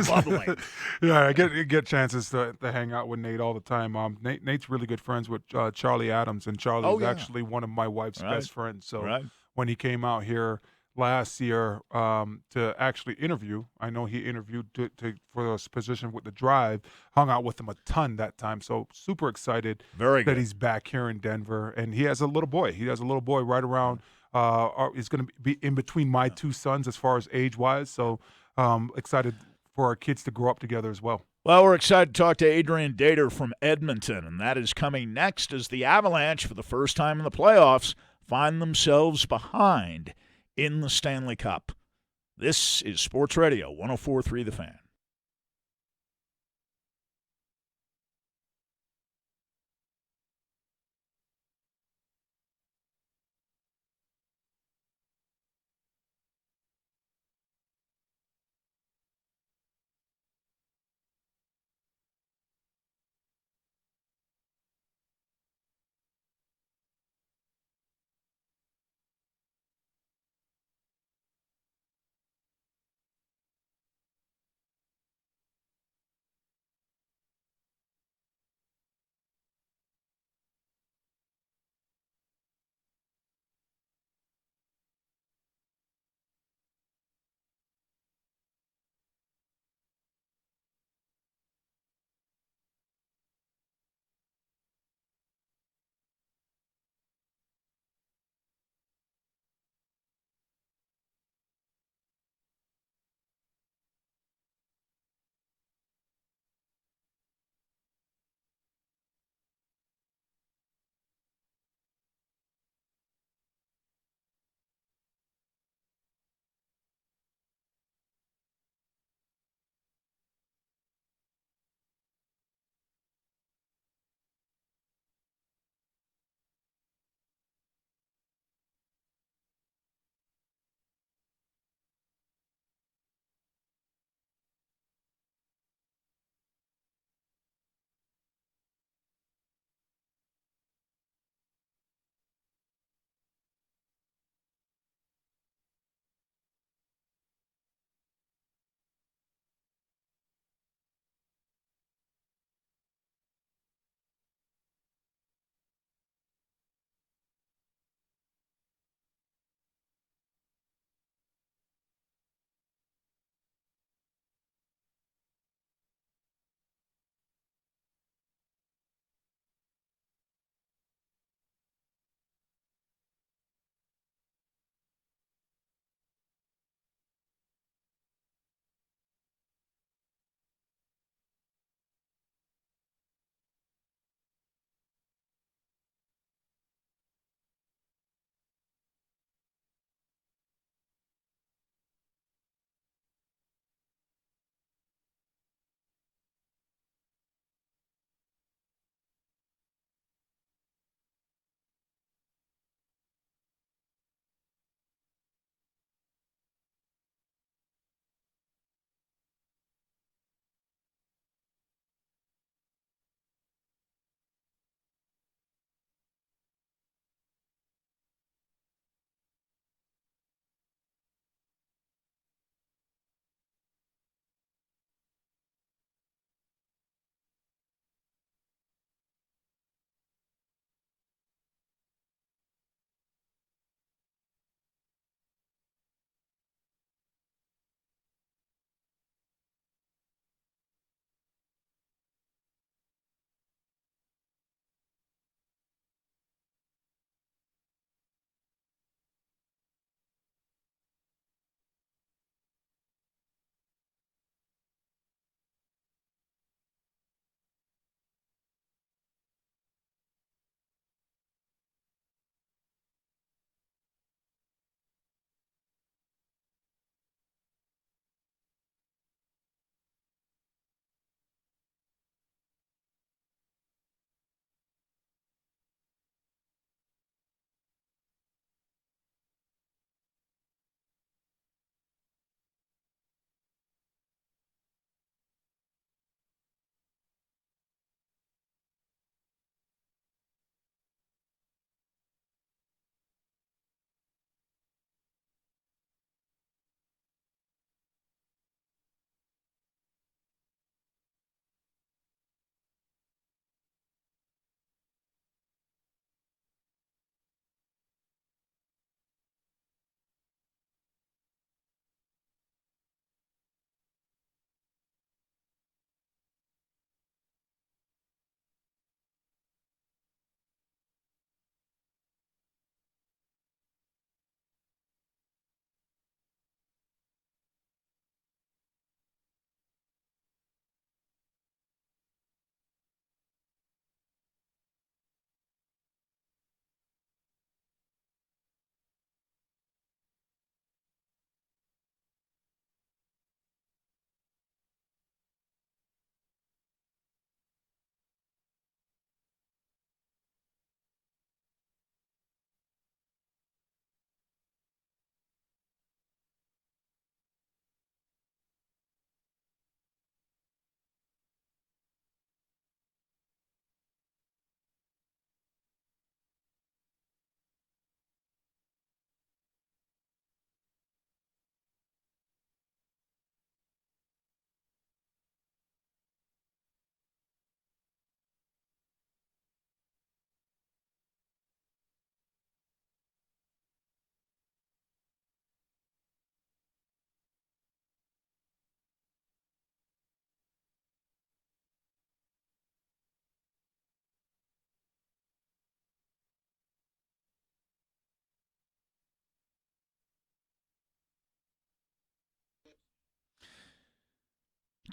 bubbling. Yeah, I get chances to hang out with Nate all the time. Nate's really good friends with Charlie Adams, and Charlie is actually one of my wife's best friends. So when he came out here last year to actually interview, I know he interviewed for this position with The Drive, hung out with him a ton that time. So super excited that he's back here in Denver. And he has a little boy. He has a little boy right around he's going to be in between my 2 sons as far as age-wise. So excited for our kids to grow up together as well. Well, we're excited to talk to Adrian Dater from Edmonton, and that is coming next as the Avalanche, for the first time in the playoffs, find themselves behind in the Stanley Cup. This is Sports Radio 104.3 The Fan.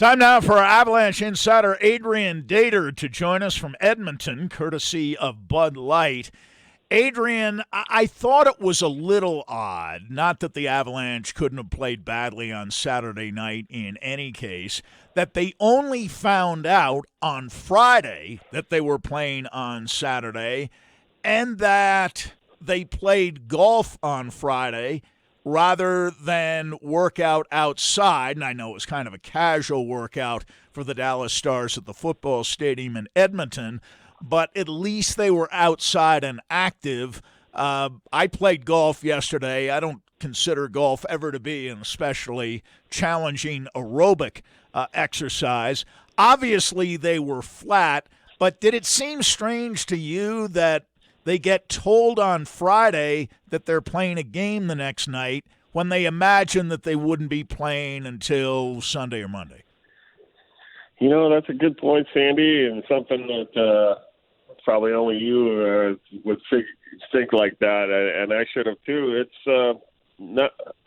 Time now for our Avalanche insider Adrian Dater to join us from Edmonton, courtesy of Bud Light. Adrian, I thought it was a little odd, not that the Avalanche couldn't have played badly on Saturday night in any case, that they only found out on Friday that they were playing on Saturday, and that they played golf on Friday rather than work out outside. And I know it was kind of a casual workout for the Dallas Stars at the football stadium in Edmonton, but at least they were outside and active. I played golf yesterday. I don't consider golf ever to be an especially challenging aerobic exercise. Obviously, they were flat, but did it seem strange to you that they get told on Friday that they're playing a game the next night when they imagine that they wouldn't be playing until Sunday or Monday? That's a good point, Sandy, and something that probably only you would think like that, and I should have too.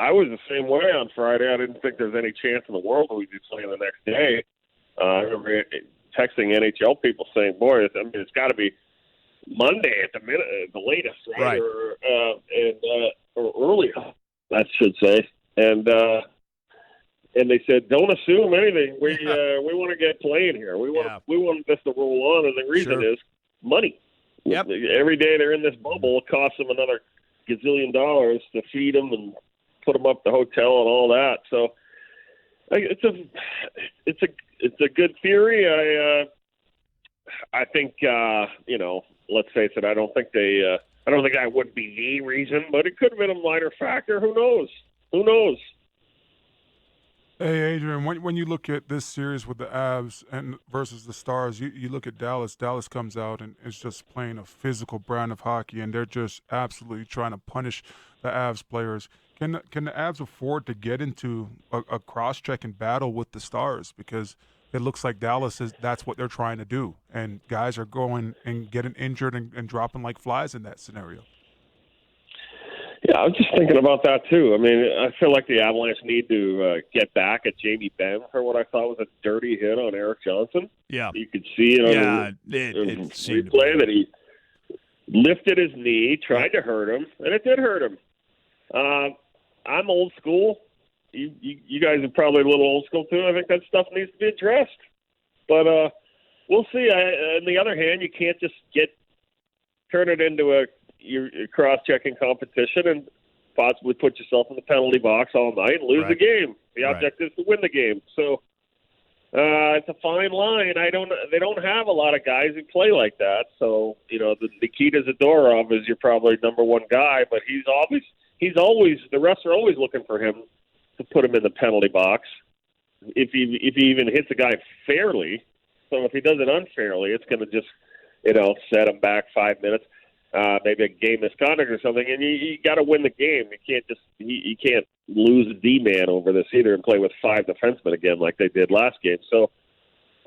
I was the same way on Friday. I didn't think there was any chance in the world that we'd be playing the next day. I remember texting NHL people saying, boy, it's got to be Monday at the latest, right? Or early, I should say. And they said, don't assume anything. We want to get playing here. We want this to roll on, and the reason is money. Yep. Every day they're in this bubble, it costs them another gazillion dollars to feed them and put them up the hotel and all that. So it's a good theory. I think let's face it. I don't think that would be the reason, but it could have been a minor factor. Who knows? Hey, Adrian, when you look at this series with the Avs and versus the Stars, you look at Dallas. Dallas comes out and is just playing a physical brand of hockey, and they're just absolutely trying to punish the Avs players. Can the Avs afford to get into a cross-checking battle with the Stars? Because it looks like that's what they're trying to do, and guys are going and getting injured and dropping like flies in that scenario. Yeah, I was just thinking about that too. I mean, I feel like the Avalanche need to get back at Jamie Benn for what I thought was a dirty hit on Eric Johnson. Yeah, you could see it on the replay that he lifted his knee, tried to hurt him, and it did hurt him. I'm old school. You guys are probably a little old school too. I think that stuff needs to be addressed. But we'll see. On the other hand, you can't just turn it into a cross-checking competition and possibly put yourself in the penalty box all night and lose the game. The object is to win the game. So it's a fine line. They don't have a lot of guys who play like that. So the Nikita Zadorov is your probably number one guy, but he's always the refs are always looking for him to put him in the penalty box if he even hits a guy fairly. So if he does it unfairly, it's going to just set him back 5 minutes. Maybe a game misconduct or something, and you got to win the game. You can't lose a D-man over this either and play with 5 defensemen again like they did last game. So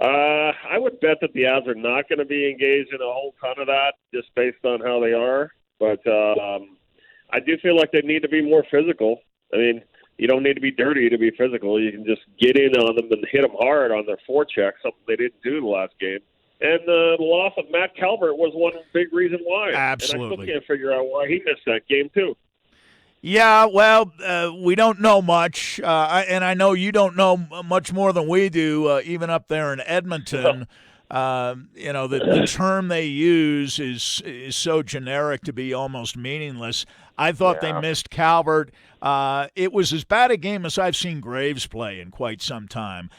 I would bet that the Avs are not going to be engaged in a whole ton of that just based on how they are. But I do feel like they need to be more physical. I mean, you don't need to be dirty to be physical. You can just get in on them and hit them hard on their forecheck, something they didn't do the last game. And the loss of Matt Calvert was one big reason why. Absolutely. And I still can't figure out why he missed that game, too. Yeah, well, we don't know much, and I know you don't know much more than we do, even up there in Edmonton. The term they use is so generic to be almost meaningless. I thought they missed Calvert. It was as bad a game as I've seen Graves play in quite some time.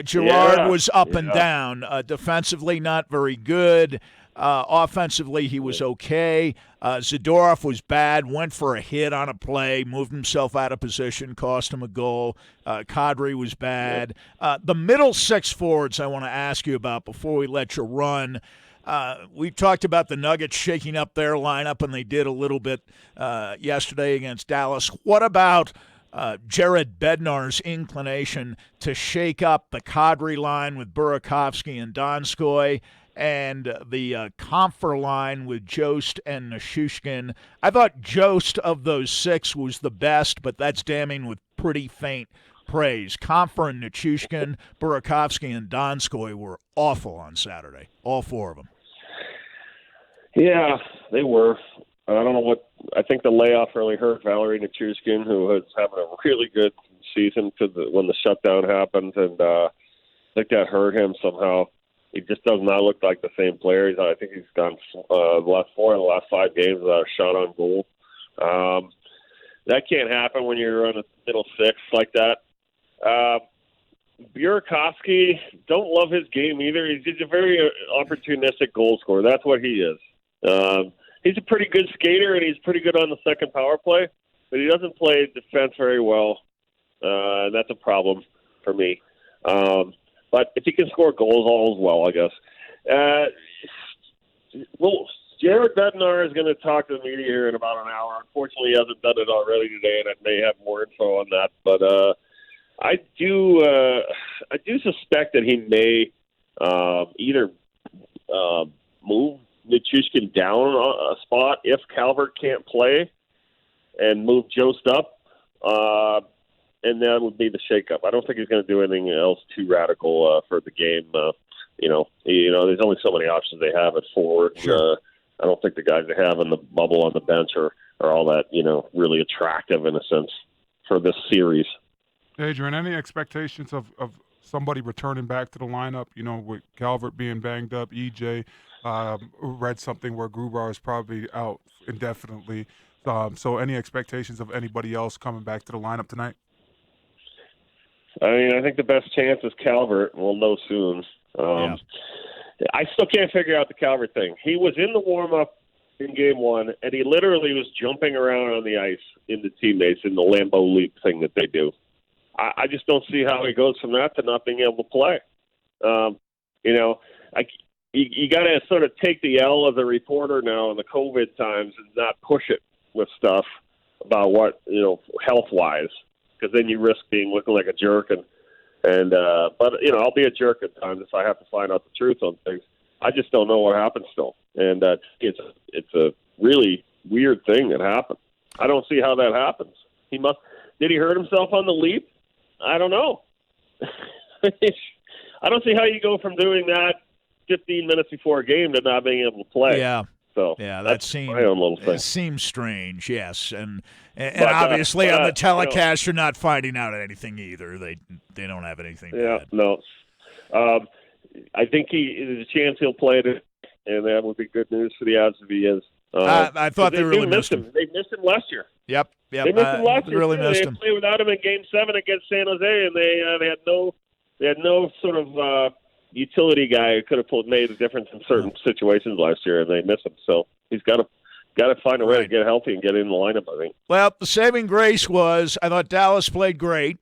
Girard was up and down. Defensively, not very good. Offensively, he was okay. Zadorov was bad, went for a hit on a play, moved himself out of position, cost him a goal. Kadri was bad. The middle 6 forwards I want to ask you about before we let you run. We talked about the Nuggets shaking up their lineup, and they did a little bit yesterday against Dallas. What about Jared Bednar's inclination to shake up the Kadri line with Burakovsky and Donskoy and the Comfer line with Jost and Nichushkin? I thought Jost of those 6 was the best, but that's damning with pretty faint praise. Comfer and Nichushkin, Burakovsky, and Donskoy were awful on Saturday. All four of them. Yeah, they were. I don't know what. I think the layoff really hurt Valerie Nichushkin, who was having a really good season when the shutdown happened, and I think that hurt him somehow. He just does not look like the same player. I think he's gone the last 4 of the last 5 games without a shot on goal. That can't happen when you're on a middle six like that. Burakovsky, don't love his game either. He's a very opportunistic goal scorer. That's what he is. He's a pretty good skater, and he's pretty good on the second power play, but he doesn't play defense very well. That's a problem for me. But if he can score goals, all is well, I guess. Well, Jared Bednar is going to talk to the media here in about an hour. Unfortunately, he hasn't done it already today, and I may have more info on that. But I do suspect that he may either move Nichushkin down a spot if Calvert can't play, and move Jost up. And that would be the shakeup. I don't think he's going to do anything else too radical for the game. There's only so many options they have at forward. Sure. I don't think the guys they have in the bubble on the bench are all that really attractive in a sense for this series. Adrian, any expectations of somebody returning back to the lineup? With Calvert being banged up, EJ read something where Grubauer is probably out indefinitely. So any expectations of anybody else coming back to the lineup tonight? I think the best chance is Calvert. We'll know soon. I still can't figure out the Calvert thing. He was in the warm-up in Game 1, and he literally was jumping around on the ice into teammates in the Lambeau leap thing that they do. I just don't see how he goes from that to not being able to play. You got to sort of take the L as a reporter now in the COVID times and not push it with stuff about what, health-wise, because then you risk looking like a jerk. But I'll be a jerk at times if I have to find out the truth on things. I just don't know what happened still. And it's a really weird thing that happened. I don't see how that happens. Did he hurt himself on the leap? I don't know. I don't see how you go from doing that 15 minutes before a game to not being able to play. Yeah. So that that's my own little thing. It seems strange, yes, and obviously on the telecast you're not finding out anything either. They don't have anything. Yeah, bad. no. I think there's a chance he'll play it, and that would be good news for the Avs if he is. I thought they really missed him. They missed him last year. Yep. They missed him last year. Really missed they him. played without him in Game 7 against San Jose, and they had no sort of utility guy who could have made a difference in certain situations last year, and they missed him. So he's got to find a way to get healthy and get in the lineup, I think. Well, the saving grace was I thought Dallas played great.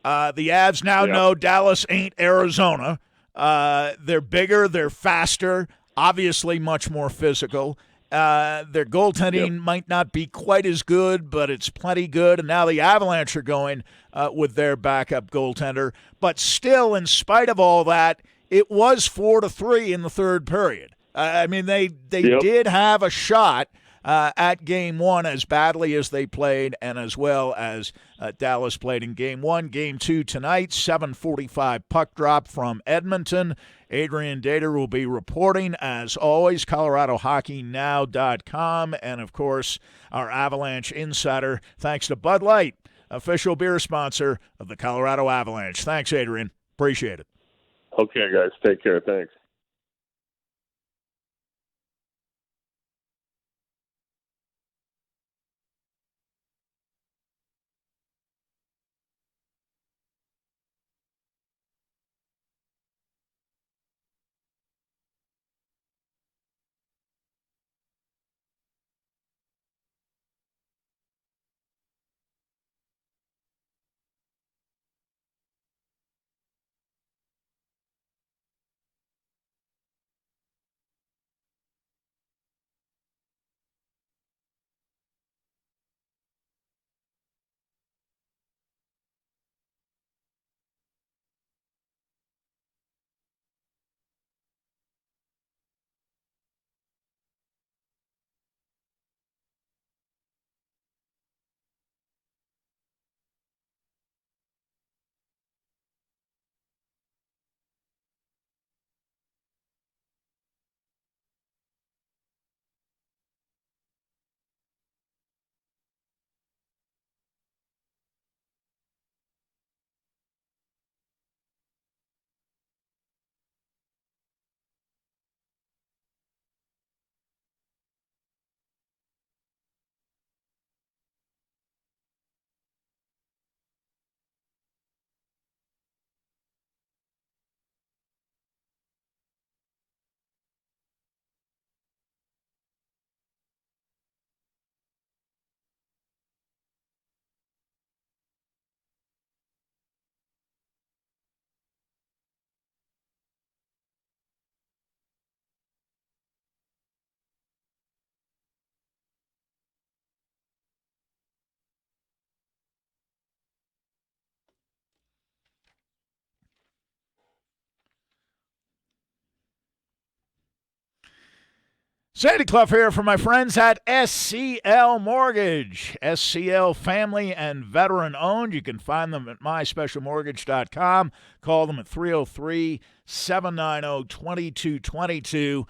The Avs now know Dallas ain't Arizona. They're bigger, they're faster, obviously much more physical. Their goaltending might not be quite as good, but it's plenty good. And now the Avalanche are going with their backup goaltender. But still, in spite of all that, it was 4-3 in the third period. They did have a shot at Game 1 as badly as they played and as well as Dallas played in Game 1. Game 2 tonight, 7:45 puck drop from Edmonton. Adrian Dater will be reporting, as always, ColoradoHockeyNow.com, and, of course, our Avalanche Insider, thanks to Bud Light, official beer sponsor of the Colorado Avalanche. Thanks, Adrian. Appreciate it. Okay, guys. Take care. Thanks. Sandy Clough here for my friends at SCL Mortgage. SCL family and veteran owned. You can find them at myspecialmortgage.com. Call them at 303-790-2222.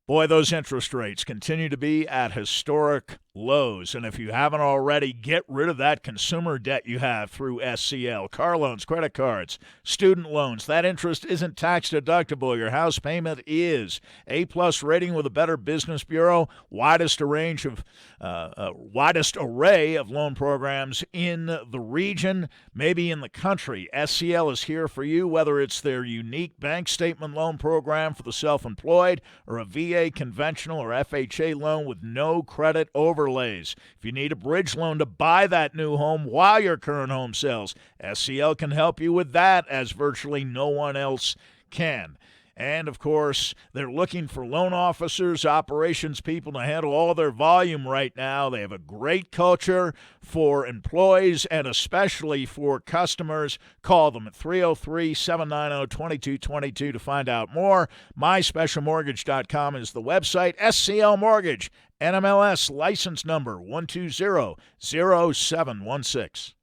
Boy, those interest rates continue to be at historic lows. And if you haven't already, get rid of that consumer debt you have through SCL. Car loans, credit cards, student loans. That interest isn't tax deductible. Your house payment is. A-plus rating with a Better Business Bureau. Widest array of loan programs in the region, maybe in the country. SCL is here for you, whether it's their unique bank statement loan program for the self-employed or a VA conventional or FHA loan with no credit overlays. If you need a bridge loan to buy that new home while your current home sells, SCL can help you with that, as virtually no one else can. And, of course, they're looking for loan officers, operations people to handle all their volume right now. They have a great culture for employees and especially for customers. Call them at 303-790-2222 to find out more. MySpecialMortgage.com is the website. SCL Mortgage, NMLS license number 1200716.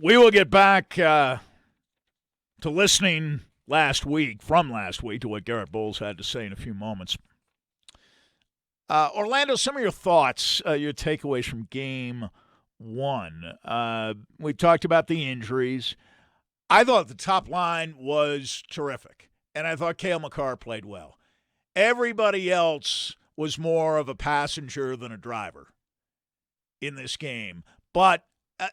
We will get back to listening from last week to what Garrett Bowles had to say in a few moments. Orlando, some of your thoughts, your takeaways from Game 1. We talked about the injuries. I thought the top line was terrific, and I thought Cale Makar played well. Everybody else was more of a passenger than a driver in this game. But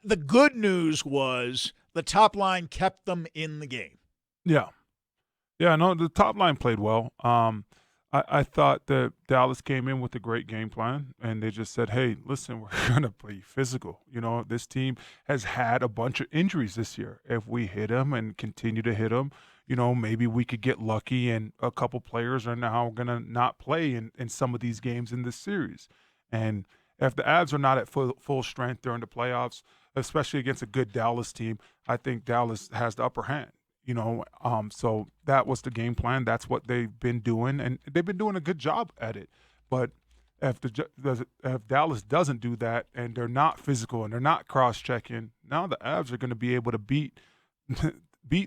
the good news was the top line kept them in the game. Yeah. Yeah, no, the top line played well. I thought that Dallas came in with a great game plan, and they just said, hey, listen, we're going to play physical. You know, this team has had a bunch of injuries this year. If we hit them and continue to hit them, you know, maybe we could get lucky, and a couple players are now going to not play in some of these games in this series. And if the Avs are not at full strength during the playoffs, especially against a good Dallas team, I think Dallas has the upper hand. You know, so that was the game plan. That's what they've been doing, and they've been doing a good job at it. But if Dallas doesn't do that, and they're not physical and they're not cross-checking, now the Avs are going to be able to beat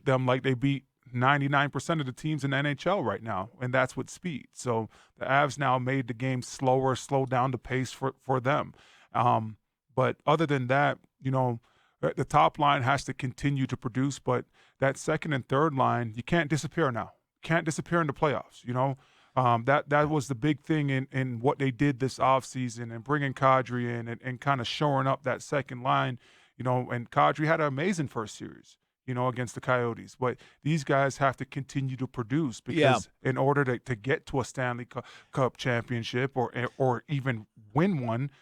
them like they beat 99% of the teams in the NHL right now, and that's with speed. So the Avs now made the game slow down the pace for them. But other than that, you know, the top line has to continue to produce, but that second and third line, you can't disappear now. Can't disappear in the playoffs, you know. That was the big thing in what they did this offseason, and bringing Kadri in and kind of shoring up that second line, you know. And Kadri had an amazing first series, you know, against the Coyotes. But these guys have to continue to produce because in order to get to a Stanley Cup championship or even win one,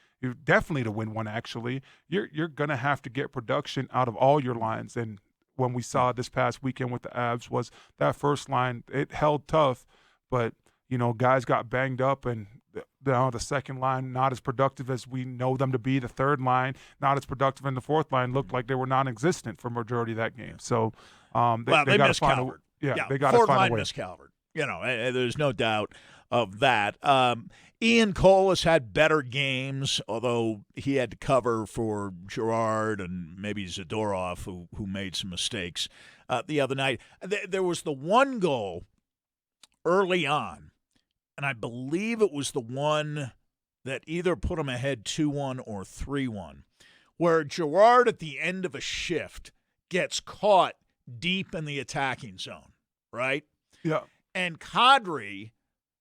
definitely to win one, actually, you're going to have to get production out of all your lines. And when we saw this past weekend with the Avs was that first line, it held tough, but, you know, guys got banged up, and the second line not as productive as we know them to be. The third line not as productive, and the fourth line looked like they were non-existent for majority of that game. So they got to find a they got to find a way. Fourth line missed Calvert. You know, there's no doubt of that. Ian Cole has had better games, although he had to cover for Girard and maybe Zadorov, who made some mistakes the other night. There was the one goal early on, and I believe it was the one that either put him ahead 2-1 or 3-1, where Girard at the end of a shift gets caught deep in the attacking zone, right? Yeah. And Kadri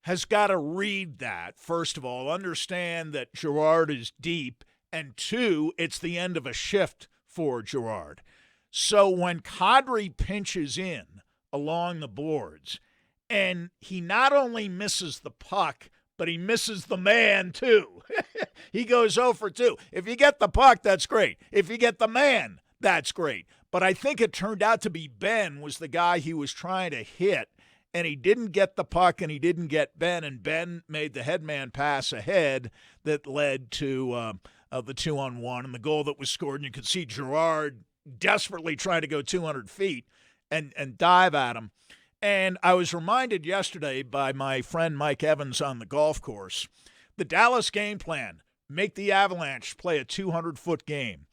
has got to read that, first of all, understand that Girard is deep, and two, it's the end of a shift for Girard. So when Kadri pinches in along the boards, and he not only misses the puck, but he misses the man too. He goes 0 for 2. If you get the puck, that's great. If you get the man, that's great. But I think it turned out to be Ben was the guy he was trying to hit, and he didn't get the puck, and he didn't get Ben, and Ben made the headman pass ahead that led to the 2-on-1 and the goal that was scored. And you could see Girard desperately trying to go 200 feet and dive at him. And I was reminded yesterday by my friend Mike Evans on the golf course, the Dallas game plan, make the Avalanche play a 200-foot game.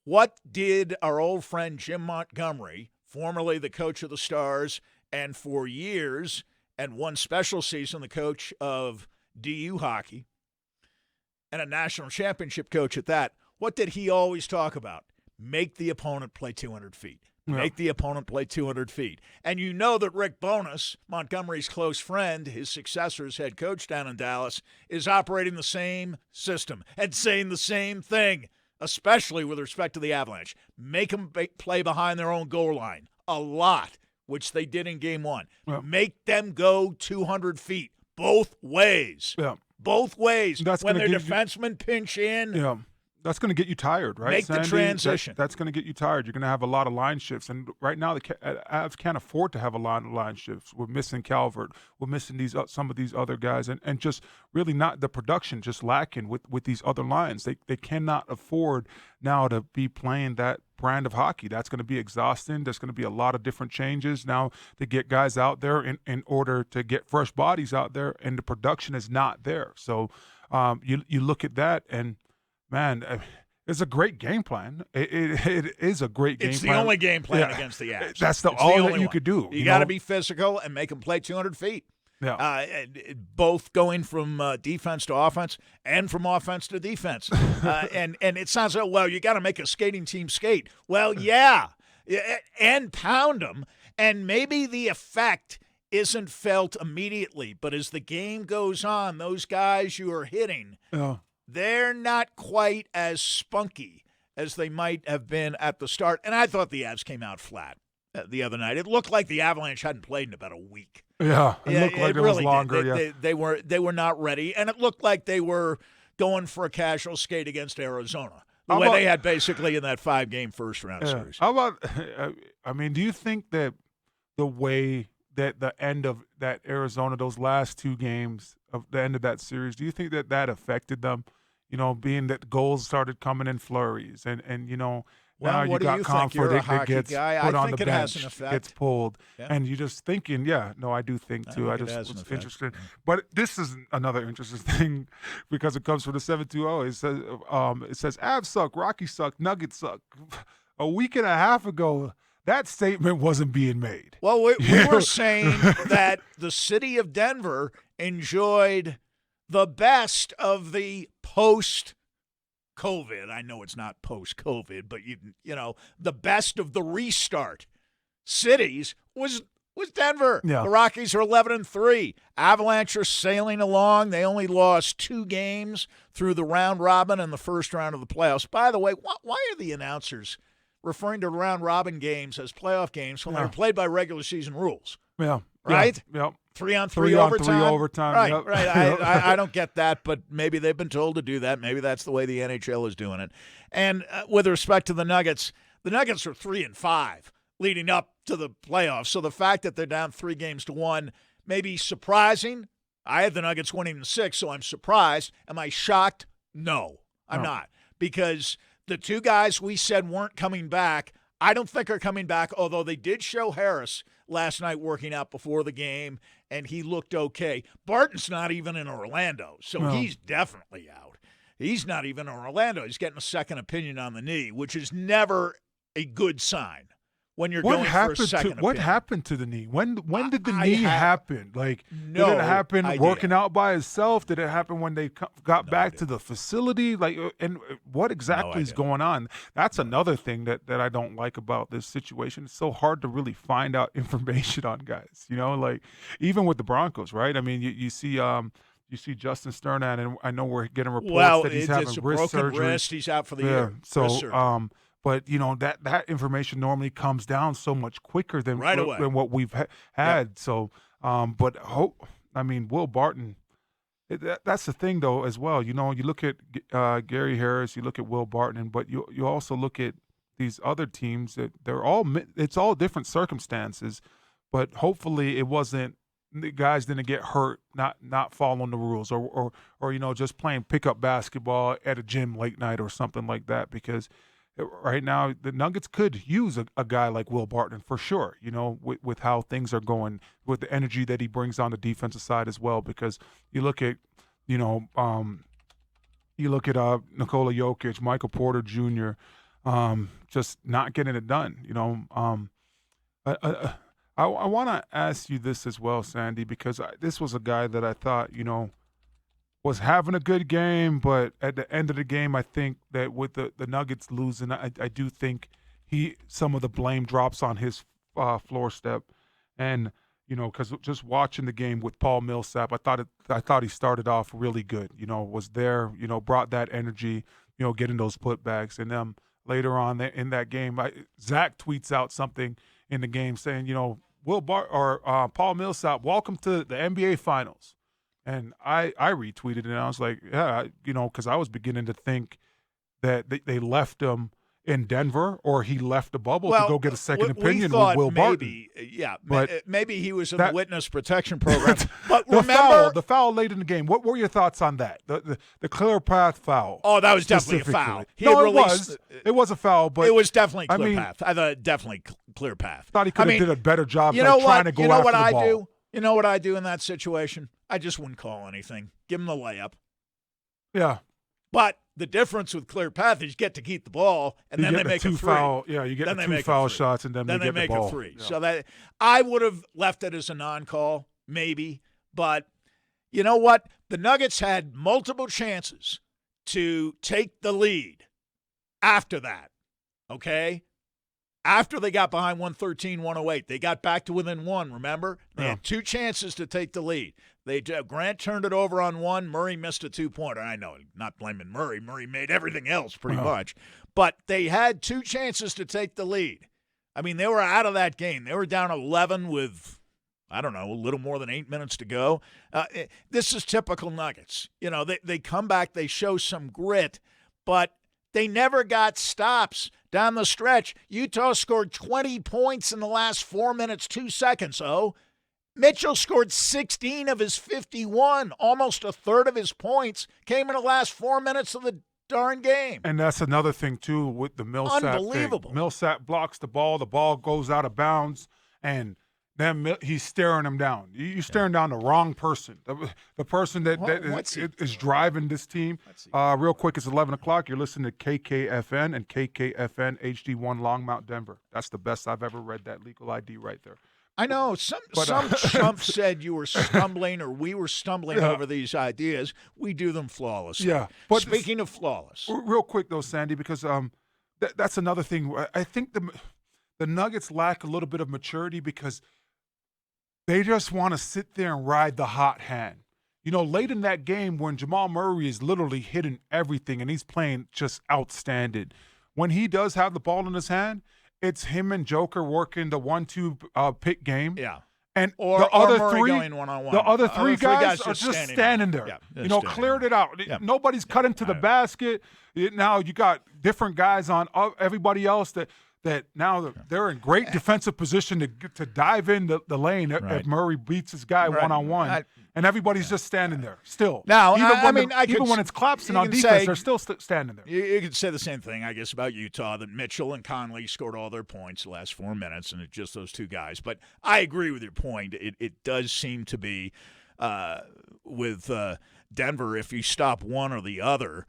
What did our old friend Jim Montgomery, formerly the coach of the Stars, and for years, and one special season, the coach of DU hockey, and a national championship coach at that, what did he always talk about? Make the opponent play 200 feet. Make the opponent play 200 feet. And you know that Rick Bowness, Montgomery's close friend, his successor's head coach down in Dallas, is operating the same system and saying the same thing, especially with respect to the Avalanche. Make them play behind their own goal line a lot, which they did in Game 1. Make them go 200 feet both ways. Yeah. Both ways. That's when their you, defensemen pinch in. Yeah. That's going to get you tired, right? Make Sandy? the transition. That's going to get you tired. You're going to have a lot of line shifts. And right now, the Avs can't afford to have a lot of line shifts. We're missing Calvert. We're missing some of these other guys. And just really not the production, just lacking with these other lines. They cannot afford now to be playing that brand of hockey. That's going to be exhausting. There's going to be a lot of different changes now to get guys out there in order to get fresh bodies out there. And the production is not there. So you look at that and, man, It's a great game plan. It is a great game plan. It's the only game plan against the Avs. That's It's all the that only you one. could do. You got to be physical and make them play 200 feet. Yeah. Both going from defense to offense and from offense to defense. And it sounds like, well, you got to make a skating team skate. Well, yeah, and pound them. And maybe the effect isn't felt immediately, but as the game goes on, those guys you are hitting, they're not quite as spunky as they might have been at the start. And I thought the Avs came out flat the other night. It looked like the Avalanche hadn't played in about a week. Yeah, it looked like it was really longer. did. They were not ready, and it looked like they were going for a casual skate against Arizona, the way they had basically in that 5-game first-round series. How about? I mean, do you think that the way that the end of that Arizona, those last 2 games of the end of that series, do you think that affected them? You know, being that goals started coming in flurries, and you know. Well, now you got Comfort that gets put on the bench, gets pulled, and you're just thinking, I do think too. I just was interested. But this is another interesting thing because it comes from the 720. It says Avs suck, Rocky suck, Nuggets suck. A week and a half ago, that statement wasn't being made. Well, we were saying that the city of Denver enjoyed the best of the post-COVID. I know it's not post-COVID, but you know, the best of the restart cities was Denver. Yeah. The Rockies are 11-3. Avalanche are sailing along. They only lost 2 games through the round robin and the first round of the playoffs. By the way, why are the announcers referring to round robin games as playoff games when they're played by regular season rules? Yeah. Right? Yep. 3-on-3 overtime. Right. I don't get that, but maybe they've been told to do that. Maybe that's the way the NHL is doing it. And with respect to the Nuggets are 3-5 leading up to the playoffs. So the fact that they're down 3-1 may be surprising. I had the Nuggets winning in 6, so I'm surprised. Am I shocked? No, I'm not. Because the 2 guys we said weren't coming back, I don't think are coming back, although they did show Harris last night working out before the game, and he looked okay. Barton's not even in Orlando, so he's definitely out. He's not even in Orlando. He's getting a second opinion on the knee, which is never a good sign when you're going for a second opinion. What happened to the knee? When did the knee happen? Like, did it happen working out by itself? Did it happen when they got back to the facility? Like, and what exactly is going on? That's another thing that I don't like about this situation. It's so hard to really find out information on guys. You know, like even with the Broncos, right? I mean, you see Justin Sternad, and I know we're getting reports that he's having it's a wrist broken surgery. wrist. He's out for the year. So, but you know that information normally comes down so much quicker than than what we've had. So, but Will Barton. That's the thing though as well. You know, you look at Gary Harris, you look at Will Barton, but you also look at these other teams that it's all different circumstances. But hopefully it wasn't. The guys didn't get hurt, not following the rules, or you know, just playing pickup basketball at a gym late night or something like that. Because right now the Nuggets could use a guy like Will Barton for sure. You know, with how things are going, with the energy that he brings on the defensive side as well. Because you look at, Nikola Jokic, Michael Porter Jr., just not getting it done. You know, I want to ask you this as well, Sandy, because this was a guy that I thought, you know, was having a good game, but at the end of the game, I think that with the Nuggets losing, I do think some of the blame drops on his floor step. And, you know, because just watching the game with Paul Millsap, I thought he started off really good, you know, was there, you know, brought that energy, you know, getting those putbacks. And then later on in that game, Zach tweets out something in the game saying, you know, Paul Millsap, welcome to the NBA Finals. And I retweeted it, and I was like, yeah, you know, because I was beginning to think that they left him in Denver, or he left the bubble to go get a second opinion with Will Barton. Yeah, but maybe he was in the witness protection program. But the foul late in the game. What were your thoughts on that? The clear path foul. Oh, that was definitely a foul. It was a foul, but it was definitely clear path. I thought definitely clear path. Thought he could have did a better job trying to go after the ball. You know what I do? You know what I do in that situation? I just wouldn't call anything. Give him the layup. Yeah. But the difference with clear path is you get to keep the ball, and You then get they the make two a three. foul. Yeah, you get Then the they two make a foul three. shots, and then they get make the ball. a three. Yeah. So that I would have left it as a non-call, maybe. But you know what? The Nuggets had multiple chances to take the lead after that, okay? After they got behind 113-108, they got back to within one, remember? They had two chances to take the lead. Grant turned it over on one. Murray missed a two-pointer. I know, not blaming Murray. Murray made everything else pretty much. But they had two chances to take the lead. I mean, they were out of that game. They were down 11 with, I don't know, a little more than 8 minutes to go. This is typical Nuggets. You know, they come back, they show some grit, but they never got stops down the stretch. Utah scored 20 points in the last 4 minutes, 2 seconds. Mitchell scored 16 of his 51. Almost a third of his points came in the last 4 minutes of the darn game. And that's another thing, too, with the Millsap Unbelievable. thing. Millsap blocks the ball goes out of bounds, and then he's staring him down. You're staring down the wrong person, the person that is driving this team. Real quick, it's 11 o'clock. You're listening to KKFN and KKFN HD1 Longmount, Denver. That's the best I've ever read that legal ID right there. I know. Some chump said you were stumbling or we were stumbling over these ideas. We do them flawlessly. Yeah. But speaking of flawless. Real quick, though, Sandy, because that's another thing. I think the Nuggets lack a little bit of maturity because they just want to sit there and ride the hot hand. You know, late in that game when Jamal Murray is literally hitting everything and he's playing just outstanding, when he does have the ball in his hand, it's him and Joker working the 1-2 pick game. Yeah. And Or the other Murray three, going one-on-one. the other three guys are just just standing there. Yeah, Cleared it out. Yeah. Nobody's cut into the basket. Now you got different guys on everybody else that now they're in great defensive position to dive in the lane if Murray beats his guy one-on-one. And everybody's just standing there still. Now, even when it's collapsing on defense, they're still standing there. You could say the same thing, I guess, about Utah, that Mitchell and Conley scored all their points the last 4 minutes, and it's just those two guys. But I agree with your point. It does seem to be with Denver, if you stop one or the other,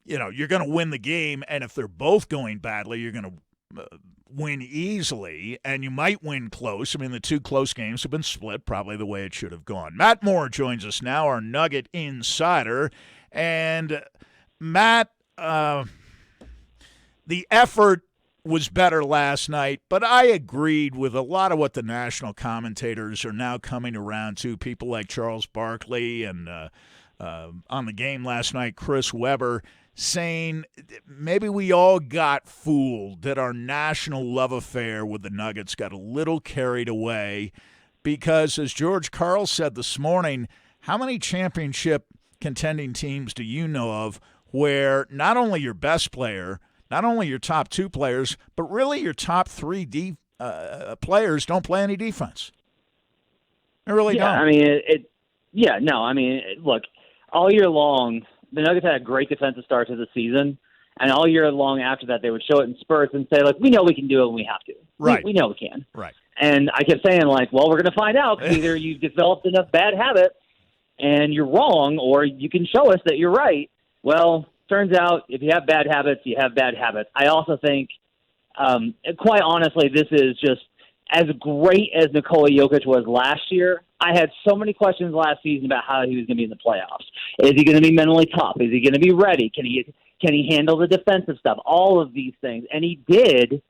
you're going to win the game, and if they're both going badly, you're going to win easily, and you might win close. I mean, the two close games have been split, probably the way it should have gone. Matt Moore joins us now, our Nugget insider. And, Matt, the effort was better last night, but I agreed with a lot of what the national commentators are now coming around to, people like Charles Barkley and on the game last night, Chris Webber, saying maybe we all got fooled, that our national love affair with the Nuggets got a little carried away because, as George Karl said this morning, how many championship contending teams do you know of where not only your best player, not only your top two players, but really your top three players don't play any defense? They really don't. I mean, look, all year long, the Nuggets had a great defensive start to the season, and all year long after that, they would show it in spurts and say, we know we can do it when we have to. Right. We know we can. Right. And I kept saying, we're going to find out. Either you've developed enough bad habits and you're wrong, or you can show us that you're right. Well, turns out if you have bad habits, you have bad habits. I also think, quite honestly, this is just as great as Nikola Jokic was last year. I had so many questions last season about how he was going to be in the playoffs. Is he going to be mentally tough? Is he going to be ready? Can he handle the defensive stuff? All of these things. And he did.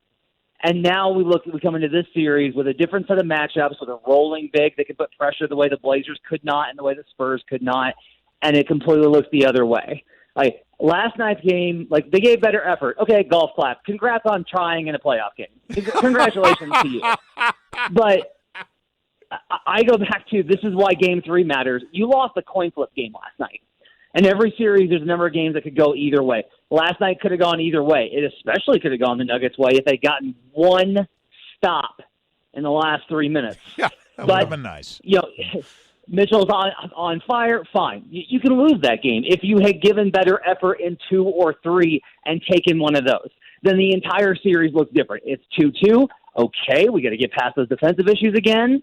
And now we come into this series with a different set of matchups, with a rolling big that can put pressure the way the Blazers could not and the way the Spurs could not. And it completely looks the other way. Last night's game, they gave better effort. Okay, golf clap. Congrats on trying in a playoff game. Congratulations to you. But I go back to, this is why Game 3 matters. You lost the coin flip game last night. And every series, there's a number of games that could go either way. Last night could have gone either way. It especially could have gone the Nuggets' way if they'd gotten one stop in the last 3 minutes. Yeah, that would have been nice. Mitchell's on fire, fine. You can lose that game if you had given better effort in 2 or 3 and taken one of those. Then the entire series looks different. It's 2-2. Okay, we got to get past those defensive issues again.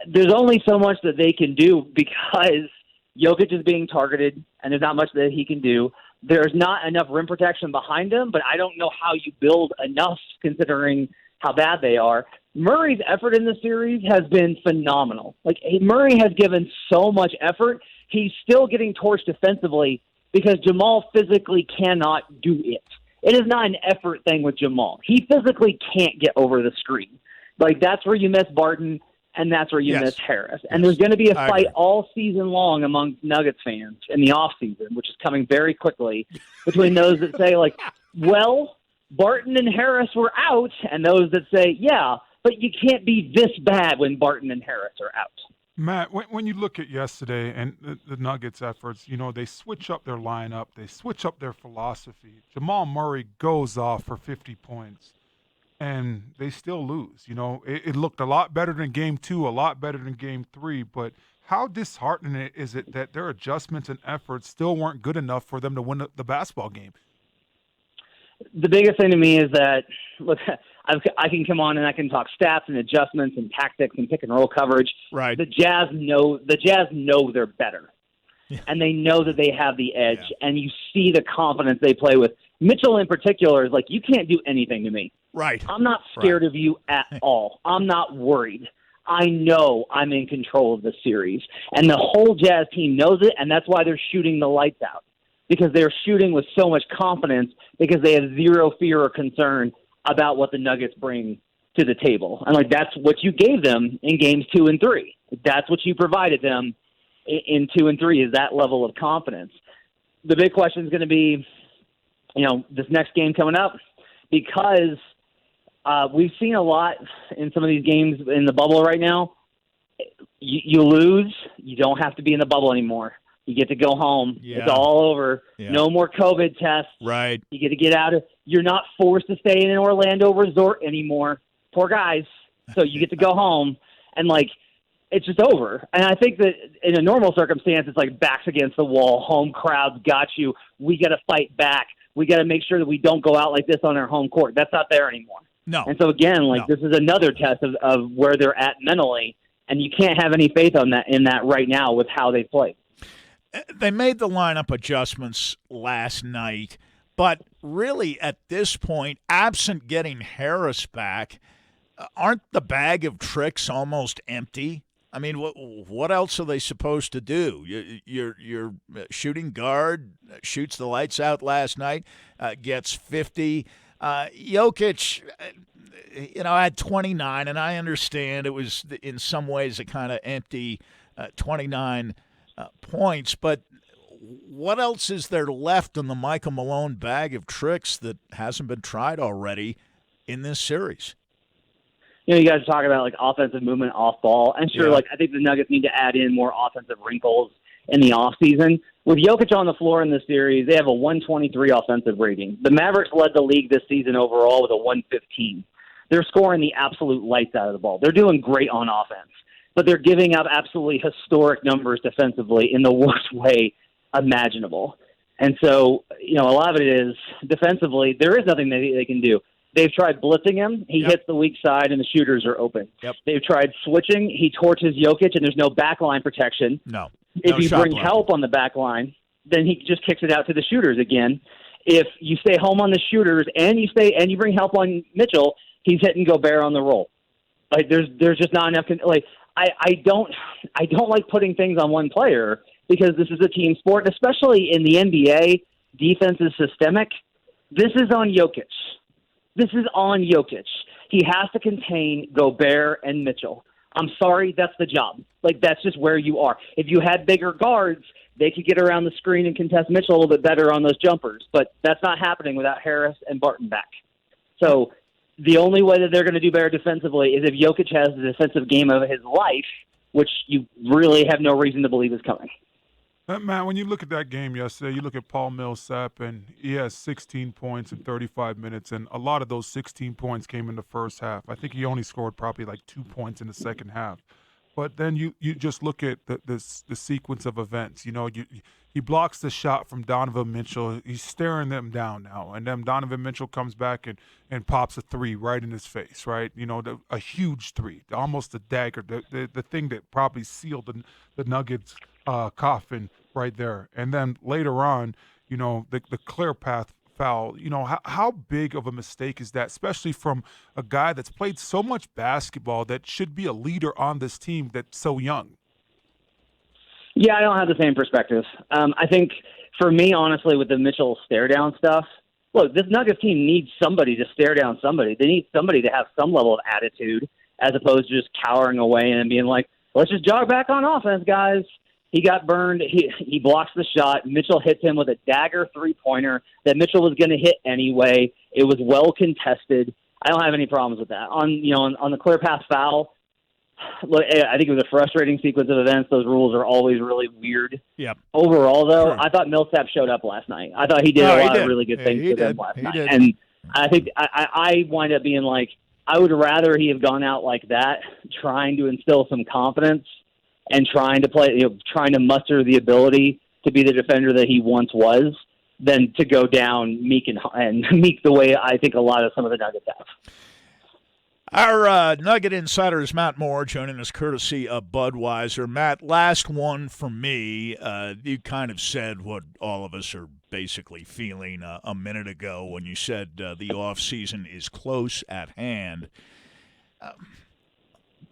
There's only so much that they can do because Jokic is being targeted, and there's not much that he can do. There's not enough rim protection behind him, but I don't know how you build enough considering how bad they are. Murray's effort in the series has been phenomenal. Like, Murray has given so much effort. He's still getting torched defensively because Jamal physically cannot do it. It is not an effort thing with Jamal. He physically can't get over the screen. Like, that's where you miss Barton, and that's where you miss Harris. And there's going to be a fight all season long among Nuggets fans in the offseason, which is coming very quickly, between those that say, like, well, Barton and Harris were out, and those that say, yeah, but you can't be this bad when Barton and Harris are out. Matt, when you look at yesterday and the Nuggets' efforts, they switch up their lineup, they switch up their philosophy. Jamal Murray goes off for 50 points, and they still lose. It looked a lot better than Game 2, a lot better than Game 3, but how disheartening is it that their adjustments and efforts still weren't good enough for them to win the basketball game? The biggest thing to me is that, look, I can come on and I can talk stats and adjustments and tactics and pick and roll coverage. Right. The Jazz know they're better, and they know that they have the edge. Yeah. And you see the confidence they play with. Mitchell in particular is like, you can't do anything to me. Right. I'm not scared of you at all. I'm not worried. I know I'm in control of the series, and the whole Jazz team knows it, and that's why they're shooting the lights out, because they're shooting with so much confidence because they have zero fear or concern about what the Nuggets bring to the table. And, like, that's what you gave them in games 2 and 3. That's what you provided them in 2 and 3, is that level of confidence. The big question is going to be, this next game coming up, because we've seen a lot in some of these games in the bubble right now. You lose, you don't have to be in the bubble anymore. You get to go home. Yeah. It's all over. Yeah. No more COVID tests. Right. You get to get out of. You're not forced to stay in an Orlando resort anymore. Poor guys. So you get to go home, and, like, it's just over. And I think that in a normal circumstance, it's like backs against the wall. Home crowds got you. We got to fight back. We got to make sure that we don't go out like this on our home court. That's not there anymore. No. And so again, this is another test of where they're at mentally, and you can't have any faith in that right now with how they play. They made the lineup adjustments last night, but really at this point, absent getting Harris back, aren't the bag of tricks almost empty? I mean, what else are they supposed to do? Your shooting guard shoots the lights out last night, gets 50. Jokic, had 29, and I understand it was in some ways a kind of empty 29 points, but what else is there left in the Michael Malone bag of tricks that hasn't been tried already in this series? You guys are talking about, like, offensive movement off ball, and sure, I think the Nuggets need to add in more offensive wrinkles in the offseason. With Jokic on the floor in this series, they have a 123 offensive rating. The Mavericks led the league this season overall with a 115. They're scoring the absolute lights out of the ball. They're doing great on offense, but they're giving up absolutely historic numbers defensively in the worst way imaginable. And so, a lot of it is defensively, there is nothing they can do. They've tried blitzing him. He hits the weak side, and the shooters are open. Yep. They've tried switching. He torches Jokic, and there's no backline protection. No. If you bring help on the back line, then he just kicks it out to the shooters again. If you stay home on the shooters and you bring help on Mitchell, he's hitting Gobert on the roll. Like, there's just not enough. I don't like putting things on one player because this is a team sport, and especially in the NBA, defense is systemic. This is on Jokic. This is on Jokic. He has to contain Gobert and Mitchell. I'm sorry, that's the job. Like, that's just where you are. If you had bigger guards, they could get around the screen and contest Mitchell a little bit better on those jumpers. But that's not happening without Harris and Barton back. So the only way that they're going to do better defensively is if Jokic has the defensive game of his life, which you really have no reason to believe is coming. Matt, when you look at that game yesterday, you look at Paul Millsap, and he has 16 points in 35 minutes, and a lot of those 16 points came in the first half. I think he only scored probably like 2 points in the second half. But then you just look at the sequence of events. He blocks the shot from Donovan Mitchell. He's staring them down now, and then Donovan Mitchell comes back and pops a three right in his face, right? A huge three, almost a dagger, the thing that probably sealed the Nuggets' coffin right there. And then later on, the clear path foul. How big of a mistake is that, especially from a guy that's played so much basketball that should be a leader on this team that's so young? Yeah, I don't have the same perspective. I think for me, honestly, with the Mitchell stare down stuff, look, this Nuggets team needs somebody to stare down somebody. They need somebody to have some level of attitude as opposed to just cowering away and being like, let's just jog back on offense, guys. He got burned. He blocks the shot. Mitchell hits him with a dagger three-pointer that Mitchell was going to hit anyway. It was well contested. I don't have any problems with that. On the clear path foul, look, I think it was a frustrating sequence of events. Those rules are always really weird. Yep. Overall, though, Sure. I thought Millsap showed up last night. I thought he did a lot of really good things for them last night. And I think I wind up being like, I would rather he have gone out like that, trying to instill some confidence and trying to play, trying to muster the ability to be the defender that he once was, than to go down meek and meek the way I think a lot of some of the Nuggets have. Our Nugget insider is Matt Moore, joining us courtesy of Budweiser. Matt, last one from me. You kind of said what all of us are basically feeling a minute ago when you said the offseason is close at hand.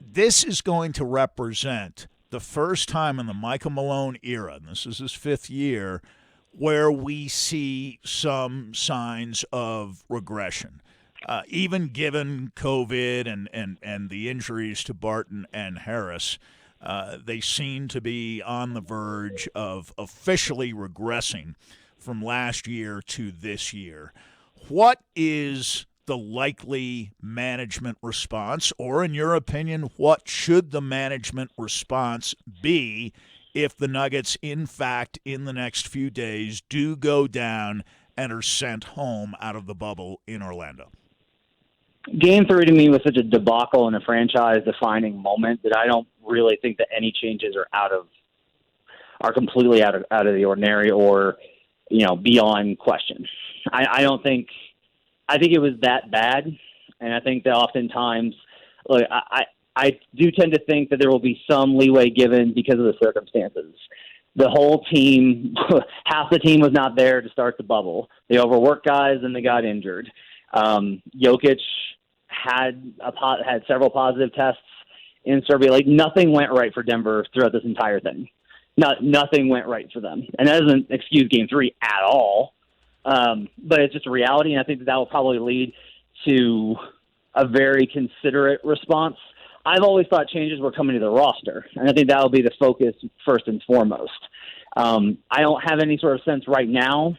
This is going to represent the first time in the Michael Malone era, and this is his 5th year, where we see some signs of regression. Even given COVID and the injuries to Barton and Harris, they seem to be on the verge of officially regressing from last year to this year. What is the likely management response, or in your opinion, what should the management response be if the Nuggets, in fact, in the next few days do go down and are sent home out of the bubble in Orlando? Game 3 to me was such a debacle and a franchise-defining moment that I don't really think that any changes are completely out of the ordinary or beyond question. I don't think. I think it was that bad, and I think that oftentimes, look, I do tend to think that there will be some leeway given because of the circumstances. The whole team, half the team was not there to start the bubble. They overworked guys and they got injured. Jokic had several positive tests in Serbia. Like, nothing went right for Denver throughout this entire thing. Nothing went right for them. And that doesn't excuse Game 3 at all. But it's just a reality, and I think that will probably lead to a very considerate response. I've always thought changes were coming to the roster, and I think that will be the focus first and foremost. I don't have any sort of sense right now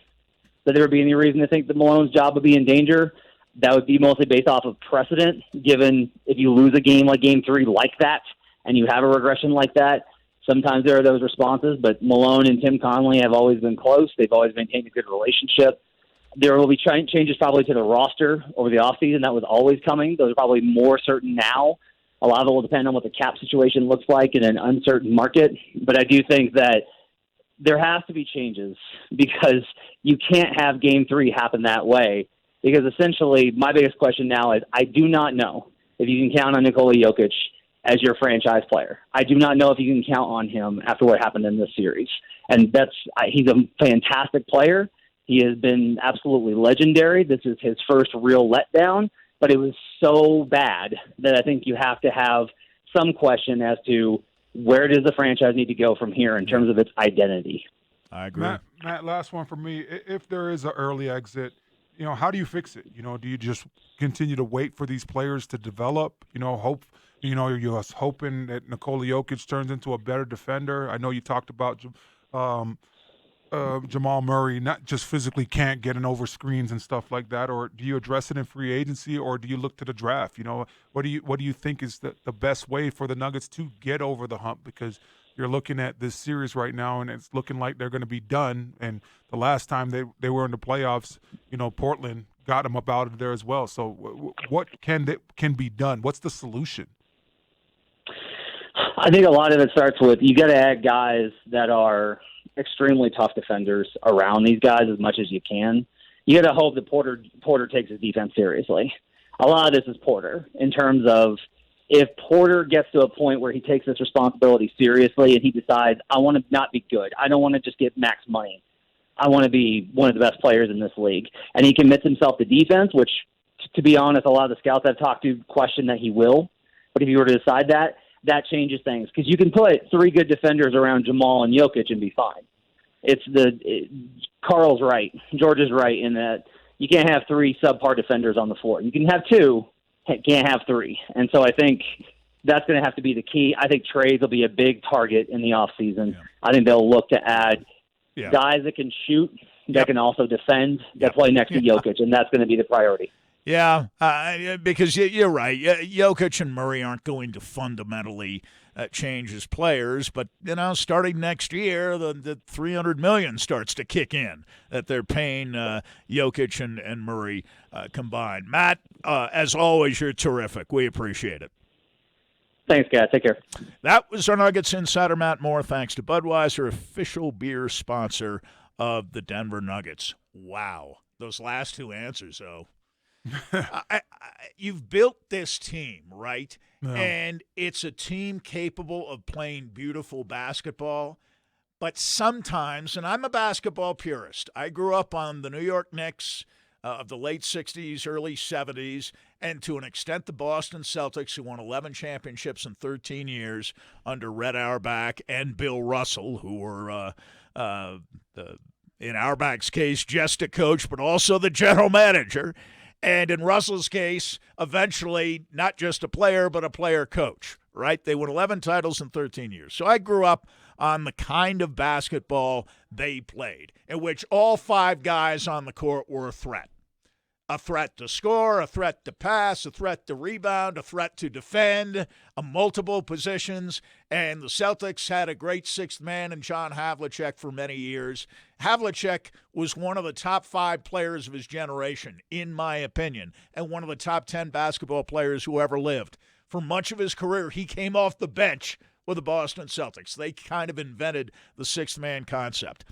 that there would be any reason to think that Malone's job would be in danger. That would be mostly based off of precedent, given if you lose a game like Game 3 like that and you have a regression like that, sometimes there are those responses, but Malone and Tim Connelly have always been close. They've always maintained a good relationship. There will be changes probably to the roster over the offseason. That was always coming. Those are probably more certain now. A lot of it will depend on what the cap situation looks like in an uncertain market. But I do think that there has to be changes because you can't have Game 3 happen that way. Because essentially, my biggest question now is I do not know if you can count on Nikola Jokic as your franchise player. I do not know if you can count on him after what happened in this series. And he's a fantastic player. He has been absolutely legendary. This is his first real letdown, but it was so bad that I think you have to have some question as to where does the franchise need to go from here in terms of its identity. I agree. Matt, last one for me. If there is an early exit, how do you fix it? Do you just continue to wait for these players to develop? Hope. You're just hoping that Nikola Jokic turns into a better defender. I know you talked about Jamal Murray not just physically can't get over screens and stuff like that. Or do you address it in free agency, or do you look to the draft? What do you think is the best way for the Nuggets to get over the hump? Because you're looking at this series right now, and it's looking like they're going to be done. And the last time they were in the playoffs, Portland got them up out of there as well. So what can be done? What's the solution? I think a lot of it starts with you got to add guys that are extremely tough defenders around these guys as much as you can. You got to hope that Porter takes his defense seriously. A lot of this is Porter in terms of if Porter gets to a point where he takes this responsibility seriously and he decides, I want to not be good. I don't want to just get max money. I want to be one of the best players in this league. And he commits himself to defense, which, to be honest, a lot of the scouts I've talked to question that he will. But if you were to decide that, that changes things. Because you can put 3 good defenders around Jamal and Jokic and be fine. Carl's right. George is right in that you can't have 3 subpar defenders on the floor. You can have 2, can't have 3. And so I think that's going to have to be the key. I think trades will be a big target in the offseason. I think they'll look to add guys that can shoot, that can also defend, that play next to Jokic, and that's going to be the priority. Yeah, because you're right. Jokic and Murray aren't going to fundamentally change as players, but starting next year, the $300 million starts to kick in that they're paying Jokic and Murray combined. Matt, as always, you're terrific. We appreciate it. Thanks, guys. Take care. That was our Nuggets insider, Matt Moore. Thanks to Budweiser, official beer sponsor of the Denver Nuggets. Wow, those last 2 answers, though. You've built this team, right? No. And it's a team capable of playing beautiful basketball. But sometimes, and I'm a basketball purist, I grew up on the New York Knicks of the late 60s, early 70s, and to an extent the Boston Celtics, who won 11 championships in 13 years under Red Auerbach and Bill Russell, who were, in Auerbach's case, just a coach, but also the general manager. And in Russell's case, eventually not just a player, but a player coach, right? They won 11 titles in 13 years. So I grew up on the kind of basketball they played, in which all 5 guys on the court were a threat. A threat to score, a threat to pass, a threat to rebound, a threat to defend, multiple positions. And the Celtics had a great 6th man in John Havlicek for many years. Havlicek was one of the top 5 players of his generation, in my opinion, and one of the top 10 basketball players who ever lived. For much of his career, he came off the bench with the Boston Celtics. They kind of invented the 6th man concept.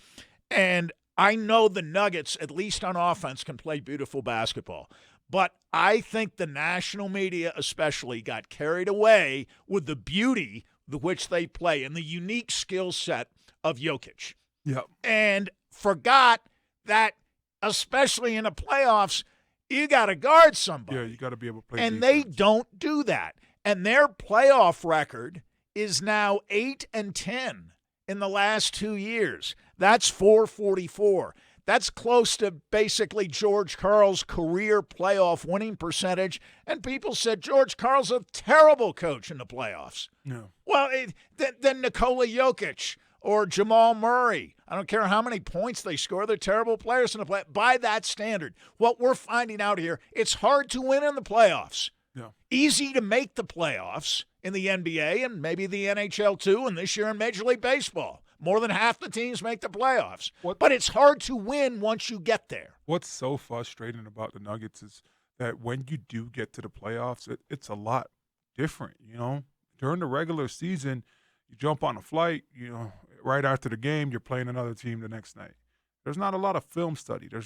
And I know the Nuggets, at least on offense, can play beautiful basketball. But I think the national media especially got carried away with the beauty with which they play and the unique skill set of Jokic. Yep. And forgot that, especially in the playoffs, you got to guard somebody. Yeah, you got to be able to play and defense. They don't do that. And their playoff record is now 8-10 in the last 2 years. That's .444. That's close to basically George Karl's career playoff winning percentage. And people said George Karl's a terrible coach in the playoffs. No. Well, then Nikola Jokic or Jamal Murray, I don't care how many points they score, they're terrible players in the play. By that standard, what we're finding out here, it's hard to win in the playoffs. Yeah. Easy to make the playoffs in the NBA and maybe the NHL too, and this year in Major League Baseball. More than half the teams make the playoffs. But it's hard to win once you get there. What's so frustrating about the Nuggets is that when you do get to the playoffs, it's a lot different, During the regular season, you jump on a flight, right after the game, you're playing another team the next night. There's not a lot of film study. You're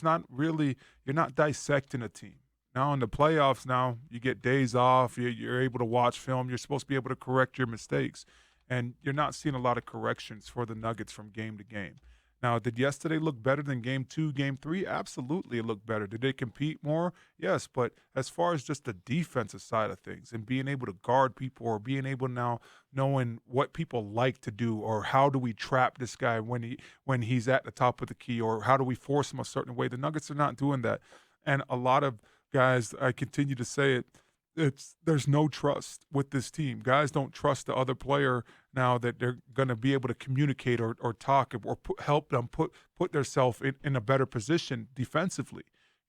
not dissecting a team. Now in the playoffs, you get days off. You're able to watch film. You're supposed to be able to correct your mistakes. And you're not seeing a lot of corrections for the Nuggets from game to game. Now, did yesterday look better than Game 2, Game 3? Absolutely, it looked better. Did they compete more? Yes, but as far as just the defensive side of things and being able to guard people or being able now knowing what people like to do or how do we trap this guy when he's at the top of the key or how do we force him a certain way, the Nuggets are not doing that. And a lot of guys, I continue to say it, there's no trust with this team. Guys don't trust the other player now that they're going to be able to communicate or talk or help them put themselves in a better position defensively.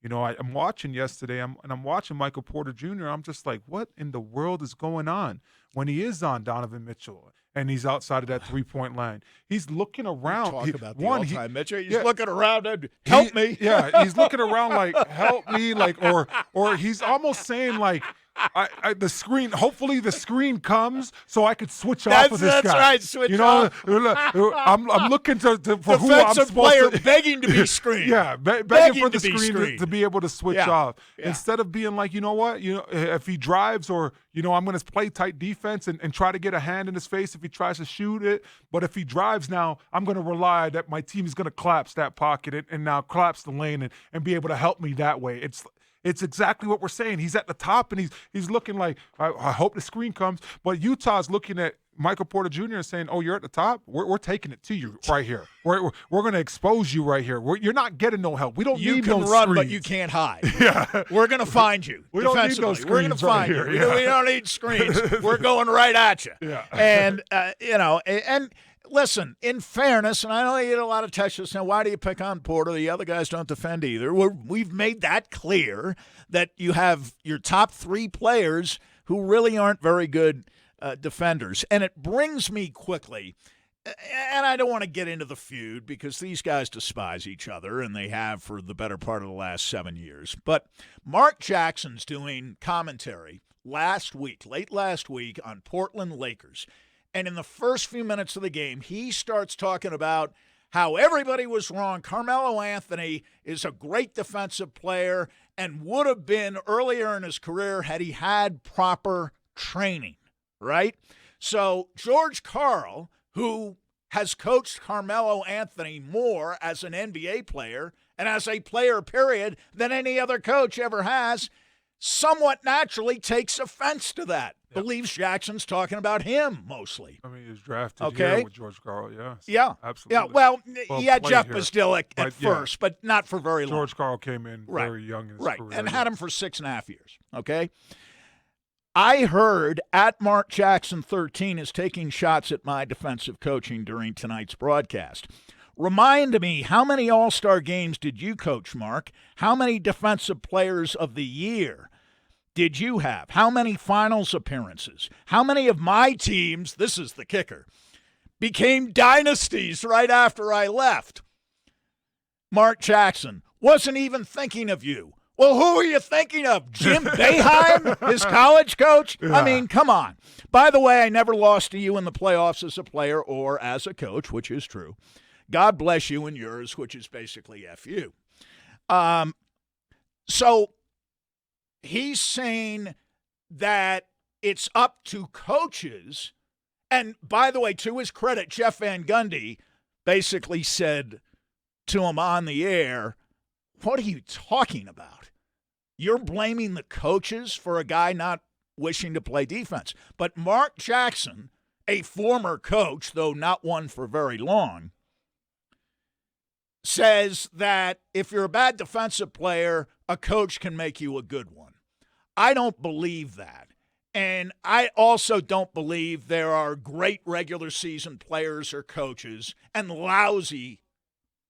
I'm watching yesterday, I'm watching Michael Porter Jr. I'm just like, what in the world is going on when he is on Donovan Mitchell and he's outside of that 3-point line? He's looking around. Talk about the all-time Mitchell. He's looking around and help me. Yeah, he's looking around like help me, like or he's almost saying like, the screen. Hopefully, the screen comes so I could switch off of this guy. That's right. Switch off. I'm looking for who I'm defensive supposed player to. begging to be screened. Yeah, begging for the screen to be able to switch off instead of being like, you know what, if he drives or I'm going to play tight defense and try to get a hand in his face if he tries to shoot it. But if he drives now, I'm going to rely that my team is going to collapse that pocket and now collapse the lane and be able to help me that way. It's exactly what we're saying. He's at the top, and he's looking like, I hope the screen comes. But Utah's looking at Michael Porter Jr. and saying, oh, you're at the top? We're taking it to you right here. We're going to expose you right here. You're not getting no help. We don't need no You can run, screens. but you can't hide. Yeah. We're going to find you. We don't need no We're going to screens find right you. here. Yeah. We don't need screens. We're going right at you. Yeah. And, and listen, in fairness, and I know you get a lot of texts now, why do you pick on Porter? The other guys don't defend either. We've made that clear that you have your top three players who really aren't very good defenders. And it brings me quickly, and I don't want to get into the feud because these guys despise each other, and they have for the better part of the last 7 years. But Mark Jackson's doing commentary late last week on Portland Lakers. And in the first few minutes of the game, he starts talking about how everybody was wrong. Carmelo Anthony is a great defensive player and would have been earlier in his career had he had proper training, right? So George Karl, who has coached Carmelo Anthony more as an NBA player and as a player, period, than any other coach ever has, somewhat naturally takes offense to that. Yep. Believes Jackson's talking about him mostly. I mean, he was drafted here with George Karl, Yeah, absolutely. Yeah, well, he had Jeff here. Bzdelik at first, but not for very long. George Karl came in very young in his career. And had him for 6.5 years, okay? I heard at Mark Jackson 13 is taking shots at my defensive coaching during tonight's broadcast. Remind me, how many All-Star games did you coach, Mark? How many Defensive Players of the Year did you have? How many finals appearances? How many of my teams, this is the kicker, became dynasties right after I left? Mark Jackson wasn't even thinking of you. Well, who are you thinking of? Jim Boeheim, his college coach? Yeah. I mean, come on. By the way, I never lost to you in the playoffs as a player or as a coach, which is true. God bless you and yours, which is basically F you. So he's saying that it's up to coaches. And by the way, to his credit, Jeff Van Gundy basically said to him on the air, what are you talking about? You're blaming the coaches for a guy not wishing to play defense. But Mark Jackson, a former coach, though not one for very long, says that if you're a bad defensive player, a coach can make you a good one. I don't believe that. And I also don't believe there are great regular season players or coaches and lousy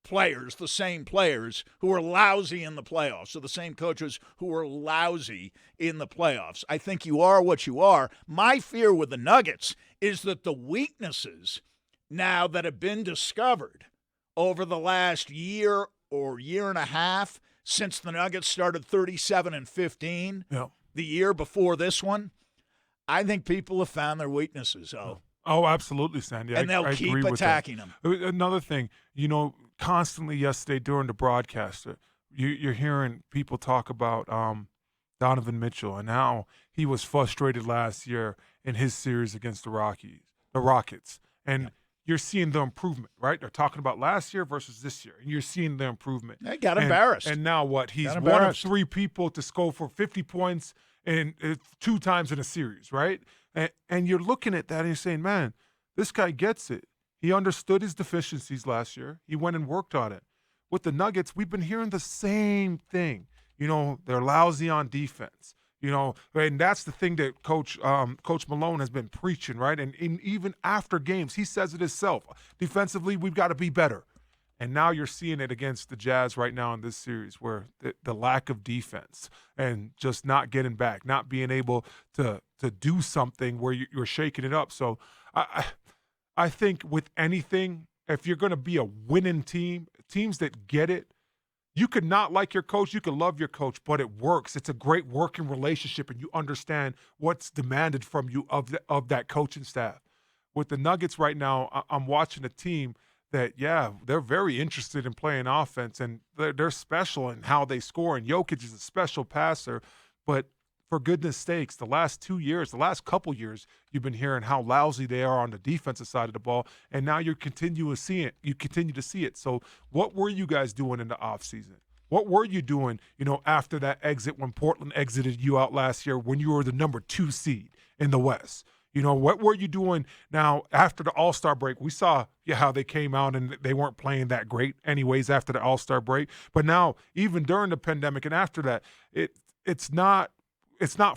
players, the same players who are lousy in the playoffs, or the same coaches who are lousy in the playoffs. I think you are what you are. My fear with the Nuggets is that the weaknesses now that have been discovered over the last year or year and a half since the Nuggets started 37-15, the year before this one, I think people have found their weaknesses. Oh, absolutely, Sandy. And they'll keep attacking them. Another thing, constantly yesterday during the broadcast, you're hearing people talk about Donovan Mitchell and how he was frustrated last year in his series against the Rockets. And you're seeing the improvement, right? They're talking about last year versus this year, and you're seeing the improvement. They got embarrassed. And now what? He's one of 3 people to score for 50 points and 2 times in a series, right? And you're looking at that and you're saying, man, this guy gets it. He understood his deficiencies last year. He went and worked on it. With the Nuggets, we've been hearing the same thing. They're lousy on defense. And that's the thing that Coach Malone has been preaching, right? And even after games, he says it himself. Defensively, we've got to be better. And now you're seeing it against the Jazz right now in this series, where the lack of defense and just not getting back, not being able to do something where you're shaking it up. So I think with anything, if you're going to be a winning team, teams that get it, You could not like your coach, you could love your coach, but it works. It's a great working relationship, and you understand what's demanded from you of that coaching staff. With the Nuggets right now, I'm watching a team that, yeah, they're very interested in playing offense, and they're special in how they score, and Jokic is a special passer, but for goodness sakes, the last couple years, you've been hearing how lousy they are on the defensive side of the ball, and now you continue to see it. So what were you guys doing in the offseason? What were you doing, after that exit when Portland exited you out last year when you were the number 2 seed in the West? What were you doing now after the All-Star break? We saw how they came out and they weren't playing that great anyways after the All-Star break. But now, even during the pandemic and after that, it's not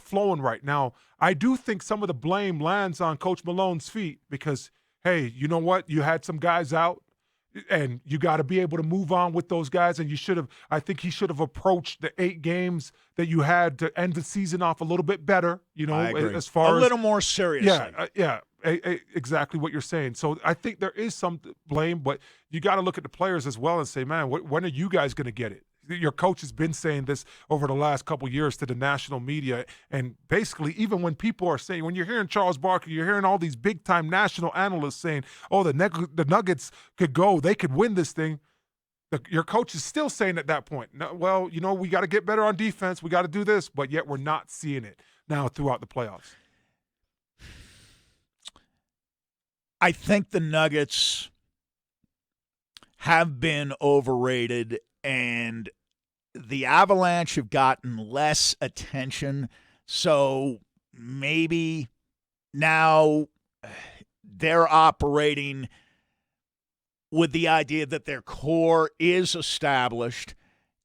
flowing right now. I do think some of the blame lands on Coach Malone's feet because, hey, you know what? You had some guys out, and you got to be able to move on with those guys. And I think he should have approached the 8 games that you had to end the season off a little bit better, I agree. as far a little more seriously. Yeah, exactly what you're saying. So I think there is some blame, but you got to look at the players as well and say, man, when are you guys going to get it? Your coach has been saying this over the last couple of years to the national media, and basically even when people are saying, when you're hearing Charles Barkley, you're hearing all these big-time national analysts saying, oh, the Nuggets could go, they could win this thing. Your coach is still saying at that point, no, well, we got to get better on defense, we got to do this, but yet we're not seeing it now throughout the playoffs. I think the Nuggets have been overrated, and the Avalanche have gotten less attention, so maybe now they're operating with the idea that their core is established.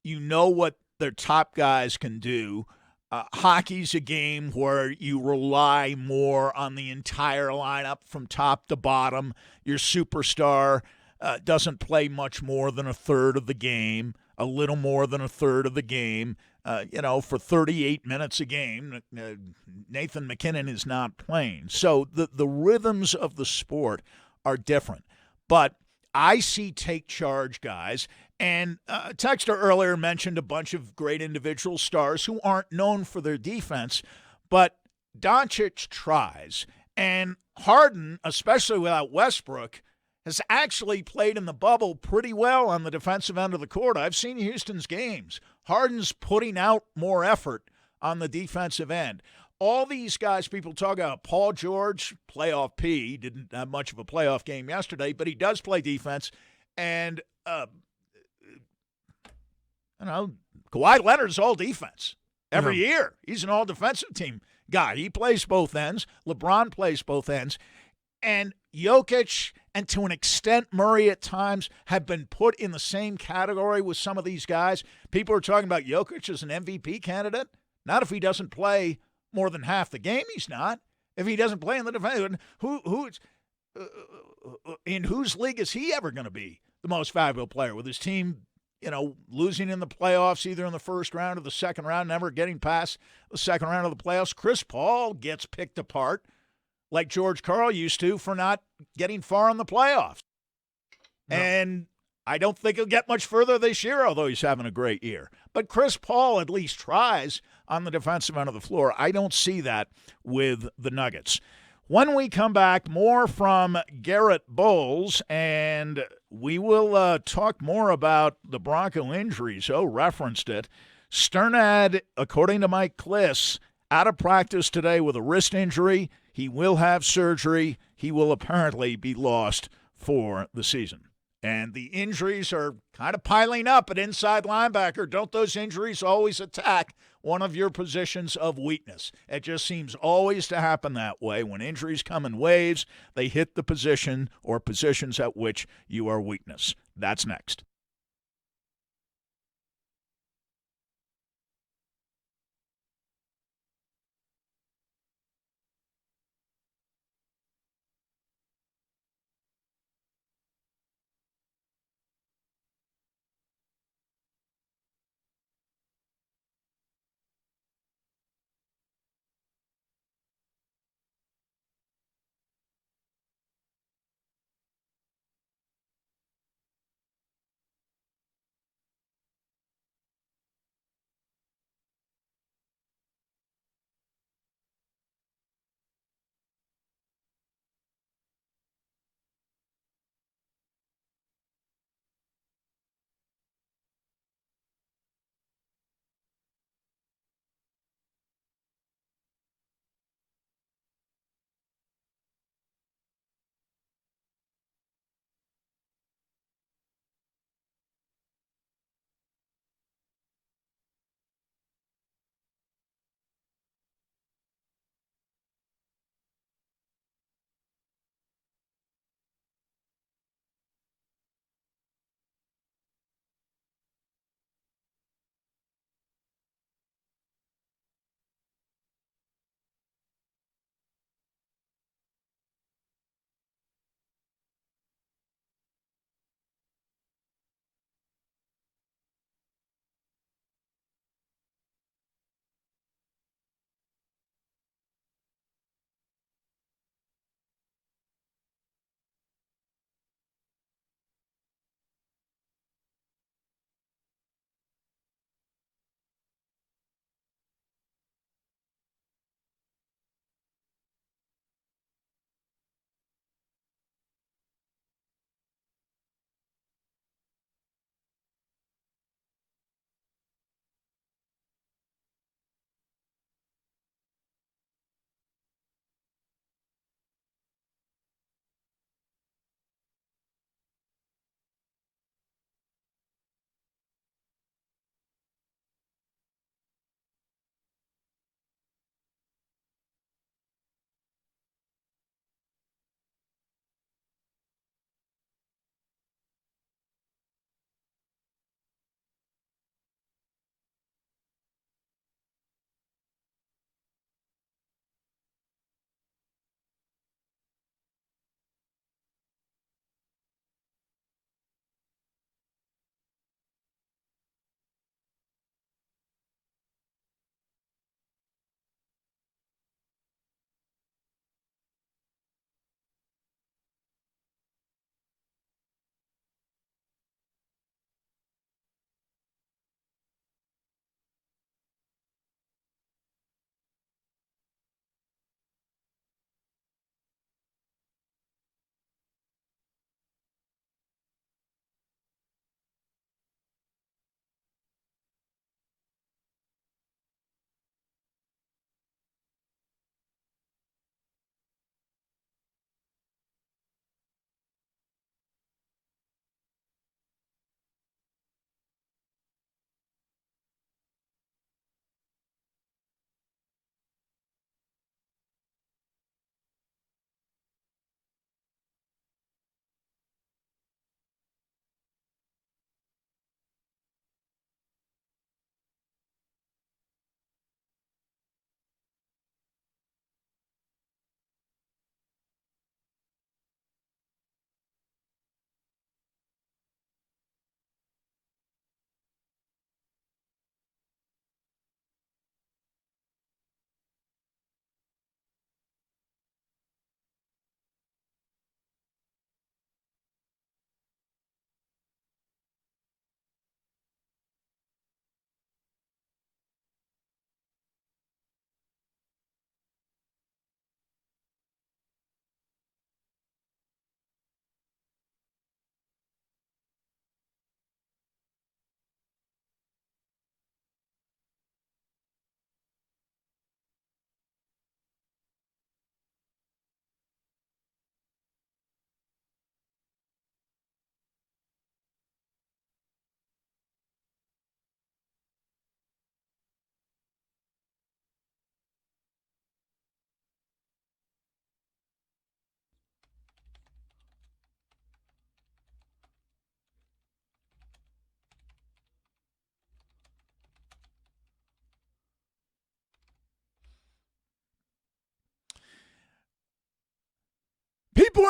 You know what their top guys can do. Hockey's a game where you rely more on the entire lineup from top to bottom. Your superstar doesn't play much more than a third of the game, a little more than a third of the game. For 38 minutes a game, Nathan McKinnon is not playing. So the rhythms of the sport are different. But I see take charge guys, and Texter earlier mentioned a bunch of great individual stars who aren't known for their defense, but Doncic tries. And Harden, especially without Westbrook, has actually played in the bubble pretty well on the defensive end of the court. I've seen Houston's games. Harden's putting out more effort on the defensive end. All these guys, people talk about Paul George, playoff P, didn't have much of a playoff game yesterday, but he does play defense. And, Kawhi Leonard's all defense every year. He's an all-defensive team guy. He plays both ends. LeBron plays both ends. And Jokic, and to an extent Murray at times, have been put in the same category with some of these guys. People are talking about Jokic as an MVP candidate. Not if he doesn't play more than half the game, he's not. If he doesn't play in the defense, in whose league is he ever going to be the most valuable player with his team, losing in the playoffs either in the first round or the second round, never getting past the second round of the playoffs? Chris Paul gets picked apart like George Karl used to for not getting far in the playoffs. No. And I don't think he'll get much further this year, although he's having a great year. But Chris Paul at least tries on the defensive end of the floor. I don't see that with the Nuggets. When we come back, more from Garrett Bowles, and we will talk more about the Bronco injuries. Referenced it. Sternad, according to Mike Kliss, out of practice today with a wrist injury. He will have surgery. He will apparently be lost for the season. And the injuries are kind of piling up at inside linebacker. Don't those injuries always attack one of your positions of weakness? It just seems always to happen that way. When injuries come in waves, they hit the position or positions at which you are weakness. That's next.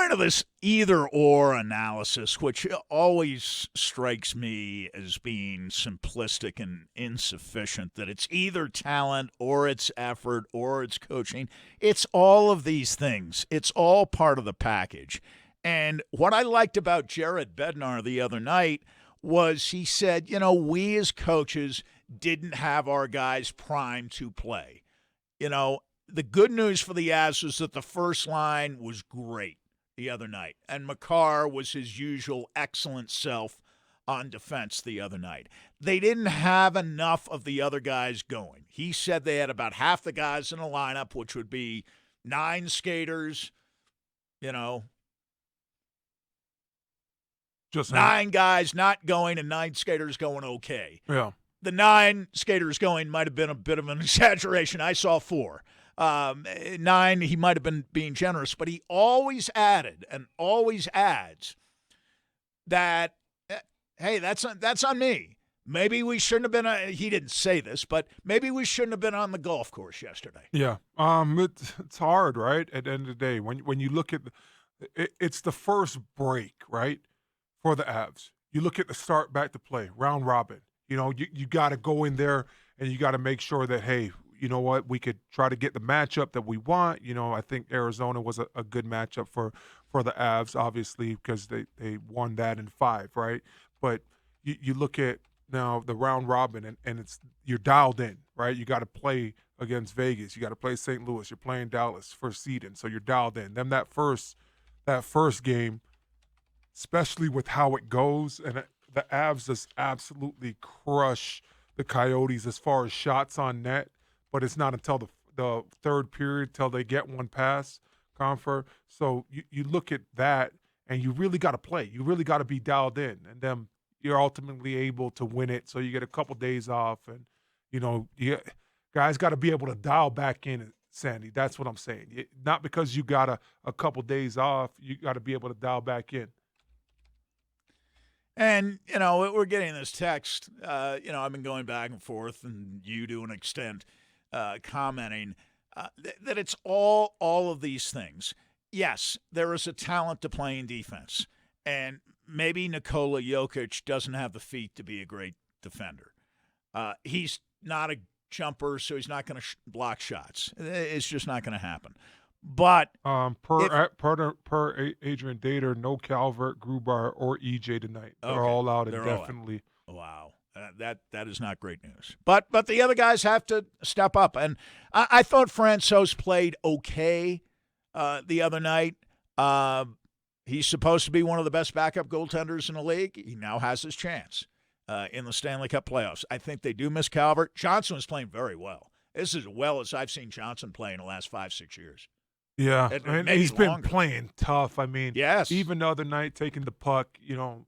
point of this either-or analysis, which always strikes me as being simplistic and insufficient, that it's either talent or it's effort or it's coaching. It's all of these things. It's all part of the package. And what I liked about Jared Bednar the other night was he said, we as coaches didn't have our guys primed to play. The good news for the Avs was that the first line was great the other night, and McKee was his usual excellent self on defense the other night. They didn't have enough of the other guys going. He said they had about half the guys in the lineup, which would be 9 skaters, just 9 guys not going and 9 skaters going okay. Yeah. The 9 skaters going might have been a bit of an exaggeration. I saw 4. 9, he might have been being generous, but he always added and always adds that, hey, that's on me. Maybe we shouldn't have been. He didn't say this, but maybe we shouldn't have been on the golf course yesterday. Yeah, it's hard, right? At the end of the day, when you look at it's the first break, right, for the Avs. You look at the start back to play, round robin. You got to go in there and you got to make sure that, hey, you know what, we could try to get the matchup that we want. I think Arizona was a good matchup for the Avs, obviously, because they won that in 5, right? But you look at now the round robin, and you're dialed in, right? You got to play against Vegas. You got to play St. Louis. You're playing Dallas for seeding, so you're dialed in. Then that first game, especially with how it goes, and the Avs just absolutely crush the Coyotes as far as shots on net. But it's not until the third period till they get one pass, Confer. So you look at that, and you really got to play. You really got to be dialed in, and then you're ultimately able to win it. So you get a couple days off, and guys got to be able to dial back in. Sandy, that's what I'm saying. Not because you got a couple days off, you got to be able to dial back in. And, we're getting this text. I've been going back and forth, and you to an extent. Commenting that it's all of these things. Yes, there is a talent to playing defense, and maybe Nikola Jokic doesn't have the feet to be a great defender. He's not a jumper, so he's not going to block shots. It's just not going to happen. But per Adrian Dater, no Calvert, Grubauer, or EJ tonight. They're all out indefinitely. Wow. That is not great news. But the other guys have to step up. And I thought Francouz played okay the other night. He's supposed to be one of the best backup goaltenders in the league. He now has his chance in the Stanley Cup playoffs. I think they do miss Calvert. Johnson was playing very well. This is as well as I've seen Johnson play in the last 5-6 years. Yeah, and he's been playing tough. Yes. Even the other night taking the puck,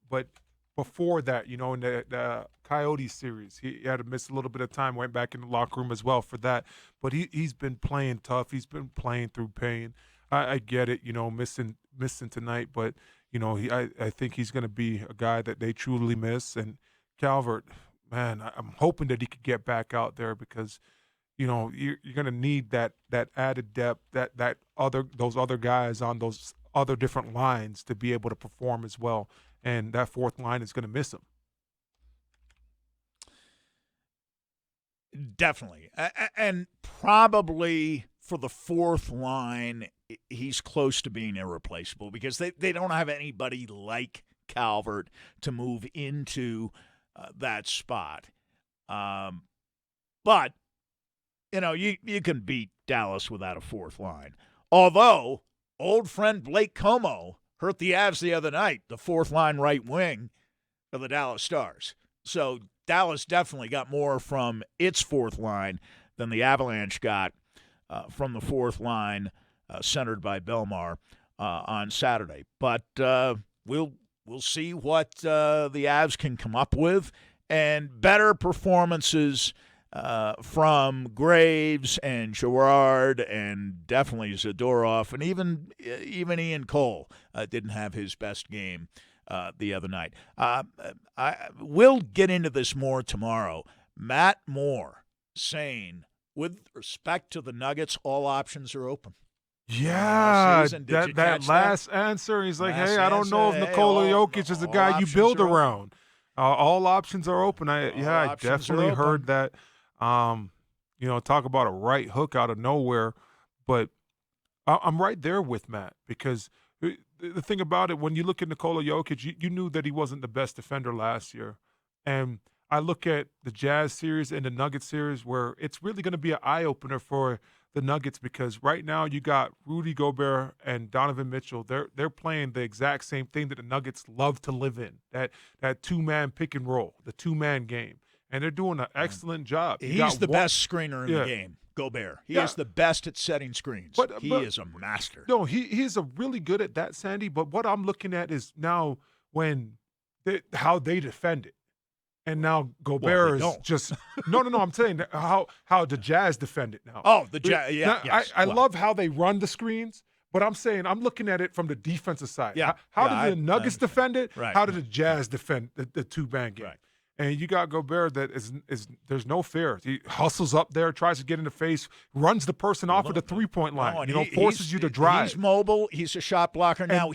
but before that, in the Coyotes series, he had to miss a little bit of time, went back in the locker room as well for that. But he's been playing tough. He's been playing through pain. I get it, missing tonight, but, I think he's going to be a guy that they truly miss. And Calvert, man, I'm hoping that he could get back out there because, you're going to need that added depth, those other guys on those other different lines to be able to perform as well. And that fourth line is going to miss him. Definitely. And probably for the fourth line, he's close to being irreplaceable because they don't have anybody like Calvert to move into that spot. But, you can beat Dallas without a fourth line. Although, old friend Blake Como hurt the Avs the other night, the fourth line right wing of the Dallas Stars. So Dallas definitely got more from its fourth line than the Avalanche got from the fourth line centered by Belmar on Saturday. But we'll see what the Avs can come up with, and better performances from Graves and Girard and definitely Zadorov, and even Ian Cole didn't have his best game the other night. We'll get into this more tomorrow. Matt Moore saying, with respect to the Nuggets, all options are open. Yeah, season. Did you that catch last answer. He's like, Last hey, I don't know if answer, hey, Nikola all- Jokic is the all guy you options build are open. around. All options are open. I options are definitely heard open. that. Talk about a right hook out of nowhere, but I'm right there with Matt because the thing about it, when you look at Nikola Jokic, you knew that he wasn't the best defender last year, and I look at the Jazz series and the Nuggets series where it's really going to be an eye opener for the Nuggets because right now you got Rudy Gobert and Donovan Mitchell. They're playing the exact same thing that the Nuggets love to live in, that two-man pick and roll, the two-man game. And they're doing an excellent job. He's the best screener in the game, Gobert. He is the best at setting screens. He is a master. No, he's a really good at that, Sandy. But what I'm looking at is now how they defend it. And now Gobert is just no. I'm saying how the Jazz defend it now. Oh, the Jazz, yeah. Yes. I love how they run the screens, but I'm saying I'm looking at it from the defensive side. Yeah. How do the Nuggets defend it? Right. How do the Jazz defend the two-man game? Right. And you got Gobert that is there's no fear. He hustles up there, tries to get in the face, runs the person off of the three-point line. Forces you to drive. He's mobile. He's a shot blocker. Now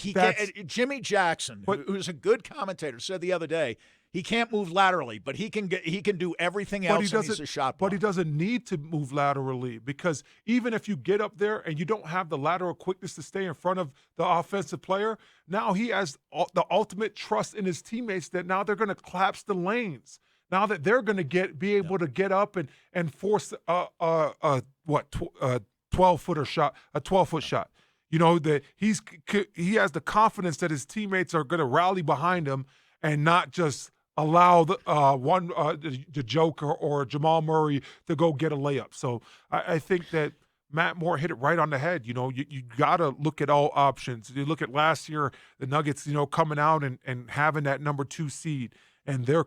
Jimmy Jackson, who's a good commentator, said the other day he can't move laterally, but he can do everything else. And he's a shot blocker. But he doesn't need to move laterally because even if you get up there and you don't have the lateral quickness to stay in front of the offensive player, now he has the ultimate trust in his teammates that now they're going to collapse the lanes. Now that they're going to be able to get up and force a 12-foot shot. That he has the confidence that his teammates are going to rally behind him and not just allow the Joker or Jamal Murray to go get a layup. So I think that Matt Moore hit it right on the head. You got to look at all options. You look at last year, the Nuggets, coming out and having that number 2 seed and their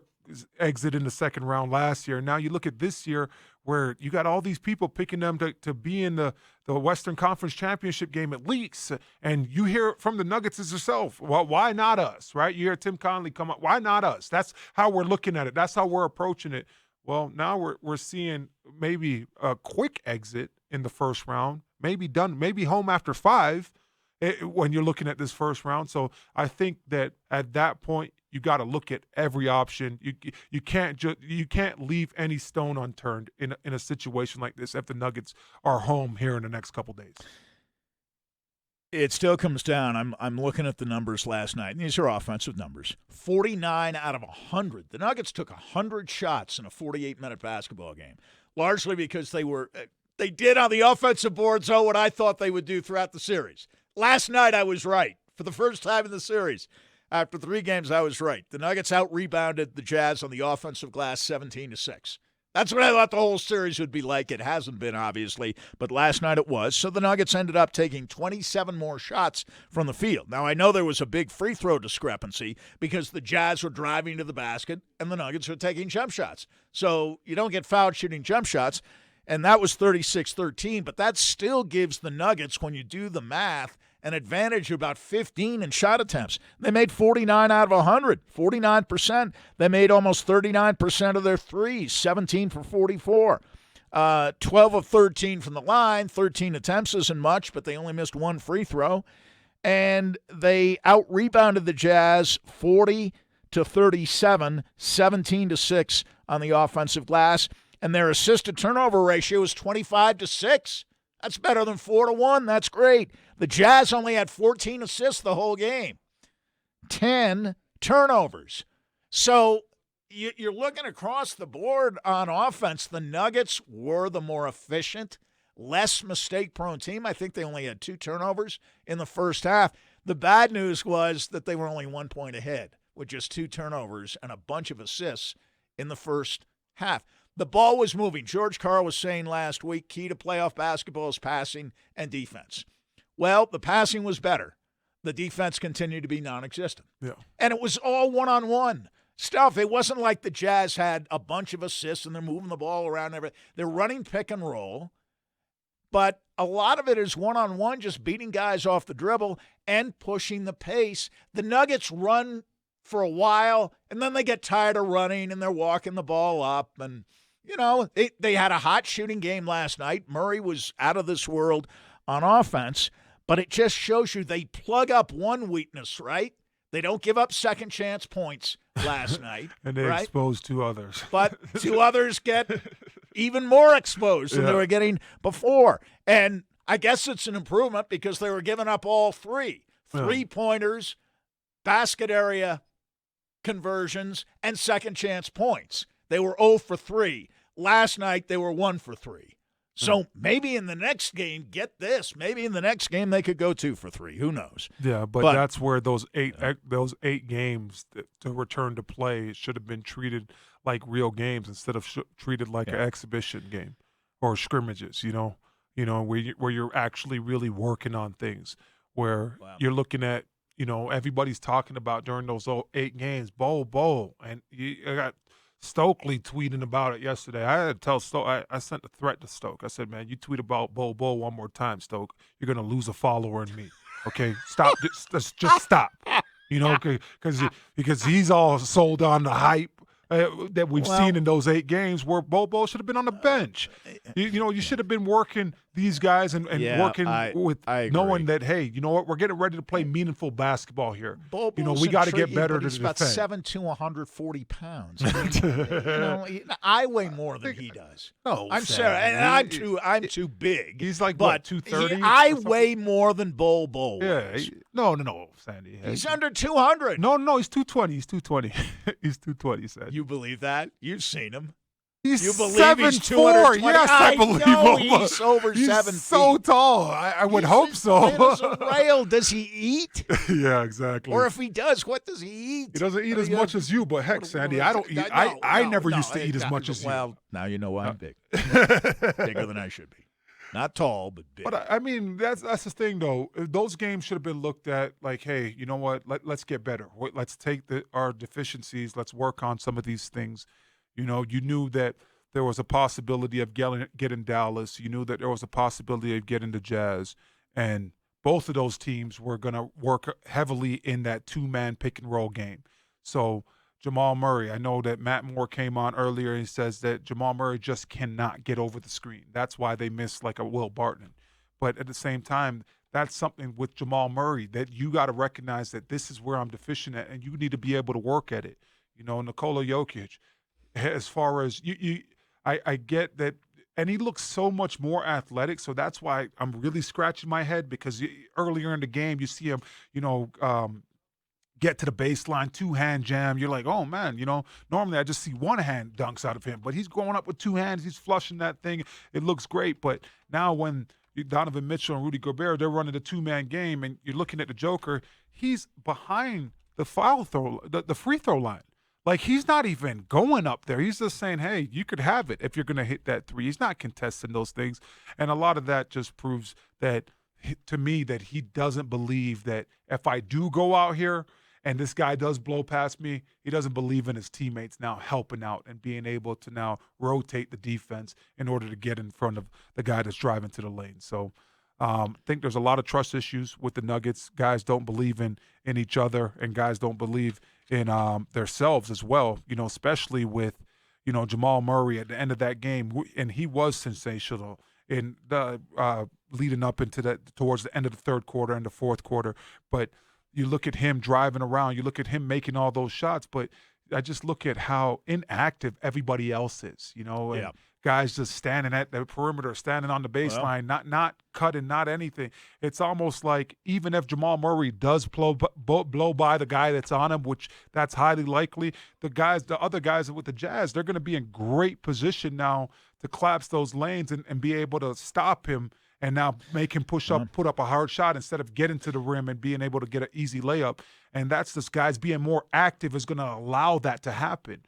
exit in the second round last year. Now you look at this year where you got all these people picking them to be in the Western Conference Championship game at least. And you hear it from the Nuggets as yourself. Well, why not us, right? You hear Tim Connelly come up. Why not us? That's how we're looking at it. That's how we're approaching it. Well, now we're seeing maybe a quick exit in the first round, maybe home after 5 when you're looking at this first round. So I think that at that point, you got to look at every option. You can't leave any stone unturned in a situation like this if the Nuggets are home here in the next couple days. It still comes down. I'm looking at the numbers last night, and these are offensive numbers. 49 out of 100. The Nuggets took 100 shots in a 48-minute basketball game, largely because they did on the offensive boards what I thought they would do throughout the series. Last night I was right for the first time in the series. After 3 games, I was right. The Nuggets out-rebounded the Jazz on the offensive glass 17-6. That's what I thought the whole series would be like. It hasn't been, obviously, but last night it was. So the Nuggets ended up taking 27 more shots from the field. Now, I know there was a big free throw discrepancy because the Jazz were driving to the basket and the Nuggets were taking jump shots. So you don't get fouled shooting jump shots, and that was 36-13, but that still gives the Nuggets, when you do the math, an advantage of about 15 in shot attempts. They made 49 out of 100, 49%. They made almost 39% of their threes, 17 for 44. 12 of 13 from the line, 13 attempts isn't much, but they only missed 1 free throw. And they out-rebounded the Jazz 40-37, 17-6 on the offensive glass. And their assist-to-turnover ratio is 25-6. That's better than 4-1. That's great. The Jazz only had 14 assists the whole game, 10 turnovers. So you're looking across the board on offense. The Nuggets were the more efficient, less mistake-prone team. I think they only had 2 turnovers in the first half. The bad news was that they were only 1 point ahead with just 2 turnovers and a bunch of assists in the first half. The ball was moving. George Karl was saying last week, key to playoff basketball is passing and defense. Well, the passing was better. The defense continued to be non-existent. Yeah. And it was all one-on-one stuff. It wasn't like the Jazz had a bunch of assists and they're moving the ball around. They're running pick and roll. But a lot of it is one-on-one, just beating guys off the dribble and pushing the pace. The Nuggets run for a while, and then they get tired of running, and they're walking the ball up. And, they had a hot shooting game last night. Murray was out of this world on offense, but it just shows you they plug up one weakness, right? They don't give up second chance points last night. And they right? expose two others. But two others get even more exposed than they were getting before. And I guess it's an improvement because they were giving up all three. 3-pointers, basket area conversions, and second chance points. They were 0 for 3. Last night, they were 1 for 3. So maybe in the next game, get this, maybe in the next game they could go 2 for 3. Who knows? Yeah, but that's where those eight games to return to play should have been treated like real games instead of treated like an exhibition game or scrimmages. Where you're actually really working on things. Where you're looking at, everybody's talking about during those 8 games, bowl, and I got Stokley tweeting about it yesterday. I had to tell Stoke, I sent a threat to Stoke. I said, man, you tweet about bowl one more time, Stoke, you're going to lose a follower in me. Okay, stop, just stop. Because he's all sold on the hype that we've seen in those 8 games where Bobo should have been on the bench. You should have been working these guys and working with knowing that, hey, you know what, we're getting ready to play meaningful basketball here. Bobo's we got to get better to he's defend. He's about 7'2", 140 pounds. I weigh more than he does. No, I'm sorry, and I'm too big. He's like, but 230? I weigh more than Bobo. Yeah, no, Sandy. He's under 200. No, he's 220. He's 220. He's 220, Sandy. You believe that? You've seen him. He's you believe 7'4". He's 220? Yes, I believe him. He's over he's 7 so feet. tall. I would hope so. As a rail. Does he eat? Yeah, exactly. Or if he does, what does he eat? He doesn't eat as much as you, but heck, Sandy, I don't eat. I never used to eat as much as you. Well, now you know why I'm big. Bigger than I should be. Not tall, but big. But I mean, that's the thing, though. Those games should have been looked at like, hey, you know what? Let's get better. Let's take our deficiencies. Let's work on some of these things. You knew that there was a possibility of getting Dallas. You knew that there was a possibility of getting the Jazz. And both of those teams were going to work heavily in that 2-man pick-and-roll game. So Jamal Murray, I know that Matt Moore came on earlier and he says that Jamal Murray just cannot get over the screen. That's why they miss like a Will Barton. But at the same time, that's something with Jamal Murray that you got to recognize that this is where I'm deficient at, and you need to be able to work at it. Nikola Jokic, as far as I get that, and he looks so much more athletic, so that's why I'm really scratching my head because earlier in the game you see him, get to the baseline, 2-hand jam. You're like, oh, man, normally I just see 1-hand dunks out of him, but he's going up with 2 hands. He's flushing that thing. It looks great, but now when Donovan Mitchell and Rudy Gobert, they're running a 2-man game, and you're looking at the Joker, he's behind the the free throw line. Like, he's not even going up there. He's just saying, hey, you could have it if you're going to hit that 3. He's not contesting those things. And a lot of that just proves that, to me, that he doesn't believe that if I do go out here and this guy does blow past me, he doesn't believe in his teammates now helping out and being able to now rotate the defense in order to get in front of the guy that's driving to the lane. So I think there's a lot of trust issues with the Nuggets. Guys don't believe in each other, and guys don't believe in themselves as well, especially with, Jamal Murray at the end of that game. And he was sensational in the leading up into towards the end of the third quarter and the fourth quarter. But you look at him driving around, you look at him making all those shots, but I just look at how inactive everybody else is, and guys just standing at the perimeter, standing on the baseline, not cutting, not anything. It's almost like even if Jamal Murray does blow by the guy that's on him, which that's highly likely, the other guys with the Jazz, they're going to be in great position now to collapse those lanes and be able to stop him and now make him put up a hard shot instead of getting to the rim and being able to get an easy layup. And that's just guys being more active is going to allow that to happen.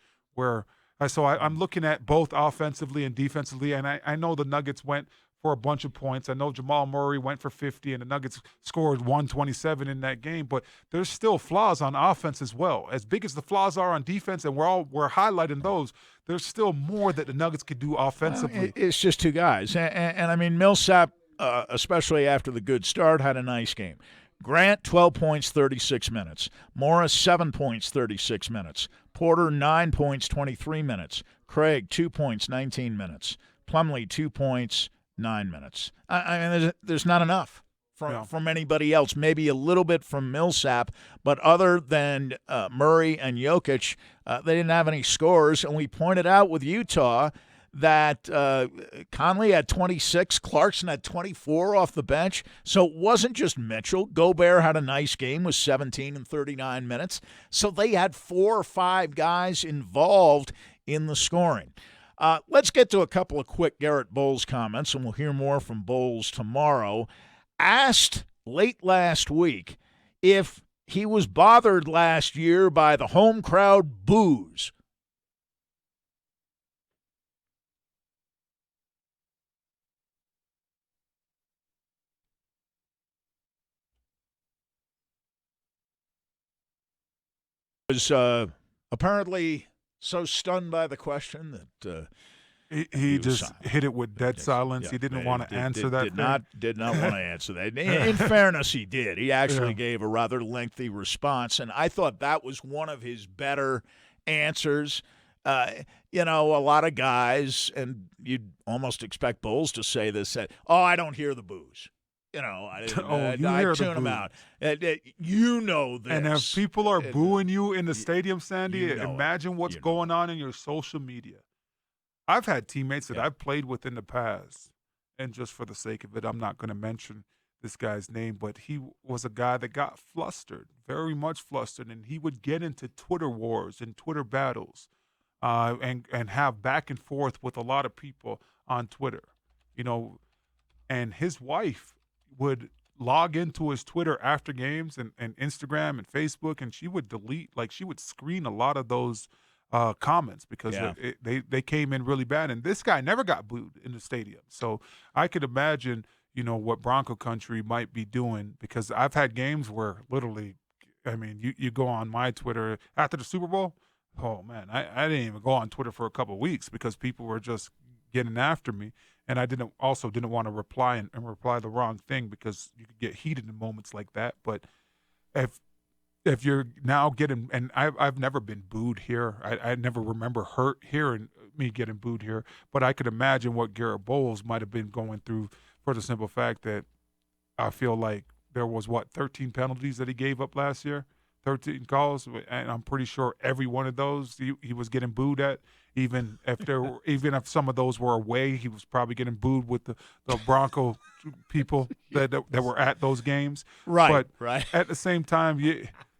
So I'm looking at both offensively and defensively, and I know the Nuggets went for a bunch of points. I know Jamal Murray went for 50, and the Nuggets scored 127 in that game, but there's still flaws on offense as well. As big as the flaws are on defense, and we're highlighting those, there's still more that the Nuggets could do offensively. It's just 2 guys. And I mean, Millsap, especially after the good start, had a nice game. Grant, 12 points, 36 minutes. Morris, 7 points, 36 minutes. Porter, 9 points, 23 minutes. Craig, 2 points, 19 minutes. Plumlee, 2 points, 9 minutes. I mean, there's not enough from anybody else. Maybe a little bit from Millsap, but other than Murray and Jokic, they didn't have any scores. And we pointed out with Utah that Conley had 26, Clarkson had 24 off the bench. So it wasn't just Mitchell. Gobert had a nice game with 17 and 39 minutes. So they had 4 or 5 guys involved in the scoring. Let's get to a couple of quick Garrett Bowles comments, and we'll hear more from Bowles tomorrow. Asked late last week if he was bothered last year by the home crowd boos. Was apparently so stunned by the question that he just hit it with dead silence. Yeah, he didn't want to answer that. Did not want to answer that. In fairness, he did. He actually gave a rather lengthy response, and I thought that was one of his better answers. A lot of guys, and you'd almost expect Bowles to say this, said, I don't hear the boos. I tune them out. You know this. And if people are booing you in the stadium, Sandy, imagine what's going on in your social media. I've had teammates that I've played with in the past, and just for the sake of it, I'm not going to mention this guy's name, but he was a guy that got flustered, very much flustered, and he would get into Twitter wars and Twitter battles and have back and forth with a lot of people on Twitter, and his wife would log into his Twitter after games and Instagram and Facebook, and she would she would screen a lot of those comments because they came in really bad. And this guy never got booed in the stadium. So I could imagine, what Bronco country might be doing, because I've had games where literally, I mean, you go on my Twitter after the Super Bowl. Oh, man, I didn't even go on Twitter for a couple of weeks because people were just getting after me. And I didn't want to reply and reply the wrong thing because you could get heated in moments like that. But if you're now getting, and I've never been booed here. I never remember hearing me getting booed here. But I could imagine what Garrett Bowles might have been going through for the simple fact that I feel like there was, 13 penalties that he gave up last year? 13 calls, and I'm pretty sure every one of those he was getting booed at. Even if some of those were away, he was probably getting booed with the Bronco people that were at those games. Right, but right. At the same time,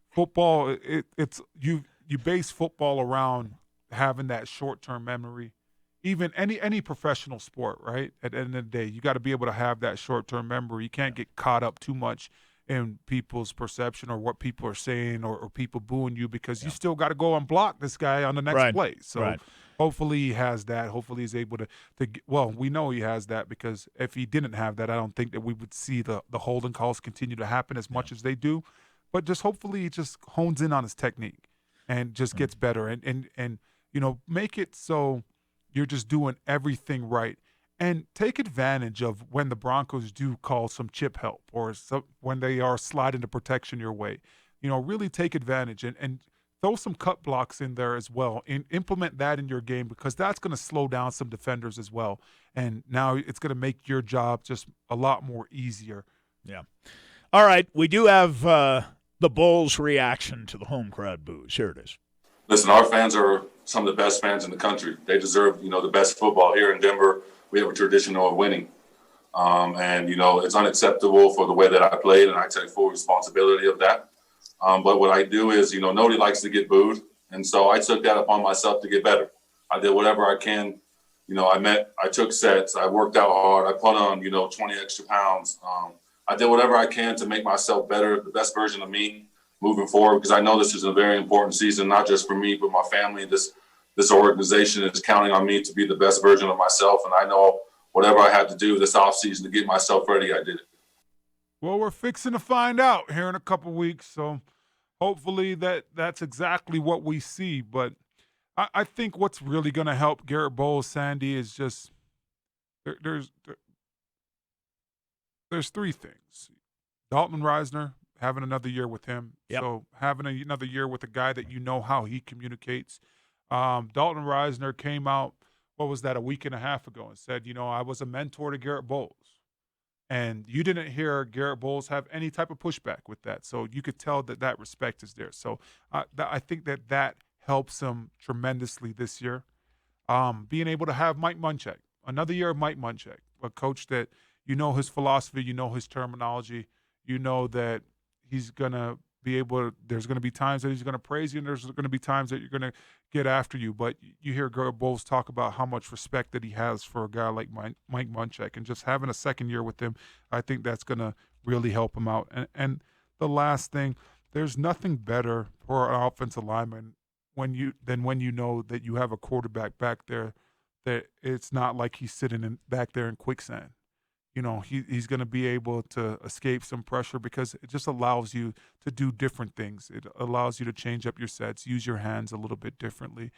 football it's you base football around having that short-term memory. Even any professional sport, right? At the end of the day, you got to be able to have that short-term memory. You can't get caught up too much in people's perception or what people are saying or people booing you, because you still got to go and block this guy on the next play. So hopefully he has that. Hopefully he's able to well, we know he has that, because if he didn't have that, I don't think that we would see the holding calls continue to happen as much as they do. But just hopefully he just hones in on his technique and just gets better and make it so you're just doing everything right. And take advantage of when the Broncos do call some chip help or when they are sliding the protection your way. Really take advantage and throw some cut blocks in there as well, and implement that in your game, because that's going to slow down some defenders as well. And now it's going to make your job just a lot more easier. Yeah. All right. We do have the Bulls' reaction to the home crowd boos. Here it is. Listen, our fans are some of the best fans in the country. They deserve, the best football here in Denver. We have a tradition of winning. And it's unacceptable for the way that I played, and I take full responsibility of that. But what I do is, nobody likes to get booed. And so I took that upon myself to get better. I did whatever I can. I took sets. I worked out hard. I put on, 20 extra pounds. I did whatever I can to make myself better, the best version of me moving forward, because I know this is a very important season, not just for me, but my family. This organization is counting on me to be the best version of myself. And I know whatever I had to do this offseason to get myself ready, I did it. Well, we're fixing to find out here in a couple weeks. So hopefully that's exactly what we see. But I think what's really going to help Garrett Bowles, Sandy, is just there's 3 things. Dalton Reisner, having another year with him. Yep. So having another year with a guy that how he communicates. Dalton Reisner came out a week and a half ago, and said, I was a mentor to Garrett Bowles. And you didn't hear Garrett Bowles have any type of pushback with that. So you could tell that respect is there. So I think that helps him tremendously this year. Being able to have Mike Munchak, another year of Mike Munchak, a coach that his philosophy, his terminology, that he's going to be able to, there's going to be times that he's going to praise you, and there's going to be times that you're going to get after you. But you hear Garrett Bowles talk about how much respect that he has for a guy like Mike Munchak, and just having a second year with him, I think that's going to really help him out. And the last thing, there's nothing better for an offensive lineman when you know that you have a quarterback back there that it's not like he's sitting back there in quicksand. He's going to be able to escape some pressure because it just allows you to do different things. It allows you to change up your sets, use your hands a little bit differently.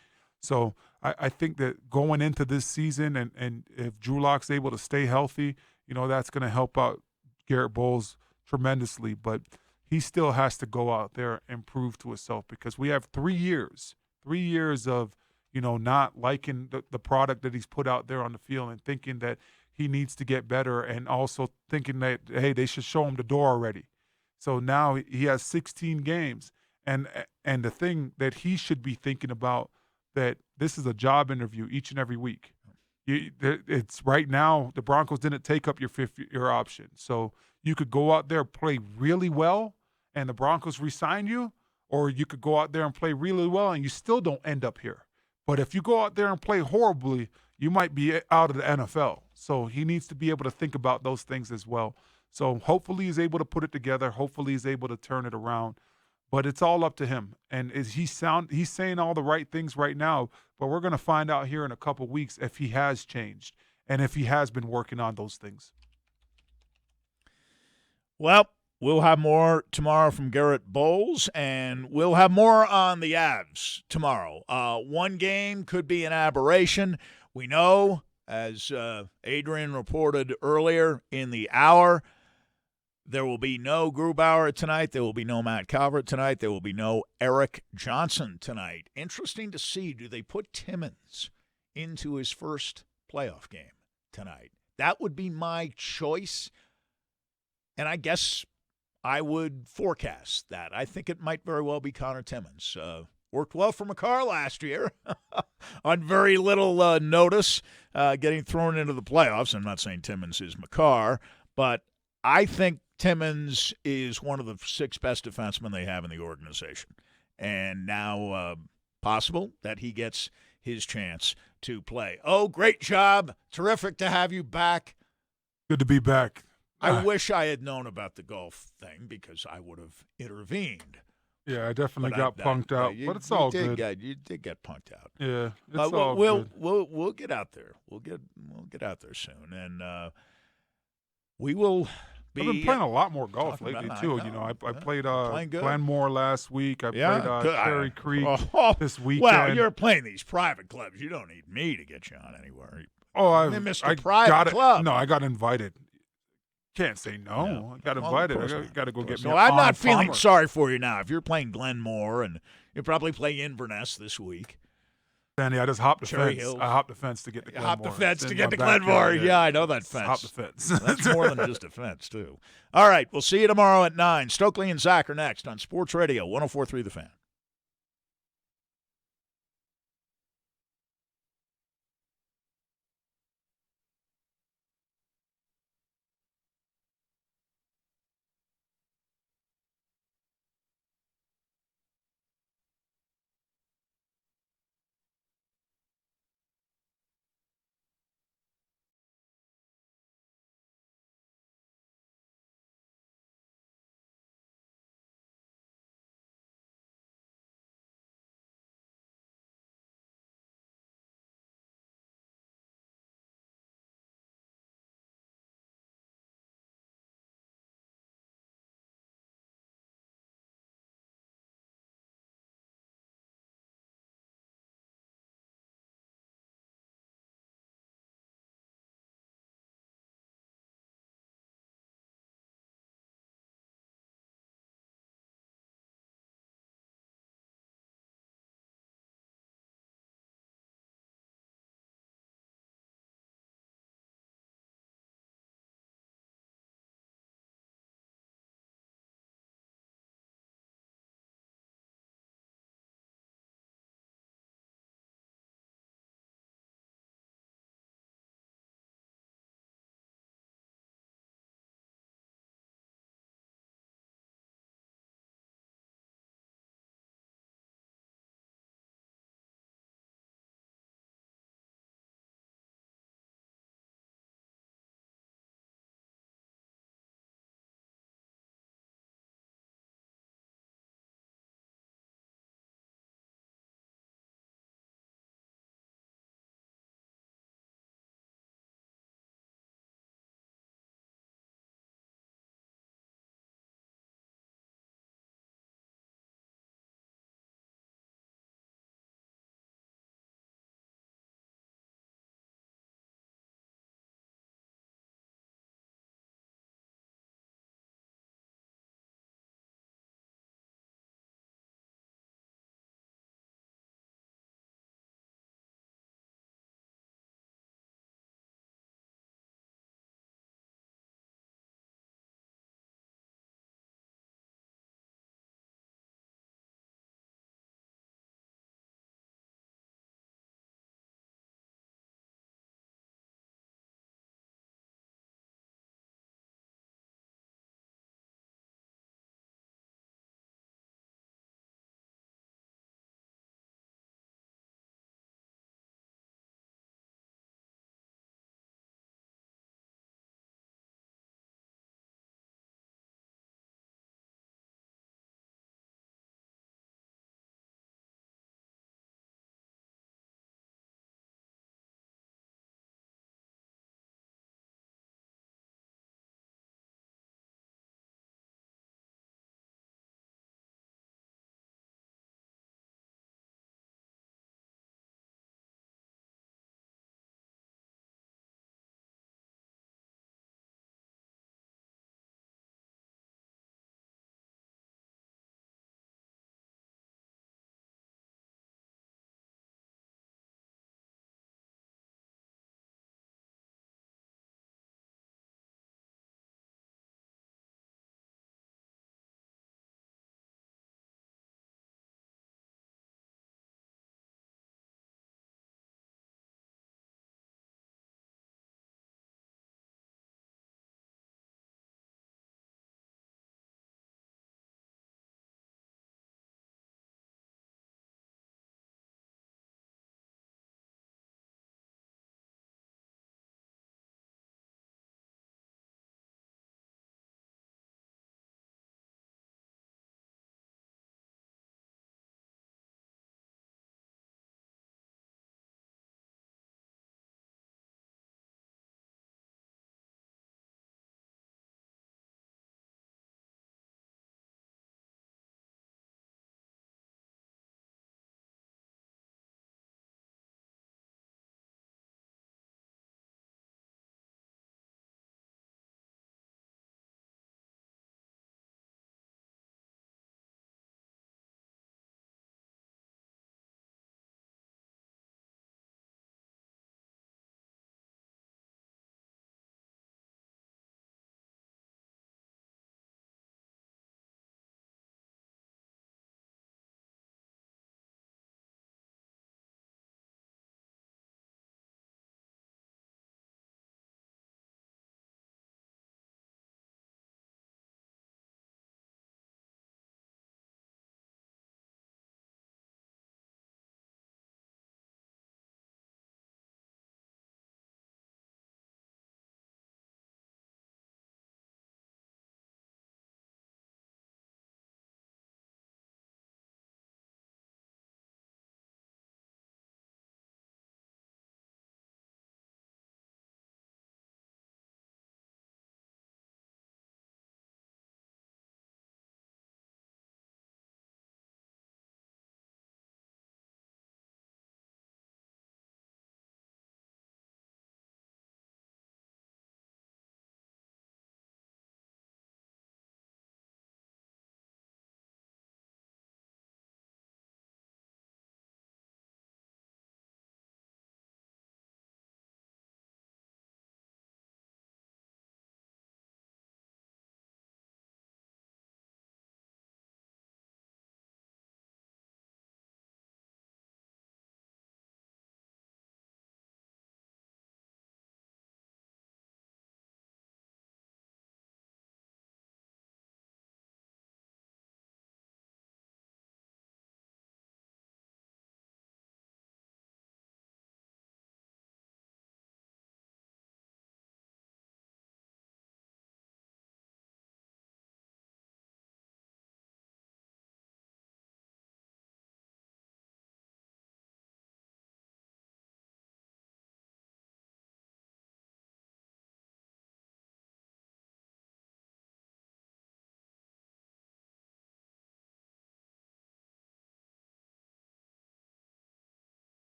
So I think that going into this season, and if Drew Lock's able to stay healthy, that's going to help out Garrett Bowles tremendously. But he still has to go out there and prove to himself, because we have 3 years of, not liking the product that he's put out there on the field and thinking that he needs to get better, and also thinking that, hey, they should show him the door already. So now he has 16 games. And the thing that he should be thinking about, that this is a job interview each and every week. It's right now, the Broncos didn't take up your fifth-year option. So you could go out there, play really well, and the Broncos re-sign you, or you could go out there and play really well and you still don't end up here. But if you go out there and play horribly, you might be out of the NFL. So he needs to be able to think about those things as well. So hopefully he's able to put it together. Hopefully he's able to turn it around. But it's all up to him. And he's saying all the right things right now, but we're going to find out here in a couple weeks if he has changed and if he has been working on those things. Well, we'll have more tomorrow from Garrett Bowles, and we'll have more on the Avs tomorrow. One game could be an aberration. We know, as Adrian reported earlier in the hour, there will be no Grubauer tonight. There will be no Matt Calvert tonight. There will be no Eric Johnson tonight. Interesting to see, do they put Timmons into his first playoff game tonight? That would be my choice, and I guess I would forecast that. I think it might very well be Connor Timmons. Worked well for McCarr last year on very little notice, getting thrown into the playoffs. I'm not saying Timmons is McCarr, but I think Timmons is one of the 6 best defensemen they have in the organization. And now possible that he gets his chance to play. Oh, great job. Terrific to have you back. Good to be back. I wish I had known about the golf thing, because I would have intervened. Yeah, I definitely got punked out, but it's all good. You did get punked out. Yeah, it's all good. We'll get out there. We'll get out there soon, and we will be. I've been playing a lot more golf lately too. I played Glenmore last week. I played Cherry Creek this weekend. Well, you're playing these private clubs. You don't need me to get you on anywhere. I Private club. No, I got invited. Can't say no. I got invited. I got to go get me. So I'm not feeling sorry for you now. If you're playing Glenmore, and you probably play Inverness this week. Sandy, I just hopped the Cherry fence. Hills. I hopped the fence to get to Glenmore. Hop the fence to get to Glenmore. Yeah, I know that fence. Hop the fence. That's more than just a fence, too. All right, we'll see you tomorrow at 9. Stokley and Zach are next on Sports Radio 104.3 The Fan.